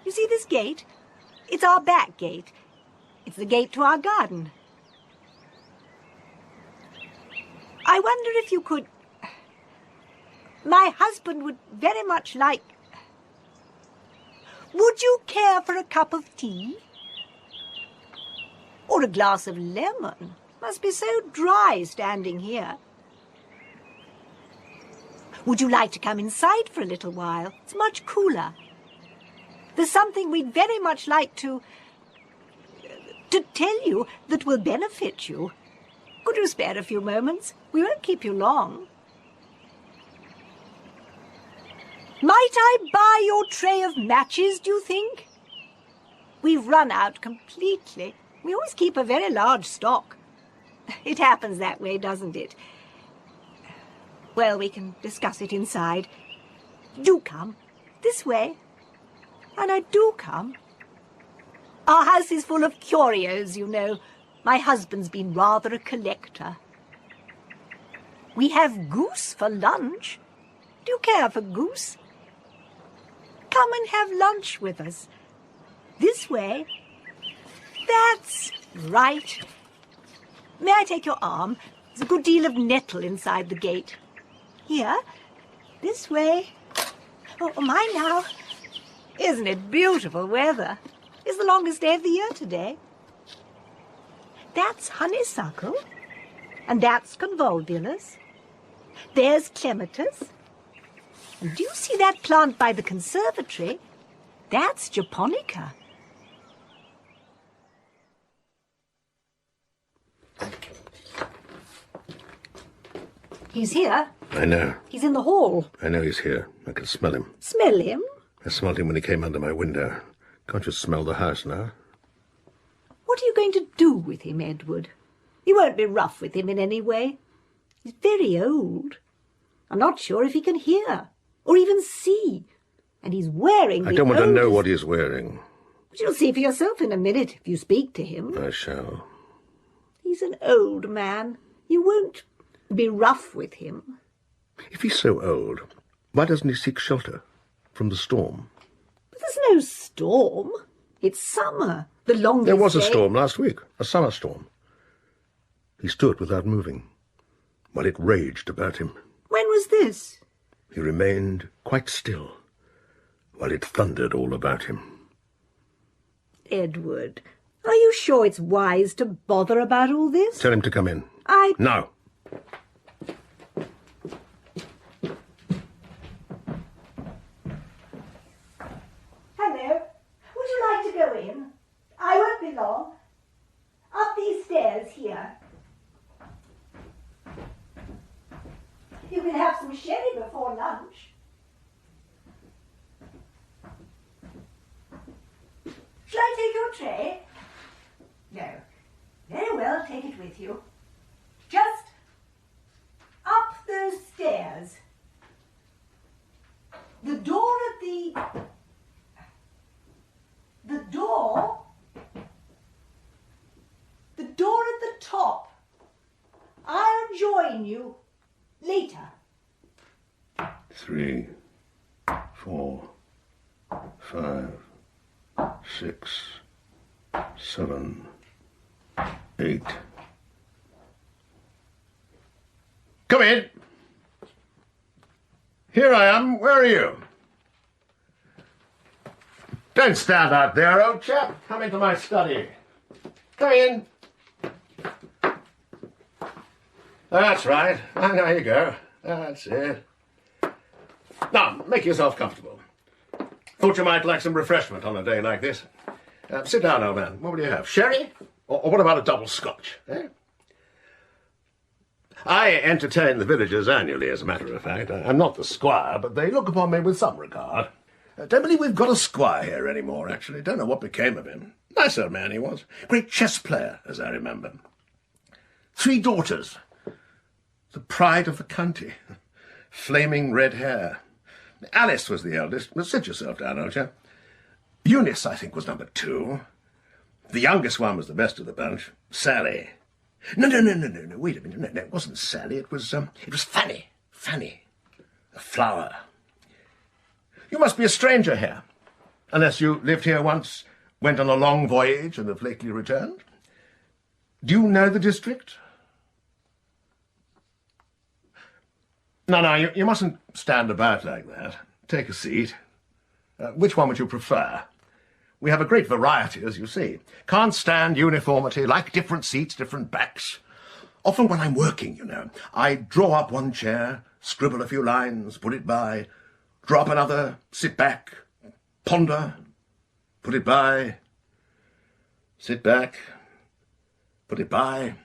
You see this gate? It's our back gate. It's the gate to our garden. I wonder if you could... My husband would very much like... Would you care for a cup of tea? Or a glass of lemon? Must be so dry standing here. Would you like to come inside for a little while? It's much cooler. There's something we'd very much like to tell you that will benefit you. Could you spare a few moments? We won't keep you long. Might I buy your tray of matches, do you think? We've run out completely. We always keep a very large stock. It happens that way, doesn't it? Well, we can discuss it inside. Do come. This way. And I do come. Our house is full of curios, you know. My husband's been rather a collector. We have goose for lunch. Do you care for goose? Come and have lunch with us. This way. That's right. May I take your arm? There's a good deal of nettle inside the gate. Here. This way. Oh, my now. Isn't it beautiful weather? It's the longest day of the year today. That's honeysuckle. And that's convolvulus. There's clematis. And do you see that plant by the conservatory? That's japonica. He's here. I know. He's in the hall. I know he's here. I can smell him. Smell him? I smelled him when he came under my window. Can't you smell the house now? What are you going to do with him, Edward? You won't be rough with him in any way. He's very old. I'm not sure if he can hear or even see. And he's wearing I don't want to know what he's wearing. But you'll see for yourself in a minute if you speak to him. I shall. He's an old man. You won't be rough with him. If he's so old, why doesn't he seek shelter from the storm? But there's no storm. It's summer. The longest There was a day. storm last week, a summer storm. He stood without moving, while it raged about him. When was this? He remained quite still, while it thundered all about him. Edward, are you sure it's wise to bother about all this? Tell him to come in. Now. Hello. Would you like to go in? I won't be long. Up these stairs here. You can have some sherry before lunch. Shall I take your tray? No. Very well, take it with you. Just up those stairs. The door at the top. I'll join you later. 3, 4, 5, 6, 7, 8. Come in. Here I am. Where are you? Don't stand out there, old chap. Come into my study. Come in. That's right. Now you go. That's it. Now, make yourself comfortable. Thought you might like some refreshment on a day like this. Sit down, old man. What will you have? Sherry? Or what about a double scotch? Eh? I entertain the villagers annually, as a matter of fact. I'm not the squire, but they look upon me with some regard. Don't believe we've got a squire here anymore, actually. Don't know what became of him. Nice old man he was. Great chess player, as I remember. 3 daughters. The pride of the county. Flaming red hair. Alice was the eldest. Well, sit yourself down, old chap. Eunice, I think, was number 2. The youngest one was the best of the bunch. Sally. No, wait a minute. No, it wasn't Sally. It was Fanny. Fanny. A flower. You must be a stranger here. Unless you lived here once, went on a long voyage, and have lately returned. Do you know the district? No, you mustn't stand about like that. Take a seat. Which one would you prefer? We have a great variety, as you see. Can't stand uniformity, like different seats, different backs. Often when I'm working, you know, I draw up one chair, scribble a few lines, put it by, draw up another, sit back, ponder, put it by, sit back, put it by.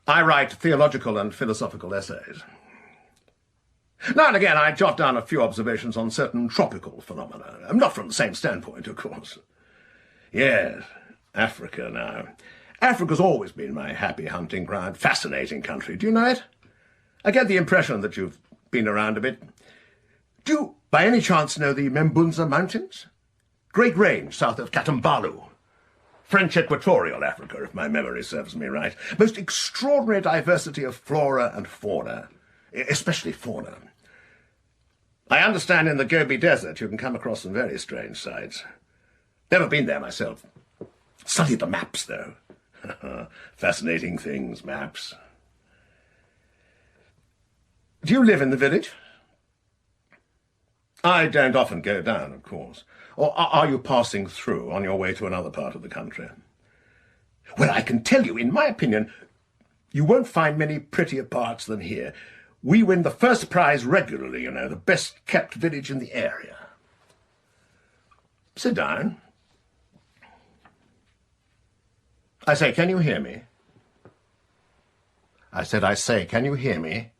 I write theological and philosophical essays. Now and again I jot down a few observations on certain tropical phenomena. Not from the same standpoint, of course. Yes, Africa now. Africa's always been my happy hunting ground. Fascinating country. Do you know it? I get the impression that you've been around a bit. Do you, by any chance, know the Membunza Mountains? Great range south of Katambalu. French equatorial Africa, if my memory serves me right. Most extraordinary diversity of flora and fauna, especially fauna. I understand in the Gobi Desert you can come across some very strange sights. Never been there myself. Studied the maps, though. Fascinating things, maps. Do you live in the village? I don't often go down, of course. Or are you passing through on your way to another part of the country? Well, I can tell you, in my opinion, you won't find many prettier parts than here. We win the first prize regularly, you know, the best-kept village in the area. Sit down. I say, can you hear me? I say, can you hear me?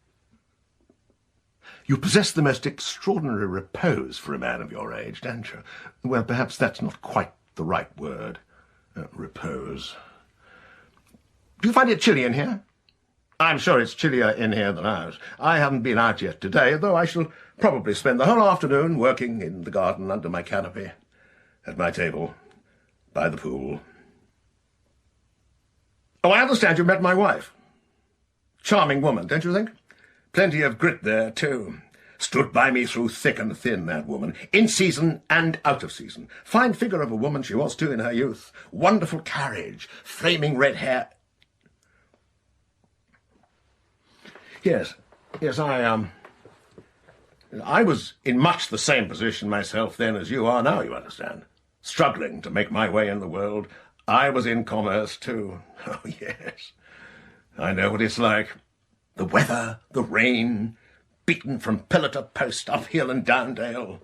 You possess the most extraordinary repose for a man of your age, don't you? Well, perhaps that's not quite the right word. Repose. Do you find it chilly in here? I'm sure it's chillier in here than out. I haven't been out yet today, though I shall probably spend the whole afternoon working in the garden under my canopy, at my table, by the pool. Oh, I understand you met my wife. Charming woman, don't you think? Plenty of grit there, too. Stood by me through thick and thin, that woman. In season and out of season. Fine figure of a woman she was, too, in her youth. Wonderful carriage. Flaming red hair. Yes, I was in much the same position myself then as you are now, you understand. Struggling to make my way in the world. I was in commerce, too. Oh, yes. I know what it's like. The weather, the rain, beaten from pillar to post, up hill and down dale.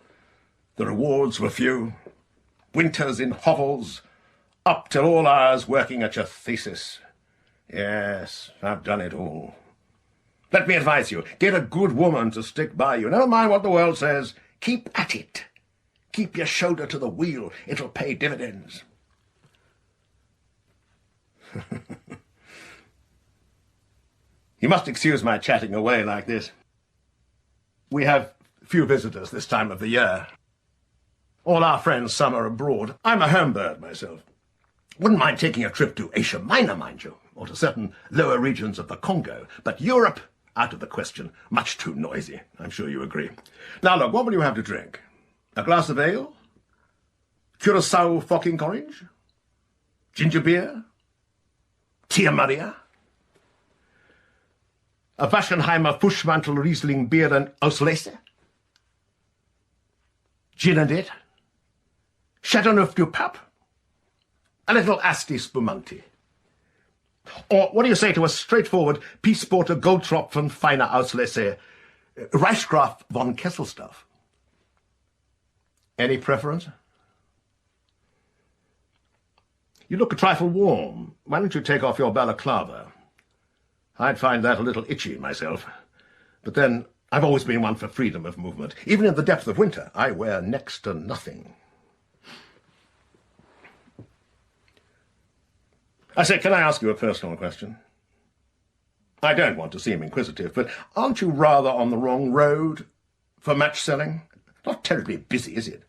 The rewards were few. Winters in hovels, up till all hours working at your thesis. Yes, I've done it all. Let me advise you, get a good woman to stick by you. Never mind what the world says. Keep at it. Keep your shoulder to the wheel. It'll pay dividends. You must excuse my chatting away like this. We have few visitors this time of the year. All our friends, some are abroad. I'm a home bird myself. Wouldn't mind taking a trip to Asia Minor, mind you, or to certain lower regions of the Congo. But Europe, out of the question. Much too noisy. I'm sure you agree. Now, look, what will you have to drink? A glass of ale? Curacao fucking orange? Ginger beer? Tia Maria? A Waschenheimer Fuschmantel Riesling beer and Auslese? Gin and it? Chateauneuf du Pape? A little Asti Spumanti? Or what do you say to a straightforward Peaceporter Goldtropfen Feiner Auslese, Reichsgraf von Kesselstaff? Any preference? You look a trifle warm. Why don't you take off your balaclava? I'd find that a little itchy myself. But then, I've always been one for freedom of movement. Even in the depth of winter, I wear next to nothing. I say, can I ask you a personal question? I don't want to seem inquisitive, but aren't you rather on the wrong road for match-selling? Not terribly busy, is it?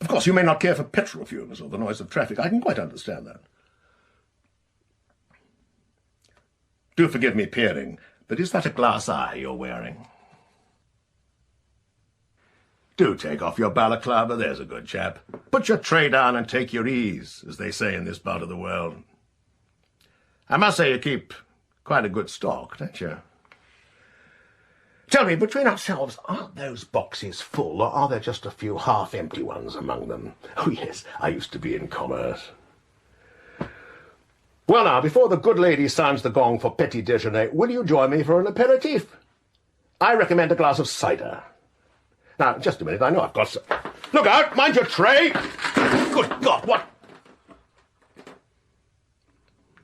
Of course, you may not care for petrol fumes or the noise of traffic. I can quite understand that. Do forgive me peering, but is that a glass eye you're wearing? Do take off your balaclava, there's a good chap. Put your tray down and take your ease, as they say in this part of the world. I must say you keep quite a good stock, don't you? Tell me, between ourselves, aren't those boxes full, or are there just a few half-empty ones among them? Oh, yes, I used to be in commerce. Well, now, before the good lady sounds the gong for petit déjeuner, will you join me for an aperitif? I recommend a glass of cider. Now, just a minute, I know I've got some... Look out! Mind your tray! Good God, what?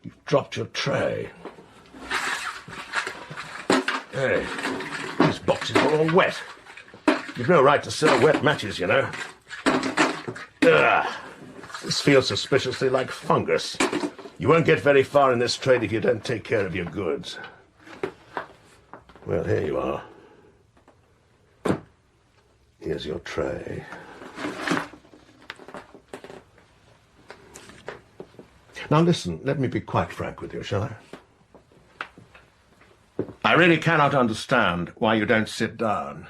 You've dropped your tray. Hey, these boxes are all wet. You've no right to sell wet matches, you know. Ugh, this feels suspiciously like fungus. You won't get very far in this trade if you don't take care of your goods. Well, here you are. Here's your tray. Now listen, let me be quite frank with you, shall I? I really cannot understand why you don't sit down.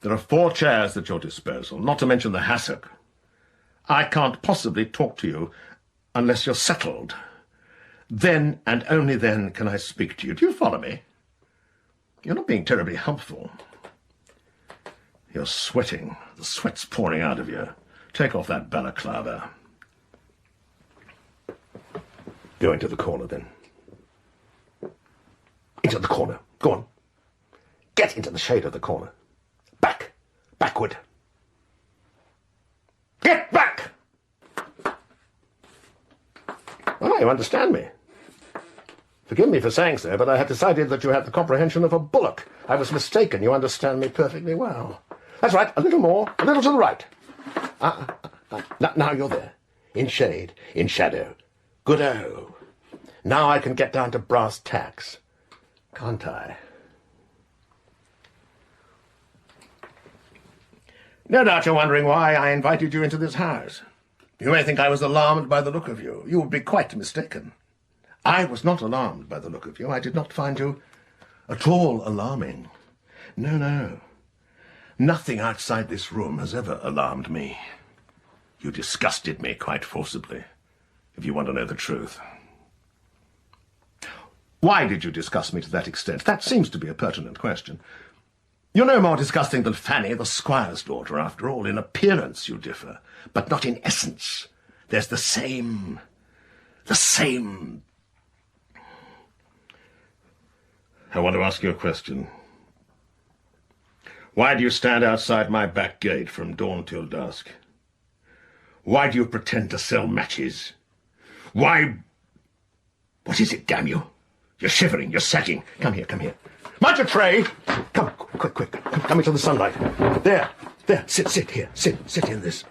There are 4 chairs at your disposal, not to mention the hassock. I can't possibly talk to you unless you're settled. Then, and only then, can I speak to you. Do you follow me? You're not being terribly helpful. You're sweating. The sweat's pouring out of you. Take off that balaclava. Go into the corner, then. Into the corner. Go on. Get into the shade of the corner. Back. Backward. Get back! Oh, you understand me. Forgive me for saying so, but I had decided that you had the comprehension of a bullock. I was mistaken. You understand me perfectly well. That's right. A little more. A little to the right. Now you're there. In shade. In shadow. Good-o. Now I can get down to brass tacks. Can't I? No doubt you're wondering why I invited you into this house. You may think I was alarmed by the look of you. You would be quite mistaken. I was not alarmed by the look of you. I did not find you at all alarming. No, no. Nothing outside this room has ever alarmed me. You disgusted me quite forcibly, if you want to know the truth. Why did you disgust me to that extent? That seems to be a pertinent question. You're no more disgusting than Fanny, the squire's daughter, after all. In appearance you differ, but not in essence. There's the same... I want to ask you a question. Why do you stand outside my back gate from dawn till dusk? Why do you pretend to sell matches? Why... What is it, damn you? You're shivering, you're sagging. Come here, come here. Mind your tray! Come, quick. Come into the sunlight. There, sit here. Sit in this.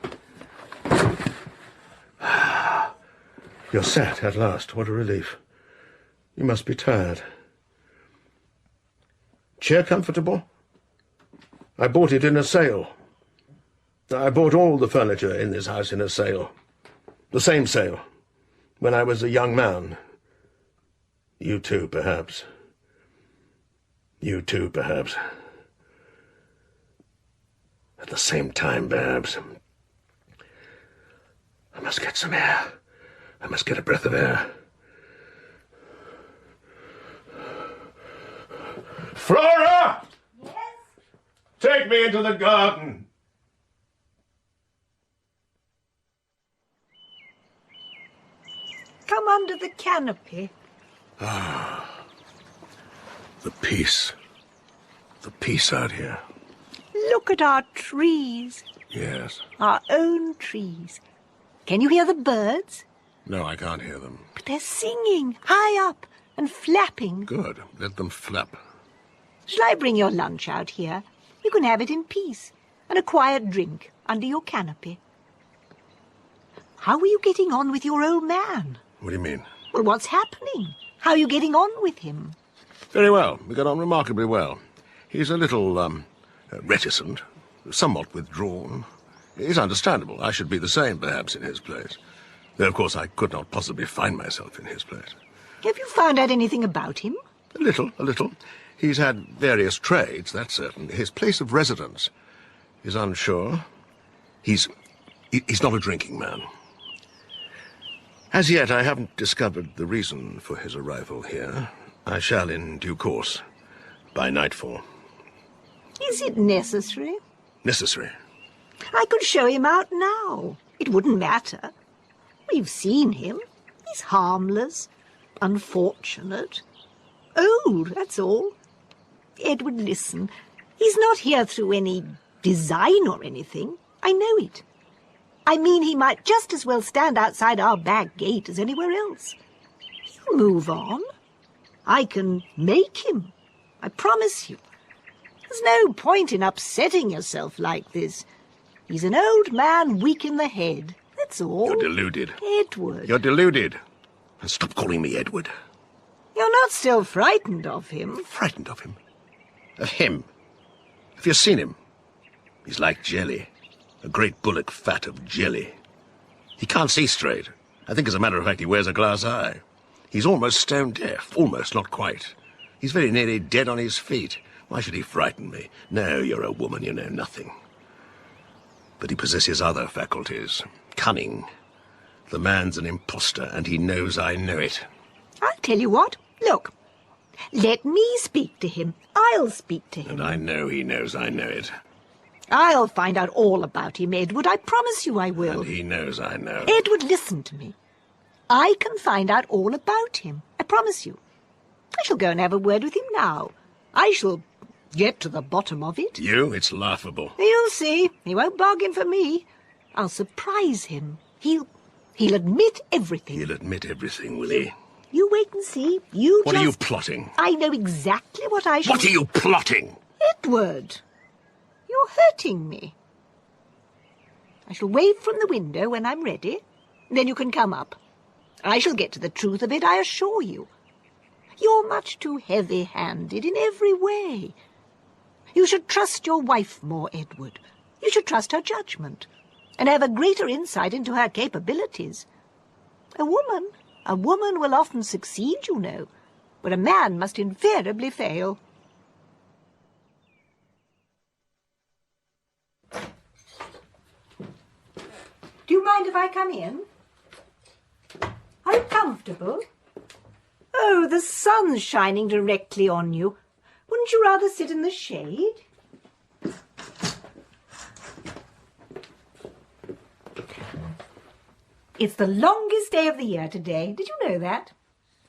You're sat at last. What a relief. You must be tired. Chair comfortable? I bought it in a sale. I bought all the furniture in this house in a sale. The same sale. When I was a young man. You too, perhaps. At the same time, perhaps. I must get some air. I must get a breath of air. Flora! Yes? Take me into the garden. Come under the canopy. Ah, the peace. The peace out here. Look at our trees. Yes. Our own trees. Can you hear the birds? No, I can't hear them. But they're singing, high up, and flapping. Good. Let them flap. Shall I bring your lunch out here? You can have it in peace, and a quiet drink under your canopy. How are you getting on with your old man? What do you mean? Well, what's happening? How are you getting on with him? Very well. We get on remarkably well. He's a little, reticent, somewhat withdrawn. It's understandable. I should be the same, perhaps, in his place. Though, of course, I could not possibly find myself in his place. Have you found out anything about him? A little. He's had various trades, that's certain. His place of residence is unsure. He's not a drinking man. As yet, I haven't discovered the reason for his arrival here. I shall in due course, by nightfall. Is it necessary? Necessary? I could show him out now. It wouldn't matter. We've seen him. He's harmless, unfortunate, old, that's all. Edward, listen. He's not here through any design or anything. I know it. I mean, he might just as well stand outside our back gate as anywhere else. He'll move on. I can make him. I promise you. There's no point in upsetting yourself like this. He's an old man weak in the head. That's all. You're deluded. Edward. You're deluded. And stop calling me Edward. You're not still frightened of him. Frightened of him? Of him? Have you seen him? He's like jelly. A great bullock fat of jelly. He can't see straight. I think, as a matter of fact, he wears a glass eye. He's almost stone deaf. Almost, not quite. He's very nearly dead on his feet. Why should he frighten me? No, you're a woman, you know nothing. But he possesses other faculties. Cunning. The man's an impostor, and he knows I know it. I'll tell you what. Look. Let me speak to him. I'll speak to him. And I know he knows I know it. I'll find out all about him, Edward. I promise you I will. And he knows I know. Edward, listen to me. I can find out all about him. I promise you. I shall go and have a word with him now. I shall get to the bottom of it. You? It's laughable. You'll see. He won't bargain for me. I'll surprise him. He'll admit everything. He'll admit everything, will he? You wait and see. What are you plotting? I know exactly what I shall... What are you plotting? Edward, you're hurting me. I shall wave from the window when I'm ready. Then you can come up. I shall get to the truth of it, I assure you. You're much too heavy-handed in every way. You should trust your wife more, Edward. You should trust her judgment and have a greater insight into her capabilities. A woman will often succeed, you know, but a man must invariably fail. mind if I come in? Are you comfortable? Oh, the sun's shining directly on you. Wouldn't you rather sit in the shade? It's the longest day of the year today. Did you know that?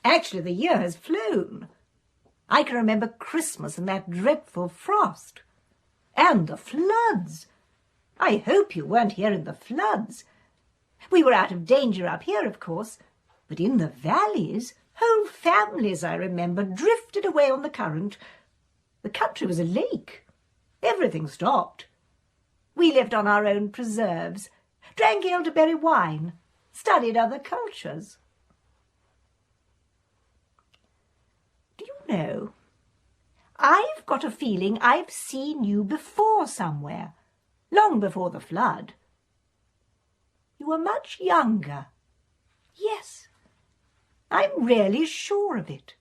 Actually, the year has flown. I can remember Christmas and that dreadful frost. And the floods. I hope you weren't here in the floods. We were out of danger up here, of course, but in the valleys, whole families, I remember, drifted away on the current. The country was a lake. Everything stopped. We lived on our own preserves, drank elderberry wine, studied other cultures. Do you know, I've got a feeling I've seen you before somewhere, long before the flood. You were much younger. Yes, I'm really sure of it.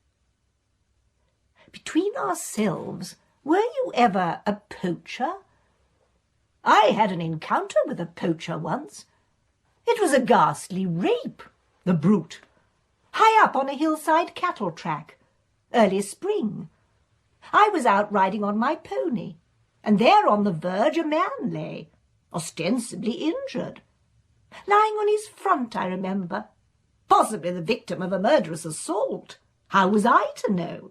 Between ourselves, were you ever a poacher? I had an encounter with a poacher once. It was a ghastly rape, the brute. High up on a hillside cattle track, early spring. I was out riding on my pony, and there on the verge a man lay, ostensibly injured. Lying on his front, I remember, possibly the victim of a murderous assault. How was I to know?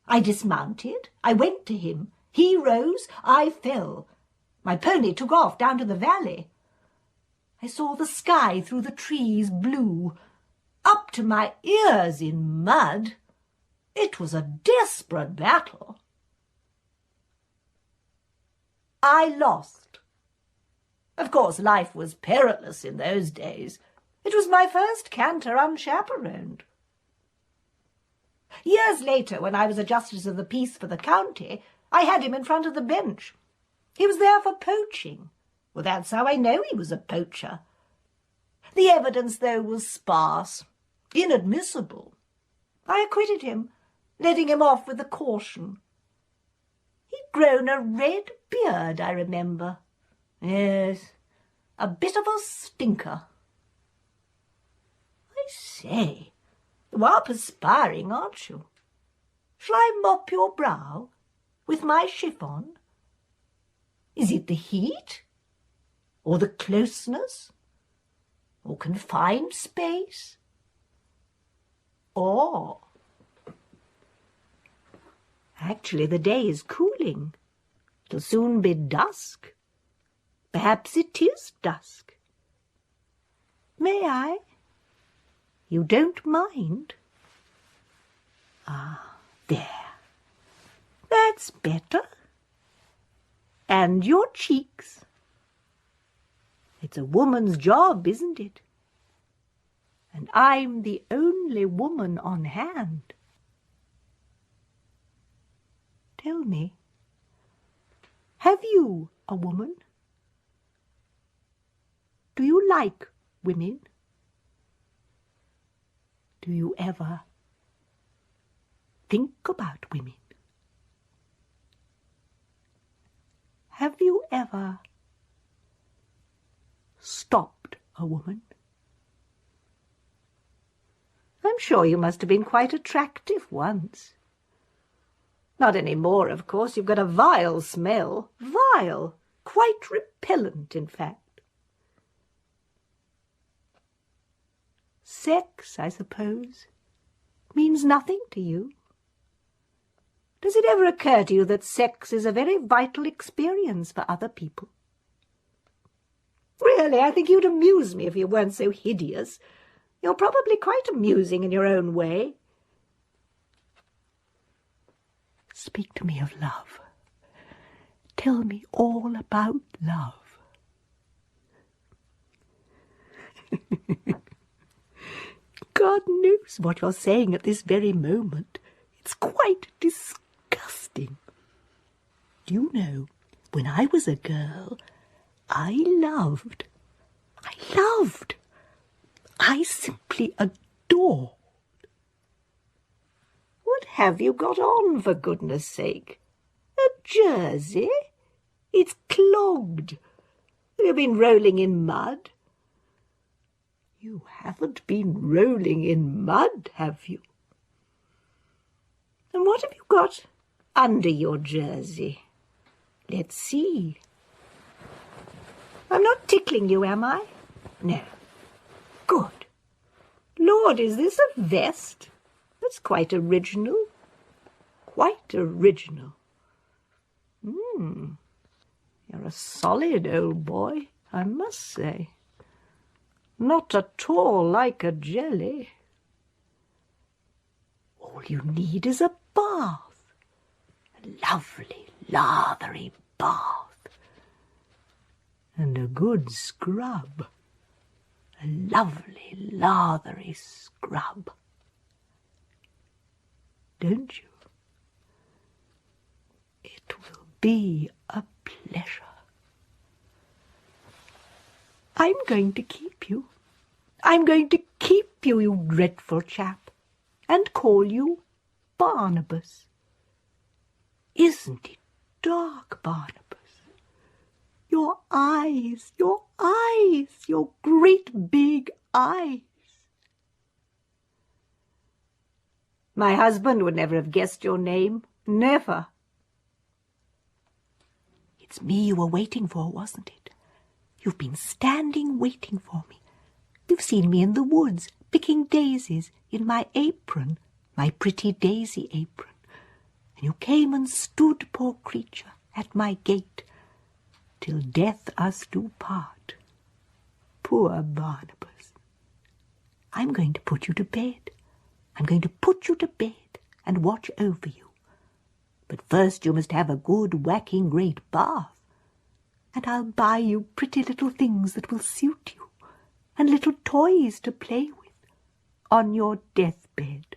I dismounted, I went to him. He rose, I fell. My pony took off down to the valley. I saw the sky through the trees blue, up to my ears in mud. It was a desperate battle. I lost. Of course, life was perilous in those days. It was my first canter unchaperoned. Years later, when I was a justice of the peace for the county, I had him in front of the bench. He was there for poaching. Well, that's how I know he was a poacher. The evidence, though, was sparse, inadmissible. I acquitted him, letting him off with a caution. He'd grown a red beard, I remember. Yes, a bit of a stinker. I say, you are perspiring, aren't you? Shall I mop your brow with my chiffon? Is it the heat, or the closeness, or confined space, or... Actually, the day is cooling. It'll soon be dusk. Perhaps it is dusk. May I? You don't mind? Ah, there. That's better. And your cheeks. It's a woman's job, isn't it? And I'm the only woman on hand. Tell me, have you a woman? Do you like women? Do you ever think about women? Have you ever stopped a woman? I'm sure you must have been quite attractive once. Not any more, of course. You've got a vile smell. Vile. Quite repellent, in fact. Sex, I suppose, means nothing to you. Does it ever occur to you that sex is a very vital experience for other people? Really, I think you'd amuse me if you weren't so hideous. You're probably quite amusing in your own way. Speak to me of love. Tell me all about love. God knows what you're saying at this very moment. It's quite disgusting. Do you know, when I was a girl, I loved. I simply adored. What have you got on, for goodness sake? A jersey? It's clogged. Have you been rolling in mud? You haven't been rolling in mud, have you? And what have you got under your jersey? Let's see. I'm not tickling you, am I? No. Good. Lord, is this a vest? That's quite original. Quite original. You're a solid old boy, I must say. Not at all like a jelly. All you need is a bath. A lovely, lathery bath. And a good scrub. A lovely, lathery scrub. Don't you? It will be a pleasure. I'm going to keep you. I'm going to keep you, you dreadful chap, and call you Barnabas. Isn't it dark, Barnabas? Your eyes, your great big eyes. My husband would never have guessed your name. Never. It's me you were waiting for, wasn't it? You've been standing waiting for me. You've seen me in the woods, picking daisies in my apron, my pretty daisy apron. And you came and stood, poor creature, at my gate, till death us do part. Poor Barnabas. I'm going to put you to bed. I'm going to put you to bed and watch over you. But first you must have a good whacking great bath. And I'll buy you pretty little things that will suit you, and little toys to play with, on your deathbed.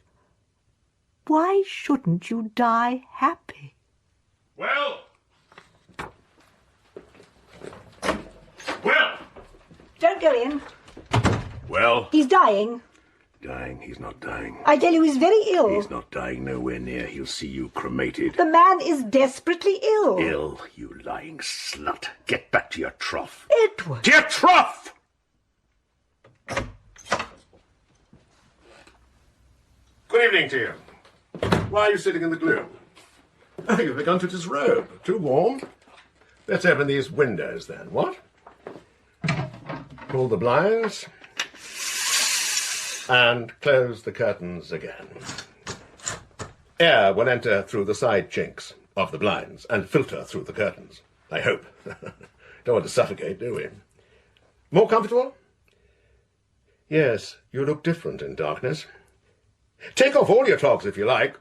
Why shouldn't you die happy? Well? Don't go in. Well? He's dying. Dying? He's not dying. I tell you, he's very ill. He's not dying nowhere near. He'll see you cremated. The man is desperately ill. Ill, you lying slut. Get back to your trough. Edward. To your trough! Good evening to you. Why are you sitting in the gloom? Oh, you've begun to disrobe. Too warm? Let's open these windows, then. What? Pull the blinds. And close the curtains again. Air will enter through the side chinks of the blinds and filter through the curtains. I hope. Don't want to suffocate, do we? More comfortable? Yes, you look different in darkness. Take off all your togs if you like.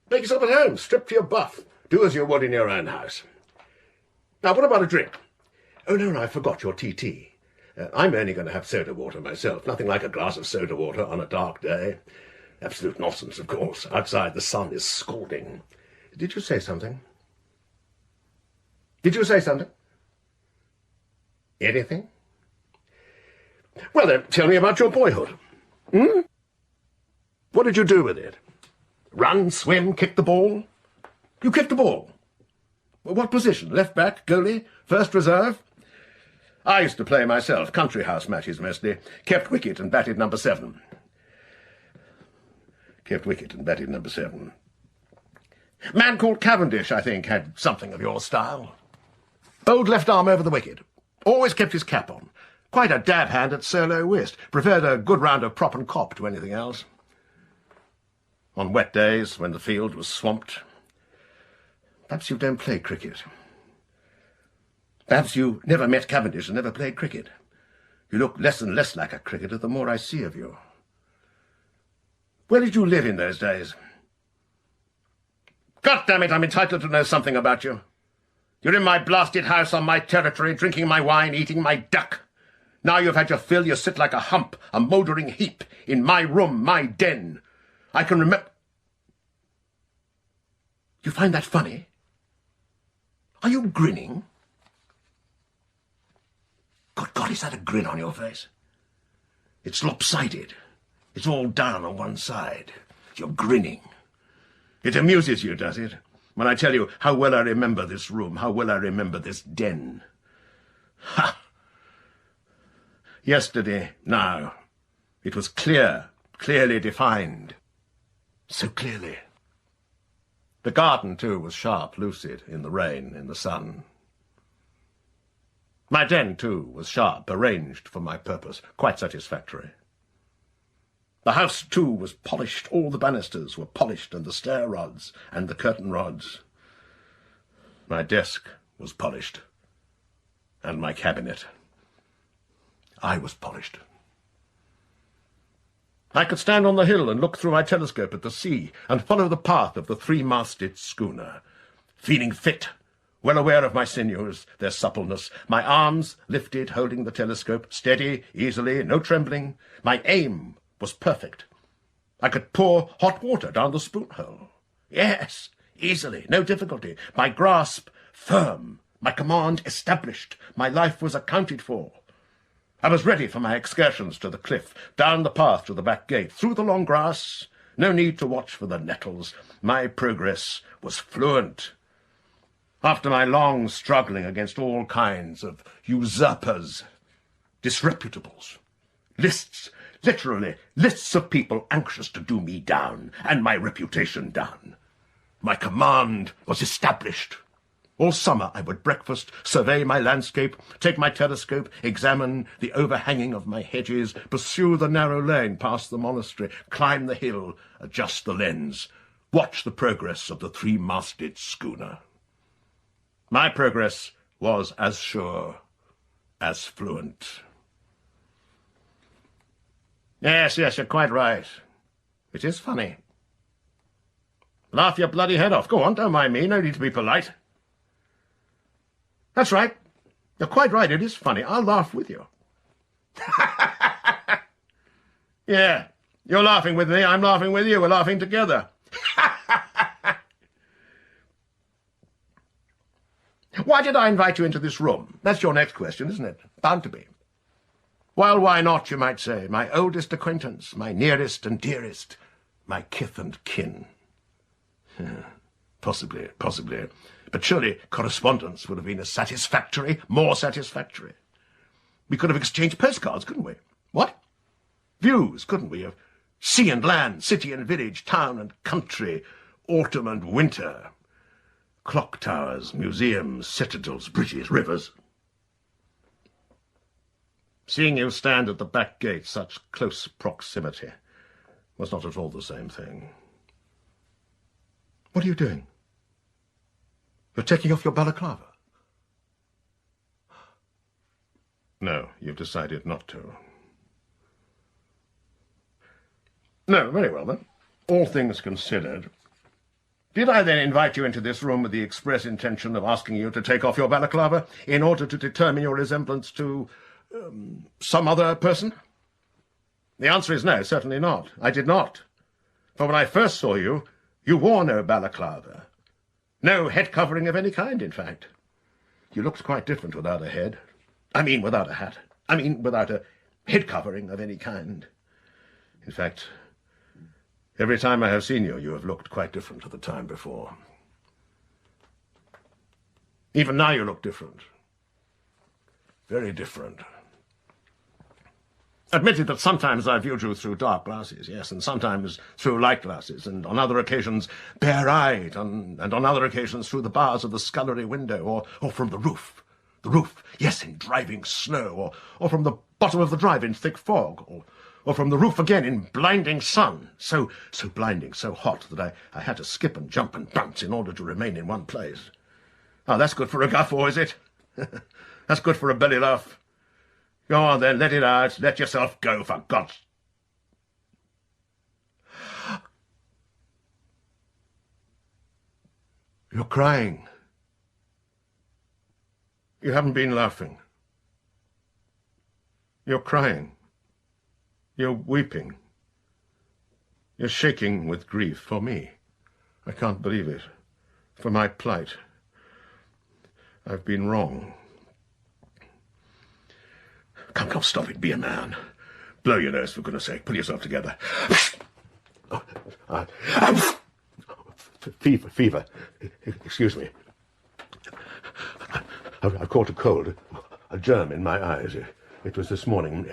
Make yourself at home. Strip to your buff. Do as you would in your own house. Now, what about a drink? Oh, no, I forgot your TT. I'm only going to have soda water myself. Nothing like a glass of soda water on a dark day. Absolute nonsense, of course. Outside the sun is scalding. Did you say something? Did you say something? Anything? Well, then, tell me about your boyhood. What did you do with it? Run, swim, kick the ball? You kicked the ball. Well, what position? Left back, goalie, first reserve? I used to play myself, country house matches mostly. Kept wicket and batted number 7. Kept wicket and batted number 7. Man called Cavendish, I think, had something of your style. Old left arm over the wicket. Always kept his cap on. Quite a dab hand at solo whist. Preferred a good round of prop and cop to anything else. On wet days, when the field was swamped. Perhaps you don't play cricket. Perhaps you never met Cavendish and never played cricket. You look less and less like a cricketer the more I see of you. Where did you live in those days? God damn it, I'm entitled to know something about you. You're in my blasted house on my territory, drinking my wine, eating my duck. Now you've had your fill, you sit like a hump, a mouldering heap, in my room, my den. I can remember... You find that funny? Are you grinning? Good God, is that a grin on your face? It's lopsided. It's all down on one side. You're grinning. It amuses you, does it? When I tell you how well I remember this room, how well I remember this den. Ha! Yesterday, now, It was clear, clearly defined. So clearly. The garden, too, was sharp, lucid, in the rain, in the sun. My den, too, was sharp, arranged for my purpose, quite satisfactory. The house, too, was polished. All the banisters were polished, and the stair rods, and the curtain rods. My desk was polished, and my cabinet. I was polished. I could stand on the hill and look through my telescope at the sea, and follow the path of the three-masted schooner, feeling fit, well aware of my sinews, their suppleness, my arms lifted, holding the telescope, steady, easily, no trembling. My aim was perfect. I could pour hot water down the spoon-hole. Yes, easily, no difficulty. My grasp firm, my command established. My life was accounted for. I was ready for my excursions to the cliff, down the path to the back gate, through the long grass. No need to watch for the nettles. My progress was fluent. After my long struggling against all kinds of usurpers, disreputables, lists, literally lists of people anxious to do me down, and my reputation down, my command was established. All summer I would breakfast, survey my landscape, take my telescope, examine the overhanging of my hedges, pursue the narrow lane past the monastery, climb the hill, adjust the lens, watch the progress of the three-masted schooner. My progress was as sure, as fluent. Yes, you're quite right. It is funny. Laugh your bloody head off. Go on, don't mind me, no need to be polite. That's right. You're quite right, it is funny. I'll laugh with you. Yeah, you're laughing with me, I'm laughing with you, we're laughing together. Why did I invite you into this room? That's your next question, isn't it? Bound to be. Well, why not, you might say. My oldest acquaintance, my nearest and dearest, my kith and kin. Possibly. But surely correspondence would have been as satisfactory, more satisfactory. We could have exchanged postcards, couldn't we? What? Views, couldn't we, of sea and land, city and village, town and country, autumn and winter, clock towers, museums, citadels, bridges, rivers. Seeing you stand at the back gate, such close proximity, was not at all the same thing. What are you doing? You're taking off your balaclava? No, you've decided not to. No, very well then. All things considered, did I then invite you into this room with the express intention of asking you to take off your balaclava in order to determine your resemblance to some other person? The answer is no, certainly not. I did not. For when I first saw you, you wore no balaclava. No head covering of any kind, in fact. You looked quite different without a head. I mean, without a hat. I mean, without a head covering of any kind. In fact, every time I have seen you, you have looked quite different to the time before. Even now you look different. Very different. Admitted that sometimes I viewed you through dark glasses, yes, and sometimes through light glasses, and on other occasions bare-eyed, and on other occasions through the bars of the scullery window, or from the roof. The roof, yes, in driving snow, or from the bottom of the drive in thick fog, or from the roof again in blinding sun, so blinding, so hot that I had to skip and jump and bounce in order to remain in one place. Oh, that's good for a guffaw, is it? That's good for a belly laugh. Go on then, let it out, let yourself go, for God's... You're crying. You haven't been laughing. You're crying. You're weeping. You're shaking with grief for me. I can't believe it. For my plight. I've been wrong. Come, stop it. Be a man. Blow your nose, for goodness sake. Pull yourself together. Fever. Excuse me. I've caught a cold. A germ in my eyes. It was this morning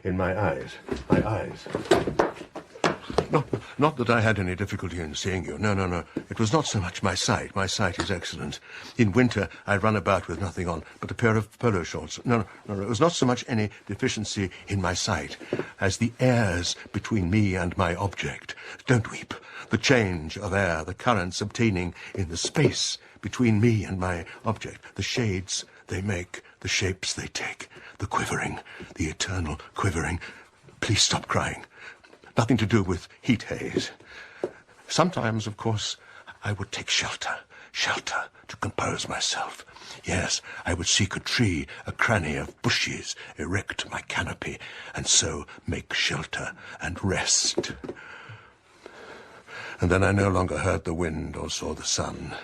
in my eyes. My eyes. Not that I had any difficulty in seeing you. No. It was not so much my sight. My sight is excellent. In winter, I run about with nothing on but a pair of polo shorts. No. It was not so much any deficiency in my sight as the airs between me and my object. Don't weep. The change of air, the currents obtaining in the space between me and my object, the shades they make, the shapes they take, the quivering, the eternal quivering. Please stop crying. Nothing to do with heat haze. Sometimes, of course, I would take shelter to compose myself. Yes, I would seek a tree, a cranny of bushes, erect my canopy, and so make shelter and rest. And then I no longer heard the wind or saw the sun.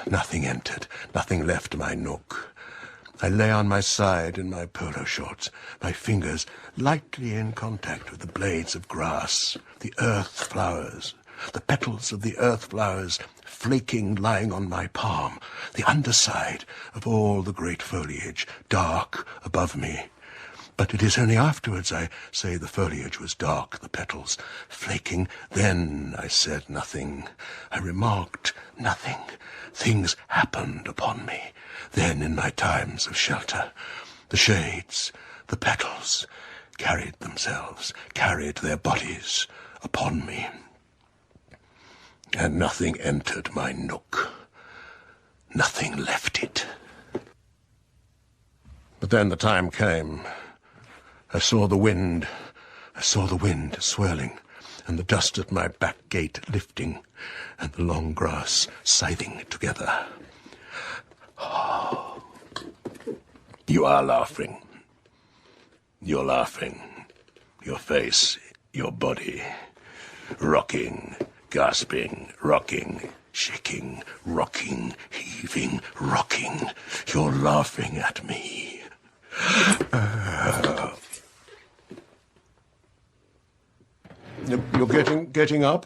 Nothing entered, nothing left my nook. I lay on my side in my polo shorts, my fingers lightly in contact with the blades of grass, the earth flowers, the petals of the earth flowers flaking lying on my palm, the underside of all the great foliage dark above me. But it is only afterwards I say the foliage was dark, the petals flaking. Then I said nothing. I remarked nothing. Things happened upon me. Then in my times of shelter, the shades, the petals, carried their bodies upon me. And nothing entered my nook. Nothing left it. But then the time came. I saw the wind swirling, and the dust at my back gate lifting, and the long grass scything together. Oh, you are laughing. You're laughing. Your face, your body, rocking, gasping, rocking, shaking, rocking, heaving, rocking. You're laughing at me. You're getting up?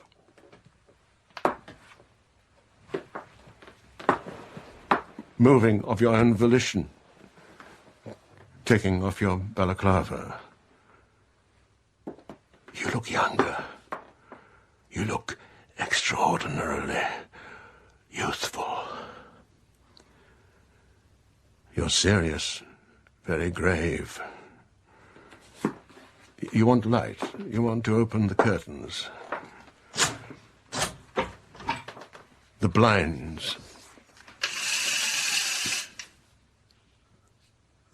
Moving of your own volition. Taking off your balaclava. You look younger. You look extraordinarily youthful. You're serious, very grave. You want light. You want to open the curtains. The blinds.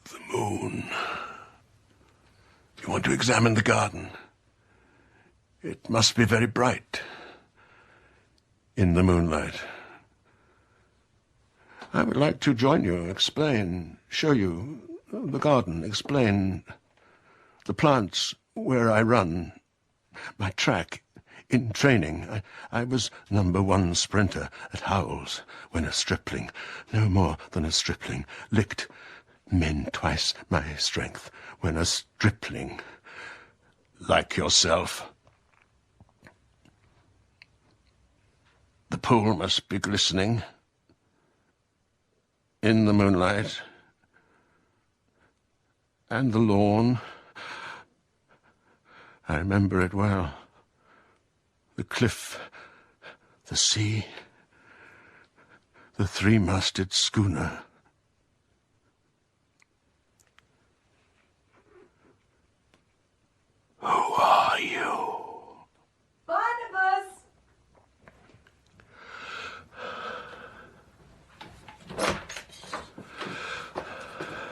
The moon. You want to examine the garden. It must be very bright in the moonlight. I would like to join you, explain, show you the garden, explain the plants where I run, my track. In training, I was #1 sprinter at Howells when a stripling, no more than a stripling, licked men twice my strength when a stripling, like yourself. The pool must be glistening in the moonlight, and the lawn. I remember it well. The cliff, the sea, the three-masted schooner. Who are you? Barnabas!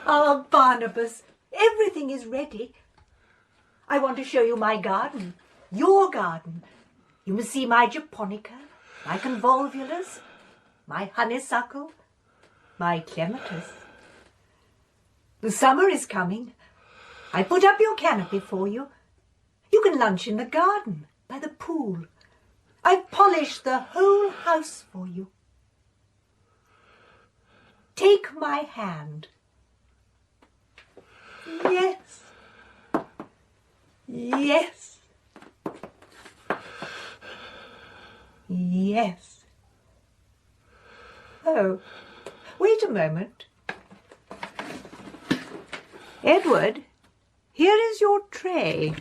Oh, Barnabas, everything is ready. I want to show you my garden, your garden. You must see my japonica, my convolvulus, my honeysuckle, my clematis. The summer is coming. I put up your canopy for you. You can lunch in the garden, by the pool. I've polished the whole house for you. Take my hand. Yes. Yes. Yes. Oh, wait a moment. Edward, here is your tray.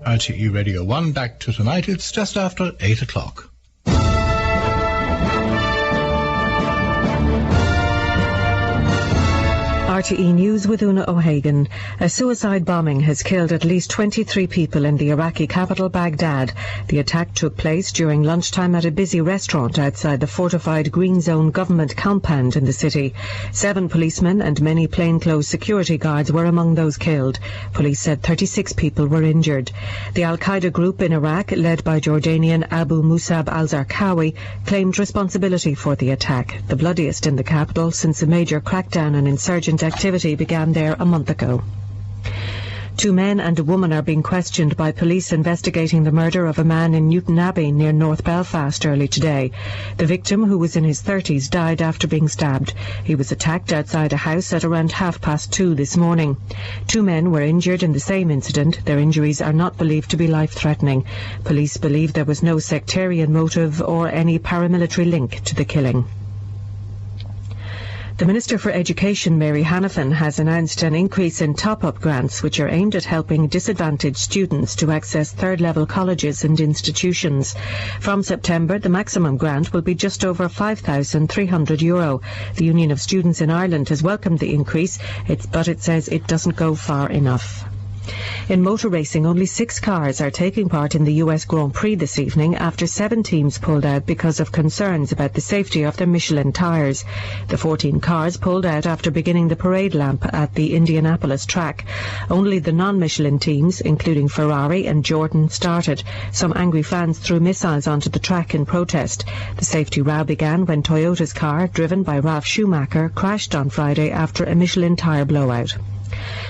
RTÉ Radio 1, back to tonight. It's just after 8 o'clock. RTE News with Una O'Hagan. A suicide bombing has killed at least 23 people in the Iraqi capital, Baghdad. The attack took place during lunchtime at a busy restaurant outside the fortified Green Zone government compound in the city. 7 policemen and many plainclothes security guards were among those killed. Police said 36 people were injured. The Al-Qaeda group in Iraq, led by Jordanian Abu Musab al-Zarqawi, claimed responsibility for the attack, the bloodiest in the capital since a major crackdown on insurgent activity began there a month ago. 2 men and a woman are being questioned by police investigating the murder of a man in Newton Abbey near North Belfast early today. The victim, who was in his 30s, died after being stabbed. He was attacked outside a house at around 2:30 this morning. 2 men were injured in the same incident. Their injuries are not believed to be life-threatening. Police believe there was no sectarian motive or any paramilitary link to the killing. The Minister for Education, Mary Hanafin, has announced an increase in top-up grants which are aimed at helping disadvantaged students to access third-level colleges and institutions. From September, the maximum grant will be just over €5,300. The Union of Students in Ireland has welcomed the increase, but it says it doesn't go far enough. In motor racing, only 6 cars are taking part in the US Grand Prix this evening after 7 teams pulled out because of concerns about the safety of their Michelin tyres. The 14 cars pulled out after beginning the parade lap at the Indianapolis track. Only the non-Michelin teams, including Ferrari and Jordan, started. Some angry fans threw missiles onto the track in protest. The safety row began when Toyota's car, driven by Ralf Schumacher, crashed on Friday after a Michelin tyre blowout.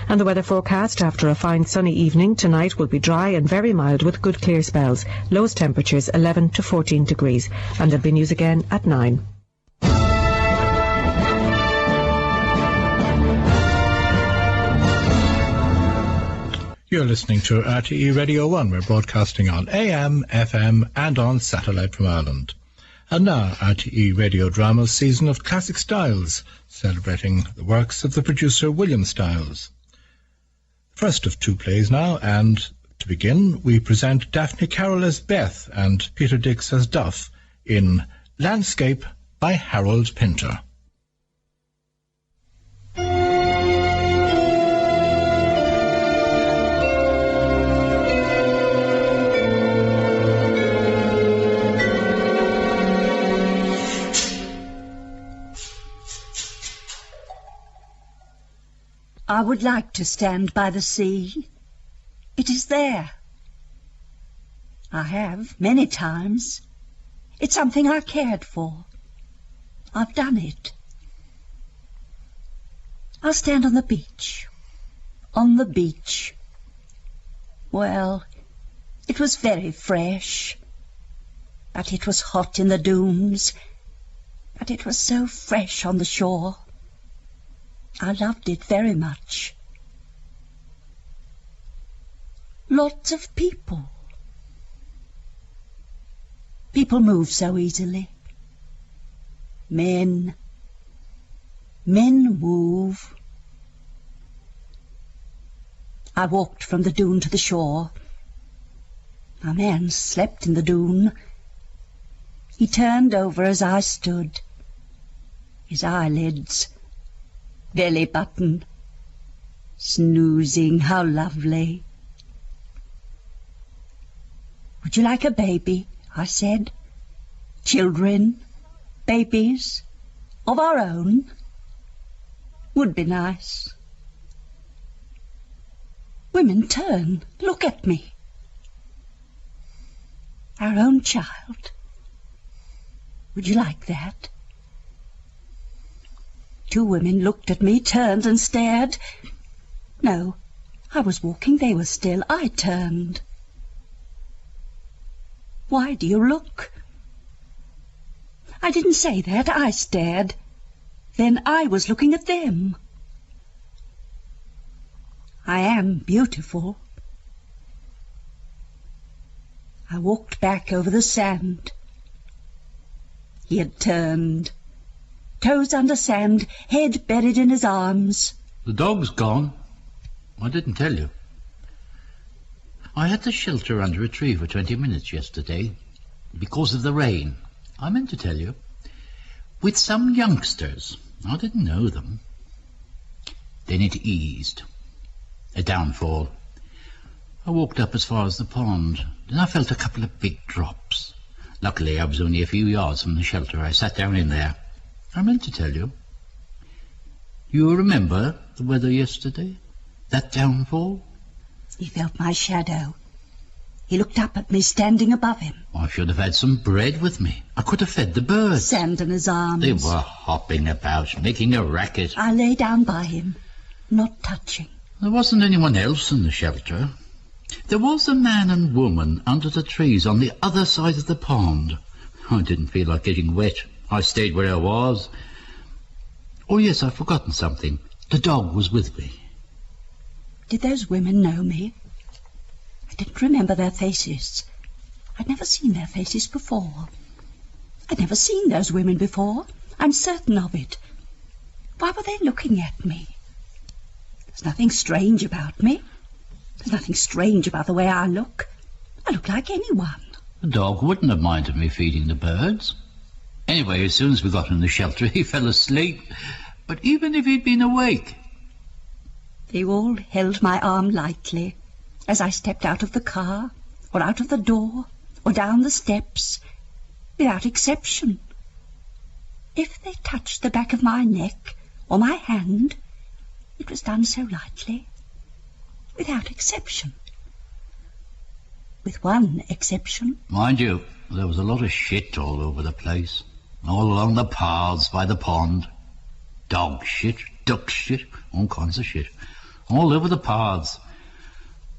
And the weather forecast: after a fine sunny evening, tonight will be dry and very mild with good clear spells. Lowest temperatures 11 to 14 degrees. And there'll be news again at 9. You're listening to RTÉ Radio 1. We're broadcasting on AM, FM and on satellite from Ireland. And now, RTÉ Radio Drama's season of Classic Styles, celebrating the works of the producer William Styles. First of 2 plays now, and to begin, we present Daphne Carroll as Beth and Peter Dix as Duff in Landscape by Harold Pinter. I would like to stand by the sea. It is there. I have, many times. It's something I cared for. I've done it. I'll stand on the beach. On the beach. Well, it was very fresh. But it was hot in the dunes. But it was so fresh on the shore. I loved it very much. Lots of people. People move so easily. Men move. I walked from the dune to the shore. A man slept in the dune. He turned over as I stood. His eyelids, belly button, snoozing, how lovely. Would you like a baby? I said. Children, babies, of our own. Would be nice. women turn, look at me. Our own child. Would you like that? 2 women looked at me, turned and stared. No, I was walking, they were still. I turned. Why do you look? I didn't say that, I stared. Then I was looking at them. I am beautiful. I walked back over the sand. He had turned. Toes under sand, head buried in his arms. The dog's gone. I didn't tell you. I had to shelter under a tree for 20 minutes yesterday because of the rain. I meant to tell you. With some youngsters. I didn't know them. Then it eased. A downfall. I walked up as far as the pond. Then I felt a couple of big drops. Luckily I was only a few yards from the shelter. I sat down in there. I meant to tell you. You remember the weather yesterday? That downfall? He felt my shadow. He looked up at me, standing above him. I should have had some bread with me. I could have fed the birds. Sand in his arms. They were hopping about, making a racket. I lay down by him, not touching. There wasn't anyone else in the shelter. There was a man and woman under the trees on the other side of the pond. I didn't feel like getting wet. I stayed where I was. Oh, yes, I've forgotten something. The dog was with me. Did those women know me? I didn't remember their faces. I'd never seen their faces before. I'd never seen those women before. I'm certain of it. Why were they looking at me? There's nothing strange about me. There's nothing strange about the way I look. I look like anyone. The dog wouldn't have minded me feeding the birds. Anyway, as soon as we got in the shelter, he fell asleep. But even if he'd been awake... They all held my arm lightly as I stepped out of the car, or out of the door, or down the steps, without exception. If they touched the back of my neck or my hand, it was done so lightly, without exception. With one exception. Mind you, there was a lot of shit all over the place, all along the paths by the pond. Dog shit, duck shit, all kinds of shit, all over the paths.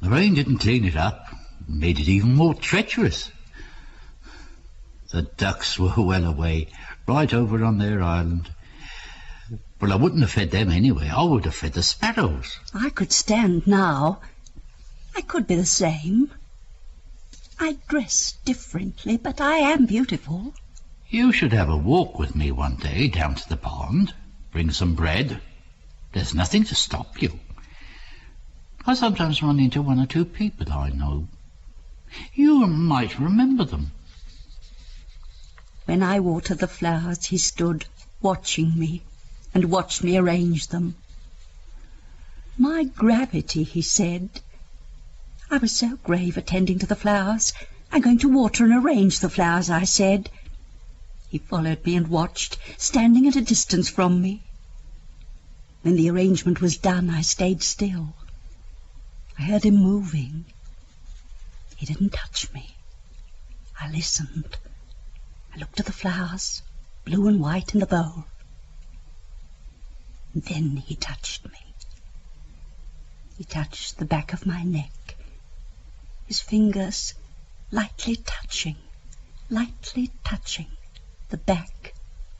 The rain didn't clean it up, made it even more treacherous. The ducks were well away, right over on their island. Well, I wouldn't have fed them anyway. I would have fed the sparrows. I could stand now. I could be the same. I dress differently, but I am beautiful. You should have a walk with me one day down to the pond. Bring some bread. There's nothing to stop you. I sometimes run into 1 or 2 people I know. You might remember them. When I watered the flowers, he stood watching me and watched me arrange them. My gravity, he said. I was so grave attending to the flowers. I'm going to water and arrange the flowers, I said. He followed me and watched, standing at a distance from me. When the arrangement was done, I stayed still. I heard him moving. He didn't touch me. I listened. I looked at the flowers, blue and white in the bowl. And then he touched me. He touched the back of my neck, his fingers lightly touching the back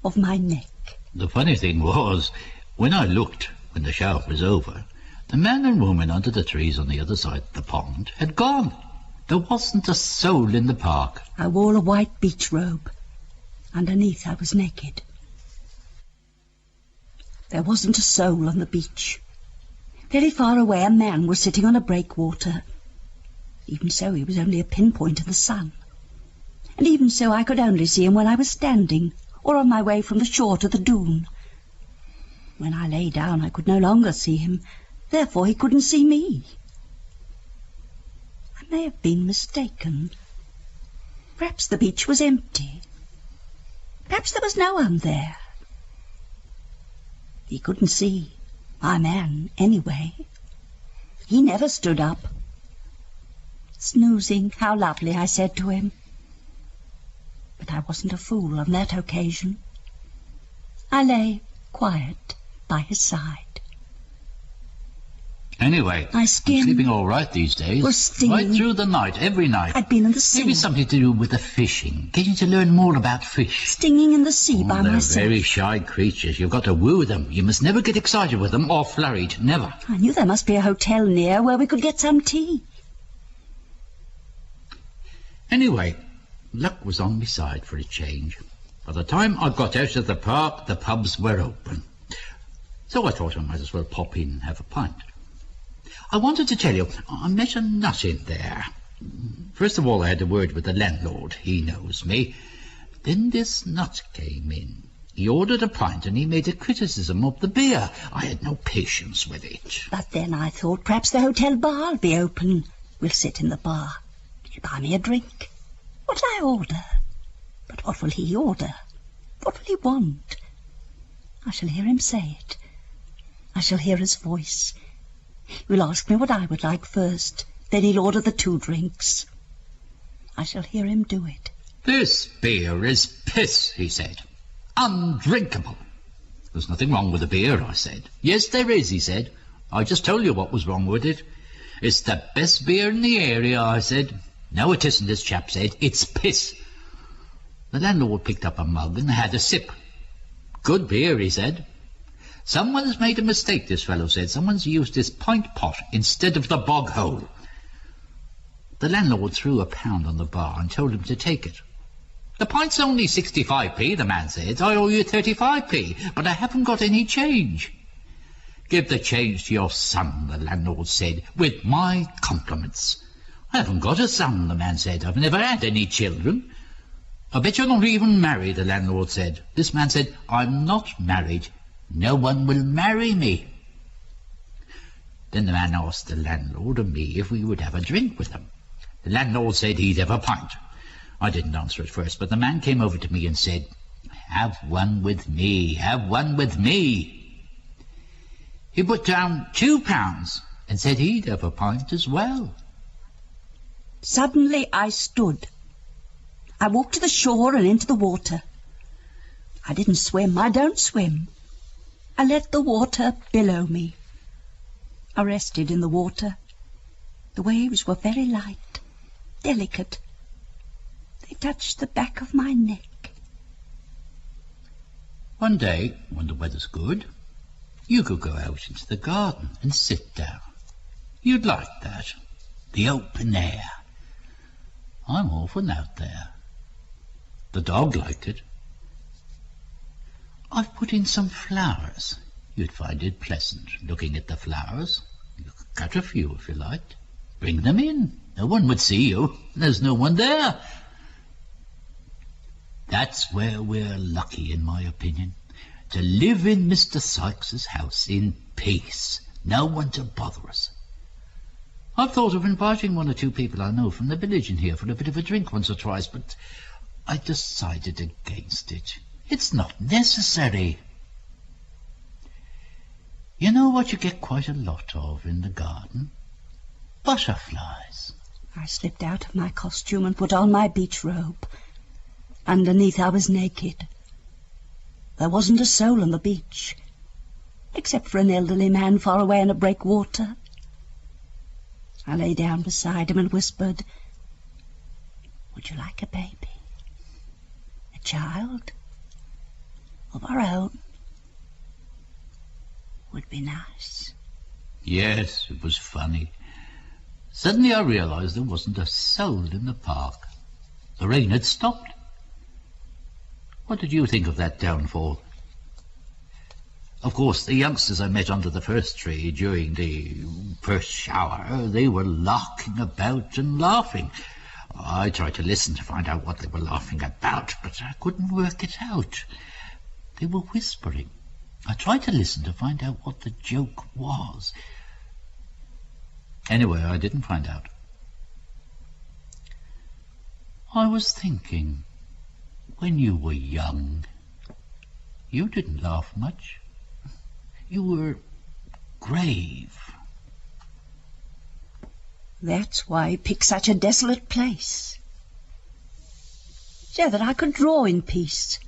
of my neck. The funny thing was, when I looked, when the shower was over, the man and woman under the trees on the other side of the pond had gone. There wasn't a soul in the park. I wore a white beach robe. Underneath I was naked. There wasn't a soul on the beach. Very far away a man was sitting on a breakwater. Even so, he was only a pinpoint in the sun. And even so, I could only see him when I was standing, or on my way from the shore to the dune. When I lay down, I could no longer see him. Therefore, he couldn't see me. I may have been mistaken. Perhaps the beach was empty. Perhaps there was no one there. He couldn't see my man anyway. He never stood up. Snoozing, how lovely, I said to him. But I wasn't a fool on that occasion. I lay quiet by his side. Anyway, My skin I'm sleeping all right these days. was stinging. Right through the night, every night. I'd been in the sea. Maybe something to do with the fishing. Getting to learn more about fish. Stinging in the sea by They're myself. very shy creatures. You've got to woo them. You must never get excited with them or flurried. Never. I knew there must be a hotel near where we could get some tea. Anyway, luck was on my side for a change. By the time I got out of the park, the pubs were open. So I thought I might as well pop in and have a pint. I wanted to tell you, I met a nut in there. First of all, I had a word with the landlord. He knows me. Then this nut came in. He ordered a pint and he made a criticism of the beer. I had no patience with it. But then I thought perhaps the hotel bar will be open. We'll sit in the bar. He'll buy me a drink. What'll I order? But what will he order? What will he want? I shall hear him say it. I shall hear his voice. He'll ask me what I would like first. Then he'll order the 2 drinks. I shall hear him do it. This beer is piss, he said. Undrinkable. There's nothing wrong with the beer, I said. Yes, there is, he said. I just told you what was wrong with it. It's the best beer in the area, I said. No, it isn't, this chap said. It's piss. The landlord picked up a mug and had a sip. Good beer, he said. Someone's made a mistake, this fellow said. Someone's used this pint pot instead of the bog hole. The landlord threw £1 on the bar and told him to take it. The pint's only 65p, the man said. I owe you 35p, but I haven't got any change. Give the change to your son, the landlord said, with my compliments. I haven't got a son, the man said. I've never had any children. I bet you're not even married, the landlord said. This man said, I'm not married. No one will marry me. Then the man asked the landlord and me if we would have a drink with him. The landlord said he'd have a pint. I didn't answer at first, but the man came over to me and said, have one with me, have one with me. He put down £2 and said he'd have a pint as well. Suddenly I stood. I walked to the shore and into the water. I didn't swim. I don't swim. I let the water billow me. I rested in the water. The waves were very light, delicate. They touched the back of my neck. One day, when the weather's good, you could go out into the garden and sit down. You'd like that. The open air. I'm often out there. The dog liked it. I've put in some flowers. You'd find it pleasant, looking at the flowers. You could cut a few if you liked. Bring them in. No one would see you. There's no one there. That's where we're lucky, in my opinion. To live in Mr. Sykes's house in peace. No one to bother us. I've thought of inviting 1 or 2 people I know from the village in here for a bit of a drink once or twice, but I decided against it. It's not necessary. You know what you get quite a lot of in the garden? Butterflies. I slipped out of my costume and put on my beach robe. Underneath I was naked. There wasn't a soul on the beach, except for an elderly man far away in a breakwater. I lay down beside him and whispered, would you like a baby? A child? Of our own? Would be nice. Yes, it was funny. Suddenly I realized there wasn't a soul in the park. The rain had stopped. What did you think of that downfall? Of course, the youngsters I met under the first tree during the first shower, they were larking about and laughing. I tried to listen to find out what they were laughing about, but I couldn't work it out. They were whispering. I tried to listen to find out what the joke was. Anyway, I didn't find out. I was thinking, when you were young, you didn't laugh much. You were grave. That's why he picked such a desolate place, so that I could draw in peace.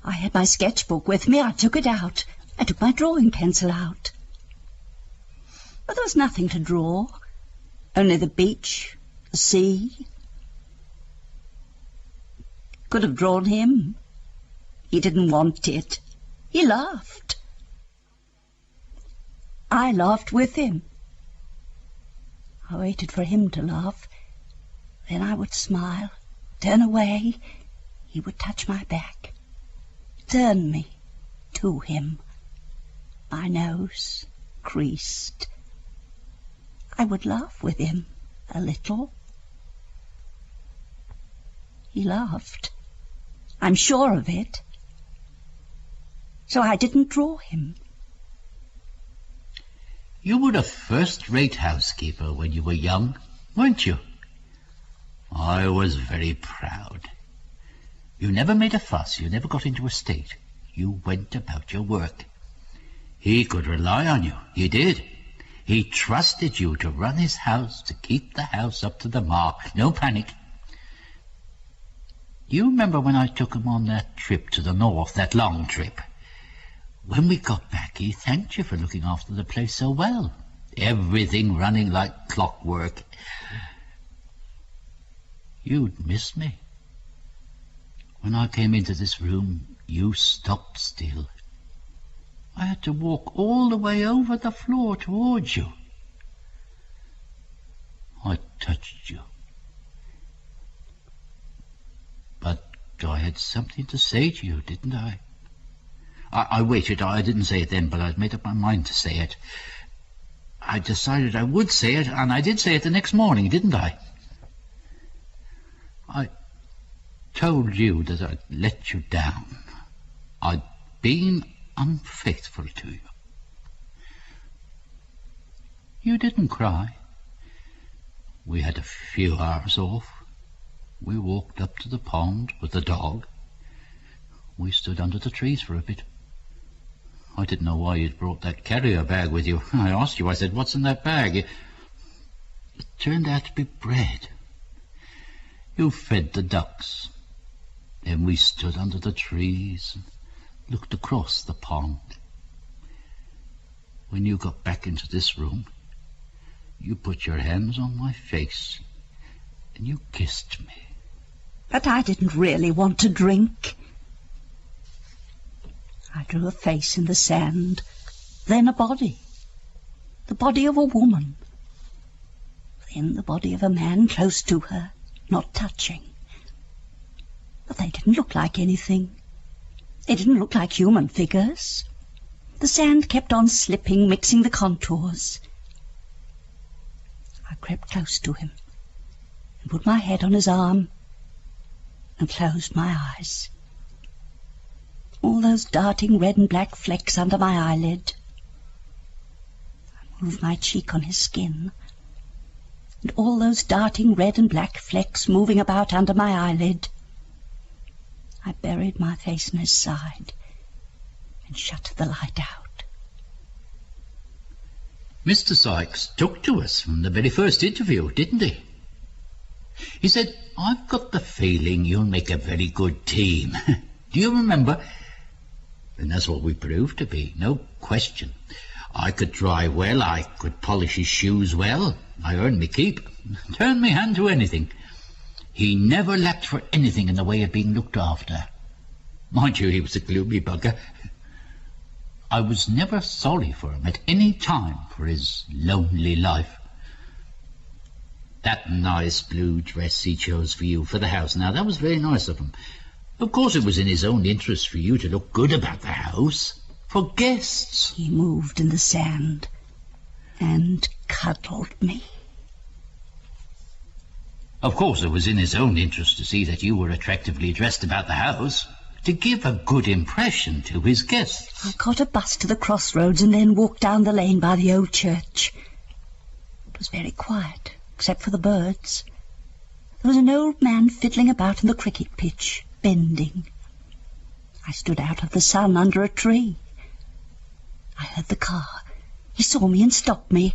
I had my sketchbook with me. I took it out. I took my drawing pencil out. But there was nothing to draw, only the beach, the sea. Could have drawn him. He didn't want it. He laughed. I laughed with him. I waited for him to laugh. Then I would smile, turn away. He would touch my back, turn me to him. My nose creased. I would laugh with him a little. He laughed. I'm sure of it. So I didn't draw him. You were a first-rate housekeeper when you were young, weren't you? I was very proud. You never made a fuss. You never got into a state. You went about your work. He could rely on you. He did. He trusted you to run his house, to keep the house up to the mark. No panic. You remember when I took him on that trip to the north, that long trip? When we got back, he thanked you for looking after the place so well. Everything running like clockwork. You'd miss me. When I came into this room, you stopped still. I had to walk all the way over the floor towards you. I touched you. But I had something to say to you, didn't I? I waited. I didn't say it then, but I'd made up my mind to say it. I decided I would say it, and I did say it the next morning, didn't I? I told you that I'd let you down. I'd been unfaithful to you. You didn't cry. We had a few hours off. We walked up to the pond with the dog. We stood under the trees for a bit. I didn't know why you'd brought that carrier bag with you. I asked you, I said, what's in that bag? It turned out to be bread. You fed the ducks. Then we stood under the trees and looked across the pond. When you got back into this room, you put your hands on my face and you kissed me. But I didn't really want to drink. I drew a face in the sand, then a body, the body of a woman, then the body of a man close to her, not touching. But they didn't look like anything. They didn't look like human figures. The sand kept on slipping, mixing the contours. I crept close to him and put my head on his arm and closed my eyes. All those darting red and black flecks under my eyelid. I moved my cheek on his skin, and all those darting red and black flecks moving about under my eyelid. I buried my face in his side and shut the light out. Mr. Sykes took to us from the very first interview, didn't he? He said, I've got the feeling you'll make a very good team. Do you remember? And that's what we proved to be, no question. I could drive well, I could polish his shoes well. I earned me keep, turned me hand to anything. He never lacked for anything in the way of being looked after. Mind you, he was a gloomy bugger. I was never sorry for him at any time for his lonely life. That nice blue dress he chose for you for the house, now that was very nice of him. Of course it was in his own interest for you to look good about the house, for guests. He moved in the sand and cuddled me. Of course it was in his own interest to see that you were attractively dressed about the house, to give a good impression to his guests. I caught a bus to the crossroads and then walked down the lane by the old church. It was very quiet, except for the birds. There was an old man fiddling about in the cricket pitch, bending. I stood out of the sun under a tree. I heard the car. He saw me and stopped me.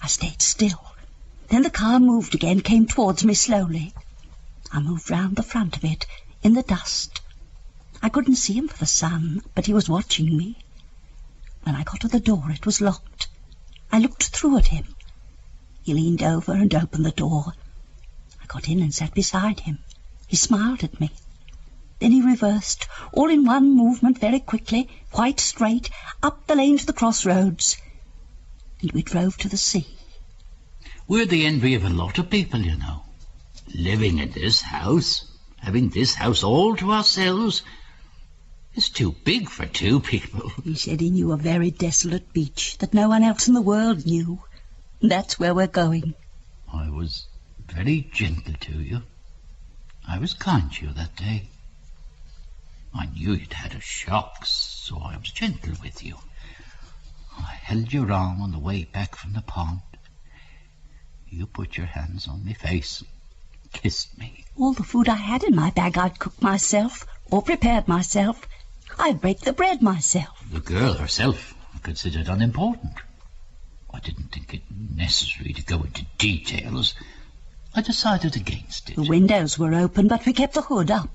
I stayed still. Then the car moved again, came towards me slowly. I moved round the front of it, in the dust. I couldn't see him for the sun, but he was watching me. When I got to the door, it was locked. I looked through at him. He leaned over and opened the door. I got in and sat beside him. He smiled at me. Then he reversed, all in one movement, very quickly, quite straight, up the lane to the crossroads. And we drove to the sea. We're the envy of a lot of people, you know. Living in this house, having this house all to ourselves, is too big for two people. He said he knew a very desolate beach that no one else in the world knew. That's where we're going. I was very gentle to you. I was kind to you that day. I knew you'd had a shock, so I was gentle with you. I held your arm on the way back from the pond. You put your hands on my face, kissed me. All the food I had in my bag I'd cooked myself, or prepared myself. I'd baked the bread myself. The girl herself I considered unimportant. I didn't think it necessary to go into details. I decided against it. The windows were open, but we kept the hood up.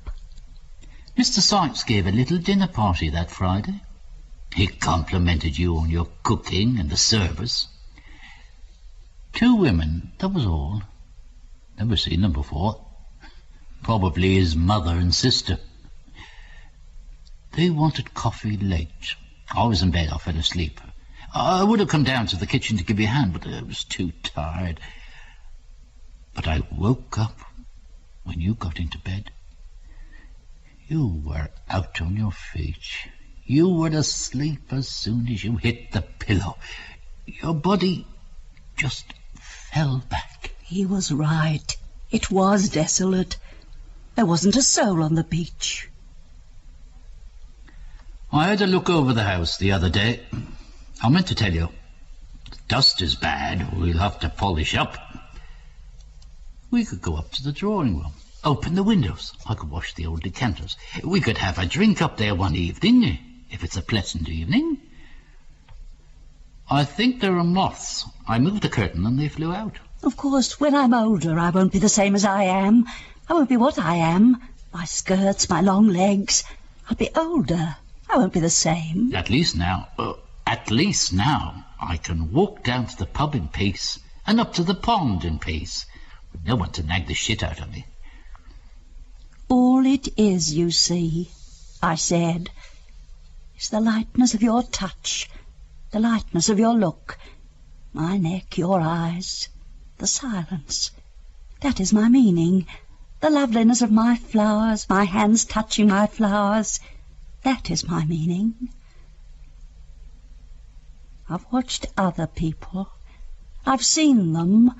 Mr. Sykes gave a little dinner party that Friday. He complimented you on your cooking and the service. 2 women, that was all. Never seen them before. Probably his mother and sister. They wanted coffee late. I was in bed, I fell asleep. I would have come down to the kitchen to give you a hand, but I was too tired. But I woke up when you got into bed. You were out on your feet. You were asleep as soon as you hit the pillow. Your body just fell back. He was right. It was desolate. There wasn't a soul on the beach. I had a look over the house the other day. I meant to tell you, the dust is bad. We'll have to polish up. We could go up to the drawing room, open the windows. I could wash the old decanters. We could have a drink up there one evening, if it's a pleasant evening. I think there are moths. I moved the curtain and they flew out. Of course, when I'm older, I won't be the same as I am. I won't be what I am. My skirts, my long legs. I'll be older. I won't be the same. At least now I can walk down to the pub in peace and up to the pond in peace, with no one to nag the shit out of me. All it is, you see, I said, is the lightness of your touch, the lightness of your look, my neck, your eyes, the silence. That is my meaning. The loveliness of my flowers, my hands touching my flowers. That is my meaning. I've watched other people. I've seen them.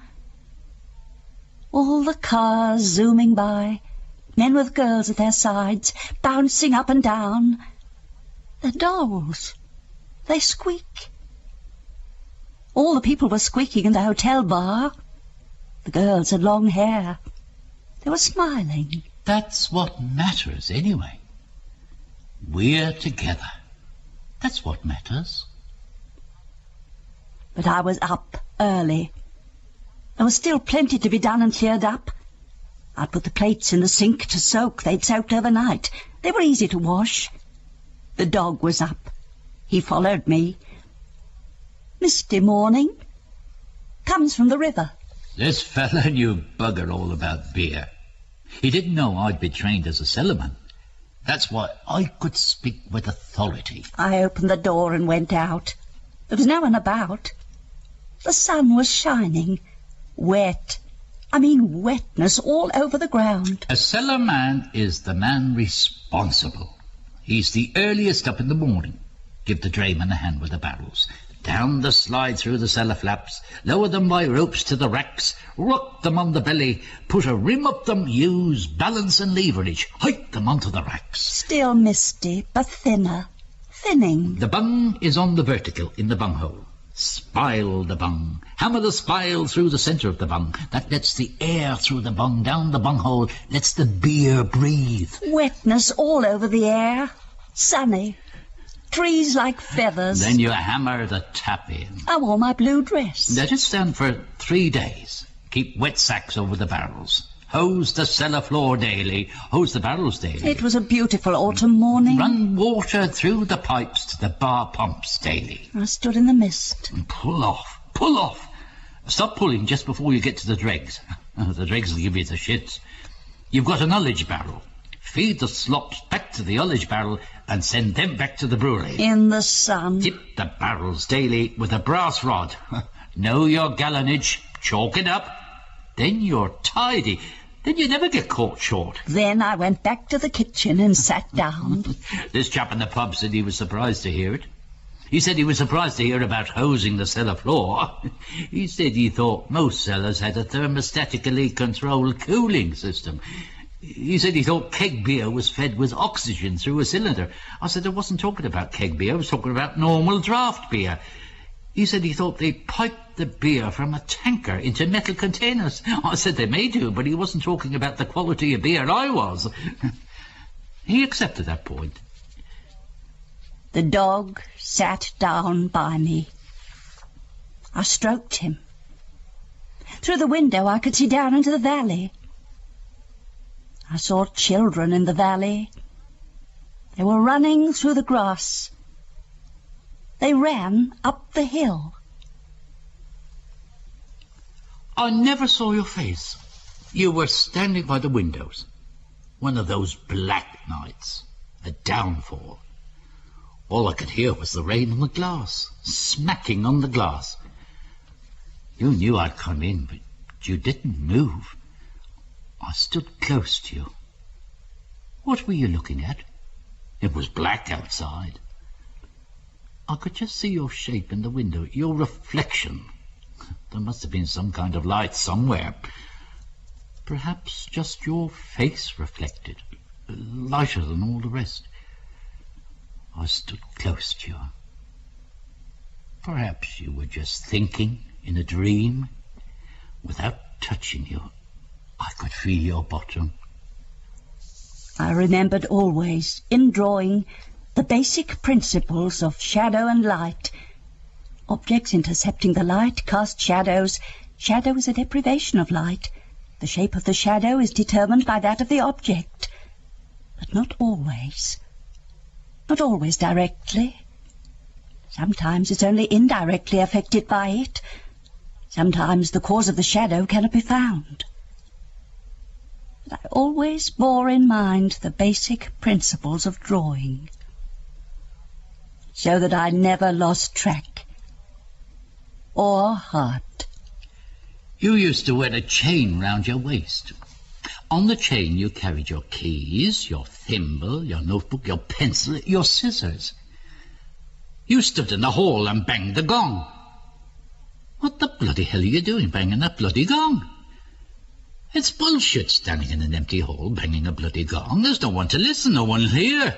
All the cars zooming by, men with girls at their sides, bouncing up and down. They're dolls. They squeak. All the people were squeaking in the hotel bar. The girls had long hair. They were smiling. That's what matters, anyway. We're together. That's what matters. But I was up early. There was still plenty to be done and cleared up. I'd put the plates in the sink to soak. They'd soaked overnight. They were easy to wash. The dog was up. He followed me. Misty morning. Comes from the river. This fella knew bugger all about beer. He didn't know I'd be trained as a cellarman. That's why I could speak with authority. I opened the door and went out. There was no one about. The sun was shining. Wet. I mean wetness all over the ground. A cellarman is the man responsible. He's the earliest up in the morning. Give the drayman a hand with the barrels. Down the slide through the cellar flaps, lower them by ropes to the racks, rock them on the belly, put a rim up them, use balance and leverage, hike them onto the racks. Still misty, but thinner. Thinning. The bung is on the vertical in the bunghole. Spile the bung. Hammer the spile through the centre of the bung. That lets the air through the bung down the bunghole, lets the beer breathe. Wetness all over the air. Sunny. Trees like feathers. Then you hammer the tap in. I wore my blue dress. Let it stand for 3 days. Keep wet sacks over the barrels. Hose the cellar floor daily. Hose the barrels daily. It was a beautiful autumn morning. Run water through the pipes to the bar pumps daily. I stood in the mist. And pull off. Pull off. Stop pulling just before you get to the dregs. The dregs will give you the shits. You've got an ullage barrel. Feed the slops back to the ullage barrel and send them back to the brewery. In the sun. Dip the barrels daily with a brass rod. Know your gallonage. Chalk it up. Then you're tidy. Then you never get caught short. Then I went back to the kitchen and sat down. This chap in the pub said he was surprised to hear it. He said he was surprised to hear about hosing the cellar floor. He said he thought most cellars had a thermostatically controlled cooling system. He said he thought keg beer was fed with oxygen through a cylinder. I said I wasn't talking about keg beer, I was talking about normal draft beer. He said he thought they piped the beer from a tanker into metal containers. I said they may do, but he wasn't talking about the quality of beer I was. He accepted that point. The dog sat down by me. I stroked him. Through the window I could see down into the valley. I saw children in the valley. They were running through the grass. They ran up the hill. I never saw your face. You were standing by the windows. One of those black nights. A downfall. All I could hear was the rain on the glass, smacking on the glass. You knew I'd come in, but you didn't move. I stood close to you. What were you looking at? It was black outside. I could just see your shape in the window, your reflection. There must have been some kind of light somewhere. Perhaps just your face reflected, lighter than all the rest. I stood close to you. Perhaps you were just thinking in a dream. Without touching you, I could feel your bottom. I remembered always, in drawing, the basic principles of shadow and light. Objects intercepting the light cast shadows. Shadow is a deprivation of light. The shape of the shadow is determined by that of the object. But not always. Not always directly. Sometimes it's only indirectly affected by it. Sometimes the cause of the shadow cannot be found. But I always bore in mind the basic principles of drawing, so that I never lost track or heart. You used to wear a chain round your waist. On the chain you carried your keys, your thimble, your notebook, your pencil, your scissors. You stood in the hall and banged the gong. What the bloody hell are you doing banging that bloody gong? It's bullshit standing in an empty hall banging a bloody gong. There's no one to listen, no one here.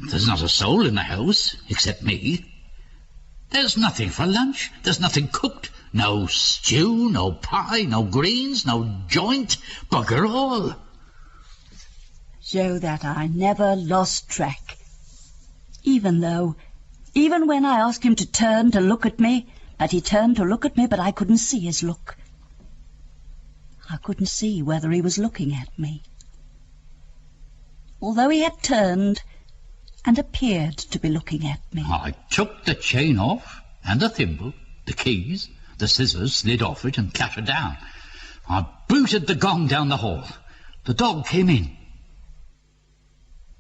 There's not a soul in the house, except me. There's nothing for lunch. There's nothing cooked. No stew, no pie, no greens, no joint. Bugger all. So that I never lost track. Even when I asked him to turn to look at me, and he turned to look at me, but I couldn't see his look. I couldn't see whether he was looking at me. Although he had turned and appeared to be looking at me. I took the chain off, and the thimble, the keys, the scissors slid off it and clattered down. I booted the gong down the hall. The dog came in.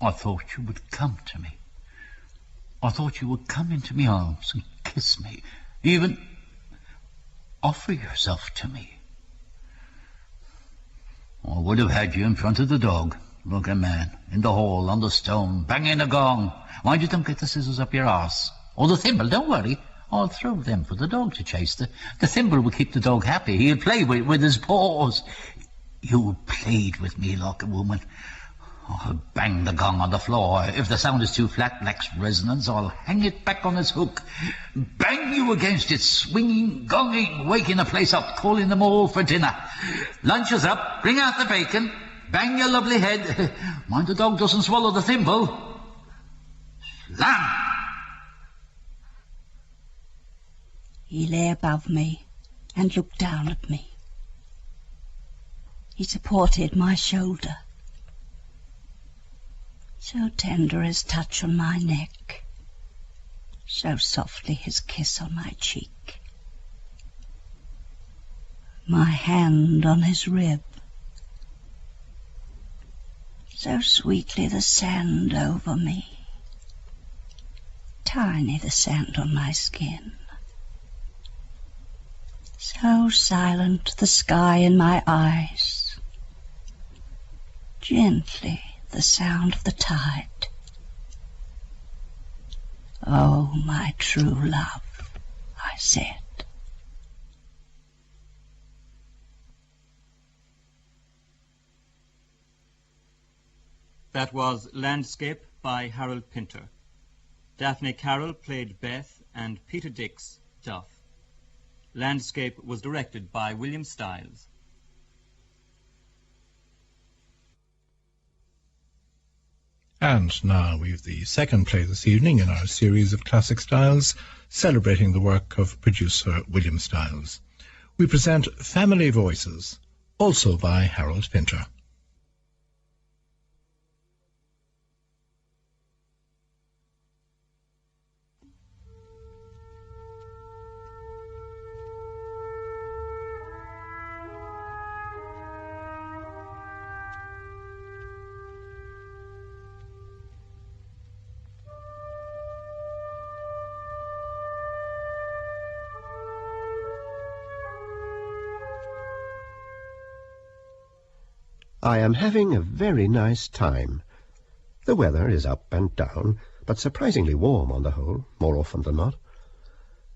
I thought you would come to me. I thought you would come into my arms and kiss me, even offer yourself to me. I would have had you in front of the dog, like a man, in the hall, on the stone, banging a gong. Mind you don't get the scissors up your arse. Or the thimble, don't worry. I'll throw them for the dog to chase. The thimble will keep the dog happy. He'll play with his paws. You played with me like a woman. I'll bang the gong on the floor. If the sound is too flat, lacks resonance, I'll hang it back on its hook. Bang you against it, swinging, gonging, waking the place up, calling them all for dinner. Lunch is up, bring out the bacon, bang your lovely head. Mind the dog doesn't swallow the thimble. Slam! He lay above me and looked down at me. He supported my shoulder. So tender his touch on my neck, so softly his kiss on my cheek. My hand on his rib, so sweetly the sand over me, tiny the sand on my skin. So silent the sky in my eyes, gently the sound of the tide. Oh, my true love, I said. That was Landscape by Harold Pinter. Daphne Carroll played Beth and Peter Dix, Duff. Landscape was directed by William Stiles. And now we've the second play this evening in our series of classic styles, celebrating the work of producer William Stiles. We present Family Voices, also by Harold Pinter. I am having a very nice time. The weather is up and down, but surprisingly warm on the whole, more often than not.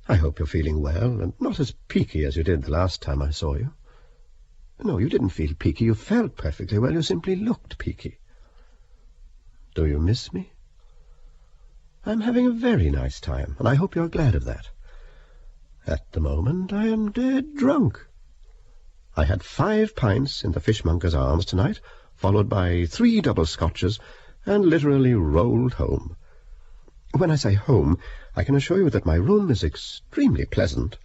I hope you're feeling well, and not as peaky as you did the last time I saw you. No, you didn't feel peaky. You felt perfectly well. You simply looked peaky. Do you miss me? I'm having a very nice time, and I hope you're glad of that. At the moment, I am dead drunk. I had 5 pints in the Fishmonger's Arms tonight, followed by 3 double scotches, and literally rolled home. When I say home, I can assure you that my room is extremely pleasant.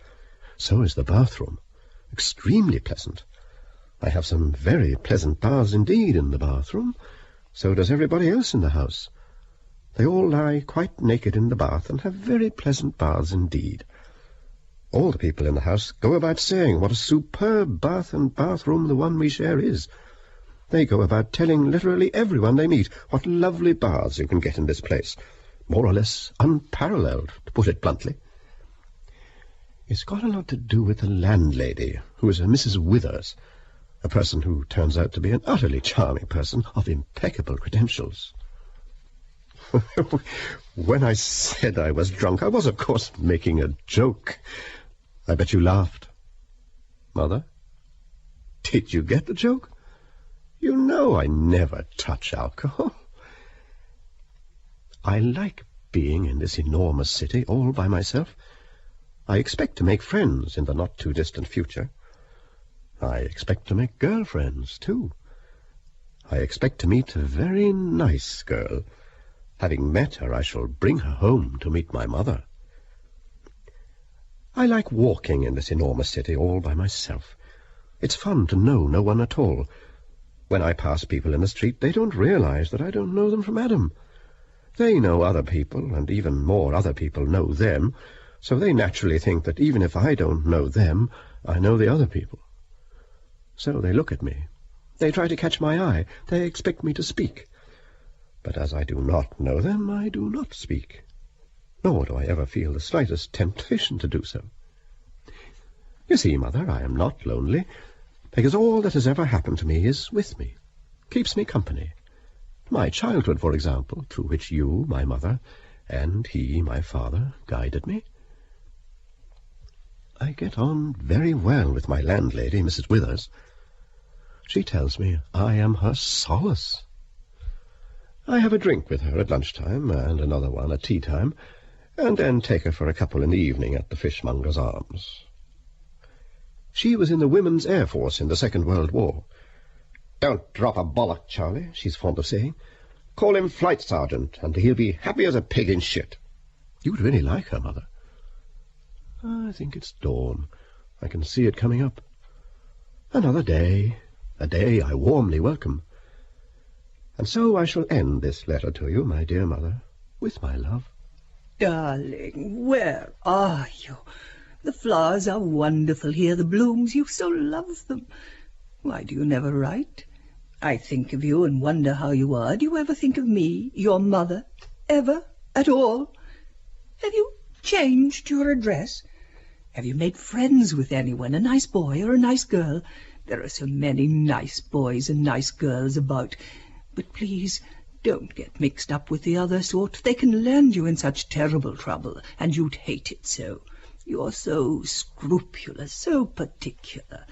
So is the bathroom. Extremely pleasant. I have some very pleasant baths indeed in the bathroom. So does everybody else in the house. They all lie quite naked in the bath and have very pleasant baths indeed. All the people in the house go about saying what a superb bath and bathroom the one we share is. They go about telling literally everyone they meet what lovely baths you can get in this place, more or less unparalleled, to put it bluntly. It's got a lot to do with the landlady, who is a Mrs. Withers, a person who turns out to be an utterly charming person of impeccable credentials. When I said I was drunk, I was, of course, making a joke. I bet you laughed. Mother? Did you get the joke? You know I never touch alcohol. I like being in this enormous city all by myself. I expect to make friends in the not-too-distant future. I expect to make girlfriends, too. I expect to meet a very nice girl. Having met her, I shall bring her home to meet my mother. I like walking in this enormous city all by myself. It's fun to know no one at all. When I pass people in the street, they don't realize that I don't know them from Adam. They know other people, and even more other people know them, so they naturally think that even if I don't know them, I know the other people. So they look at me. They try to catch my eye. They expect me to speak. But as I do not know them, I do not speak. Nor do I ever feel the slightest temptation to do so. You see, Mother, I am not lonely, because all that has ever happened to me is with me, keeps me company. My childhood, for example, through which you, my mother, and he, my father, guided me. I get on very well with my landlady, Mrs. Withers. She tells me I am her solace. I have a drink with her at lunchtime, and another one at tea-time, and then take her for a couple in the evening at the Fishmonger's Arms. She was in the Women's Air Force in the Second World War. "Don't drop a bollock, Charlie," she's fond of saying. "Call him Flight Sergeant, and he'll be happy as a pig in shit." You'd really like her, Mother. I think it's dawn. I can see it coming up. Another day, a day I warmly welcome. And so I shall end this letter to you, my dear mother, with my love. Darling, where are you? The flowers are wonderful here, the blooms, you so love them. Why do you never write? I think of you and wonder how you are. Do you ever think of me, your mother? Ever? At all? Have you changed your address? Have you made friends with anyone, a nice boy or a nice girl? There are so many nice boys and nice girls about. But please, don't get mixed up with the other sort. They can land you in such terrible trouble, and you'd hate it so. You're so scrupulous, so particular.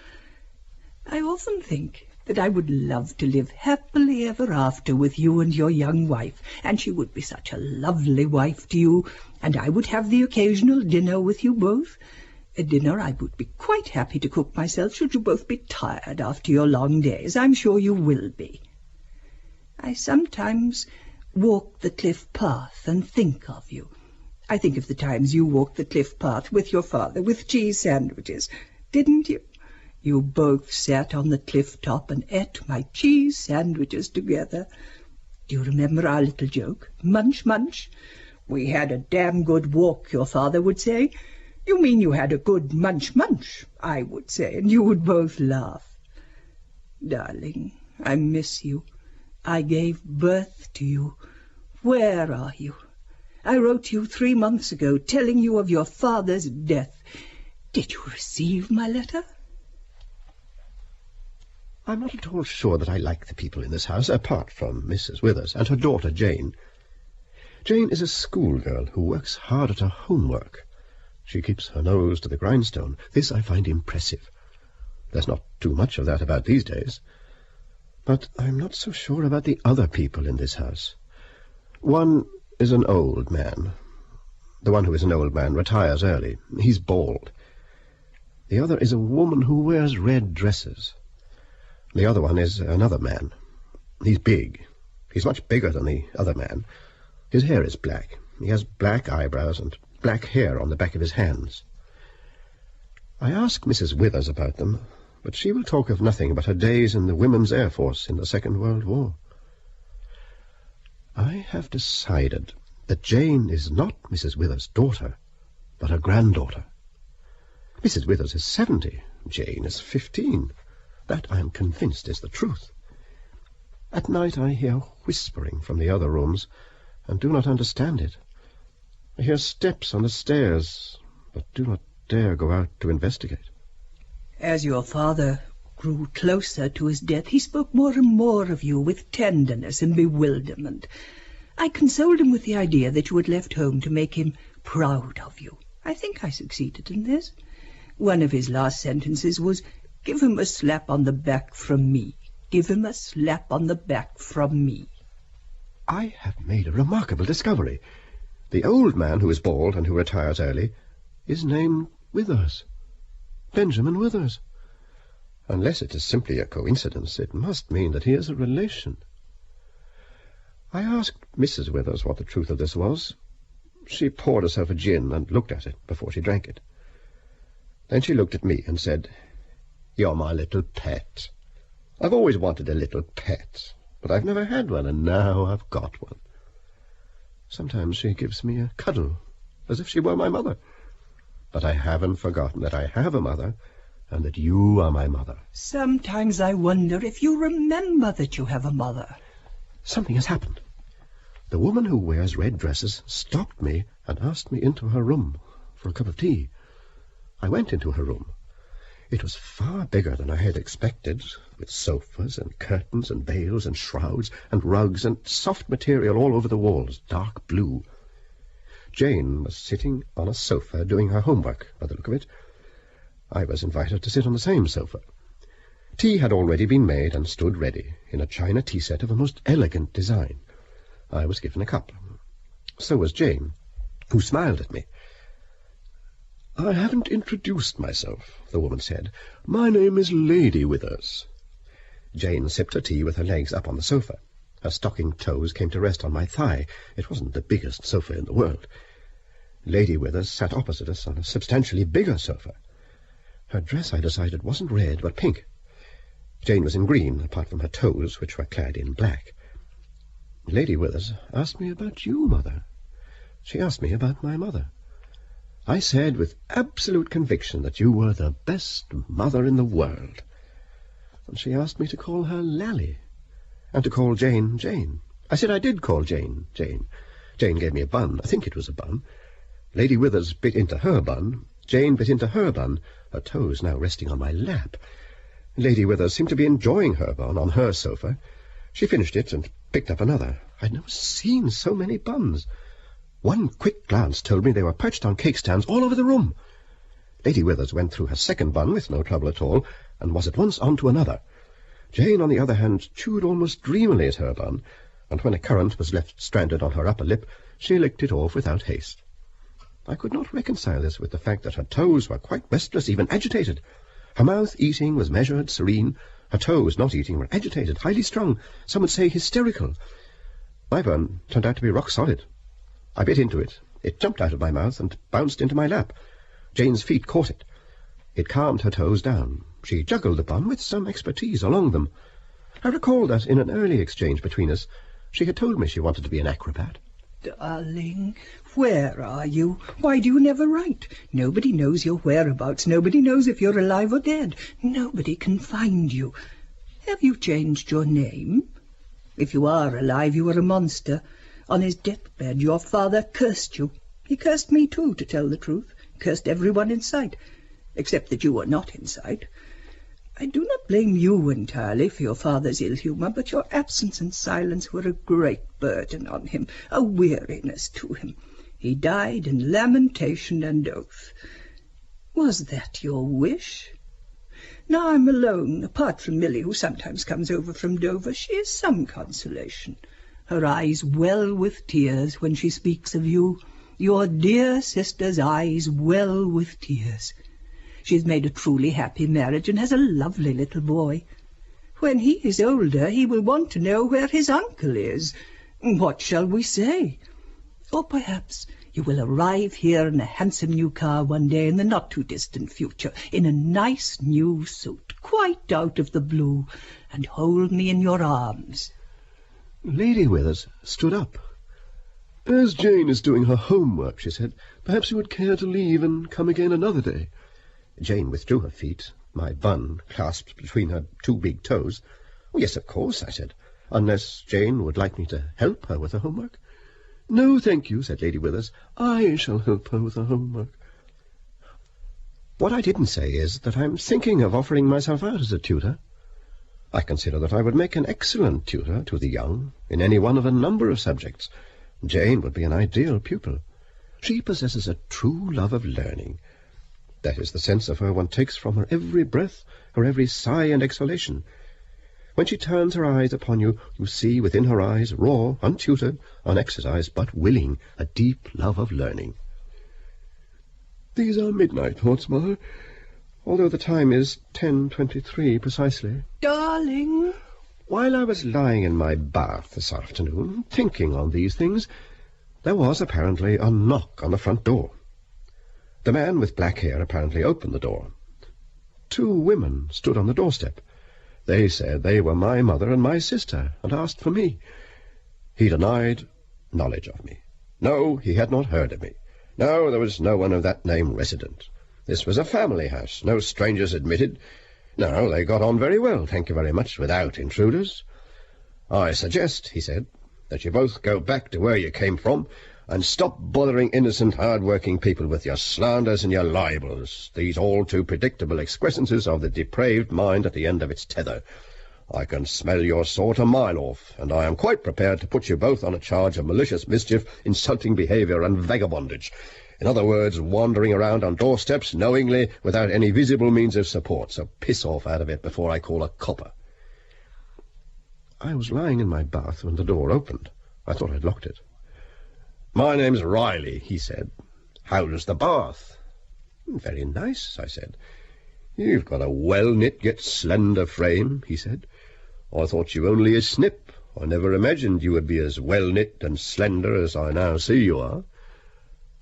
I often think that I would love to live happily ever after with you and your young wife, and she would be such a lovely wife to you, and I would have the occasional dinner with you both. A dinner I would be quite happy to cook myself, should you both be tired after your long days. I'm sure you will be. I sometimes walk the cliff path and think of you. I think of the times you walked the cliff path with your father, with cheese sandwiches. Didn't you? You both sat on the cliff top and ate my cheese sandwiches together. Do you remember our little joke? Munch, munch. We had a damn good walk, your father would say. You mean you had a good munch, munch, I would say, and you would both laugh. Darling, I miss you. I gave birth to you. Where are you? I wrote you 3 months ago, telling you of your father's death. Did you receive my letter? I'm not at all sure that I like the people in this house, apart from Mrs. Withers and her daughter Jane. Jane is a schoolgirl who works hard at her homework. She keeps her nose to the grindstone. This I find impressive. There's not too much of that about these days. But I'm not so sure about the other people in this house. One is an old man. The one who is an old man retires early. He's bald. The other is a woman who wears red dresses. The other one is another man. He's big. He's much bigger than the other man. His hair is black. He has black eyebrows and black hair on the back of his hands. I asked Mrs. Withers about them, but she will talk of nothing but her days in the Women's Air Force in the Second World War. I have decided that Jane is not Mrs. Withers' daughter, but her granddaughter. Mrs. Withers is 70. Jane is 15. That, I am convinced, is the truth. At night I hear whispering from the other rooms, and do not understand it. I hear steps on the stairs, but do not dare go out to investigate. As your father grew closer to his death, he spoke more and more of you with tenderness and bewilderment. I consoled him with the idea that you had left home to make him proud of you. I think I succeeded in this. One of his last sentences was, "Give him a slap on the back from me. Give him a slap on the back from me." I have made a remarkable discovery. The old man who is bald and who retires early is named Withers. Benjamin Withers. Unless it is simply a coincidence, it must mean that he is a relation. I asked Mrs. Withers what the truth of this was. She poured herself a gin and looked at it before she drank it. Then she looked at me and said, "You're my little pet. I've always wanted a little pet, but I've never had one, and now I've got one." Sometimes she gives me a cuddle, as if she were my mother. But I haven't forgotten that I have a mother, and that you are my mother. Sometimes I wonder if you remember that you have a mother. Something has happened. The woman who wears red dresses stopped me and asked me into her room for a cup of tea. I went into her room. It was far bigger than I had expected, with sofas and curtains and veils and shrouds and rugs and soft material all over the walls, dark blue. Jane was sitting on a sofa doing her homework, by the look of it. I was invited to sit on the same sofa. Tea had already been made and stood ready, in a china tea set of a most elegant design. I was given a cup. So was Jane, who smiled at me. "I haven't introduced myself," the woman said. "My name is Lady Withers." Jane sipped her tea with her legs up on the sofa. Her stockinged toes came to rest on my thigh. It wasn't the biggest sofa in the world. Lady Withers sat opposite us on a substantially bigger sofa. Her dress, I decided, wasn't red, but pink. Jane was in green, apart from her toes, which were clad in black. Lady Withers asked me about you, Mother. She asked me about my mother. I said with absolute conviction that you were the best mother in the world. And she asked me to call her Lally, and to call Jane, Jane. I said I did call Jane, Jane. Jane gave me a bun. I think it was a bun. Lady Withers bit into her bun. Jane bit into her bun, her toes now resting on my lap. Lady Withers seemed to be enjoying her bun on her sofa. She finished it and picked up another. I'd never seen so many buns. One quick glance told me they were perched on cake stands all over the room. Lady Withers went through her second bun with no trouble at all, and was at once on to another. Jane, on the other hand, chewed almost dreamily at her bun, and when a currant was left stranded on her upper lip, she licked it off without haste. I could not reconcile this with the fact that her toes were quite restless, even agitated. Her mouth, eating, was measured, serene. Her toes, not eating, were agitated, highly strung, some would say hysterical. My bun turned out to be rock solid. I bit into it. It jumped out of my mouth and bounced into my lap. Jane's feet caught it. It calmed her toes down. She juggled the bun with some expertise along them. I recall that in an early exchange between us, she had told me she wanted to be an acrobat. Darling, where are you? Why do you never write? Nobody knows your whereabouts. Nobody knows if you're alive or dead. Nobody can find you. Have you changed your name? If you are alive, you are a monster. On his deathbed, your father cursed you. He cursed me too, to tell the truth. Cursed everyone in sight, except that you were not in sight. I do not blame you entirely for your father's ill humour, but your absence and silence were a great burden on him, a weariness to him. He died in lamentation and oath. Was that your wish? Now I'm alone, apart from Milly, who sometimes comes over from Dover. She is some consolation. Her eyes well with tears when she speaks of you. Your dear sister's eyes well with tears. She's made a truly happy marriage and has a lovely little boy. When he is older, he will want to know where his uncle is. What shall we say? Or perhaps you will arrive here in a handsome new car one day in the not-too-distant future, in a nice new suit, quite out of the blue, and hold me in your arms. Lady Withers stood up. As Jane is doing her homework, she said, perhaps you would care to leave and come again another day. Jane withdrew her feet, my bun clasped between her two big toes. Oh, yes, of course, I said, unless Jane would like me to help her with her homework. No, thank you, said Lady Withers. I shall help her with her homework. What I didn't say is that I'm thinking of offering myself out as a tutor. I consider that I would make an excellent tutor to the young in any one of a number of subjects. Jane would be an ideal pupil. She possesses a true love of learning. That is the sense of her one takes from her every breath, her every sigh and exhalation. When she turns her eyes upon you, you see within her eyes, raw, untutored, unexercised, but willing, a deep love of learning. These are midnight thoughts, Mother, although the time is 10:23 precisely. Darling! While I was lying in my bath this afternoon, thinking on these things, there was apparently a knock on the front door. The man with black hair apparently opened the door. Two women stood on the doorstep. They said they were my mother and my sister, and asked for me. He denied knowledge of me. No, he had not heard of me. No, there was no one of that name resident. This was a family house, no strangers admitted. No, they got on very well, thank you very much, without intruders. I suggest, he said, that you both go back to where you came from, and stop bothering innocent, hard-working people with your slanders and your libels, these all too predictable excrescences of the depraved mind at the end of its tether. I can smell your sort a mile off, and I am quite prepared to put you both on a charge of malicious mischief, insulting behaviour, and vagabondage. In other words, wandering around on doorsteps knowingly without any visible means of support, so piss off out of it before I call a copper. I was lying in my bath when the door opened. I thought I'd locked it. My name's Riley, he said. How's the bath? Very nice, I said. You've got a well-knit yet slender frame, he said. I thought you only a snip. I never imagined you would be as well-knit and slender as I now see you are.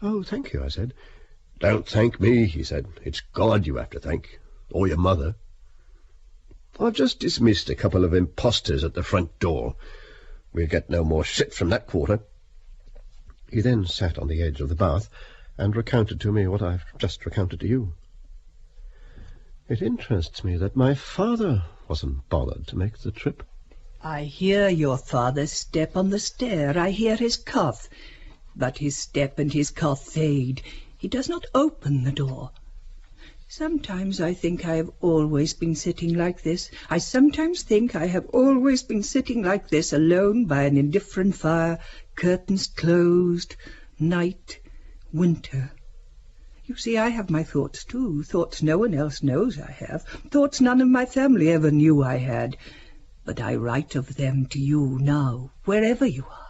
Oh, thank you, I said. Don't thank me, he said. It's God you have to thank, or your mother. I've just dismissed a couple of impostors at the front door. We'll get no more shit from that quarter. He then sat on the edge of the bath and recounted to me what I've just recounted to you. It interests me that my father wasn't bothered to make the trip. I hear your father's step on the stair. I hear his cough. But his step and his cough fade. He does not open the door. Sometimes I think I have always been sitting like this. I sometimes think I have always been sitting like this, alone by an indifferent fire, curtains closed, night, winter. You see, I have my thoughts too, thoughts no one else knows I have, thoughts none of my family ever knew I had. But I write of them to you now, wherever you are.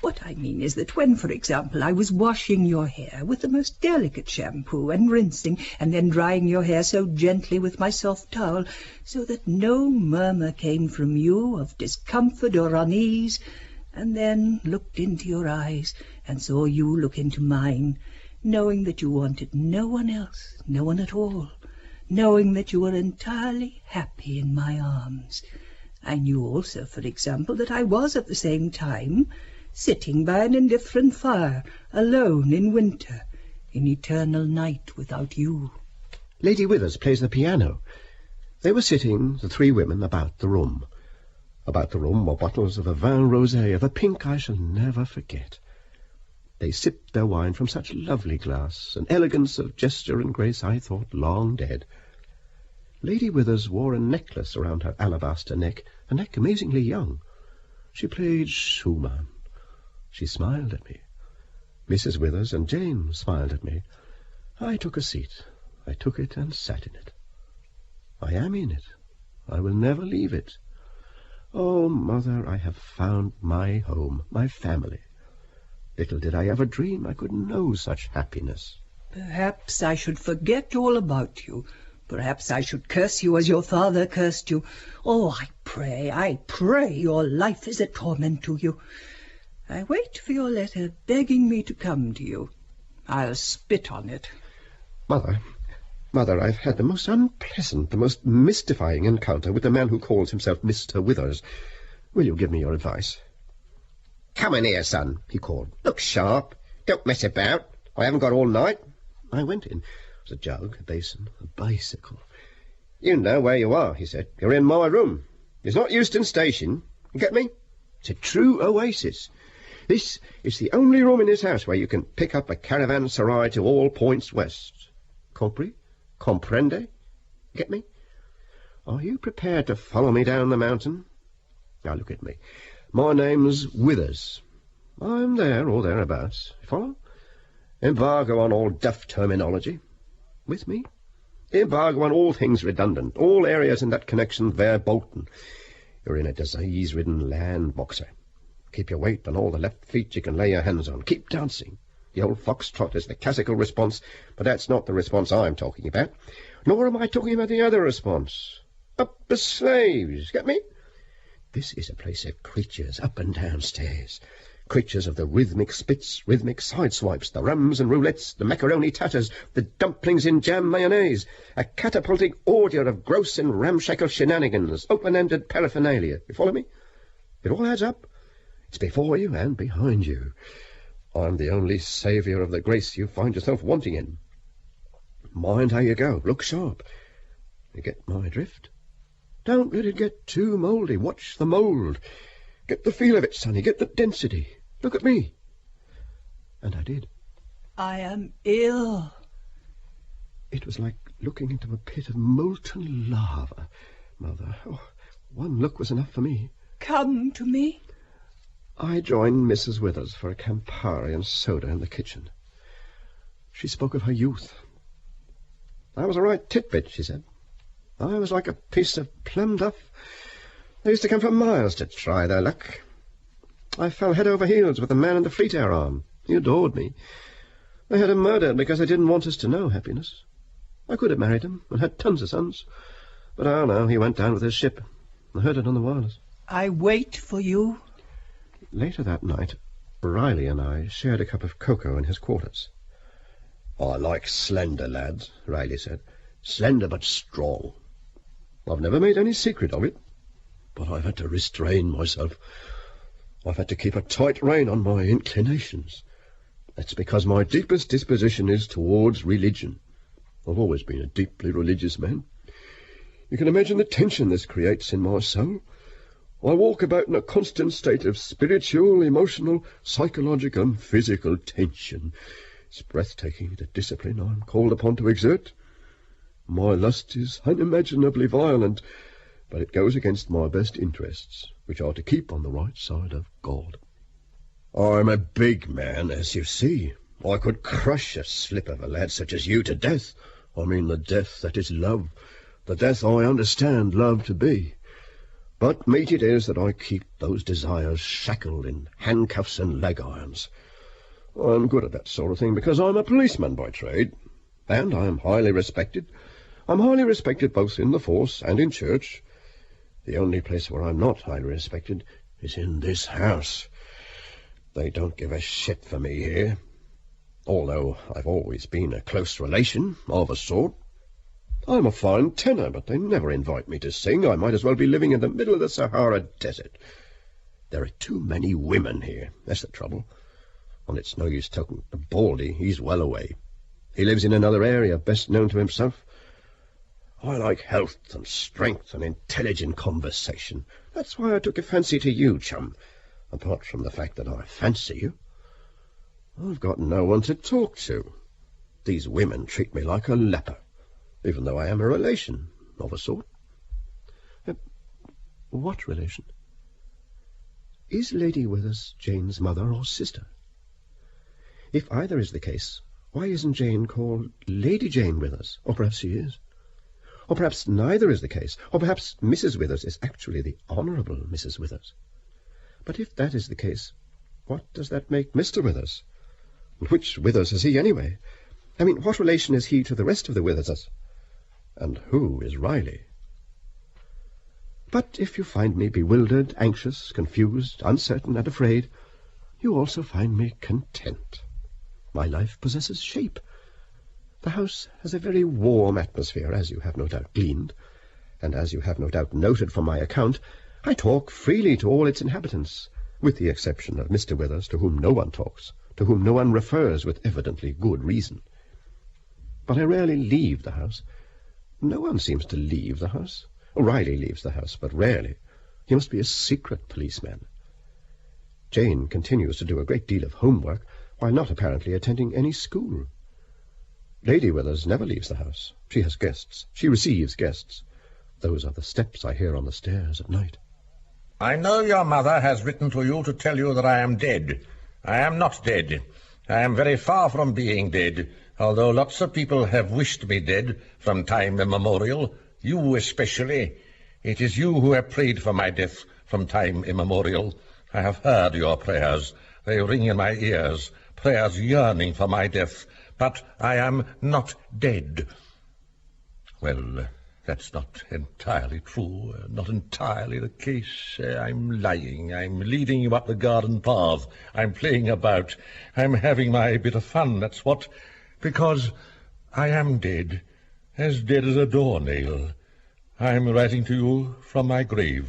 What I mean is that when, for example, I was washing your hair with the most delicate shampoo and rinsing, and then drying your hair so gently with my soft towel, so that no murmur came from you of discomfort or unease, and then looked into your eyes and saw you look into mine, knowing that you wanted no one else, no one at all, knowing that you were entirely happy in my arms. I knew also, for example, that I was at the same time sitting by an indifferent fire, alone in winter, in eternal night without you. Lady Withers plays the piano. They were sitting, the three women, about the room. About the room were bottles of a vin rosé of a pink I shall never forget. They sipped their wine from such lovely glass, an elegance of gesture and grace I thought long dead. Lady Withers wore a necklace around her alabaster neck, a neck amazingly young. She played Schumann. She smiled at me. Mrs. Withers and Jane smiled at me. I took a seat. I took it and sat in it. I am in it. I will never leave it. Oh, Mother, I have found my home, my family. Little did I ever dream I could know such happiness. Perhaps I should forget all about you. Perhaps I should curse you as your father cursed you. Oh, I pray your life is a torment to you. I wait for your letter begging me to come to you. I'll spit on it. Mother, I've had the most unpleasant, the most mystifying encounter with the man who calls himself Mr. Withers. Will you give me your advice? Come in here, son, he called. Look sharp. Don't mess about. I haven't got all night. I went in. There was a jug, a basin, a bicycle. You know where you are, he said. You're in my room. It's not Euston Station. You get me? It's a true oasis. This is the only room in this house where you can pick up a caravanserai to all points west. Compris? Comprende? Get me? Are you prepared to follow me down the mountain? Now look at me. My name's Withers. I'm there or thereabouts. Follow? Embargo on all duff terminology. With me? Embargo on all things redundant, all areas in that connection verboten. You're in a disease-ridden land, boxer. Keep your weight on all the left feet you can lay your hands on. Keep dancing. The old foxtrot is the classical response, but that's not the response I'm talking about. Nor am I talking about the other response. Up the slaves, get me? This is a place of creatures up and down stairs. Creatures of the rhythmic splits, rhythmic sideswipes, the rums and roulettes, the macaroni tatters, the dumplings in jam mayonnaise, a catapulting order of gross and ramshackle shenanigans, open-ended paraphernalia. You follow me? It all adds up. It's before you and behind you. I'm the only saviour of the grace you find yourself wanting in. Mind how you go. Look sharp. You get my drift? Don't let it get too mouldy. Watch the mould. Get the feel of it, sonny. Get the density. Look at me. And I did. I am ill. It was like looking into a pit of molten lava, Mother. Oh, one look was enough for me. Come to me. I joined Mrs. Withers for a Campari and soda in the kitchen. She spoke of her youth. I was a right titbit, she said. I was like a piece of plum duff. They used to come for miles to try their luck. I fell head over heels with the man in the Fleet Air Arm. He adored me. They had him murdered because they didn't want us to know happiness. I could have married him and had tons of sons. But, oh no, he went down with his ship. I heard it on the wireless. I wait for you. Later that night, Riley and I shared a cup of cocoa in his quarters. I like slender lads, Riley said. Slender but strong. I've never made any secret of it, but I've had to restrain myself. I've had to keep a tight rein on my inclinations. That's because my deepest disposition is towards religion. I've always been a deeply religious man. You can imagine the tension this creates in my soul. I walk about in a constant state of spiritual, emotional, psychological and physical tension. It's breathtaking, the discipline I'm called upon to exert. My lust is unimaginably violent, but it goes against my best interests, which are to keep on the right side of God. I'm a big man, as you see. I could crush a slip of a lad such as you to death. I mean the death that is love, the death I understand love to be. But meet it is that I keep those desires shackled in handcuffs and leg irons. I'm good at that sort of thing because I'm a policeman by trade, and I am highly respected. I'm highly respected both in the force and in church. The only place where I'm not highly respected is in this house. They don't give a shit for me here, although I've always been a close relation, of a sort. I'm a fine tenor, but they never invite me to sing. I might as well be living in the middle of the Sahara Desert. There are too many women here, that's the trouble. And it's no use talking to Baldy, he's well away. He lives in another area, best known to himself. I like health and strength and intelligent conversation. That's why I took a fancy to you, chum. Apart from the fact that I fancy you, I've got no one to talk to. These women treat me like a leper, even though I am a relation, of a sort. What relation? Is Lady Withers Jane's mother or sister? If either is the case, why isn't Jane called Lady Jane Withers? Or perhaps she is. Or perhaps neither is the case. Or perhaps Mrs. Withers is actually the Honourable Mrs. Withers. But if that is the case, what does that make Mr. Withers? Which Withers is he, anyway? I mean, what relation is he to the rest of the Witherses? And who is Riley? But if you find me bewildered, anxious, confused, uncertain, and afraid, you also find me content. My life possesses shape. The house has a very warm atmosphere, as you have no doubt gleaned, and as you have no doubt noted from my account, I talk freely to all its inhabitants, with the exception of Mr. Withers, to whom no one talks, to whom no one refers with evidently good reason. But I rarely leave the house. No one seems to leave the house. Riley leaves the house, but rarely. He must be a secret policeman. Jane continues to do a great deal of homework, while not apparently attending any school. Lady Withers never leaves the house. She has guests. She receives guests. Those are the steps I hear on the stairs at night. I know your mother has written to you to tell you that I am dead. I am not dead. I am very far from being dead, although lots of people have wished me dead from time immemorial. You especially. It is you who have prayed for my death from time immemorial. I have heard your prayers. They ring in my ears, prayers yearning for my death. But I am not dead. Well, that's not entirely true, not entirely the case. I'm lying. I'm leading you up the garden path. I'm playing about. I'm having my bit of fun, that's what. Because I am dead as a doornail. I'm writing to you from my grave.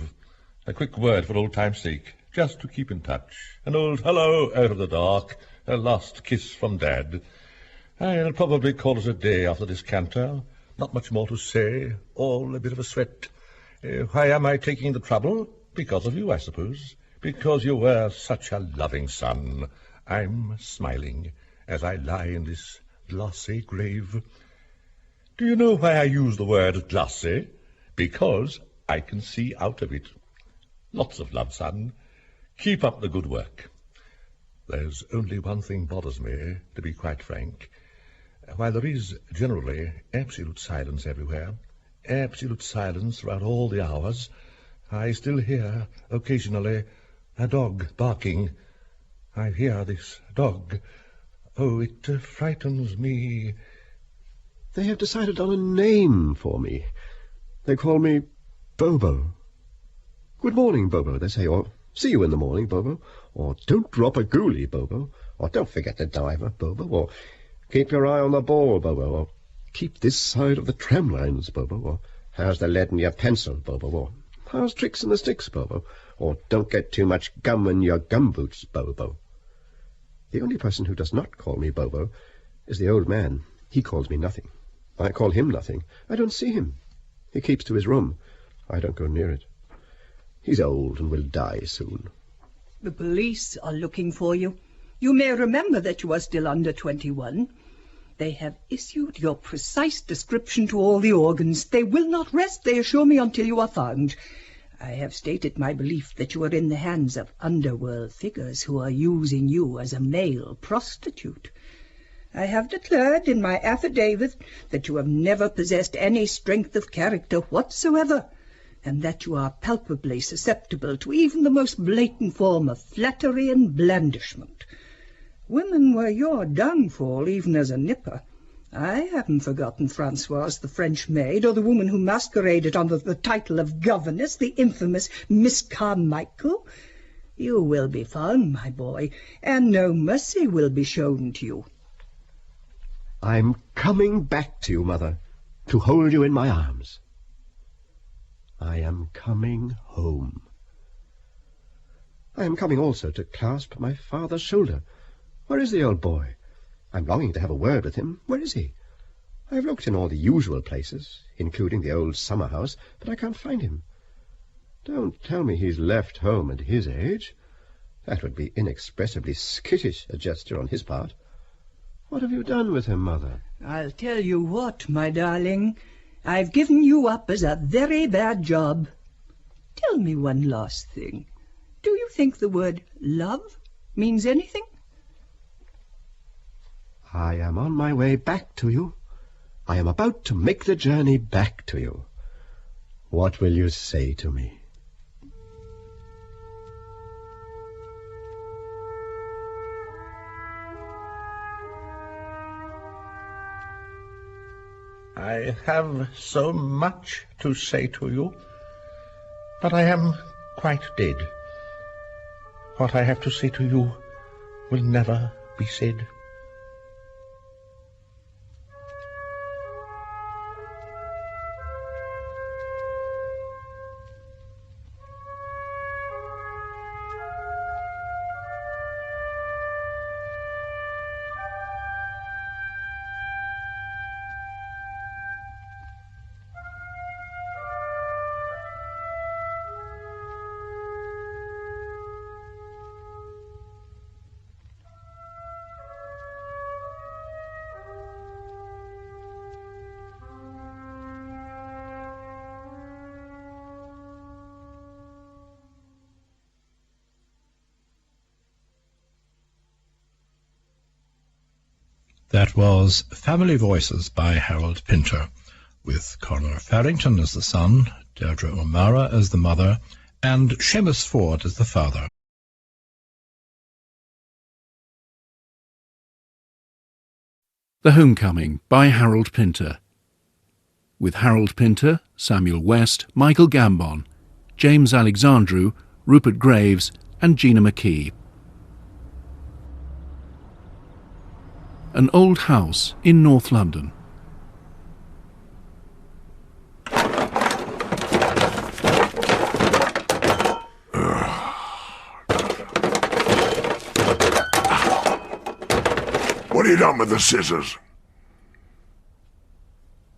A quick word for old time's sake, just to keep in touch. An old hello out of the dark, a last kiss from Dad. I'll probably call it a day after this canter. Not much more to say, all a bit of a sweat. Why am I taking the trouble? Because of you, I suppose. Because you were such a loving son. I'm smiling as I lie in this glacé grave. Do you know why I use the word glacé? Because I can see out of it. Lots of love, son. Keep up the good work. There's only one thing bothers me, to be quite frank. While there is generally absolute silence everywhere, absolute silence throughout all the hours, I still hear, occasionally, a dog barking. I hear this dog. Oh, it frightens me. They have decided on a name for me. They call me Bobo. Good morning, Bobo, they say, or see you in the morning, Bobo, or don't drop a goolie, Bobo, or don't forget the diver, Bobo, or keep your eye on the ball, Bobo, or keep this side of the tram lines, Bobo, or How's the lead in your pencil, Bobo? Or how's tricks in the sticks, Bobo? Or don't get too much gum in your gumboots, Bobo. The only person who does not call me Bobo is the old man. He calls me nothing. I call him nothing. I don't see him. He keeps to his room. I don't go near it. He's old and will die soon. The police are looking for you. You may remember that you are still under 21. They have issued your precise description to all the organs. They will not rest, they assure me, until you are found. I have stated my belief that you are in the hands of underworld figures who are using you as a male prostitute. I have declared in my affidavit that you have never possessed any strength of character whatsoever, and that you are palpably susceptible to even the most blatant form of flattery and blandishment. Women were your downfall, even as a nipper. I haven't forgotten Françoise, the French maid, or the woman who masqueraded under the title of governess, the infamous Miss Carmichael. You will be found, my boy, and no mercy will be shown to you. I'm coming back to you, Mother, to hold you in my arms. I am coming home. I am coming also to clasp my father's shoulder. Where is the old boy? I'm longing to have a word with him. Where is he? I've looked in all the usual places, including the old summer house, but I can't find him. Don't tell me he's left home at his age. That would be inexpressibly skittish a gesture on his part. What have you done with him, Mother? I'll tell you what, my darling. I've given you up as a very bad job. Tell me one last thing. Do you think the word love means anything? I am on my way back to you. I am about to make the journey back to you. What will you say to me? I have so much to say to you, but I am quite dead. What I have to say to you will never be said. That was Family Voices by Harold Pinter, with Connor Farrington as the son, Deirdre O'Mara as the mother, and Seamus Ford as the father. The Homecoming by Harold Pinter, with Harold Pinter, Samuel West, Michael Gambon, James Alexandru, Rupert Graves and Gina McKee. An old house in North London. What have you done with the scissors?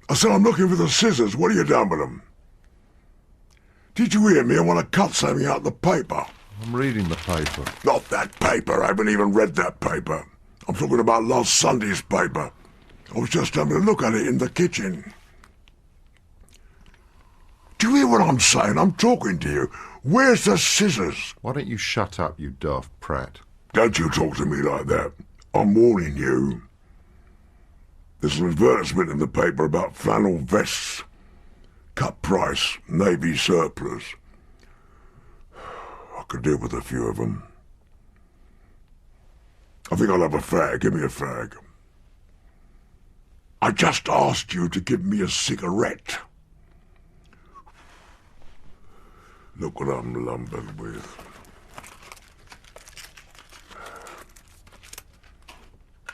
I said I'm looking for the scissors. What have you done with them? Did you hear me? I want to cut something out of the paper. I'm reading the paper. Not that paper. I haven't even read that paper. I'm talking about last Sunday's paper. I was just having a look at it in the kitchen. Do you hear what I'm saying? I'm talking to you. Where's the scissors? Why don't you shut up, you daft prat? Don't you talk to me like that. I'm warning you. There's an advertisement in the paper about flannel vests. Cut price, Navy surplus. I could deal with a few of them. I think I'll have a fag. Give me a fag. I just asked you to give me a cigarette. Look what I'm lumbered with.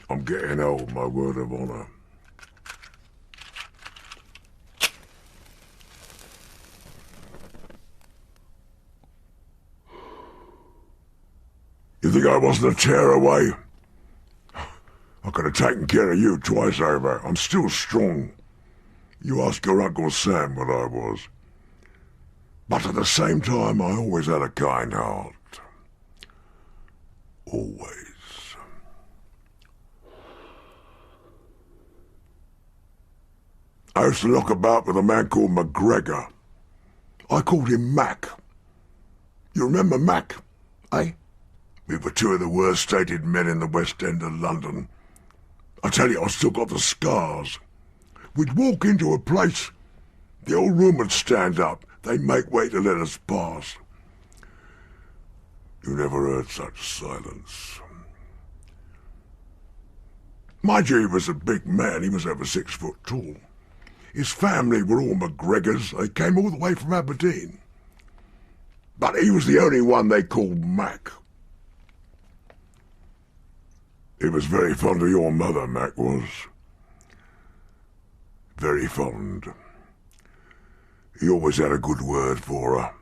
I'm getting old, my word of honour. You think I wasn't a tearaway? I could have taken care of you twice over. I'm still strong. You ask your Uncle Sam what I was. But at the same time, I always had a kind heart. Always. I used to knock about with a man called McGregor. I called him Mac. You remember Mac, eh? We were two of the worst-stated men in the West End of London. I tell you, I've still got the scars. We'd walk into a place, the old room would stand up, they'd make way to let us pass. You never heard such silence. Mind you, he was a big man, he was over 6 foot tall. His family were all McGregors, they came all the way from Aberdeen. But he was the only one they called Mac. He was very fond of your mother, Mac was. Very fond. He always had a good word for her.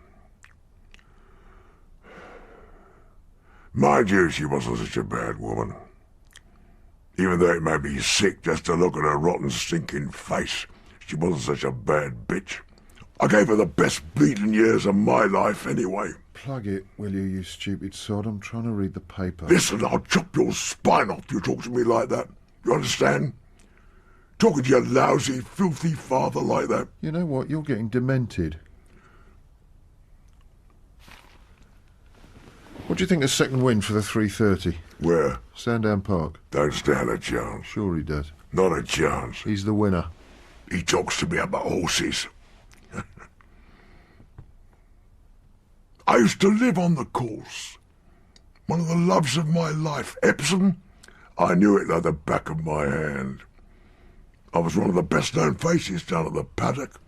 Mind you, she wasn't such a bad woman. Even though it made me sick just to look at her rotten, stinking face, she wasn't such a bad bitch. I gave her the best bleeding years of my life anyway. Plug it, will you, you stupid sod? I'm trying to read the paper. Listen, I'll chop your spine off if you talk to me like that. You understand? Talking to your lousy, filthy father like that. You know what? You're getting demented. What do you think of second wind for the 3:30? Where? Sandown Park. Don't stand a chance. Sure he does. Not a chance. He's the winner. He talks to me about horses. I used to live on the course. One of the loves of my life. Epsom, I knew it like the back of my hand. I was one of the best-known faces down at the paddock.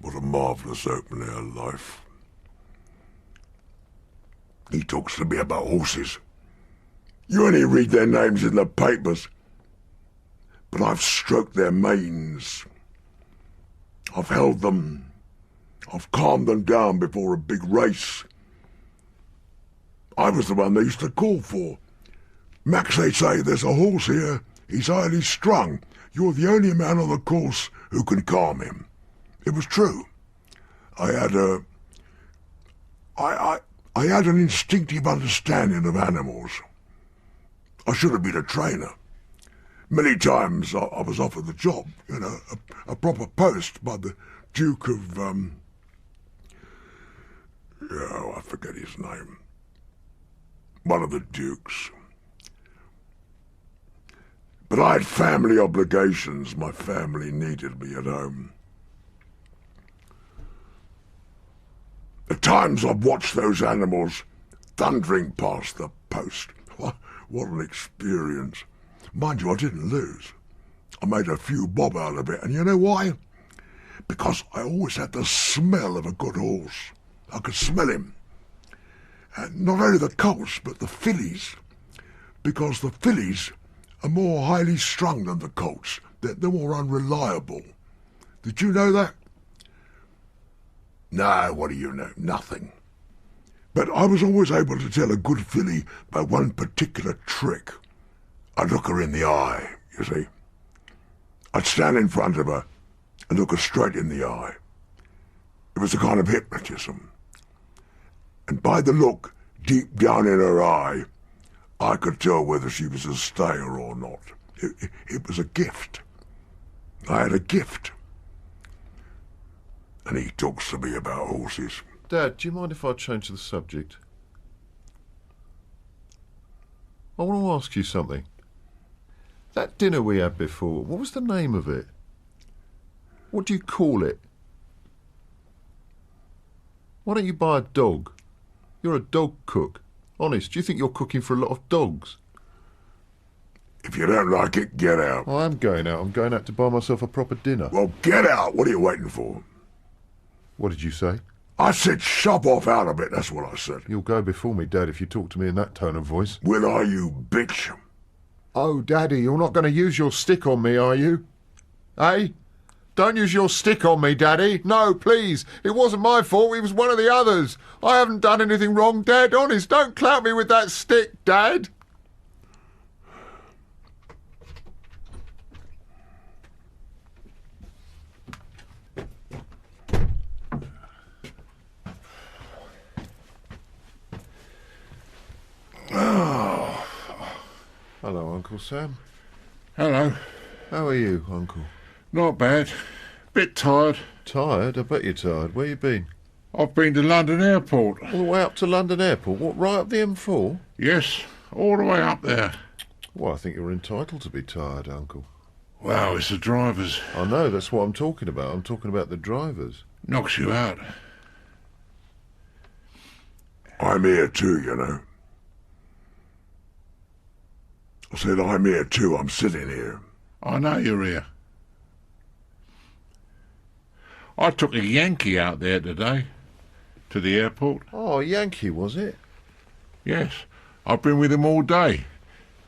What a marvellous open-air life. He talks to me about horses. You only read their names in the papers. But I've stroked their manes. I've held them. I've calmed them down before a big race. I was the one they used to call for. Max, they say, there's a horse here. He's highly strung. You're the only man on the course who can calm him. It was true. I had an instinctive understanding of animals. I should have been a trainer. Many times I was offered the job, you know, a proper post by the Duke of, I forget his name. One of the dukes. But I had family obligations. My family needed me at home. At times I've watched those animals thundering past the post. What an experience. Mind you, I didn't lose. I made a few bob out of it, and you know why? Because I always had the smell of a good horse. I could smell him. And not only the colts, but the fillies. Because the fillies are more highly strung than the colts. They're more unreliable. Did you know that? No, what do you know? Nothing. But I was always able to tell a good filly by one particular trick. I'd look her in the eye, you see. I'd stand in front of her and look her straight in the eye. It was a kind of hypnotism. And by the look deep down in her eye, I could tell whether she was a stayer or not. It was a gift. I had a gift. And he talks to me about horses. Dad, do you mind if I change the subject? I want to ask you something. That dinner we had before, what was the name of it? What do you call it? Why don't you buy a dog? You're a dog cook. Honest, do you think you're cooking for a lot of dogs? If you don't like it, get out. I am going out. I'm going out to buy myself a proper dinner. Well, get out. What are you waiting for? What did you say? I said shove off out of it, that's what I said. You'll go before me, Dad, if you talk to me in that tone of voice. Will I, you bitch? Oh, Daddy, you're not going to use your stick on me, are you? Eh? Don't use your stick on me, Daddy. No, please. It wasn't my fault. It was one of the others. I haven't done anything wrong, Dad. Honest, don't clout me with that stick, Dad. Oh. Hello, Uncle Sam. Hello. How are you, Uncle? Not bad. Bit tired. Tired? I bet you're tired. Where you been? I've been to London Airport. All the way up to London Airport? What, right up the M4? Yes, all the way up there. Well, I think you're entitled to be tired, Uncle. Wow, it's the drivers. I know, that's what I'm talking about. I'm talking about the drivers. Knocks you out. I'm here too, you know. I said I'm here too. I'm sitting here. I know you're here. I took a Yankee out there today, to the airport. Oh, a Yankee, was it? Yes. I've been with him all day.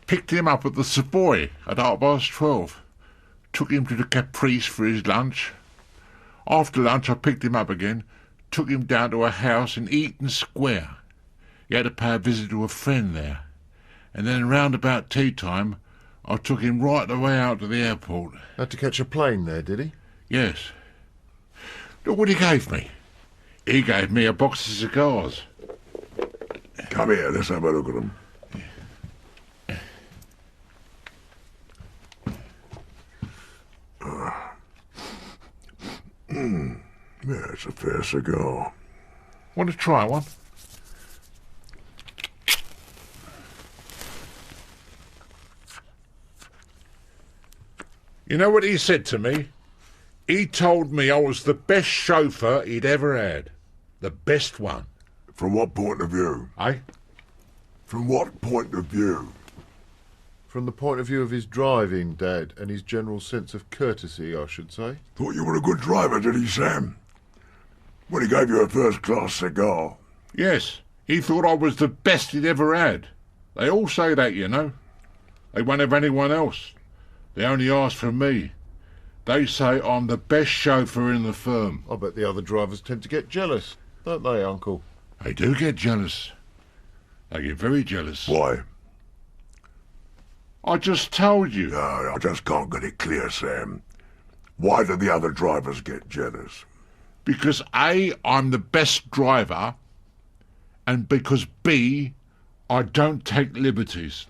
Picked him up at the Savoy at 12:30. Took him to the Caprice for his lunch. After lunch I picked him up again, took him down to a house in Eaton Square. He had to pay a visit to a friend there. And then round about tea time, I took him right the way out to the airport. Had to catch a plane there, did he? Yes. Look what he gave me. He gave me a box of cigars. Come here, let's have a look at them. Yeah, it's a fair cigar. Want to try one? You know what he said to me? He told me I was the best chauffeur he'd ever had. The best one. From what point of view? Eh? From what point of view? From the point of view of his driving, Dad, and his general sense of courtesy, I should say. Thought you were a good driver, did he, Sam? When he gave you a first-class cigar. Yes, he thought I was the best he'd ever had. They all say that, you know. They won't have anyone else. They only ask for me. They say I'm the best chauffeur in the firm. I bet the other drivers tend to get jealous, don't they, Uncle? They do get jealous. They get very jealous. Why? I just told you. No, I just can't get it clear, Sam. Why do the other drivers get jealous? Because A, I'm the best driver, and because B, I don't take liberties.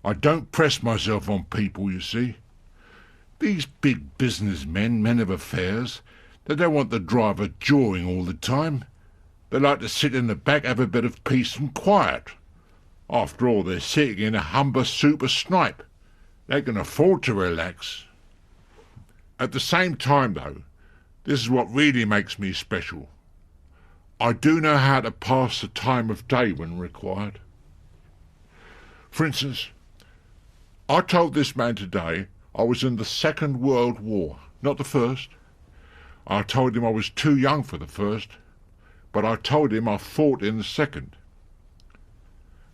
I don't press myself on people, you see. These big businessmen, men of affairs, they don't want the driver jawing all the time. They like to sit in the back, have a bit of peace and quiet. After all, they're sitting in a Humber Super Snipe. They can afford to relax. At the same time, though, this is what really makes me special. I do know how to pass the time of day when required. For instance, I told this man today I was in the Second World War, not the First. I told him I was too young for the First, but I told him I fought in the Second.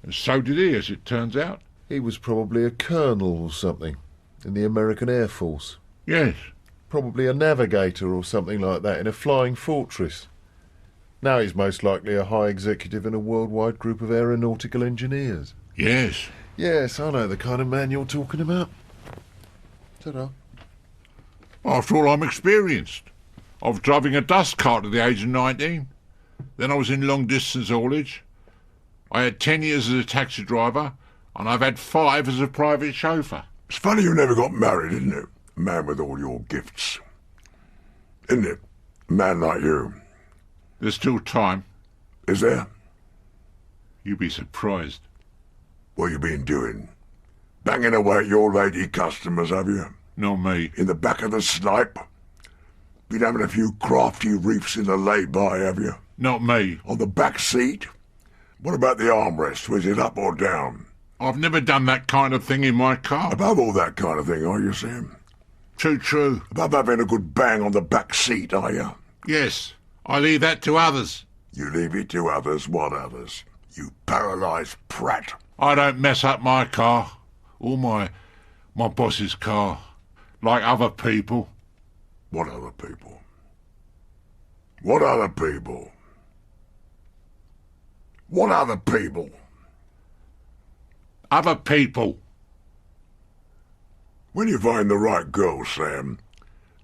And so did he, as it turns out. He was probably a colonel or something in the American Air Force. Yes. Probably a navigator or something like that in a flying fortress. Now he's most likely a high executive in a worldwide group of aeronautical engineers. Yes. Yes, I know the kind of man you're talking about. Ta-da. After all, I'm experienced. I was driving a dust cart at the age of 19. Then I was in long-distance haulage. I had 10 years as a taxi driver, and I've had 5 as a private chauffeur. It's funny you never got married, isn't it? A man with all your gifts. Isn't it? A man like you. There's still time. Is there? You'd be surprised. What you been doing? Banging away at your lady customers, have you? Not me. In the back of the Snipe? Been having a few crafty reefs in the lay-by, have you? Not me. On the back seat? What about the armrest? Was it up or down? I've never done that kind of thing in my car. Above all that kind of thing, are you, Sam? Too true. Above having a good bang on the back seat, are you? Yes. I leave that to others. You leave it to others? What others? You paralysed prat. I don't mess up my car. Or my boss's car. Like other people. What other people? What other people? What other people? Other people. When you find the right girl, Sam,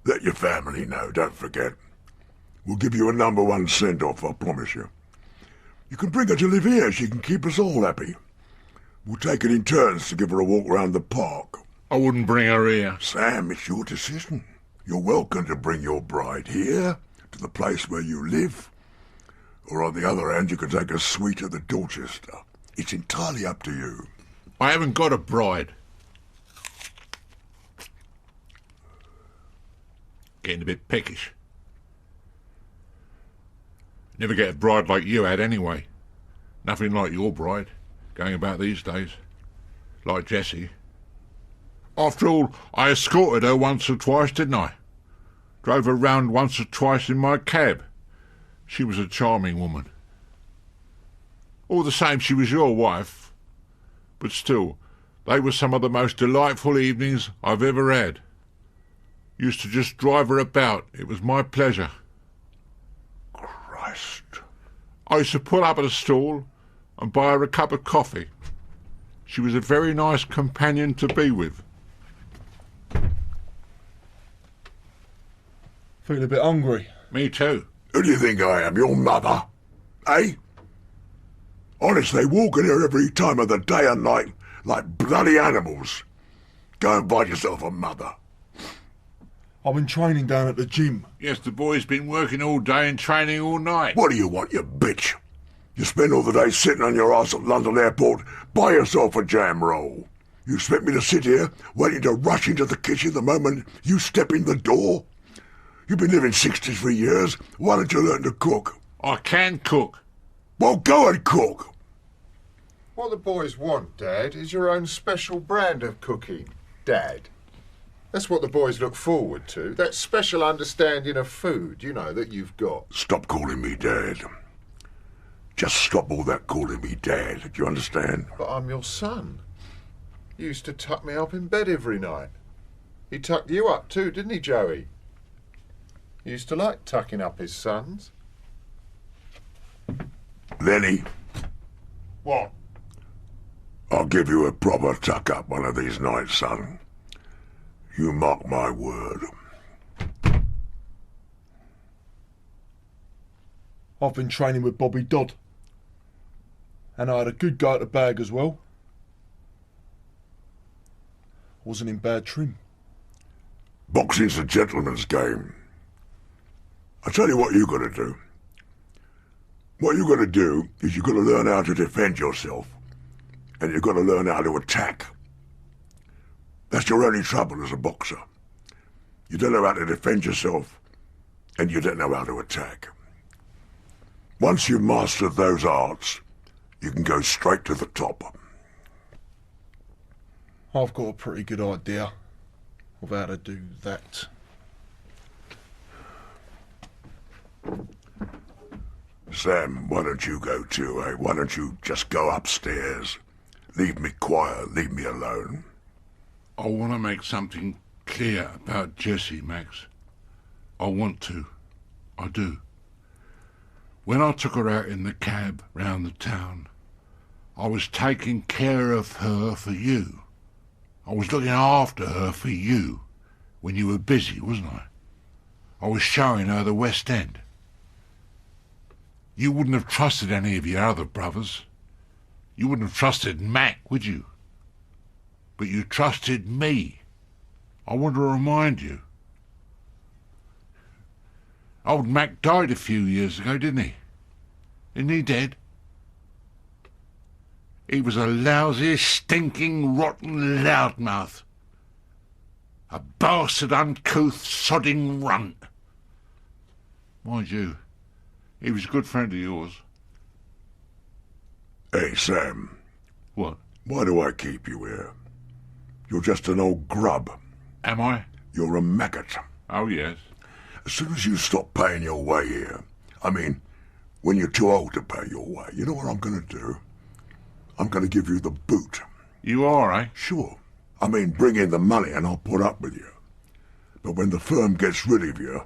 let your family know, don't forget. We'll give you a #1 send-off, I promise you. You can bring her to live here, she can keep us all happy. We'll take it in turns to give her a walk round the park. I wouldn't bring her here. Sam, it's your decision. You're welcome to bring your bride here, to the place where you live. Or on the other hand, you can take a suite to the Dorchester. It's entirely up to you. I haven't got a bride. Getting a bit peckish. Never get a bride like you had anyway. Nothing like your bride, going about these days. Like Jessie. After all, I escorted her once or twice, didn't I? Drove her round once or twice in my cab. She was a charming woman. All the same, she was your wife. But still, they were some of the most delightful evenings I've ever had. Used to just drive her about. It was my pleasure. Christ. I used to pull up at a stall and buy her a cup of coffee. She was a very nice companion to be with. Feel a bit hungry. Me too. Who do you think I am, your mother? Eh? Honestly, walking here every time of the day and night like bloody animals. Go and find yourself a mother. I've been training down at the gym. Yes, the boy's been working all day and training all night. What do you want, you bitch? You spend all the day sitting on your arse at London Airport, buy yourself a jam roll. You expect me to sit here, waiting to rush into the kitchen the moment you step in the door? You've been living 63 years. Why don't you learn to cook? I can cook. Well, go and cook. What the boys want, Dad, is your own special brand of cooking, Dad. That's what the boys look forward to, that special understanding of food, you know, that you've got. Stop calling me Dad. Just stop all that calling me Dad, do you understand? But I'm your son. You used to tuck me up in bed every night. He tucked you up too, didn't he, Joey? He used to like tucking up his sons. Lenny. What? I'll give you a proper tuck-up one of these nights, son. You mark my word. I've been training with Bobby Dodd. And I had a good go at the bag as well. Wasn't in bad trim. Boxing's a gentleman's game. I tell you what you got to do. What you got to do is you got to learn how to defend yourself. And you've got to learn how to attack. That's your only trouble as a boxer. You don't know how to defend yourself, and you don't know how to attack. Once you've mastered those arts, you can go straight to the top. I've got a pretty good idea of how to do that. Sam, why don't you go too, eh? Why don't you just go upstairs? Leave me quiet, leave me alone. I want to make something clear about Jessie, Max. I want to. I do. When I took her out in the cab round the town, I was taking care of her for you. I was looking after her for you when you were busy, wasn't I? I was showing her the West End. You wouldn't have trusted any of your other brothers. You wouldn't have trusted Mac, would you? But you trusted me. I want to remind you. Old Mac died a few years ago, didn't he? Isn't he dead? He was a lousy, stinking, rotten loudmouth. A bastard, uncouth, sodding runt. Mind you, he was a good friend of yours. Hey, Sam. What? Why do I keep you here? You're just an old grub. Am I? You're a maggot. Oh, yes. As soon as you stop paying your way here, I mean, when you're too old to pay your way, you know what I'm going to do? I'm going to give you the boot. You are, eh? Sure. I mean, bring in the money and I'll put up with you. But when the firm gets rid of you,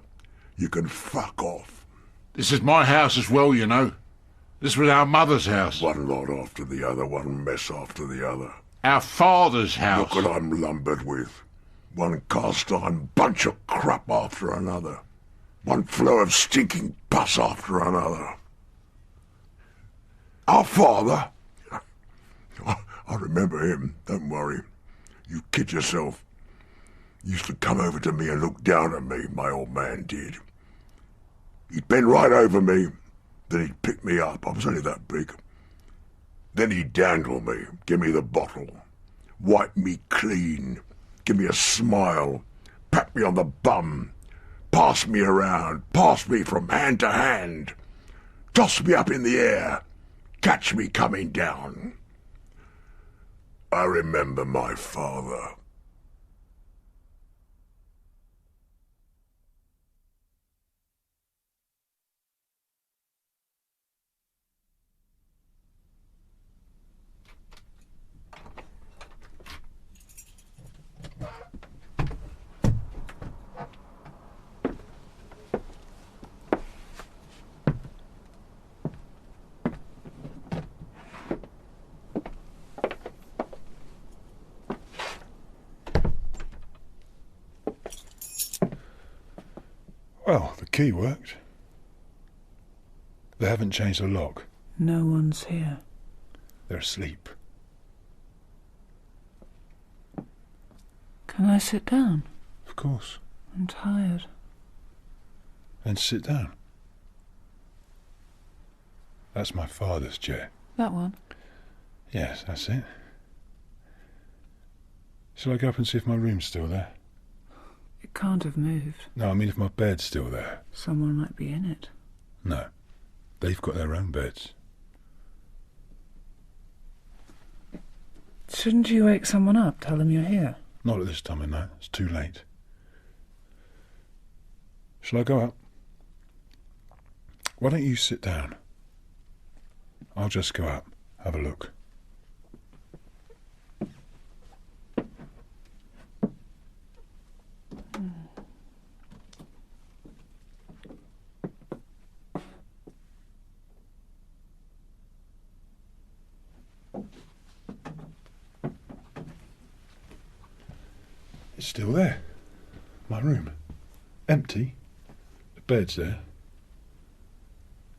you can fuck off. This is my house as well, you know. This was our mother's house. One lot after the other, one mess after the other. Our father's house. Look what I'm lumbered with. One cast-iron bunch of crap after another. One flow of stinking pus after another. Our father... I remember him, don't worry. You kid yourself. He used to come over to me and look down at me, my old man did. He'd bend right over me, then he'd pick me up. I was only that big. Then he'd dandle me, give me the bottle, wipe me clean, give me a smile, pat me on the bum, pass me around, pass me from hand to hand, toss me up in the air, catch me coming down. I remember my father. Well, the key worked. They haven't changed the lock. No one's here. They're asleep. Can I sit down? Of course. I'm tired. Then sit down. That's my father's chair. That one? Yes, that's it. Shall I go up and see if my room's still there? It can't have moved. No, I mean if my bed's still there. Someone might be in it. No. They've got their own beds. Shouldn't you wake someone up? Tell them you're here. Not at this time of night. It's too late. Shall I go up? Why don't you sit down? I'll just go up. Have a look. It's still there. My room. Empty. The bed's there.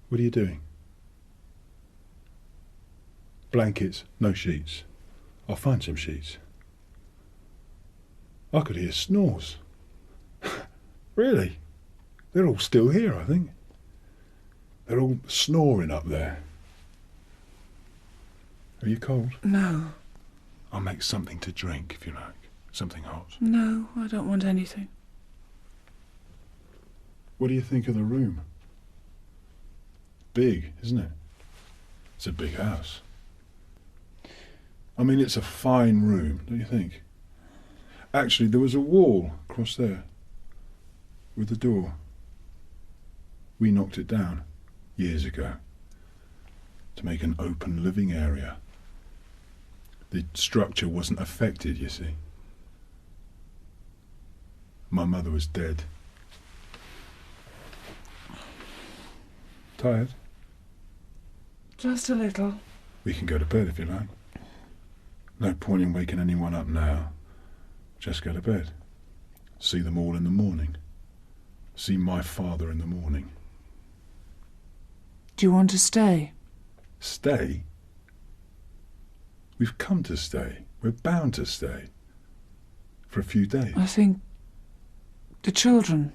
What are you doing? Blankets, no sheets. I'll find some sheets. I could hear snores. Really? They're all still here, I think. They're all snoring up there. Are you cold? No. I'll make something to drink, if you like. Something hot. No, I don't want anything. What do you think of the room? Big, isn't it? It's a big house. I mean, it's a fine room, don't you think? Actually, there was a wall across there with the door. We knocked it down years ago to make an open living area. The structure wasn't affected, you see. My mother was dead. Tired? Just a little. We can go to bed if you like. No point in waking anyone up now. Just go to bed. See them all in the morning. See my father in the morning. Do you want to stay? Stay? We've come to stay. We're bound to stay. For a few days. I think the children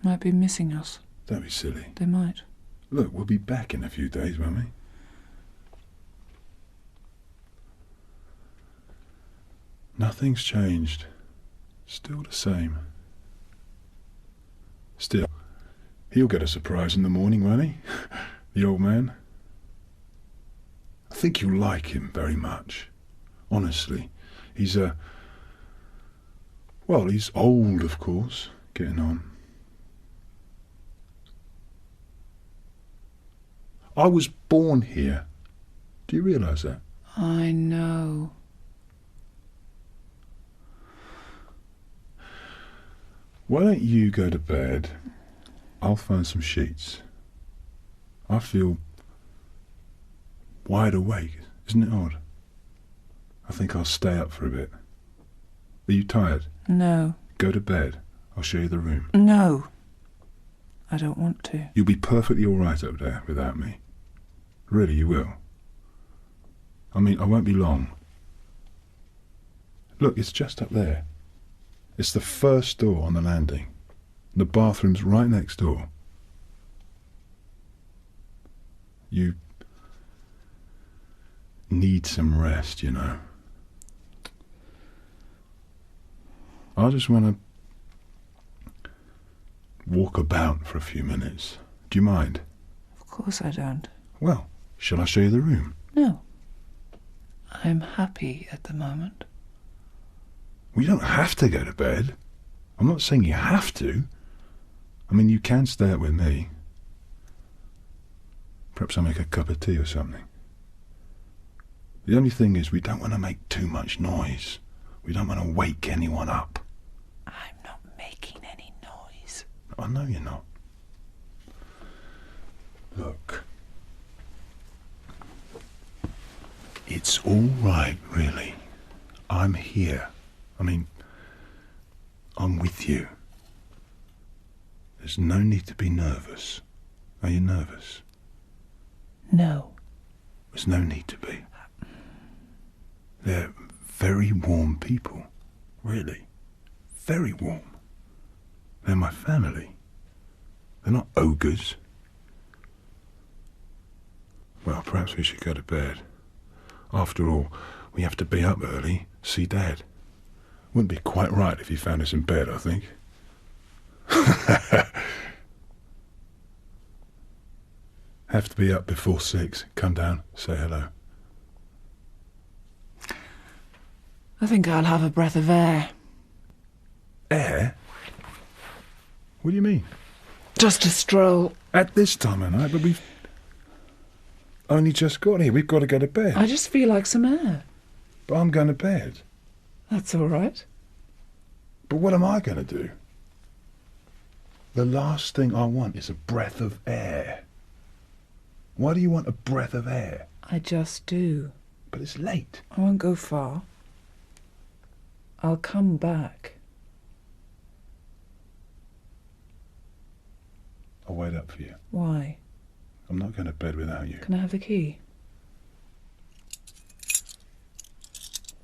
might be missing us. Don't be silly. They might. Look, we'll be back in a few days, won't we? Nothing's changed. Still the same. Still, he'll get a surprise in the morning, won't he? The old man. I think you'll like him very much. Honestly. He's well, he's old, of course, getting on. I was born here. Do you realise that? I know. Why don't you go to bed? I'll find some sheets. I feel wide awake. Isn't it odd? I think I'll stay up for a bit. Are you tired? No. Go to bed. I'll show you the room. No. I don't want to. You'll be perfectly all right up there without me. Really, you will. I mean, I won't be long. Look, it's just up there. It's the first door on the landing. The bathroom's right next door. You need some rest, you know. I just want to walk about for a few minutes. Do you mind? Of course I don't. Well, shall I show you the room? No. I'm happy at the moment. Well, you don't have to go to bed. I'm not saying you have to. I mean, you can stay up with me. Perhaps I'll make a cup of tea or something. The only thing is, we don't want to make too much noise. We don't want to wake anyone up. I'm not making any noise. I know you're not. Look. It's all right, really. I'm here. I mean, I'm with you. There's no need to be nervous. Are you nervous? No. There's no need to be. They're very warm people. Really. Very warm. They're my family. They're not ogres. Well, perhaps we should go to bed. After all, we have to be up early, see Dad. Wouldn't be quite right if he found us in bed, I think. Have to be up before 6. Come down, say hello. I think I'll have a breath of air. Air? What do you mean? Just a stroll. At this time of night, but we've only just got here. We've got to go to bed. I just feel like some air. But I'm going to bed. That's all right. But what am I going to do? The last thing I want is a breath of air. Why do you want a breath of air? I just do. But it's late. I won't go far. I'll come back. I'll wait up for you. Why? I'm not going to bed without you. Can I have the key?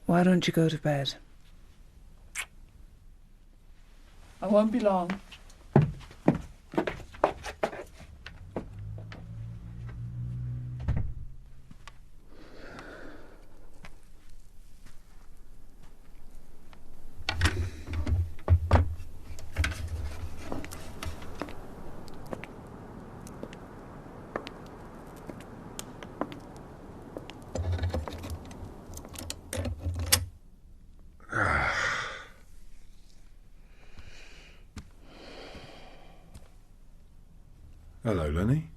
Why don't you go to bed? I won't be long. Hello, Lenny.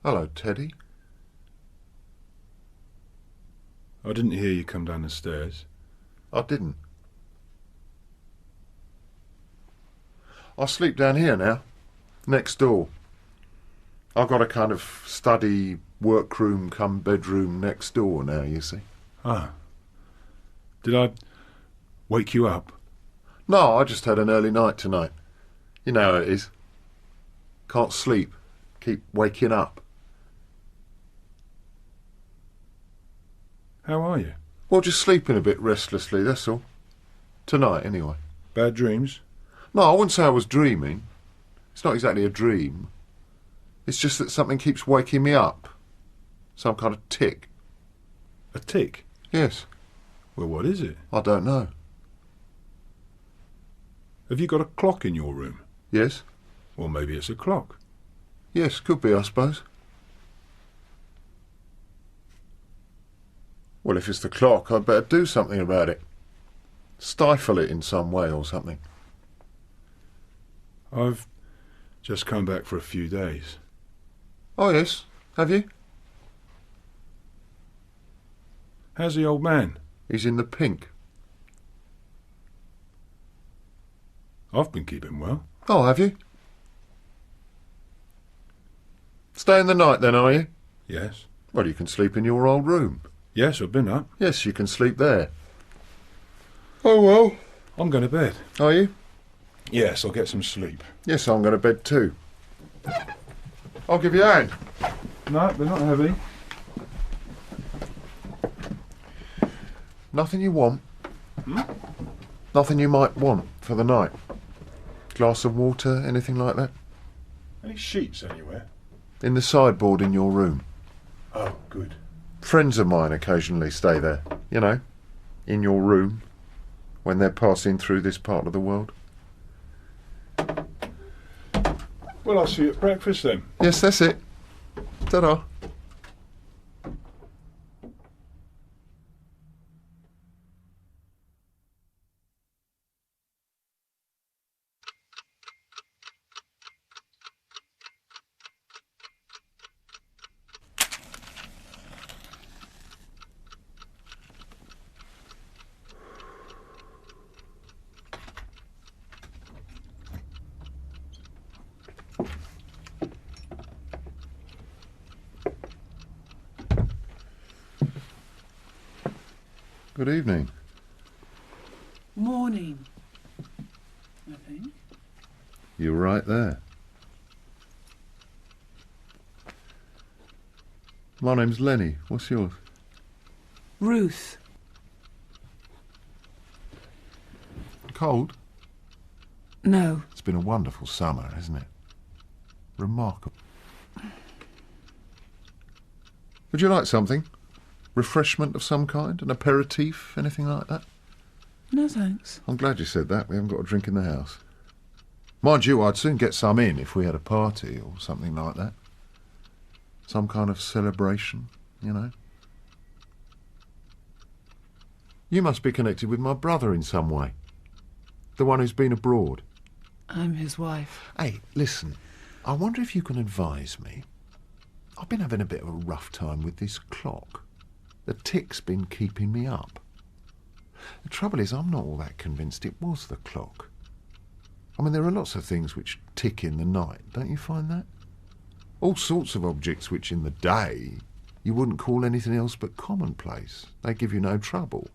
Hello, Teddy. I didn't hear you come down the stairs. I didn't. I sleep down here now, next door. I've got a kind of study, workroom come bedroom next door now, you see. Ah. Did I wake you up? No, I just had an early night tonight. You know how it is. Can't sleep. Keep waking up. How are you? Well, just sleeping a bit restlessly, that's all. Tonight, anyway. Bad dreams? No, I wouldn't say I was dreaming. It's not exactly a dream. It's just that something keeps waking me up. Some kind of tick. A tick? Yes. Well, what is it? I don't know. Have you got a clock in your room? Yes. Well, maybe it's a clock. Yes, could be, I suppose. Well, if it's the clock, I'd better do something about it. Stifle it in some way or something. I've just come back for a few days. Oh, yes. Have you? How's the old man? He's in the pink. I've been keeping well. Oh, have you? Staying the night then, are you? Yes. Well, you can sleep in your old room. Yes, I've been up. Yes, you can sleep there. Oh, well. I'm going to bed. Are you? Yes, I'll get some sleep. Yes, I'm going to bed too. I'll give you a hand. No, they're not heavy. Nothing you want? Nothing you might want for the night? Glass of water, anything like that? Any sheets anywhere? In the sideboard in your room. Oh, good. Friends of mine occasionally stay there, you know, in your room, when they're passing through this part of the world. Well, I'll see you at breakfast then. Yes, that's it. Ta-da. Good evening. Morning, I think. You're right there. My name's Lenny. What's yours? Ruth. Cold? No. It's been a wonderful summer, hasn't it? Remarkable. Would you like something? Refreshment of some kind? An aperitif? Anything like that? No, thanks. I'm glad you said that. We haven't got a drink in the house. Mind you, I'd soon get some in if we had a party or something like that. Some kind of celebration, you know. You must be connected with my brother in some way. The one who's been abroad. I'm his wife. Hey, listen. I wonder if you can advise me. I've been having a bit of a rough time with this clock. The tick's been keeping me up. The trouble is, I'm not all that convinced it was the clock. I mean, there are lots of things which tick in the night, don't you find that? All sorts of objects which in the day you wouldn't call anything else but commonplace. They give you no trouble.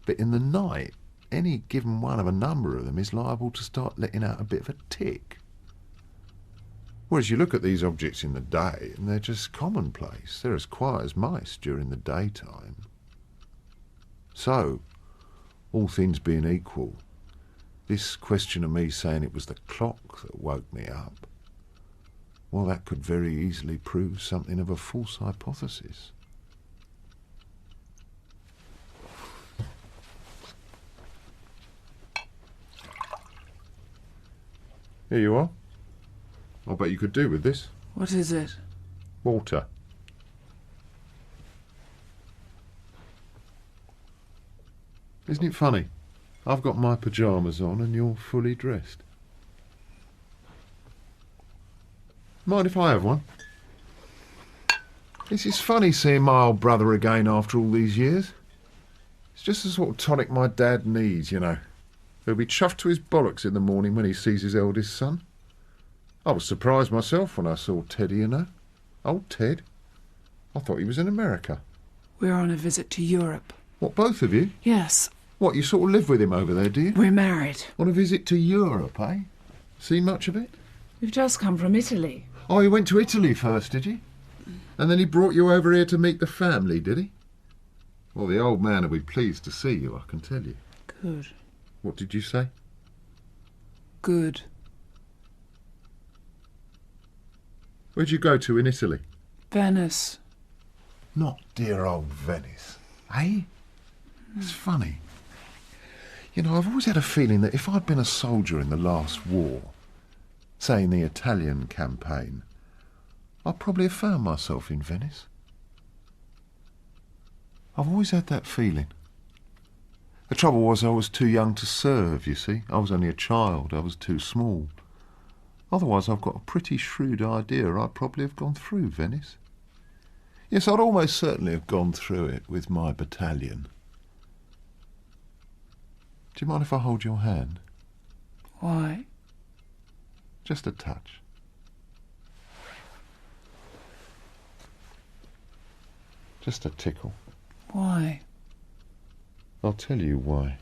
But in the night, any given one of a number of them is liable to start letting out a bit of a tick. Whereas you look at these objects in the day and they're just commonplace. They're as quiet as mice during the daytime. So, all things being equal, this question of me saying it was the clock that woke me up, well, that could very easily prove something of a false hypothesis. Here you are. I bet you could do with this. What is it? Water. Isn't it funny? I've got my pyjamas on and you're fully dressed. Mind if I have one? This is funny seeing my old brother again after all these years. It's just the sort of tonic my dad needs, you know. He'll be chuffed to his bollocks in the morning when he sees his eldest son. I was surprised myself when I saw Teddy, you know. Old Ted. I thought he was in America. We're on a visit to Europe. What, both of you? Yes. What, you sort of live with him over there, do you? We're married. On a visit to Europe, eh? Seen much of it? We've just come from Italy. Oh, he went to Italy first, did he? And then he brought you over here to meet the family, did he? Well, the old man will be pleased to see you, I can tell you. Good. What did you say? Good. Where'd you go to in Italy? Venice. Not dear old Venice, eh? It's funny. You know, I've always had a feeling that if I'd been a soldier in the last war, say in the Italian campaign, I'd probably have found myself in Venice. I've always had that feeling. The trouble was I was too young to serve, you see. I was only a child. I was too small. Otherwise, I've got a pretty shrewd idea I'd probably have gone through Venice. Yes, I'd almost certainly have gone through it with my battalion. Do you mind if I hold your hand? Why? Just a touch. Just a tickle. Why? I'll tell you why.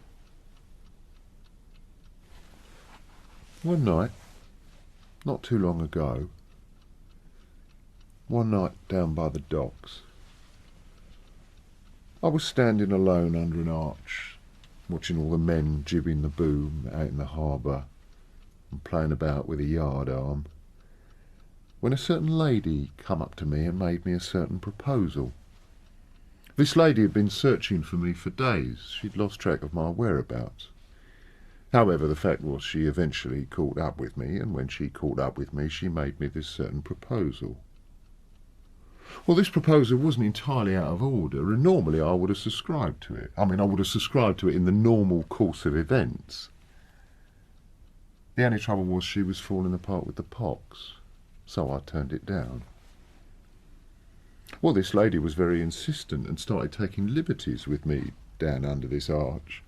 One night, not too long ago, one night down by the docks, I was standing alone under an arch, watching all the men jibbing the boom out in the harbour and playing about with a yard arm, when a certain lady come up to me and made me a certain proposal. This lady had been searching for me for days. She'd lost track of my whereabouts. However, the fact was she eventually caught up with me, and when she caught up with me, she made me this certain proposal. Well, this proposal wasn't entirely out of order, and normally I would have subscribed to it. I would have subscribed to it in the normal course of events. The only trouble was she was falling apart with the pox, so I turned it down. Well, this lady was very insistent and started taking liberties with me down under this arch.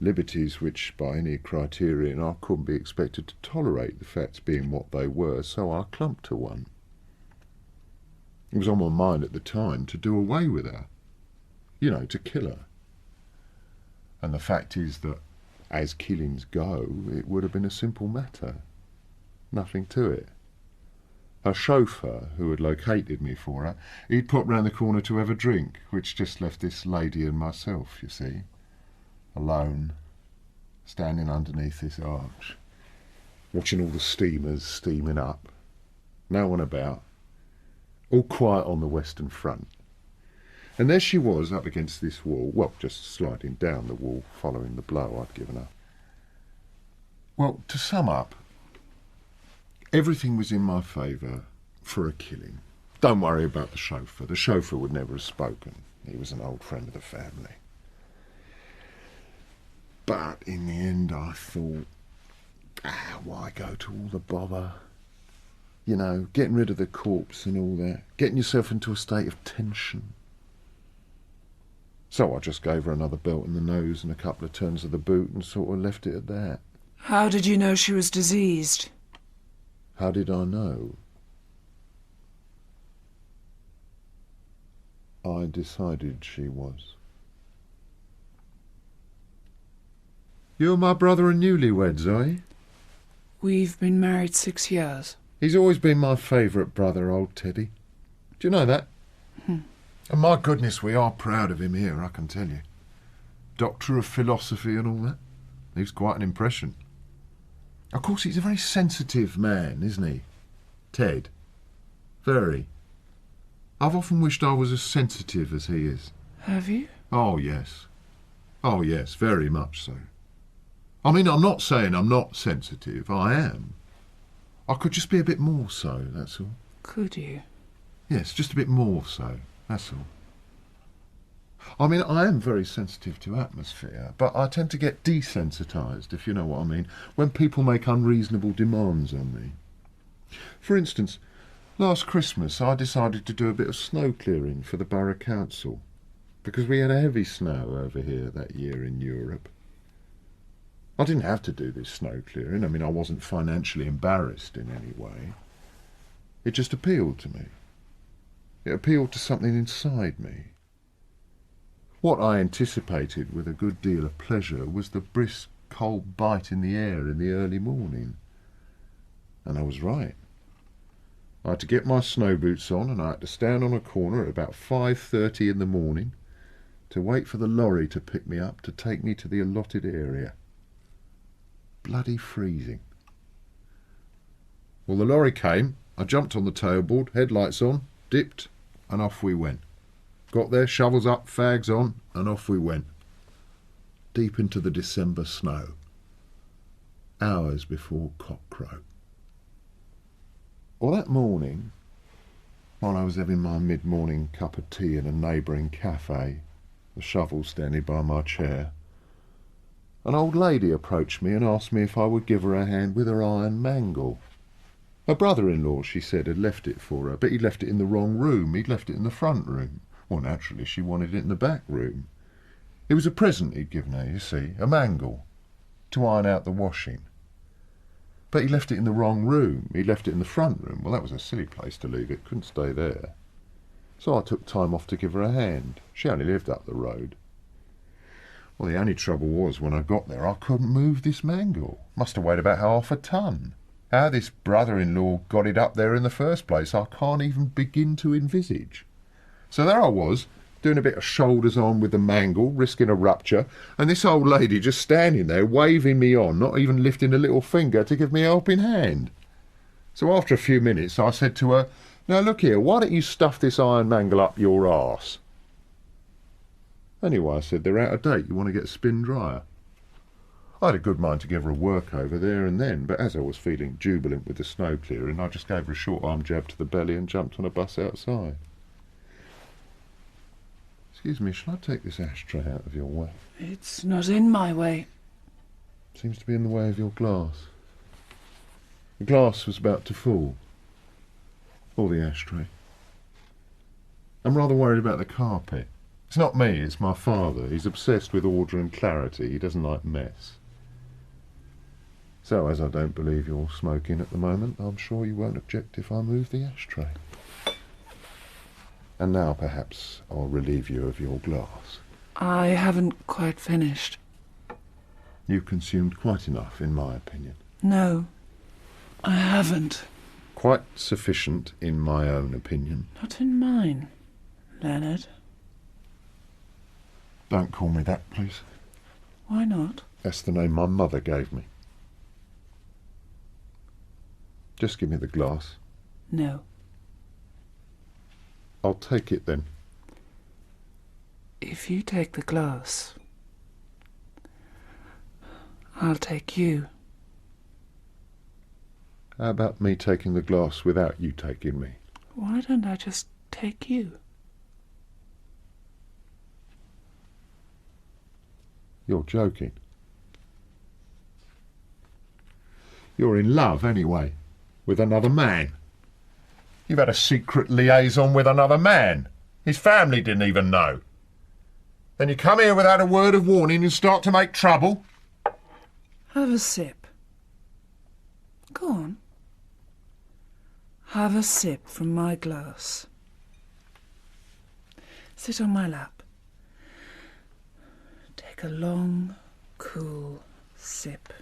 Liberties which, by any criterion, I couldn't be expected to tolerate, the facts being what they were, so I clumped to one. It was on my mind at the time to do away with her. You know, to kill her. And the fact is that, as killings go, it would have been a simple matter. Nothing to it. Her chauffeur, who had located me for her, he'd popped round the corner to have a drink, which just left this lady and myself, you see, alone, standing underneath this arch, watching all the steamers steaming up, no one about, all quiet on the western front. And there she was up against this wall, well, just sliding down the wall, following the blow I'd given her. Well, to sum up, everything was in my favour for a killing. Don't worry about the chauffeur. The chauffeur would never have spoken. He was an old friend of the family. But in the end I thought, why go to all the bother? You know, getting rid of the corpse and all that, getting yourself into a state of tension. So I just gave her another belt in the nose and a couple of turns of the boot and sort of left it at that. How did you know she was diseased? How did I know? I decided she was. You're my brother and newlyweds, are you? We've been married 6 years. He's always been my favourite brother, old Teddy. Do you know that? And my goodness, we are proud of him here, I can tell you. Doctor of philosophy and all that. Leaves quite an impression. Of course, he's a very sensitive man, isn't he? Ted. Very. I've often wished I was as sensitive as he is. Have you? Oh, yes. Oh, yes, very much so. I mean, I'm not saying I'm not sensitive. I am. I could just be a bit more so, that's all. Could you? Yes, just a bit more so, that's all. I mean, I am very sensitive to atmosphere, but I tend to get desensitised, if you know what I mean, when people make unreasonable demands on me. For instance, last Christmas I decided to do a bit of snow clearing for the borough council, because we had a heavy snow over here that year in Europe. I didn't have to do this snow clearing. I mean, I wasn't financially embarrassed in any way. It just appealed to me. It appealed to something inside me. What I anticipated with a good deal of pleasure was the brisk, cold bite in the air in the early morning. And I was right. I had to get my snow boots on, and I had to stand on a corner at about 5:30 in the morning to wait for the lorry to pick me up to take me to the allotted area. Bloody freezing. Well, the lorry came, I jumped on the tailboard, headlights on, dipped, and off we went. Got there, shovels up, fags on, and off we went. Deep into the December snow. Hours before cockcrow. Well, that morning, while I was having my mid-morning cup of tea in a neighbouring cafe, the shovel standing by my chair, an old lady approached me and asked me if I would give her a hand with her iron mangle. Her brother-in-law, she said, had left it for her, but he'd left it in the wrong room. He'd left it in the front room. Well, naturally, she wanted it in the back room. It was a present he'd given her, you see, a mangle, to iron out the washing. But he left it in the wrong room. He left it in the front room. Well, that was a silly place to leave it. Couldn't stay there. So I took time off to give her a hand. She only lived up the road. Well, the only trouble was, when I got there, I couldn't move this mangle. Must have weighed about half a ton. How this brother-in-law got it up there in the first place, I can't even begin to envisage. So there I was, doing a bit of shoulders on with the mangle, risking a rupture, and this old lady just standing there, waving me on, not even lifting a little finger to give me a helping hand. So after a few minutes, I said to her, "Now look here, why don't you stuff this iron mangle up your arse?" "Anyway," I said, "they're out of date. You want to get a spin dryer?" I had a good mind to give her a work over there and then, but as I was feeling jubilant with the snow clearing, I just gave her a short arm jab to the belly and jumped on a bus outside. "Excuse me, shall I take this ashtray out of your way?" It's not in my way. "Seems to be in the way of your glass." The glass was about to fall. Or the ashtray. I'm rather worried about the carpet. It's not me, it's my father. He's obsessed with order and clarity. He doesn't like mess. So, as I don't believe you're smoking at the moment, I'm sure you won't object if I move the ashtray. And now, perhaps, I'll relieve you of your glass. I haven't quite finished. You've consumed quite enough, in my opinion. No, I haven't. Quite sufficient, in my own opinion. Not in mine, Leonard. Don't call me that, please. Why not? That's the name my mother gave me. Just give me the glass. No. I'll take it then. If you take the glass, I'll take you. How about me taking the glass without you taking me? Why don't I just take you? You're joking. You're in love, anyway, with another man. You've had a secret liaison with another man. His family didn't even know. Then you come here without a word of warning and start to make trouble. Have a sip. Go on. Have a sip from my glass. Sit on my lap. Take a long, cool sip.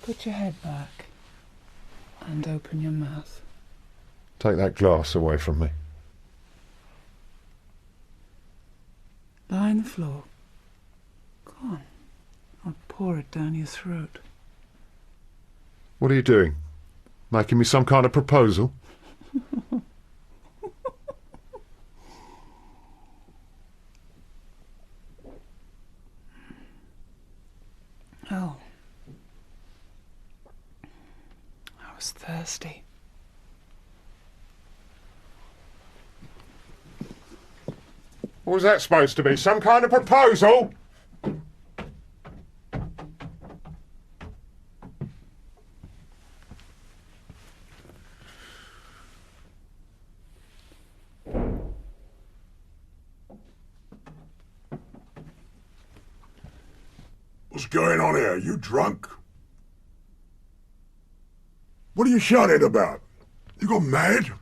Put your head back and open your mouth. Take that glass away from me. Lie on the floor. Go on. I'll pour it down your throat. What are you doing? Making me some kind of proposal? Oh. I was thirsty. What was that supposed to be? Some kind of proposal? What's going on here? You drunk? What are you shouting about? You gone mad?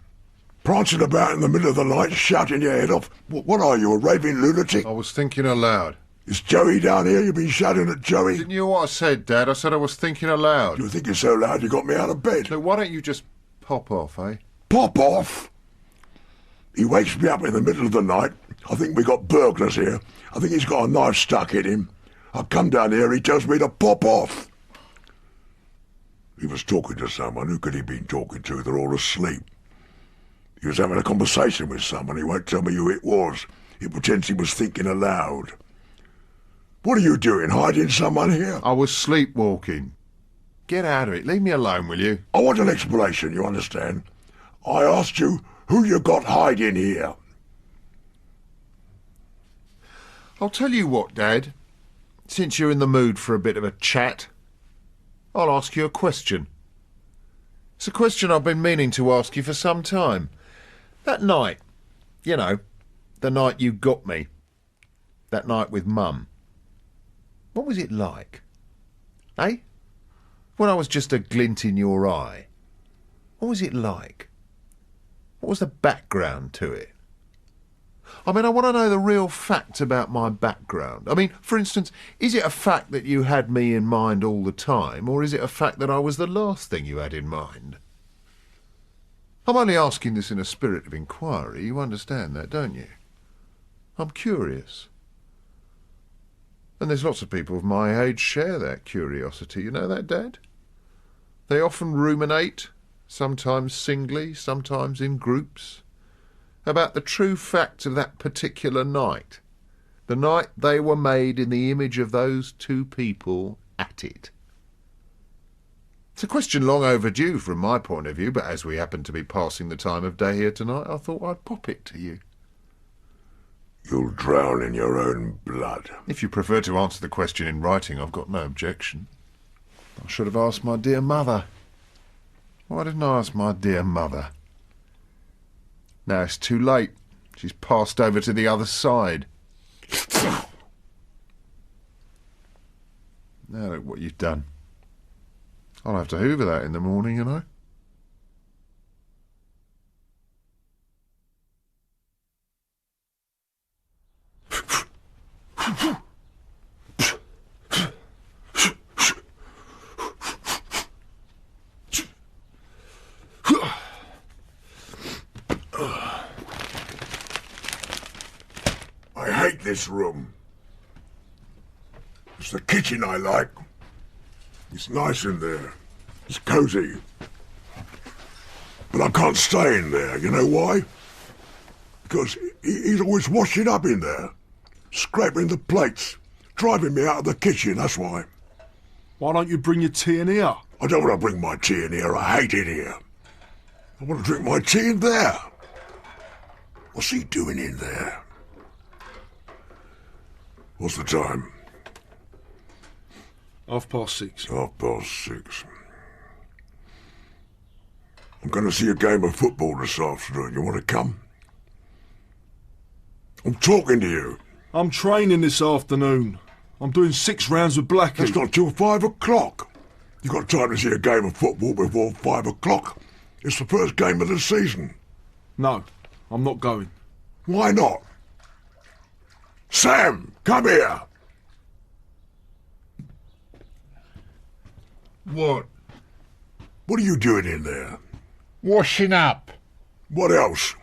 Prancing about in the middle of the night, shouting your head off? What are you, a raving lunatic? I was thinking aloud. Is Joey down here? You've been shouting at Joey? Didn't you hear what I said, Dad? I said I was thinking aloud. You were thinking so loud you got me out of bed. Look, why don't you just pop off, eh? Pop off? He wakes me up in the middle of the night. I think we got burglars here. I think he's got a knife stuck in him. I come down here, he tells me to pop off. He was talking to someone. Who could he been talking to? They're all asleep. He was having a conversation with someone. He won't tell me who it was. He pretends he was thinking aloud. What are you doing, hiding someone here? I was sleepwalking. Get out of it. Leave me alone, will you? I want an explanation, you understand? I asked you who you got hiding here. I'll tell you what, Dad. Since you're in the mood for a bit of a chat, I'll ask you a question. It's a question I've been meaning to ask you for some time. That night, you know, The night you got me. That night with Mum. What was it like? Eh? When I was just a glint in your eye. What was it like? What was the background to it? I mean, I want to know the real facts about my background. I mean, for instance, is it a fact that you had me in mind all the time, or is it a fact that I was the last thing you had in mind? I'm only asking this in a spirit of inquiry. You understand that, don't you? I'm curious. And there's lots of people of my age share that curiosity. You know that, Dad? They often ruminate, sometimes singly, sometimes in groups, about the true facts of that particular night, the night they were made in the image of those two people at it. It's a question long overdue from my point of view, but as we happen to be passing the time of day here tonight, I thought I'd pop it to you. You'll drown in your own blood. If you prefer to answer the question in writing, I've got no objection. I should have asked my dear mother. Why didn't I ask my dear mother? Now it's too late. She's passed over to the other side. Now look what you've done. I'll have to hoover that in the morning, you know. I hate this room. It's the kitchen I like. It's nice in there. It's cosy. But I can't stay in there. You know why? Because he's always washing up in there. Scraping the plates. Driving me out of the kitchen, that's why. Why don't you bring your tea in here? I don't want to bring my tea in here. I hate it here. I want to drink my tea in there. What's he doing in there? What's the time? 6:30. 6:30. I'm going to see a game of football this afternoon. You want to come? I'm talking to you. I'm training this afternoon. I'm doing 6 rounds with Blackie. It's not till 5 o'clock. You got time to see a game of football before 5 o'clock? It's the first game of the season. No, I'm not going. Why not? Sam, come here. What? What are you doing in there? Washing up. What else?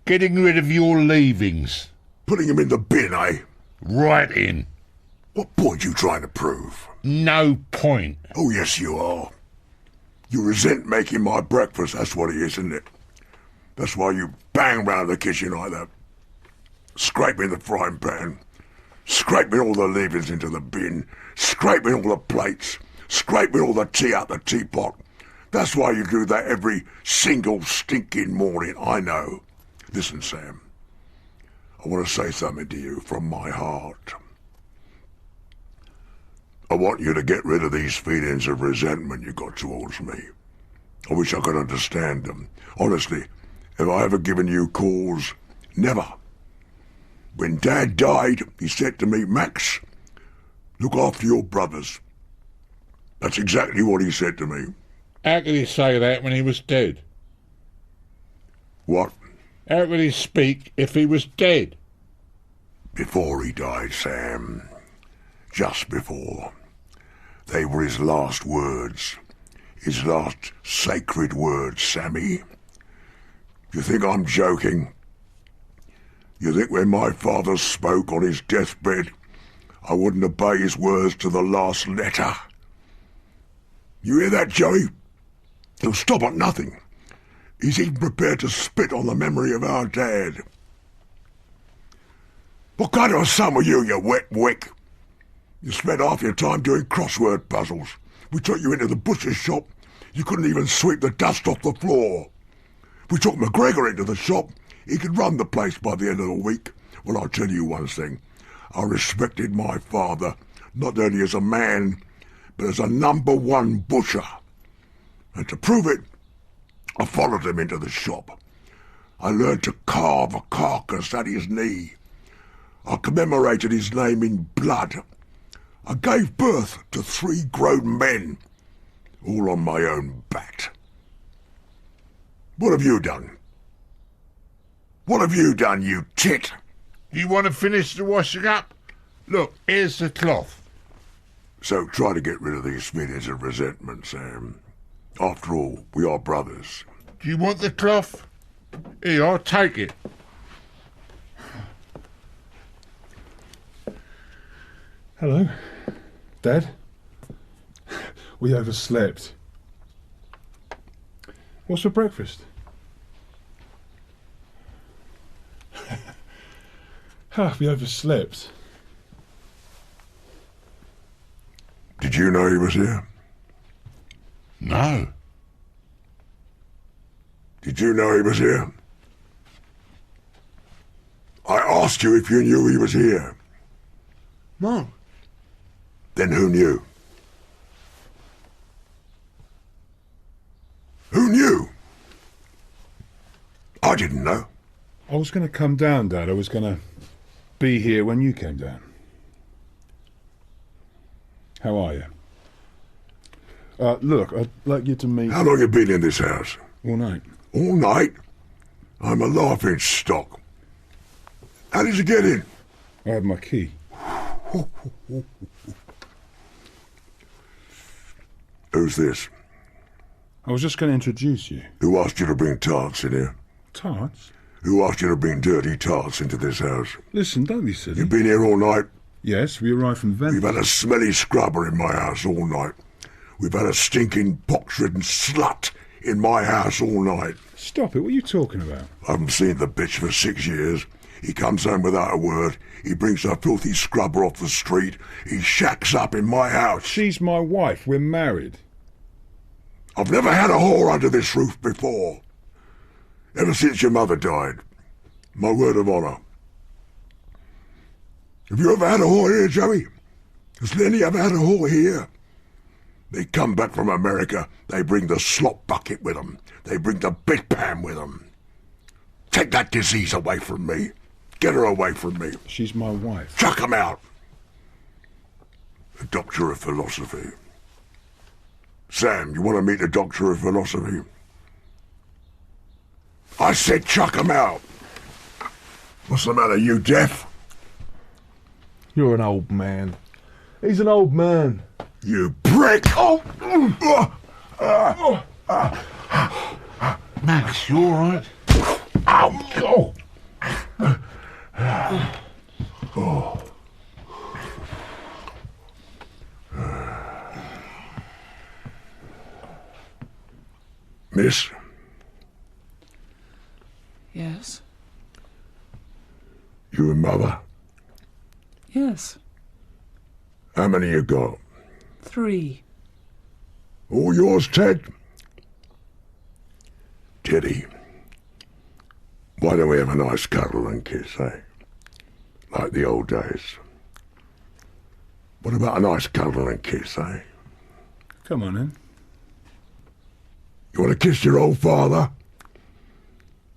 Getting rid of your leavings. Putting them in the bin, eh? Right in. What point are you trying to prove? No point. Oh, yes, you are. You resent making my breakfast, that's what it is, isn't it? That's why you bang round the kitchen like that. Scraping the frying pan. Scraping all the leavings into the bin. Scraping all the plates. Scraping all the tea out the teapot. That's why you do that every single stinking morning, I know. Listen, Sam. I want to say something to you from my heart. I want you to get rid of these feelings of resentment you got towards me. I wish I could understand them. Honestly, have I ever given you cause? Never. When Dad died, he said to me, Max, look after your brothers. That's exactly what he said to me. How could he say that when he was dead? What? How could he speak if he was dead? Before he died, Sam. Just before. They were his last words. His last sacred words, Sammy. You think I'm joking? You think when my father spoke on his deathbed, I wouldn't obey his words to the last letter? You hear that, Joey? He'll stop at nothing. He's even prepared to spit on the memory of our dad. What kind of a son were you wet wick? You spent half your time doing crossword puzzles. We took you into the butcher's shop. You couldn't even sweep the dust off the floor. We took McGregor into the shop. He could run the place by the end of the week. Well, I'll tell you one thing. I respected my father, not only as a man, but as a #1 butcher. And to prove it, I followed him into the shop. I learned to carve a carcass at his knee. I commemorated his name in blood. I gave birth to 3 grown men, all on my own bat. What have you done? What have you done, you tit? You want to finish the washing up? Look, here's the cloth. So try to get rid of these feelings of resentment, Sam. After all, we are brothers. Do you want the cloth? Here, I'll take it. Hello, Dad. We overslept. What's for breakfast? We overslept. Did you know he was here? No. Did you know he was here? I asked you if you knew he was here. No. Then who knew? Who knew? I didn't know. I was going to come down, Dad. I was going to be here when you came down. How are you? Look, I'd like you to meet... How long have you been in this house? All night. All night? I'm a laughing stock. How did you get in? I had my key. Who's this? I was just going to introduce you. Who asked you to bring tarts in here? Tarts? Who asked you to bring dirty tarts into this house? Listen, don't be silly. You've been here all night? Yes, we arrived from Venice. We've had a smelly scrubber in my house all night. We've had a stinking pox-ridden slut in my house all night. Stop it, what are you talking about? I haven't seen the bitch for 6 years. He comes home without a word. He brings a filthy scrubber off the street. He shacks up in my house. She's my wife. We're married. I've never had a whore under this roof before. Ever since your mother died. My word of honour. Have you ever had a whore here, Joey? Has Lenny ever had a whore here? They come back from America. They bring the slop bucket with them. They bring the bedpan with them. Take that disease away from me. Get her away from me. She's my wife. Chuck 'em out. A doctor of philosophy. Sam, you want to meet a doctor of philosophy? I said chuck 'em out. What's the matter, you deaf? You're an old man. He's an old man. You prick! Oh! Max, you all right? Ow! Oh. Miss? Yes? You a mother? Yes. How many you got? 3. All yours, Ted? Teddy, why don't we have a nice cuddle and kiss, eh? Like the old days. What about a nice cuddle and kiss, eh? Come on, then. You want to kiss your old father?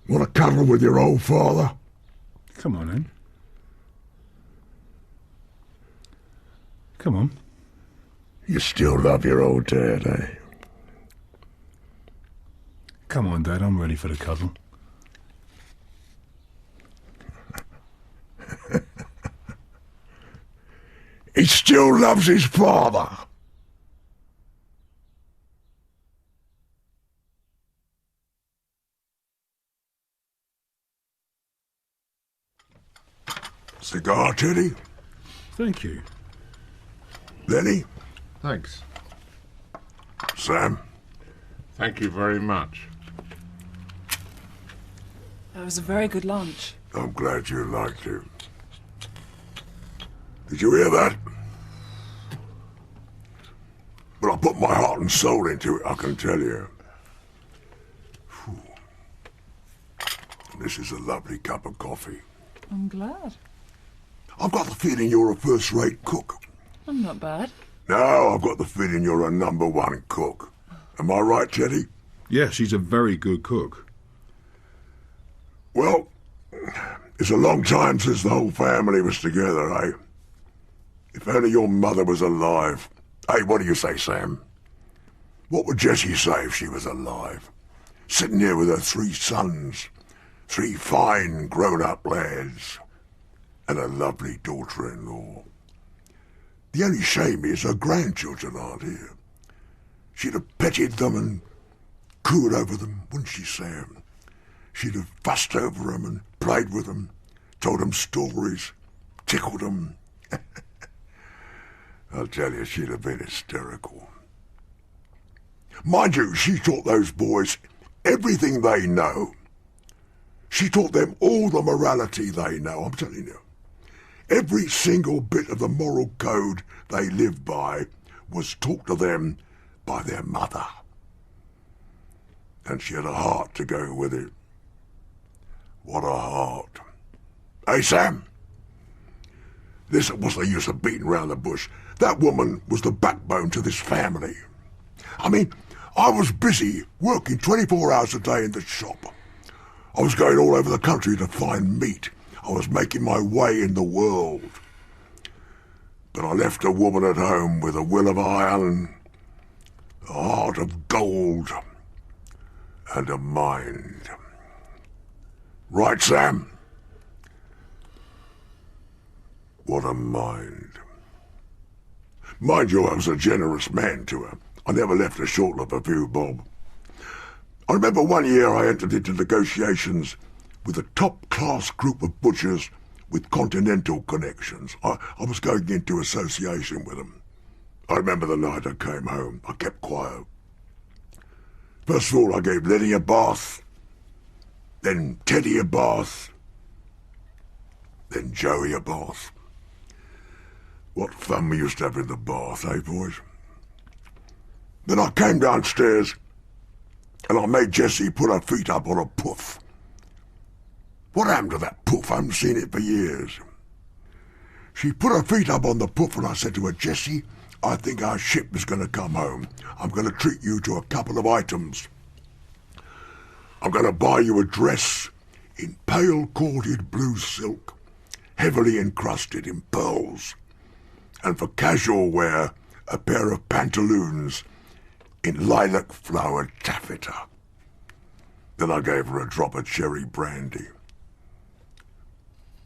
Want to cuddle with your old father? Come on, then. Come on. You still love your old dad, eh? Come on, Dad, I'm ready for the cuddle. He still loves his father. Cigar, Teddy? Thank you. Lenny? Thanks. Sam? Thank you very much. That was a very good lunch. I'm glad you liked it. Did you hear that? But I put my heart and soul into it, I can tell you. Whew. This is a lovely cup of coffee. I'm glad. I've got the feeling you're a first-rate cook. I'm not bad. No, I've got the feeling you're a #1 cook. Am I right, Teddy? Yeah, she's a very good cook. Well, it's a long time since the whole family was together, eh? If only your mother was alive. Hey, what do you say, Sam? What would Jessie say if she was alive? Sitting here with her 3 sons, 3 fine grown-up lads, and a lovely daughter-in-law. The only shame is her grandchildren aren't here. She'd have petted them and cooed over them, wouldn't she, Sam? She'd have fussed over them and played with them, told them stories, tickled them. I'll tell you, she'd have been hysterical. Mind you, she taught those boys everything they know. She taught them all the morality they know, I'm telling you. Every single bit of the moral code they live by was taught to them by their mother. And she had a heart to go with it. What a heart. Hey, Sam? Listen, what's the use of beating around the bush? That woman was the backbone to this family. I mean, I was busy working 24 hours a day in the shop. I was going all over the country to find meat. I was making my way in the world. But I left a woman at home with a will of iron, a heart of gold, and a mind. Right, Sam? What a mind. Mind you, I was a generous man to her. I never left her short of a few bob. I remember one year I entered into negotiations with a top-class group of butchers with continental connections. I was going into association with them. I remember the night I came home. I kept quiet. First of all, I gave Lenny a bath, then Teddy a bath, then Joey a bath. What fun we used to have in the bath, eh, boys? Then I came downstairs and I made Jessie put her feet up on a puff. What happened to that puff? I haven't seen it for years. She put her feet up on the puff and I said to her, Jessie, I think our ship is going to come home. I'm going to treat you to a couple of items. I'm going to buy you a dress in pale corded blue silk, heavily encrusted in pearls, and for casual wear, a pair of pantaloons in lilac-flowered taffeta. Then I gave her a drop of cherry brandy.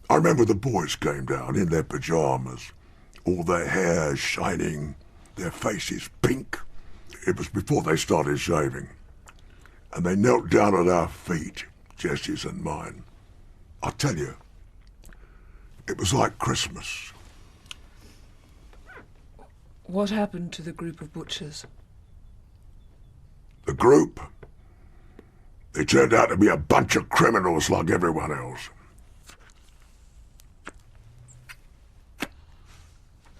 I remember the boys came down in their pyjamas, all their hair shining, their faces pink. It was before they started shaving. And they knelt down at our feet, Jessie's and mine. I'll tell you, it was like Christmas. What happened to the group of butchers? The group? They turned out to be a bunch of criminals like everyone else.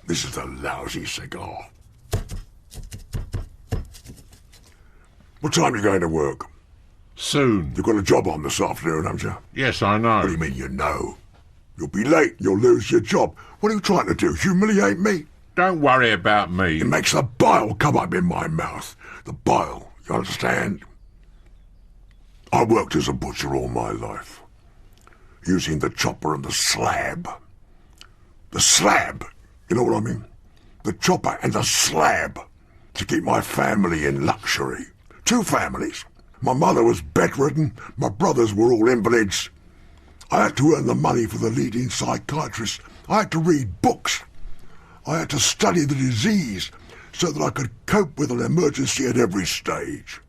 This is a lousy cigar. What time are you going to work? Soon. You've got a job on this afternoon, haven't you? Yes, I know. What do you mean you know? You'll be late, you'll lose your job. What are you trying to do, humiliate me? Don't worry about me. It makes the bile come up in my mouth. The bile, you understand? I worked as a butcher all my life, using the chopper and the slab. The slab, you know what I mean? The chopper and the slab to keep my family in luxury. 2 families. My mother was bedridden, my brothers were all invalids. I had to earn the money for the leading psychiatrists. I had to read books. I had to study the disease so that I could cope with an emergency at every stage.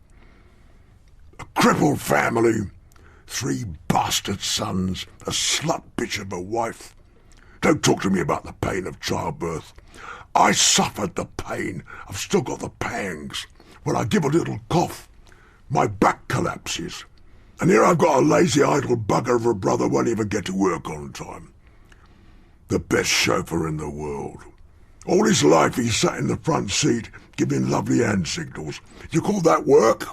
A crippled family, 3 bastard sons, a slut bitch of a wife. Don't talk to me about the pain of childbirth. I suffered the pain. I've still got the pangs. When I give a little cough, my back collapses. And here I've got a lazy, idle bugger of a brother who won't even get to work on time. The best chauffeur in the world. All his life he's sat in the front seat giving lovely hand signals. You call that work?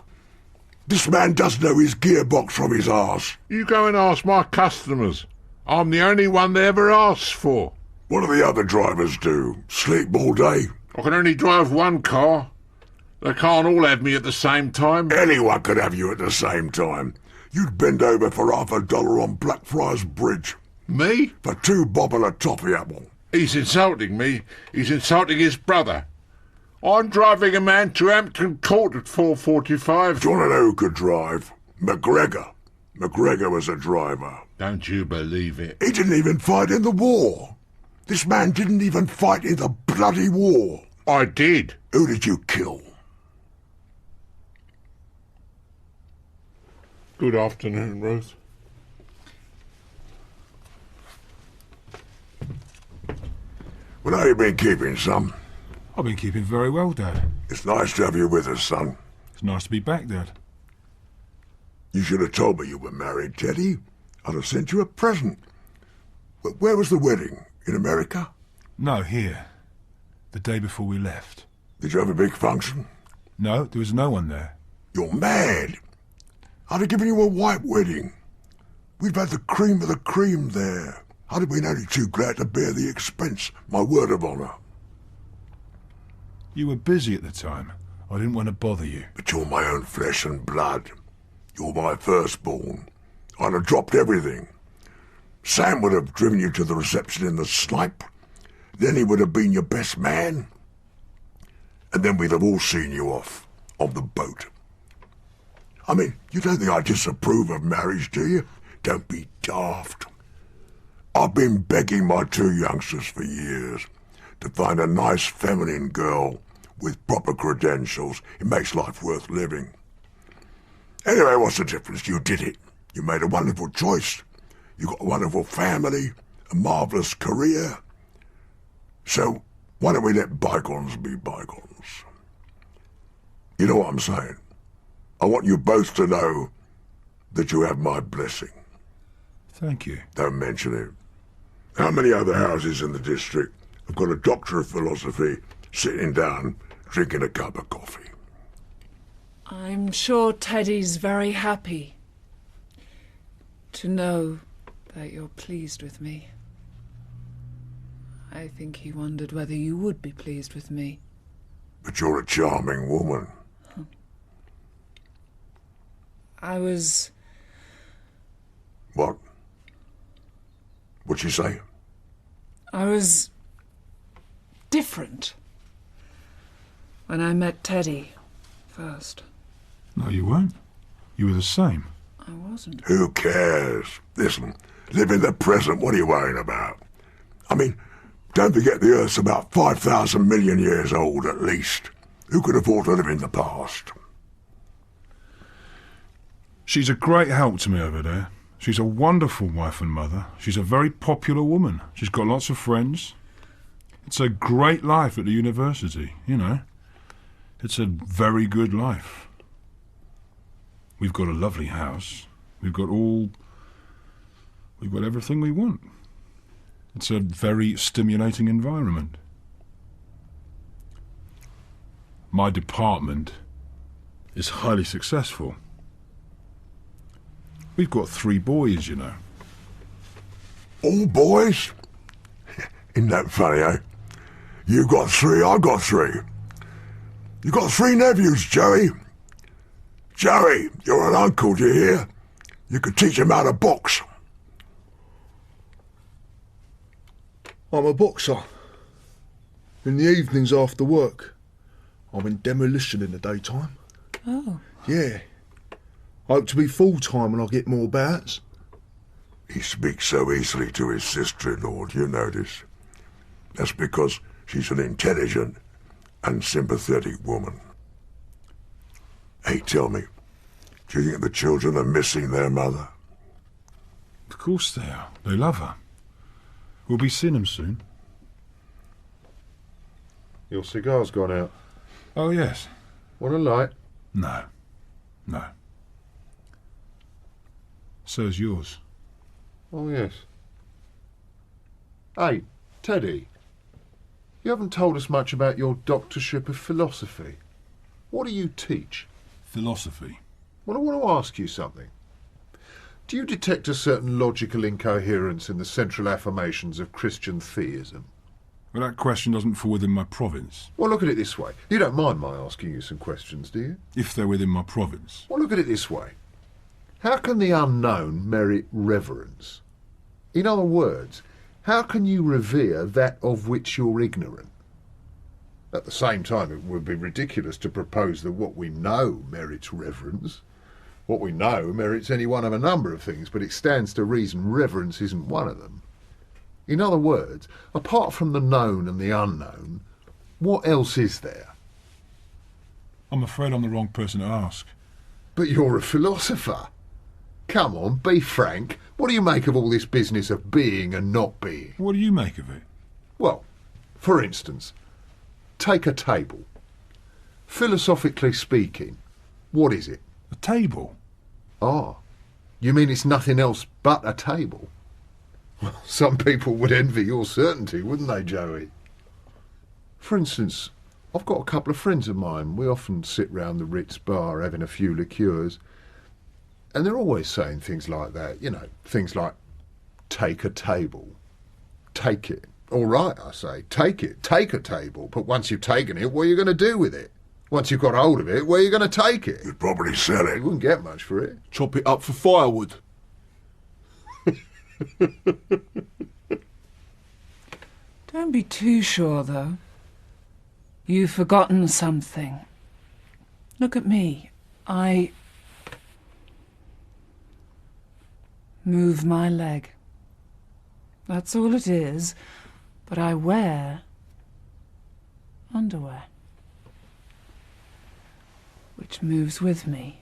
This man doesn't know his gearbox from his arse. You go and ask my customers. I'm the only one they ever asks for. What do the other drivers do? Sleep all day? I can only drive one car. They can't all have me at the same time. Anyone could have you at the same time. You'd bend over for $50 on Blackfriars Bridge. Me? For 2 bob and a toffee apple. He's insulting me. He's insulting his brother. I'm driving a man to Hampton Court at 4:45. Do you want to know who could drive? McGregor. McGregor was a driver. Don't you believe it? He didn't even fight in the war. This man didn't even fight in the bloody war. I did. Who did you kill? Good afternoon, Ruth. Well, how you been keeping, son? I've been keeping very well, Dad. It's nice to have you with us, son. It's nice to be back, Dad. You should have told me you were married, Teddy. I'd have sent you a present. But where was the wedding? In America? No, here. The day before we left. Did you have a big function? No, there was no one there. You're mad. I'd have given you a white wedding. We've had the cream of the cream there. I'd have been only too glad to bear the expense, my word of honour. You were busy at the time. I didn't want to bother you. But you're my own flesh and blood. You're my firstborn. I'd have dropped everything. Sam would have driven you to the reception in the Snipe. Then he would have been your best man. And then we'd have all seen you off on the boat. I mean, you don't think I disapprove of marriage, do you? Don't be daft. I've been begging my 2 youngsters for years to find a nice feminine girl with proper credentials. It makes life worth living. Anyway, what's the difference? You did it. You made a wonderful choice. You got a wonderful family, a marvellous career. So why don't we let bygones be bygones? You know what I'm saying? I want you both to know that you have my blessing. Thank you. Don't mention it. How many other houses in the district have got a doctor of philosophy sitting down drinking a cup of coffee? I'm sure Teddy's very happy to know that you're pleased with me. I think he wondered whether you would be pleased with me. But you're a charming woman. I was... What? What'd she say? I was different when I met Teddy first. No, you weren't. You were the same. I wasn't. Who cares? Listen, live in the present. What are you worrying about? I mean, don't forget the Earth's about 5,000 million years old at least. Who could afford to live in the past? She's a great help to me over there. She's a wonderful wife and mother. She's a very popular woman. She's got lots of friends. It's a great life at the university, you know. It's a very good life. We've got a lovely house. We've got everything we want. It's a very stimulating environment. My department is highly successful. We've got 3 boys, you know. All boys? Isn't that funny, eh? You got 3, I got 3. You got 3 nephews, Joey. Joey, you're an uncle, do you hear? You could teach him how to box. I'm a boxer. In the evenings after work. I'm in demolition in the daytime. Oh. Yeah. I hope to be full-time when I get more bouts. He speaks so easily to his sister-in-law, do you notice? That's because she's an intelligent and sympathetic woman. Hey, tell me, do you think the children are missing their mother? Of course they are. They love her. We'll be seeing them soon. Your cigar's gone out. Oh, yes. Want a light? No. No. So's yours. Oh, yes. Hey, Teddy. You haven't told us much about your doctorship of philosophy. What do you teach? Philosophy. Well, I want to ask you something. Do you detect a certain logical incoherence in the central affirmations of Christian theism? Well, that question doesn't fall within my province. Well, look at it this way. You don't mind my asking you some questions, do you? If they're within my province. Well, look at it this way. How can the unknown merit reverence? In other words, how can you revere that of which you're ignorant? At the same time, it would be ridiculous to propose that what we know merits reverence. What we know merits any one of a number of things, but it stands to reason reverence isn't one of them. In other words, apart from the known and the unknown, what else is there? I'm afraid I'm the wrong person to ask. But you're a philosopher. Come on, be frank. What do you make of all this business of being and not being? What do you make of it? Well, for instance, take a table. Philosophically speaking, what is it? A table? Ah, you mean it's nothing else but a table? Well, some people would envy your certainty, wouldn't they, Joey? For instance, I've got a couple of friends of mine. We often sit round the Ritz bar having a few liqueurs, and they're always saying things like that, you know, things like, take a table, take it. All right, I say, take it, take a table, but once you've taken it, what are you going to do with it? Once you've got hold of it, where are you going to take it? You'd probably sell it. You wouldn't get much for it. Chop it up for firewood. Don't be too sure, though. You've forgotten something. Look at me. I move my leg. That's all it is, but I wear underwear, which moves with me.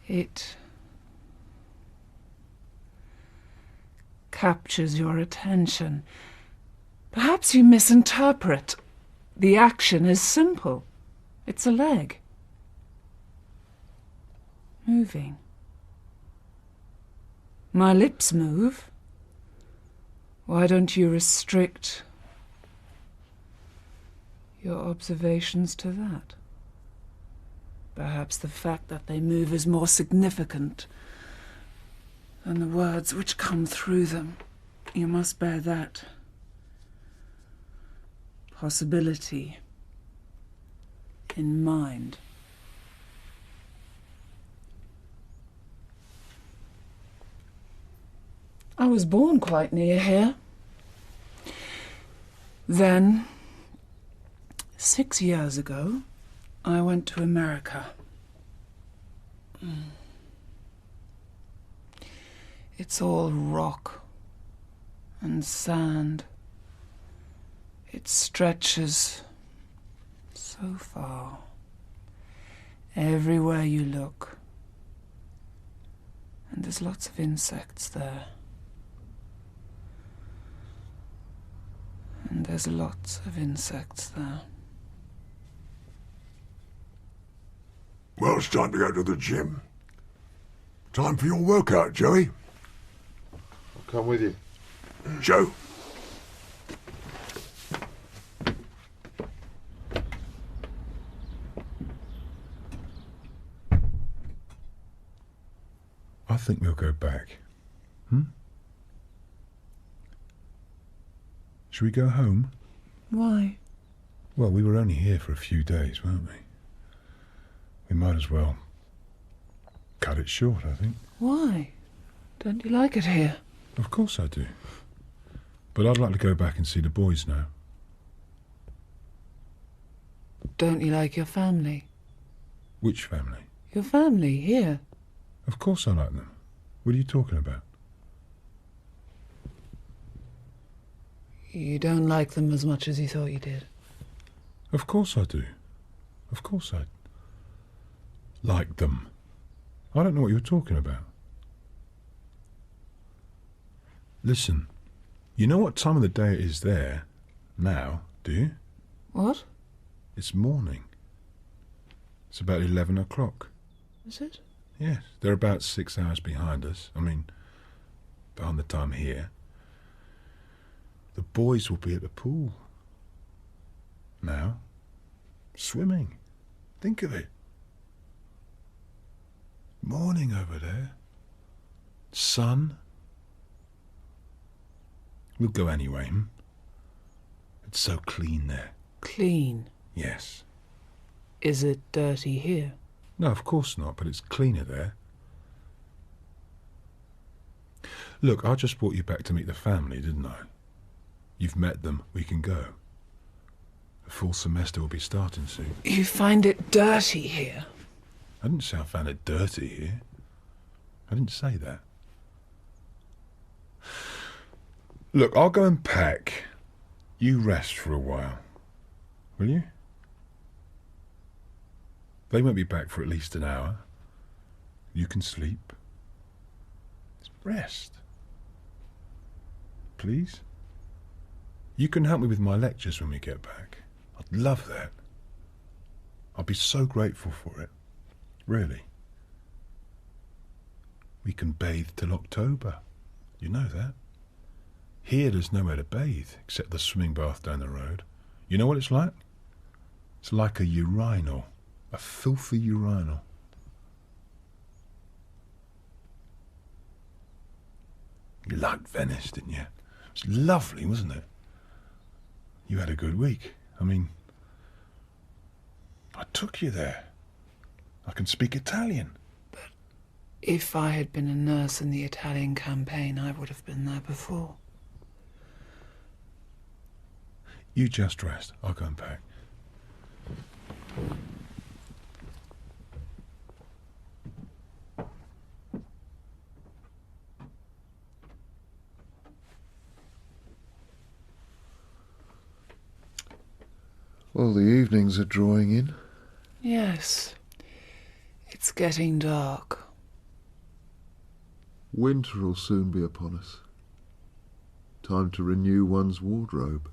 It captures your attention. Perhaps you misinterpret. The action is simple. It's a leg. Moving. My lips move. Why don't you restrict your observations to that? Perhaps the fact that they move is more significant than the words which come through them. You must bear that possibility in mind. I was born quite near here. Then, 6 years ago, I went to America. It's all rock and sand. It stretches so far. Everywhere you look. And there's lots of insects there. And there's lots of insects there. Well, it's time to go to the gym. Time for your workout, Joey. I'll come with you. Joe. I think we'll go back. Should we go home? Why? Well, we were only here for a few days, weren't we? We might as well cut it short, I think. Why? Don't you like it here? Of course I do. But I'd like to go back and see the boys now. Don't you like your family? Which family? Your family, here. Of course I like them. What are you talking about? You don't like them as much as you thought you did. Of course I do. Of course I like them. I don't know what you're talking about. Listen, you know what time of the day it is there now, do you? What? It's morning. It's about 11 o'clock. Is it? Yes, they're about 6 hours behind us. I mean, behind the time here. The boys will be at the pool. Now. Swimming. Think of it. Morning over there. Sun. We'll go anyway. It's so clean there. Clean? Yes. Is it dirty here? No, of course not, but it's cleaner there. Look, I just brought you back to meet the family, didn't I? You've met them. We can go. The fall semester will be starting soon. You find it dirty here? I didn't say I found it dirty here. I didn't say that. Look, I'll go and pack. You rest for a while. Will you? They won't be back for at least an hour. You can sleep. Just rest. Please? You can help me with my lectures when we get back. I'd love that. I'd be so grateful for it. Really. We can bathe till October. You know that. Here there's nowhere to bathe except the swimming bath down the road. You know what it's like? It's like a urinal. A filthy urinal. You liked Venice, didn't you? It was lovely, wasn't it? You had a good week. I mean, I took you there. I can speak Italian. But if I had been a nurse in the Italian campaign, I would have been there before. You just rest. I'll go and pack. Well, the evenings are drawing in. Yes. It's getting dark. Winter will soon be upon us. Time to renew one's wardrobe.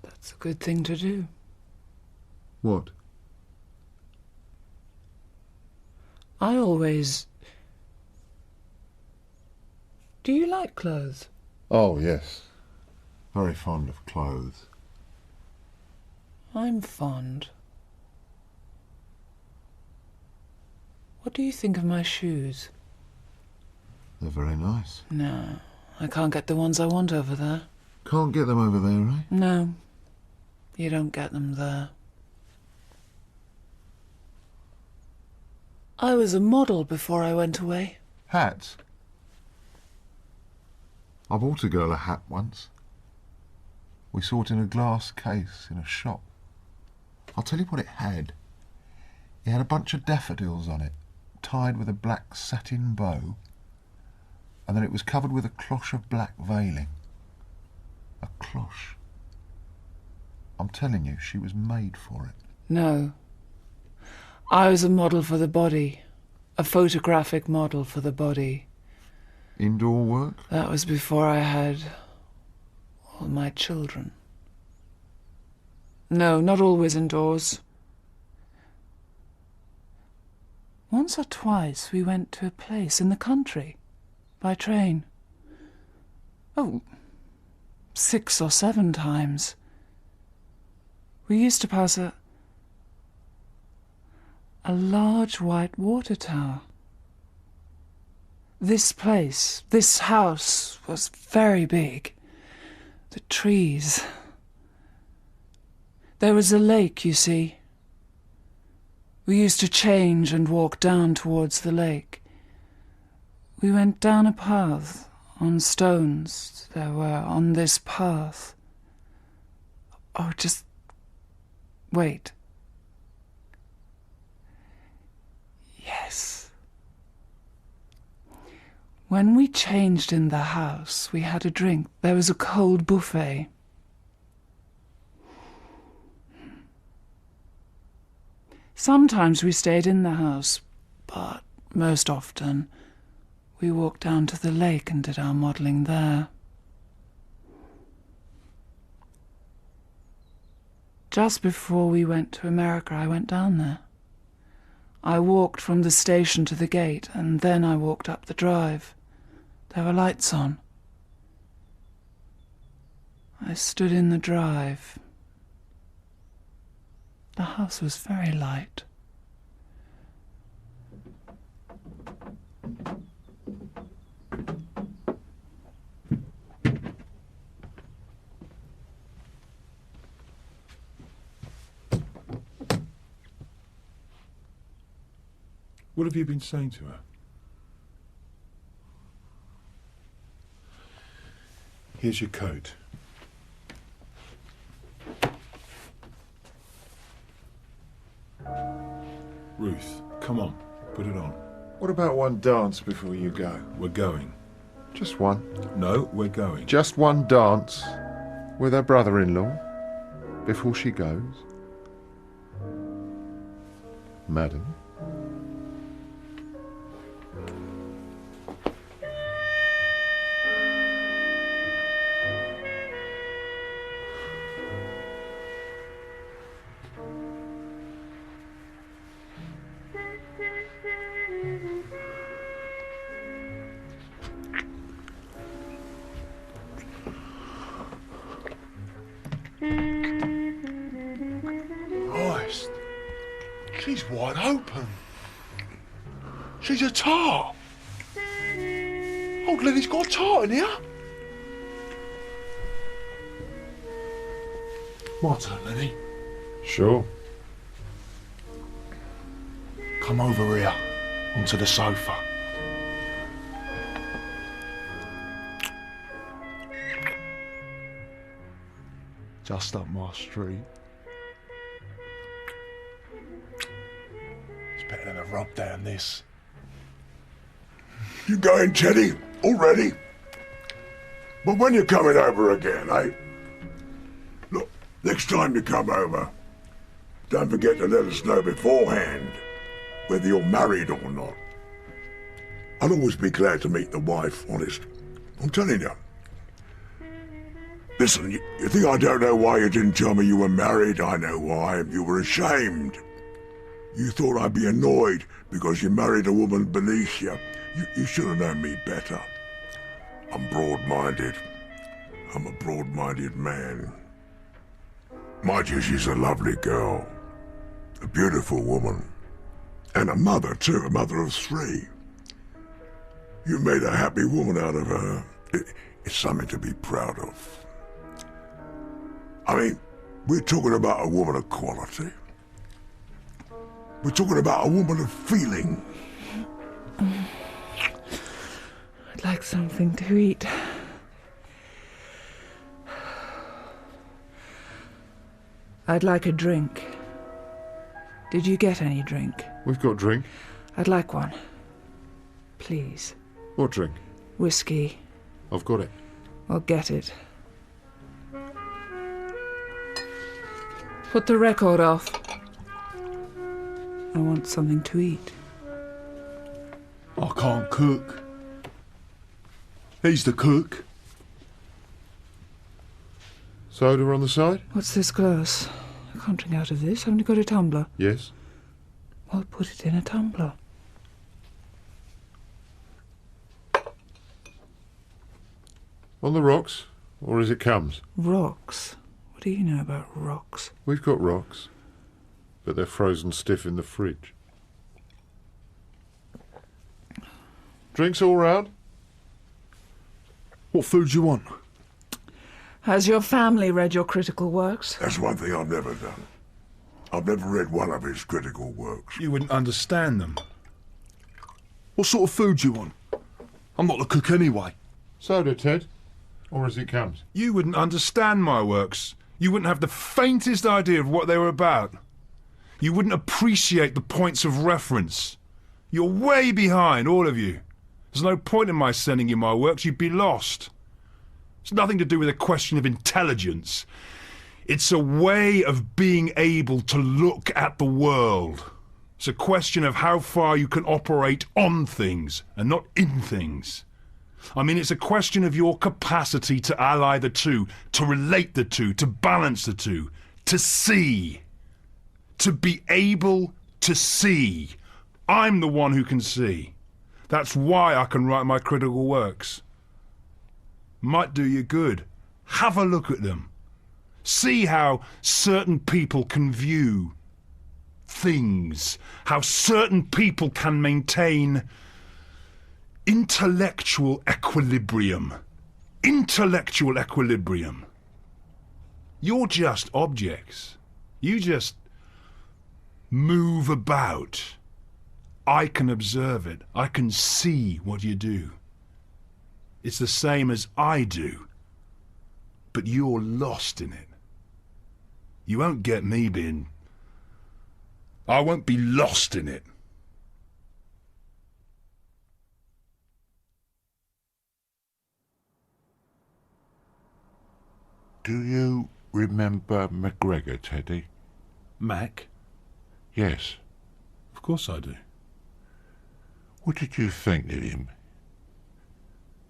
That's a good thing to do. What? I always... Do you like clothes? Oh, yes. Very fond of clothes. I'm fond. What do you think of my shoes? They're very nice. No, I can't get the ones I want over there. Can't get them over there, eh? No, you don't get them there. I was a model before I went away. Hats? I bought a girl a hat once. We saw it in a glass case in a shop. I'll tell you what it had. It had a bunch of daffodils on it, tied with a black satin bow, and then it was covered with a cloche of black veiling. A cloche. I'm telling you, she was made for it. No. I was a model for the body. A photographic model for the body. Indoor work? That was before I had all my children. No, not always indoors. Once or twice we went to a place in the country, by train. Oh, 6 or 7 times. We used to pass a large white water tower. This place, this house, was very big. The trees... There was a lake, you see. We used to change and walk down towards the lake. We went down a path on stones there were on this path. Oh, just wait. Yes. When we changed in the house, we had a drink. There was a cold buffet. Sometimes we stayed in the house, but most often we walked down to the lake and did our modelling there. Just before we went to America, I went down there. I walked from the station to the gate, and then I walked up the drive. There were lights on. I stood in the drive. The house was very light. What have you been saying to her? Here's your coat. Ruth, come on, put it on. What about one dance before you go? We're going. Just one? No, we're going. Just one dance with her brother-in-law before she goes? Madam? Christ. She's wide open. She's a tart. Old Lenny's got a tart in here. My turn, Lenny. Sure. Come over here, onto the sofa. Just up my street. It's better than a rub down, this. You going, Teddy? Already? But when you're coming over again, eh? Look, next time you come over, don't forget to let us know beforehand whether you're married or not. I'll always be glad to meet the wife, honest. I'm telling you. Listen, you think I don't know why you didn't tell me you were married? I know why. You were ashamed. You thought I'd be annoyed because you married a woman beneath you. You should have known me better. I'm broad-minded. I'm a broad-minded man. Mind you, she's a lovely girl. A beautiful woman. And a mother, too, a mother of 3. You made a happy woman out of her. It's something to be proud of. I mean, we're talking about a woman of quality. We're talking about a woman of feeling. I'd like something to eat. I'd like a drink. Did you get any drink? We've got drink. I'd like one. Please. What drink? Whiskey. I've got it. I'll get it. Put the record off. I want something to eat. I can't cook. He's the cook. Soda on the side? What's this glass? I can't drink out of this. Haven't you got a tumbler? Yes. Well, put it in a tumbler. On the rocks, or as it comes? Rocks? What do you know about rocks? We've got rocks, but they're frozen stiff in the fridge. Drinks all round? What food do you want? Has your family read your critical works? That's one thing I've never done. I've never read one of his critical works. You wouldn't understand them. What sort of food do you want? I'm not the cook anyway. Soda, Ted, or as it comes? You wouldn't understand my works. You wouldn't have the faintest idea of what they were about. You wouldn't appreciate the points of reference. You're way behind, all of you. There's no point in my sending you my works. You'd be lost. It's nothing to do with a question of intelligence. It's a way of being able to look at the world. It's a question of how far you can operate on things and not in things. I mean, it's a question of your capacity to ally the two, to relate the two, to balance the two, to see. To be able to see. I'm the one who can see. That's why I can write my critical works. Might do you good. Have a look at them. See how certain people can view things. How certain people can maintain intellectual equilibrium. Intellectual equilibrium. You're just objects. You just move about. I can observe it. I can see what you do. It's the same as I do. But you're lost in it. You won't get me being... I won't be lost in it. Do you remember McGregor, Teddy? Mac? Yes. Of course I do. What did you think of him?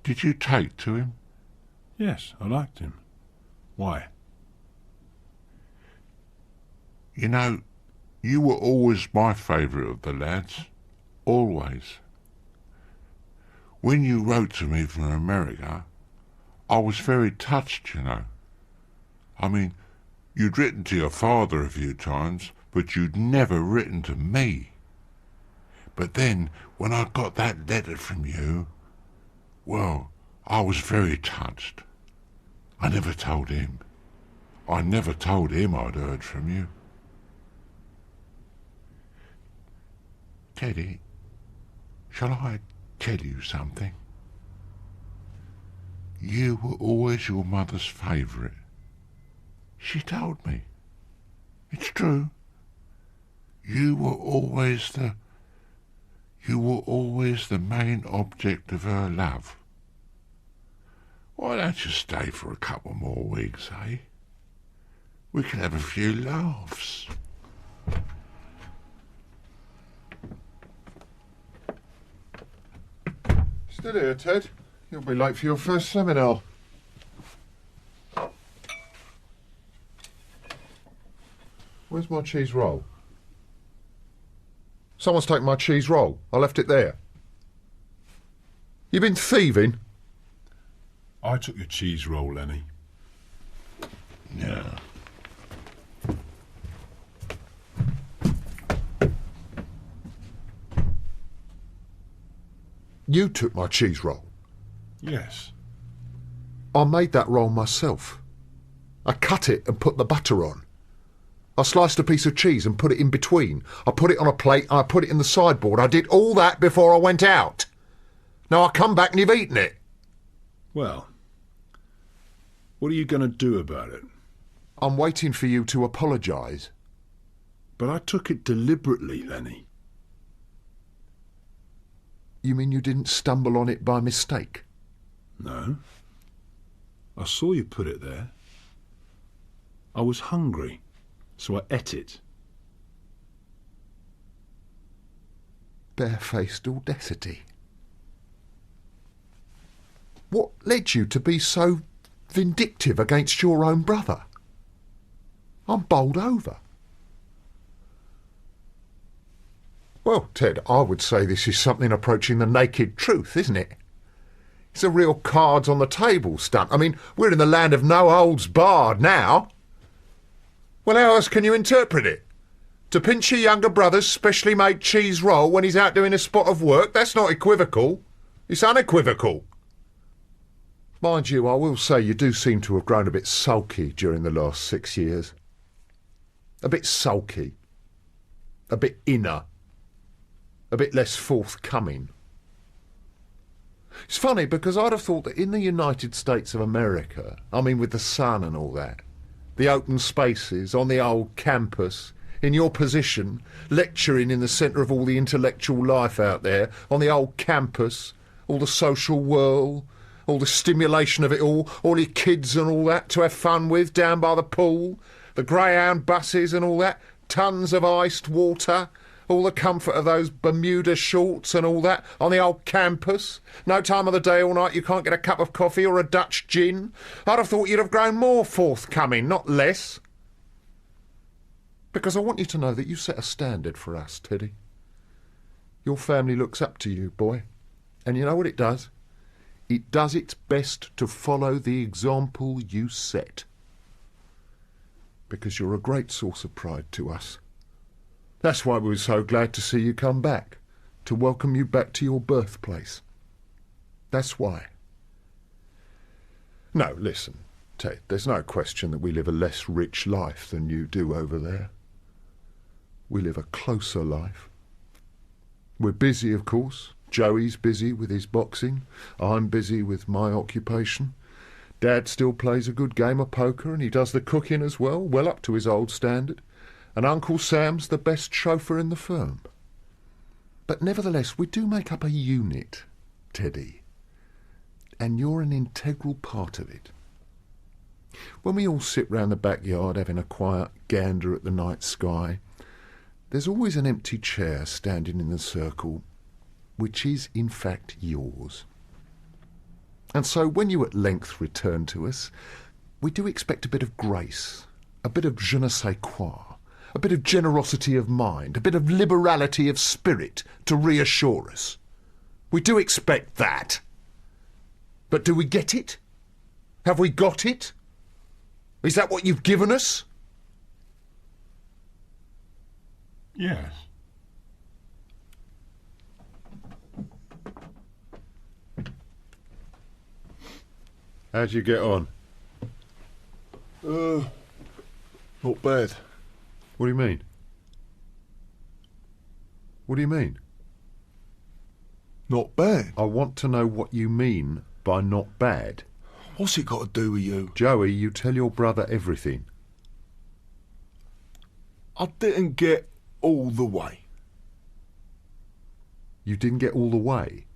Did you take to him? Yes, I liked him. Why? You know, you were always my favourite of the lads. Always. When you wrote to me from America, I was very touched, you know. I mean, you'd written to your father a few times, but you'd never written to me. But then, when I got that letter from you, well, I was very touched. I never told him. I never told him I'd heard from you. Teddy, shall I tell you something? You were always your mother's favourite. She told me. It's true. You were always the main object of her love. Why don't you stay for a couple more weeks, eh? We can have a few laughs. Still here, Ted? You'll be late for your first seminar. Where's my cheese roll? Someone's taken my cheese roll. I left it there. You been thieving? I took your cheese roll, Lenny. Yeah. You took my cheese roll? Yes. I made that roll myself. I cut it and put the butter on. I sliced a piece of cheese and put it in between. I put it on a plate and I put it in the sideboard. I did all that before I went out. Now I come back and you've eaten it. Well, what are you going to do about it? I'm waiting for you to apologise. But I took it deliberately, Lenny. You mean you didn't stumble on it by mistake? No. I saw you put it there. I was hungry, so I ate it. Barefaced audacity. What led you to be so vindictive against your own brother? I'm bowled over. Well, Ted, I would say this is something approaching the naked truth, isn't it? It's a real cards on the table stunt. I mean, we're in the land of no holds barred now. Well, how else can you interpret it? To pinch your younger brother's specially made cheese roll when he's out doing a spot of work, that's not equivocal. It's unequivocal. Mind you, I will say you do seem to have grown a bit sulky during the last 6 years. A bit sulky. A bit inner. A bit less forthcoming. It's funny because I'd have thought that in the United States of America, I mean with the sun and all that, the open spaces on the old campus, in your position, lecturing in the centre of all the intellectual life out there, on the old campus, all the social whirl, all the stimulation of it all your kids and all that to have fun with down by the pool, the greyhound buses and all that, tons of iced water, all the comfort of those Bermuda shorts and all that on the old campus. No time of the day or night you can't get a cup of coffee or a Dutch gin. I'd have thought you'd have grown more forthcoming, not less. Because I want you to know that you set a standard for us, Teddy. Your family looks up to you, boy. And you know what it does? It does its best to follow the example you set. Because you're a great source of pride to us. That's why we were so glad to see you come back, to welcome you back to your birthplace. That's why. No, listen, Ted, there's no question that we live a less rich life than you do over there. We live a closer life. We're busy, of course. Joey's busy with his boxing. I'm busy with my occupation. Dad still plays a good game of poker, and he does the cooking as well up to his old standard. And Uncle Sam's the best chauffeur in the firm. But nevertheless, we do make up a unit, Teddy. And you're an integral part of it. When we all sit round the backyard having a quiet gander at the night sky, there's always an empty chair standing in the circle, which is, in fact, yours. And so when you at length return to us, we do expect a bit of grace, a bit of je ne sais quoi, a bit of generosity of mind, a bit of liberality of spirit to reassure us. We do expect that. But do we get it? Have we got it? Is that what you've given us? Yes. How'd you get on? Not bad. What do you mean? What do you mean? Not bad. I want to know what you mean by not bad. What's it got to do with you? Joey, you tell your brother everything. I didn't get all the way. You didn't get all the way?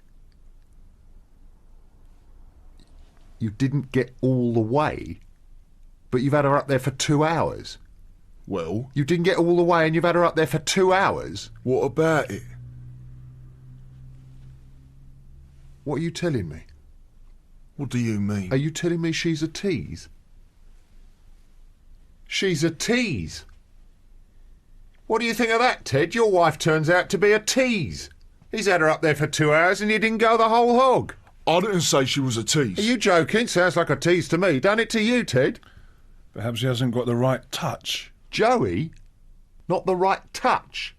You didn't get all the way? But you've had her up there for 2 hours. Well? You didn't get all the way and you've had her up there for 2 hours? What about it? What are you telling me? What do you mean? Are you telling me she's a tease? She's a tease? What do you think of that, Ted? Your wife turns out to be a tease. He's had her up there for 2 hours and you didn't go the whole hog. I didn't say she was a tease. Are you joking? Sounds like a tease to me. Done it to you, Ted. Perhaps he hasn't got the right touch. Joey? Not the right touch?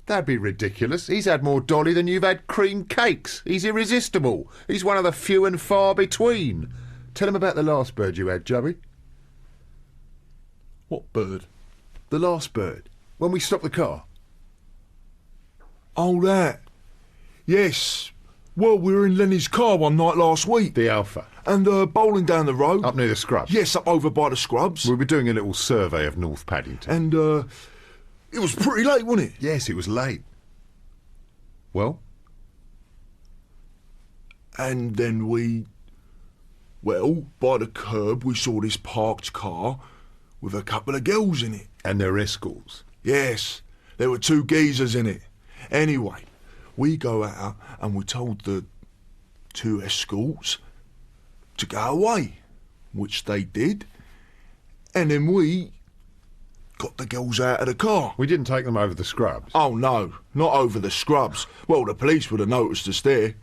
That'd be ridiculous. He's had more dolly than you've had cream cakes. He's irresistible. He's one of the few and far between. Tell him about the last bird you had, Joey. What bird? The last bird. When we stopped the car. Oh, that. Yes. Well, we were in Lenny's car one night last week. The Alpha. And bowling down the road. Up near the Scrubs. Yes, up over by the Scrubs. We were doing a little survey of North Paddington. And it was pretty late, wasn't it? Yes, it was late. Well? And then by the curb we saw this parked car with a couple of girls in it. And their escorts? Yes, there were 2 geezers in it. Anyway, we go out and we told the 2 escorts to go away, which they did. And then we got the girls out of the car. We didn't take them over the Scrubs. Oh, no, not over the Scrubs. Well, the police would have noticed us there.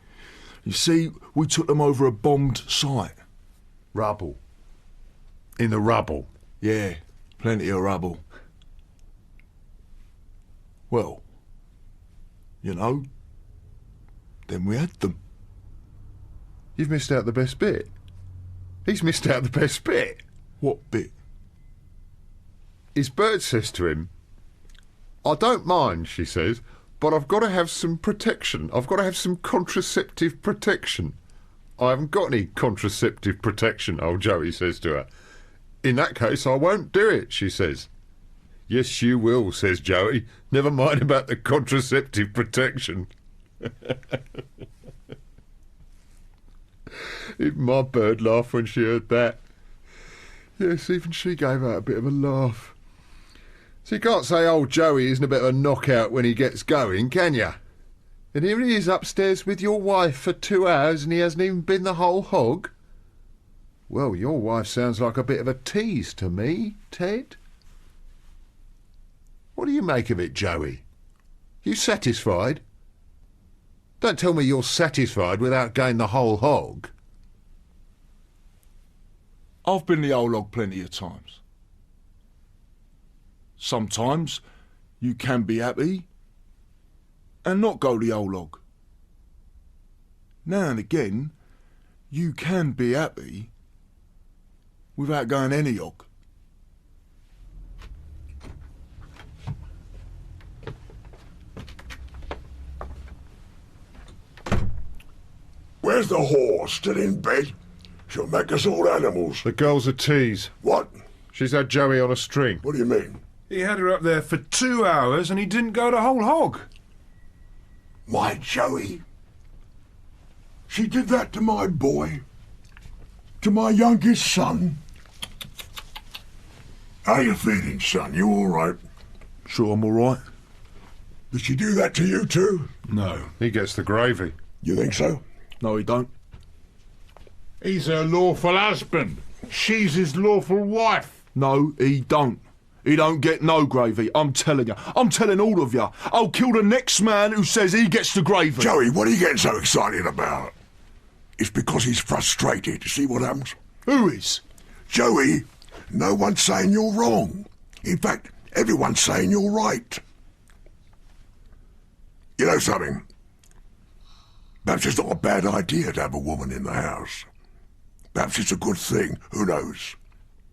You see, we took them over a bombed site. Rubble. In the rubble? Yeah, plenty of rubble. Well, you know, then we had them. You've missed out the best bit. He's missed out the best bit. What bit? His bird says to him, I don't mind, she says, but I've got to have some protection. I've got to have some contraceptive protection. I haven't got any contraceptive protection, old Joey says to her. In that case, I won't do it, she says. Yes, you will, says Joey. Never mind about the contraceptive protection. Even my bird laughed when she heard that. Yes, even she gave out a bit of a laugh. So you can't say old Joey isn't a bit of a knockout when he gets going, can you? And here he is upstairs with your wife for 2 hours and he hasn't even been the whole hog? Well, your wife sounds like a bit of a tease to me, Ted. What do you make of it, Joey? You satisfied? Don't tell me you're satisfied without going the whole hog. I've been the whole hog plenty of times. Sometimes you can be happy and not go the whole hog. Now and again, you can be happy without going any hog. Where's the whore? Still in bed? She'll make us all animals. The girl's a tease. What? She's had Joey on a string. What do you mean? He had her up there for 2 hours and he didn't go the whole hog. My Joey? She did that to my boy? To my youngest son? How you feeling, son? You all right? Sure, I'm all right. Did she do that to you too? No. He gets the gravy. You think so? No, he don't. He's her lawful husband. She's his lawful wife. No, he don't. He don't get no gravy, I'm telling you. I'm telling all of you. I'll kill the next man who says he gets the gravy. Joey, what are you getting so excited about? It's because he's frustrated. See what happens? Who is? Joey, no one's saying you're wrong. In fact, everyone's saying you're right. You know something? Perhaps it's not a bad idea to have a woman in the house. Perhaps it's a good thing. Who knows?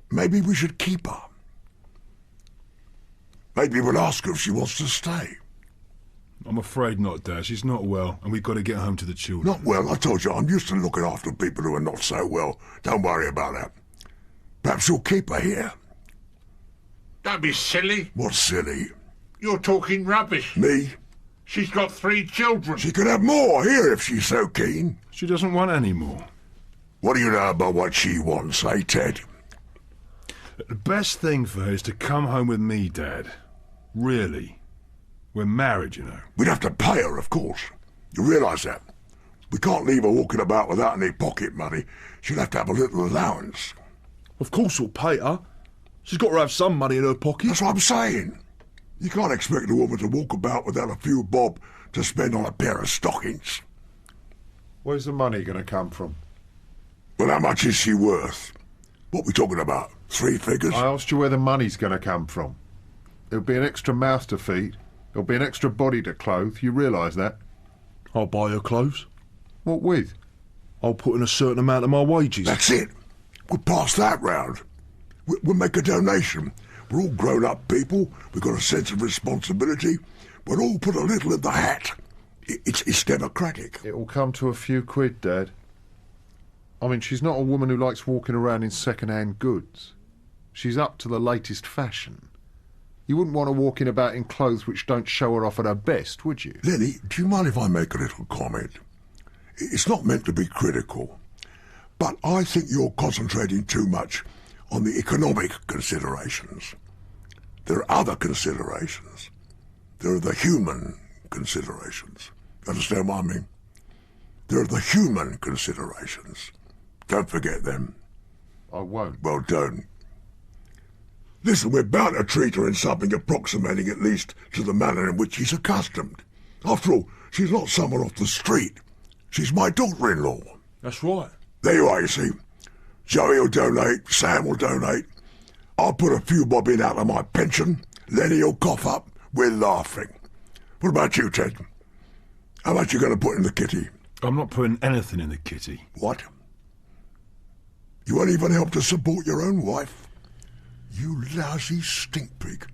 Maybe we should keep her. Maybe we'll ask her if she wants to stay. I'm afraid not, Dad. She's not well, and we've got to get home to the children. Not well? I told you, I'm used to looking after people who are not so well. Don't worry about that. Perhaps you'll keep her here. Don't be silly. What's silly? You're talking rubbish. Me? She's got 3 children. She could have more here if she's so keen. She doesn't want any more. What do you know about what she wants, eh, Ted? The best thing for her is to come home with me, Dad. Really. We're married, you know. We'd have to pay her, of course. You realise that? We can't leave her walking about without any pocket money. She'll have to have a little allowance. Of course we'll pay her. She's got to have some money in her pocket. That's what I'm saying. You can't expect a woman to walk about without a few bob to spend on a pair of stockings. Where's the money going to come from? Well, how much is she worth? What are we talking about? 3 figures? I asked you where the money's going to come from. There'll be an extra mouth to feed. There'll be an extra body to clothe. You realise that? I'll buy her clothes. What with? I'll put in a certain amount of my wages. That's it. We'll pass that round. We'll make a donation. We're all grown-up people. We've got a sense of responsibility. We'll all put a little in the hat. It's democratic. It'll come to a few quid, Dad. I mean, she's not a woman who likes walking around in second-hand goods. She's up to the latest fashion. You wouldn't want her walking about in clothes which don't show her off at her best, would you? Lenny, do you mind if I make a little comment? It's not meant to be critical, but I think you're concentrating too much on the economic considerations. There are other considerations. There are the human considerations. You understand what I mean? There are the human considerations. Don't forget them. I won't. Well, don't. Listen, we're bound to treat her in something approximating at least to the manner in which she's accustomed. After all, she's not someone off the street. She's my daughter-in-law. That's right. There you are, you see. Joey will donate, Sam will donate. I'll put a few bob in out of my pension. Lenny will cough up. We're laughing. What about you, Ted? How much you going to put in the kitty? I'm not putting anything in the kitty. What? You won't even help to support your own wife? You lousy stink pig.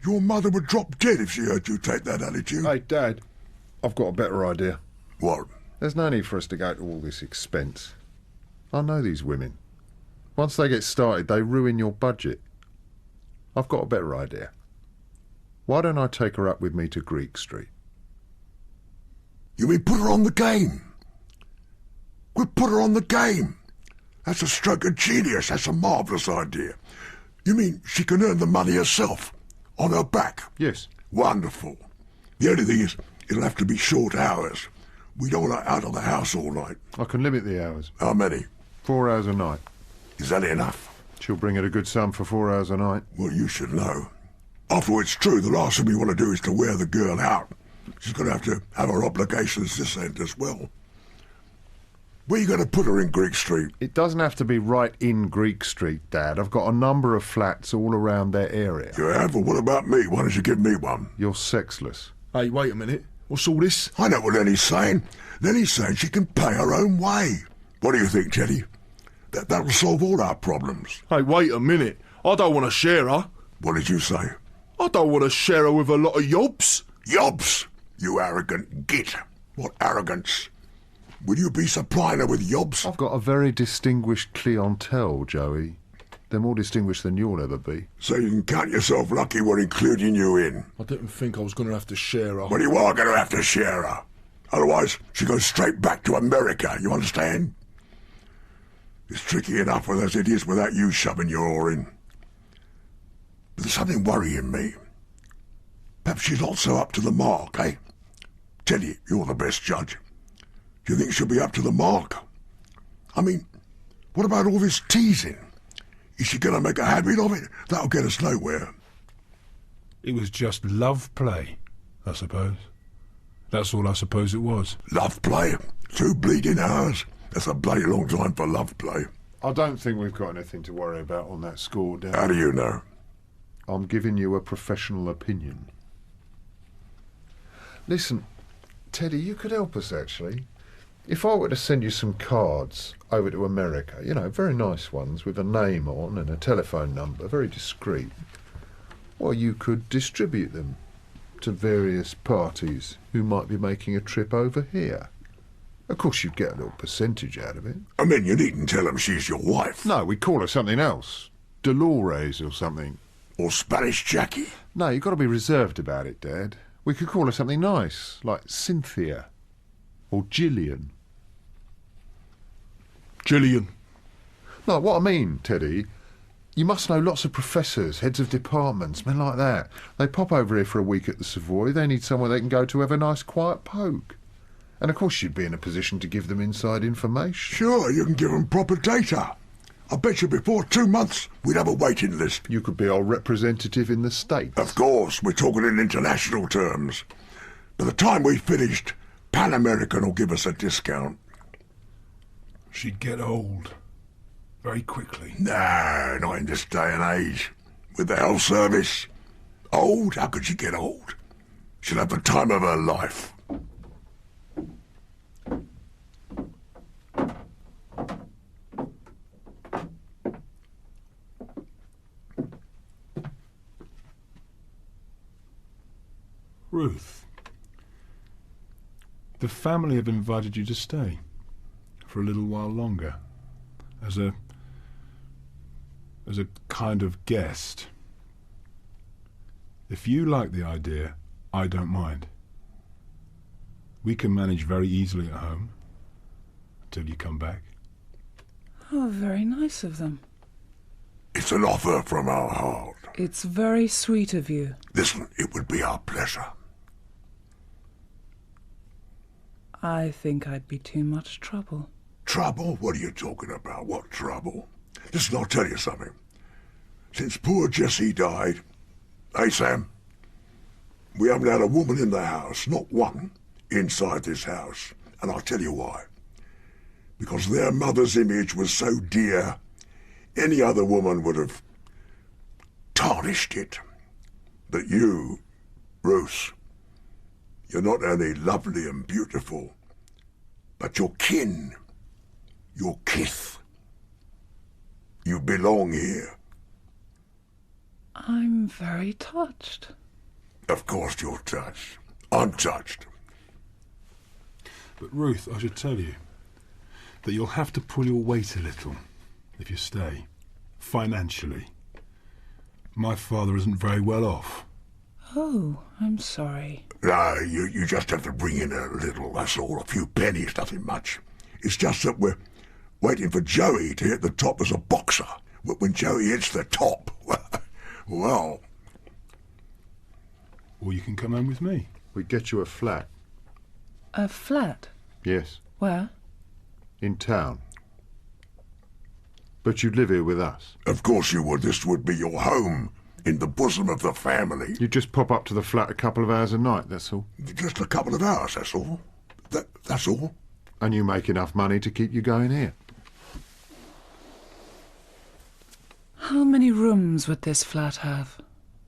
Your mother would drop dead if she heard you take that attitude. Hey, Dad, I've got a better idea. What? There's no need for us to go to all this expense. I know these women. Once they get started, they ruin your budget. I've got a better idea. Why don't I take her up with me to Greek Street? You mean put her on the game? We'll put her on the game. That's a stroke of genius. That's a marvellous idea. You mean she can earn the money herself, on her back? Yes. Wonderful. The only thing is, it'll have to be short hours. We don't want her out of the house all night. I can limit the hours. How many? 4 hours a night. Is that enough? She'll bring it a good sum for 4 hours a night. Well, you should know. After all, it's true, the last thing we want to do is to wear the girl out. She's going to have her obligations this end as well. Where are you going to put her in Greek Street? It doesn't have to be right in Greek Street, Dad. I've got a number of flats all around their area. You have? Well, what about me? Why don't you give me one? You're sexless. Hey, wait a minute. What's all this? I know what Lenny's saying. Lenny's saying she can pay her own way. What do you think, Teddy? That'll solve all our problems. Hey, wait a minute. I don't want to share her. What did you say? I don't want to share her with a lot of yobs. Yobs? You arrogant git. What arrogance? Will you be supplying her with yobs? I've got a very distinguished clientele, Joey. They're more distinguished than you'll ever be. So you can count yourself lucky we're including you in. I didn't think I was going to have to share her. Well, you are going to have to share her. Otherwise, she goes straight back to America, you understand? It's tricky enough with as it is without you shoving your oar in. But there's something worrying me. Perhaps she's not so up to the mark, eh? Tell you, you're the best judge. Do you think she'll be up to the mark? I mean, what about all this teasing? Is she going to make a habit of it? That'll get us nowhere. It was just love play, I suppose. That's all I suppose it was. Love play? 2 bleeding hours? That's a bloody long time for love play. I don't think we've got anything to worry about on that score, Dan. How do you know? I'm giving you a professional opinion. Listen, Teddy, you could help us, actually. If I were to send you some cards over to America, you know, very nice ones with a name on and a telephone number, very discreet, well, you could distribute them to various parties who might be making a trip over here. Of course, you'd get a little percentage out of it. I mean, you needn't tell them she's your wife. No, we'd call her something else. Dolores or something. Or Spanish Jackie. No, you've got to be reserved about it, Dad. We could call her something nice, like Cynthia or Gillian. Gillian. No, what I mean, Teddy, you must know lots of professors, heads of departments, men like that. They pop over here for a week at the Savoy. They need somewhere they can go to have a nice quiet poke. And of course you'd be in a position to give them inside information. Sure, you can give them proper data. I bet you before 2 months we'd have a waiting list. You could be our representative in the States. Of course, we're talking in international terms. By the time we've finished, Pan American will give us a discount. She'd get old. Very quickly. No, not in this day and age. With the health service. Old? How could she get old? She'll have the time of her life. Ruth, the family have invited you to stay for a little while longer as a kind of guest. If you like the idea, I don't mind. We can manage very easily at home until you come back. Oh, very nice of them. It's an offer from our heart. It's very sweet of you. Listen, it would be our pleasure. I think I'd be too much trouble. Trouble? What are you talking about? What trouble? Listen, I'll tell you something. Since poor Jessie died, hey, Sam, we haven't had a woman in the house, not one, inside this house. And I'll tell you why. Because their mother's image was so dear, any other woman would have tarnished it. But you, Ruth, you're not only lovely and beautiful, but you're kin. You're kith. You belong here. I'm very touched. Of course you're touched. I'm touched. But Ruth, I should tell you that you'll have to pull your weight a little if you stay, financially. My father isn't very well off. Oh, I'm sorry. No, you just have to bring in a little, that's all. A few pennies, nothing much. It's just that we're waiting for Joey to hit the top as a boxer. When Joey hits the top, well... Or you can come home with me. We'd get you a flat. A flat? Yes. Where? In town. But you'd live here with us. Of course you would. This would be your home, in the bosom of the family. You'd just pop up to the flat a couple of hours a night, that's all. Just a couple of hours, that's all. That's all. And you make enough money to keep you going here. How many rooms would this flat have?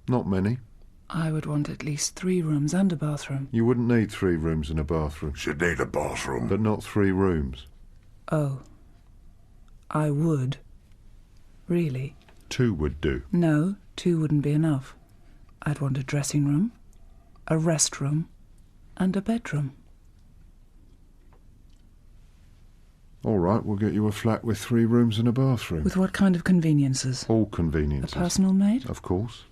Not many. I would want at least 3 rooms and a bathroom. You wouldn't need 3 rooms and a bathroom. Should need a bathroom. But not 3 rooms. Oh. I would. Really? 2 would do. No, 2 wouldn't be enough. I'd want a dressing room, a rest room, and a bedroom. All right, we'll get you a flat with 3 rooms and a bathroom. With what kind of conveniences? All conveniences. A personal maid? Of course.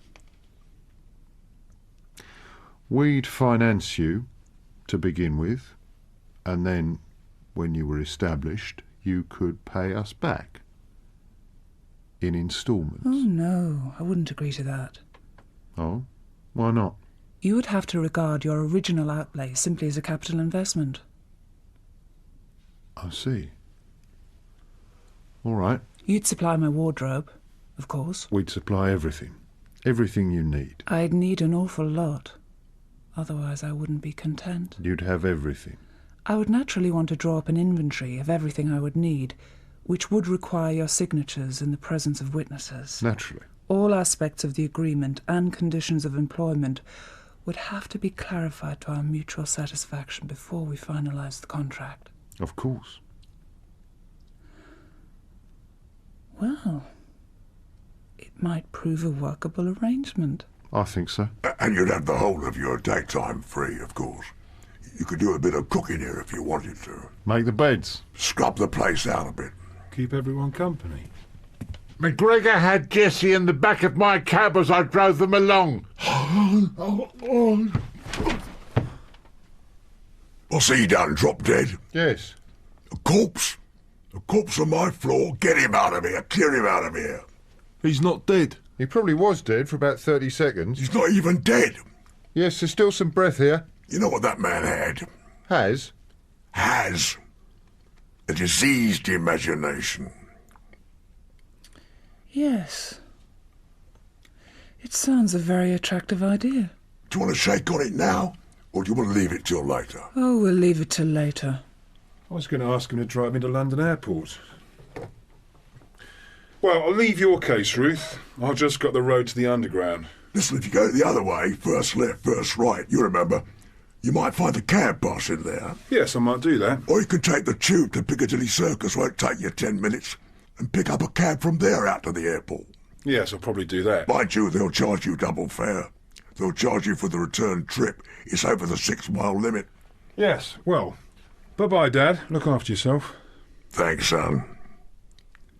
We'd finance you to begin with, and then, when you were established, you could pay us back in instalments. Oh, no, I wouldn't agree to that. Oh? Why not? You would have to regard your original outlay simply as a capital investment. I see. All right. You'd supply my wardrobe, of course. We'd supply everything. Everything you need. I'd need an awful lot. Otherwise I wouldn't be content. You'd have everything. I would naturally want to draw up an inventory of everything I would need, which would require your signatures in the presence of witnesses. Naturally. All aspects of the agreement and conditions of employment would have to be clarified to our mutual satisfaction before we finalise the contract. Of course. Well, it might prove a workable arrangement. I think so. And you'd have the whole of your daytime free, of course. You could do a bit of cooking here if you wanted to. Make the beds. Scrub the place out a bit. Keep everyone company. McGregor had Jessie in the back of my cab as I drove them along. What's he done? Drop dead? Yes. A corpse? A corpse on my floor? Get him out of here. Clear him out of here. He's not dead. He probably was dead for about 30 seconds. He's not even dead. Yes, there's still some breath here. You know what that man had? Has? Has. A diseased imagination. Yes. It sounds a very attractive idea. Do you want to shake on it now, or do you want to leave it till later? Oh, we'll leave it till later. I was going to ask him to drive me to London Airport. Well, I'll leave your case, Ruth. I've just got the road to the Underground. Listen, if you go the other way, first left, first right, you remember, you might find a cab passing there. Yes, I might do that. Or you could take the tube to Piccadilly Circus, won't take you 10 minutes, and pick up a cab from there out to the airport. Yes, I'll probably do that. Mind you, they'll charge you double fare. They'll charge you for the return trip. It's over the 6-mile limit. Yes, well, bye-bye, Dad. Look after yourself. Thanks, son.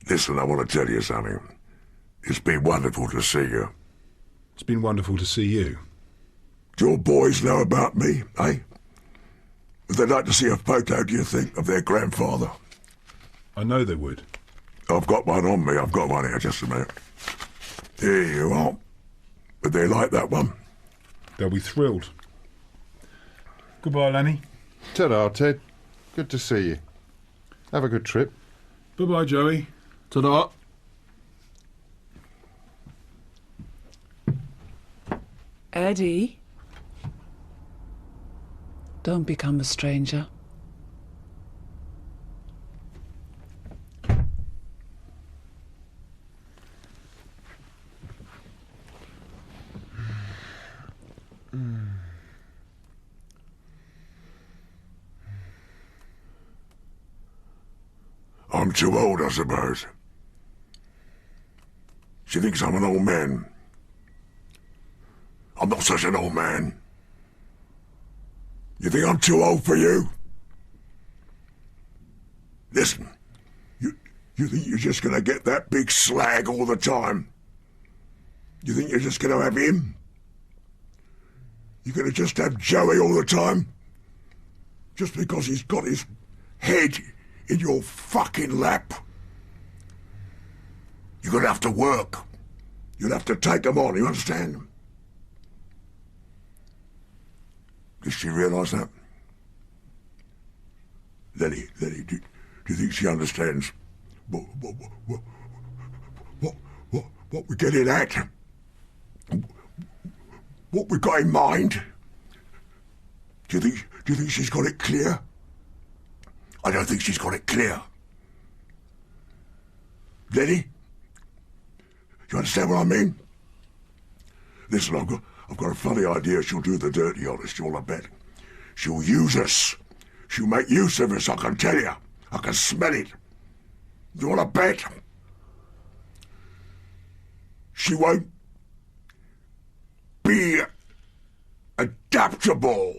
Listen, I want to tell you something. It's been wonderful to see you. It's been wonderful to see you. Do your boys know about me, eh? Would they like to see a photo, do you think, of their grandfather? I know they would. I've got one on me. I've got one here, just a minute. Here you are. Would they like that one? They'll be thrilled. Goodbye, Lenny. Ta-da, Ted. Good to see you. Have a good trip. Bye-bye, Joey. Ta-da. Eddie, don't become a stranger. I'm too old, I suppose. She thinks I'm an old man. I'm not such an old man. You think I'm too old for you? Listen, you think you're just going to get that big slag all the time? You think you're just going to have him? You're going to just have Joey all the time? Just because he's got his head in your fucking lap? You're going to have to work. You'll have to take them on, you understand? Does she realise that? Lenny, do you think she understands what we're getting at? What we've got in mind? Do you think she's got it clear? I don't think she's got it clear. Lenny? You understand what I mean? Listen, I've got a funny idea she'll do the dirty on us, you want to bet? She'll use us. She'll make use of us, I can tell you. I can smell it. You want to bet? She won't be adaptable.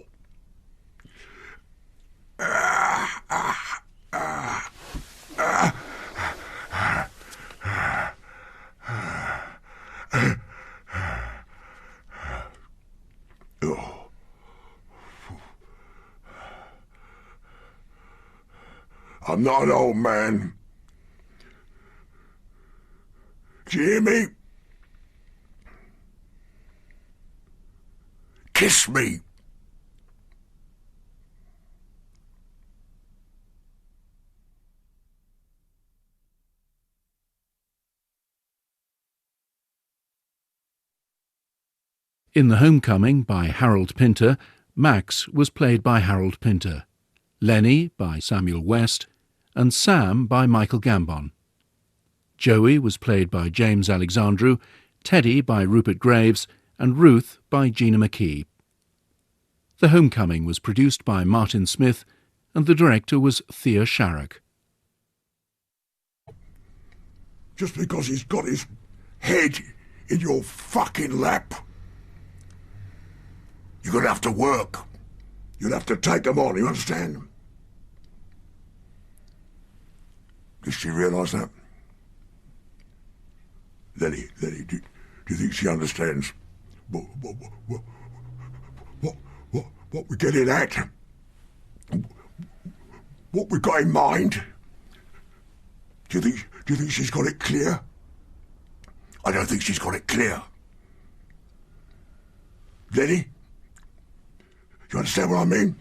Oh. I'm not an old man. Do you hear me? Kiss me. In The Homecoming by Harold Pinter, Max was played by Harold Pinter, Lenny by Samuel West, and Sam by Michael Gambon. Joey was played by James Alexandru, Teddy by Rupert Graves, and Ruth by Gina McKee. The Homecoming was produced by Martin Smith, and the director was Thea Sharrock. Just because he's got his head in your fucking lap, you're going to have to work. You'll have to take them on, you understand? Does she realise that? Lenny, do you think she understands what we're getting at? What we've got in mind? Do you think she's got it clear? I don't think she's got it clear. Lenny? You understand what I mean?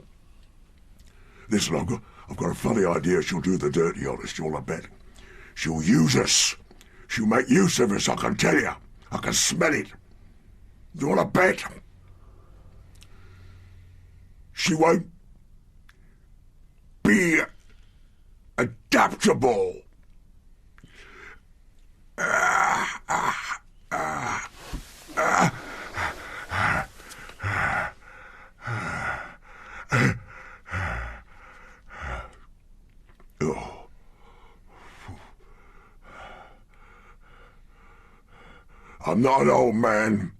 Listen, I've got a funny idea she'll do the dirty on us, you want to bet. She'll use us. She'll make use of us, I can tell you. I can smell it. You want to bet? She won't be adaptable. I'm not an old man.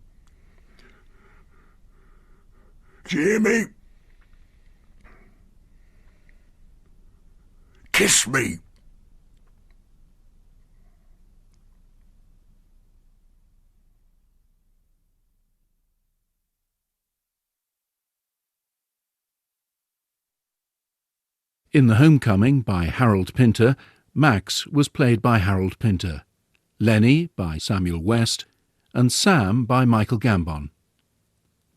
Do you hear me? Kiss me. In The Homecoming by Harold Pinter, Max was played by Harold Pinter, Lenny by Samuel West, and Sam by Michael Gambon.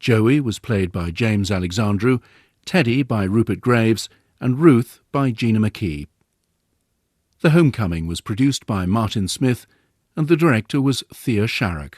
Joey was played by James Alexandru, Teddy by Rupert Graves, and Ruth by Gina McKee. The Homecoming was produced by Martin Smith, and the director was Thea Sharrock.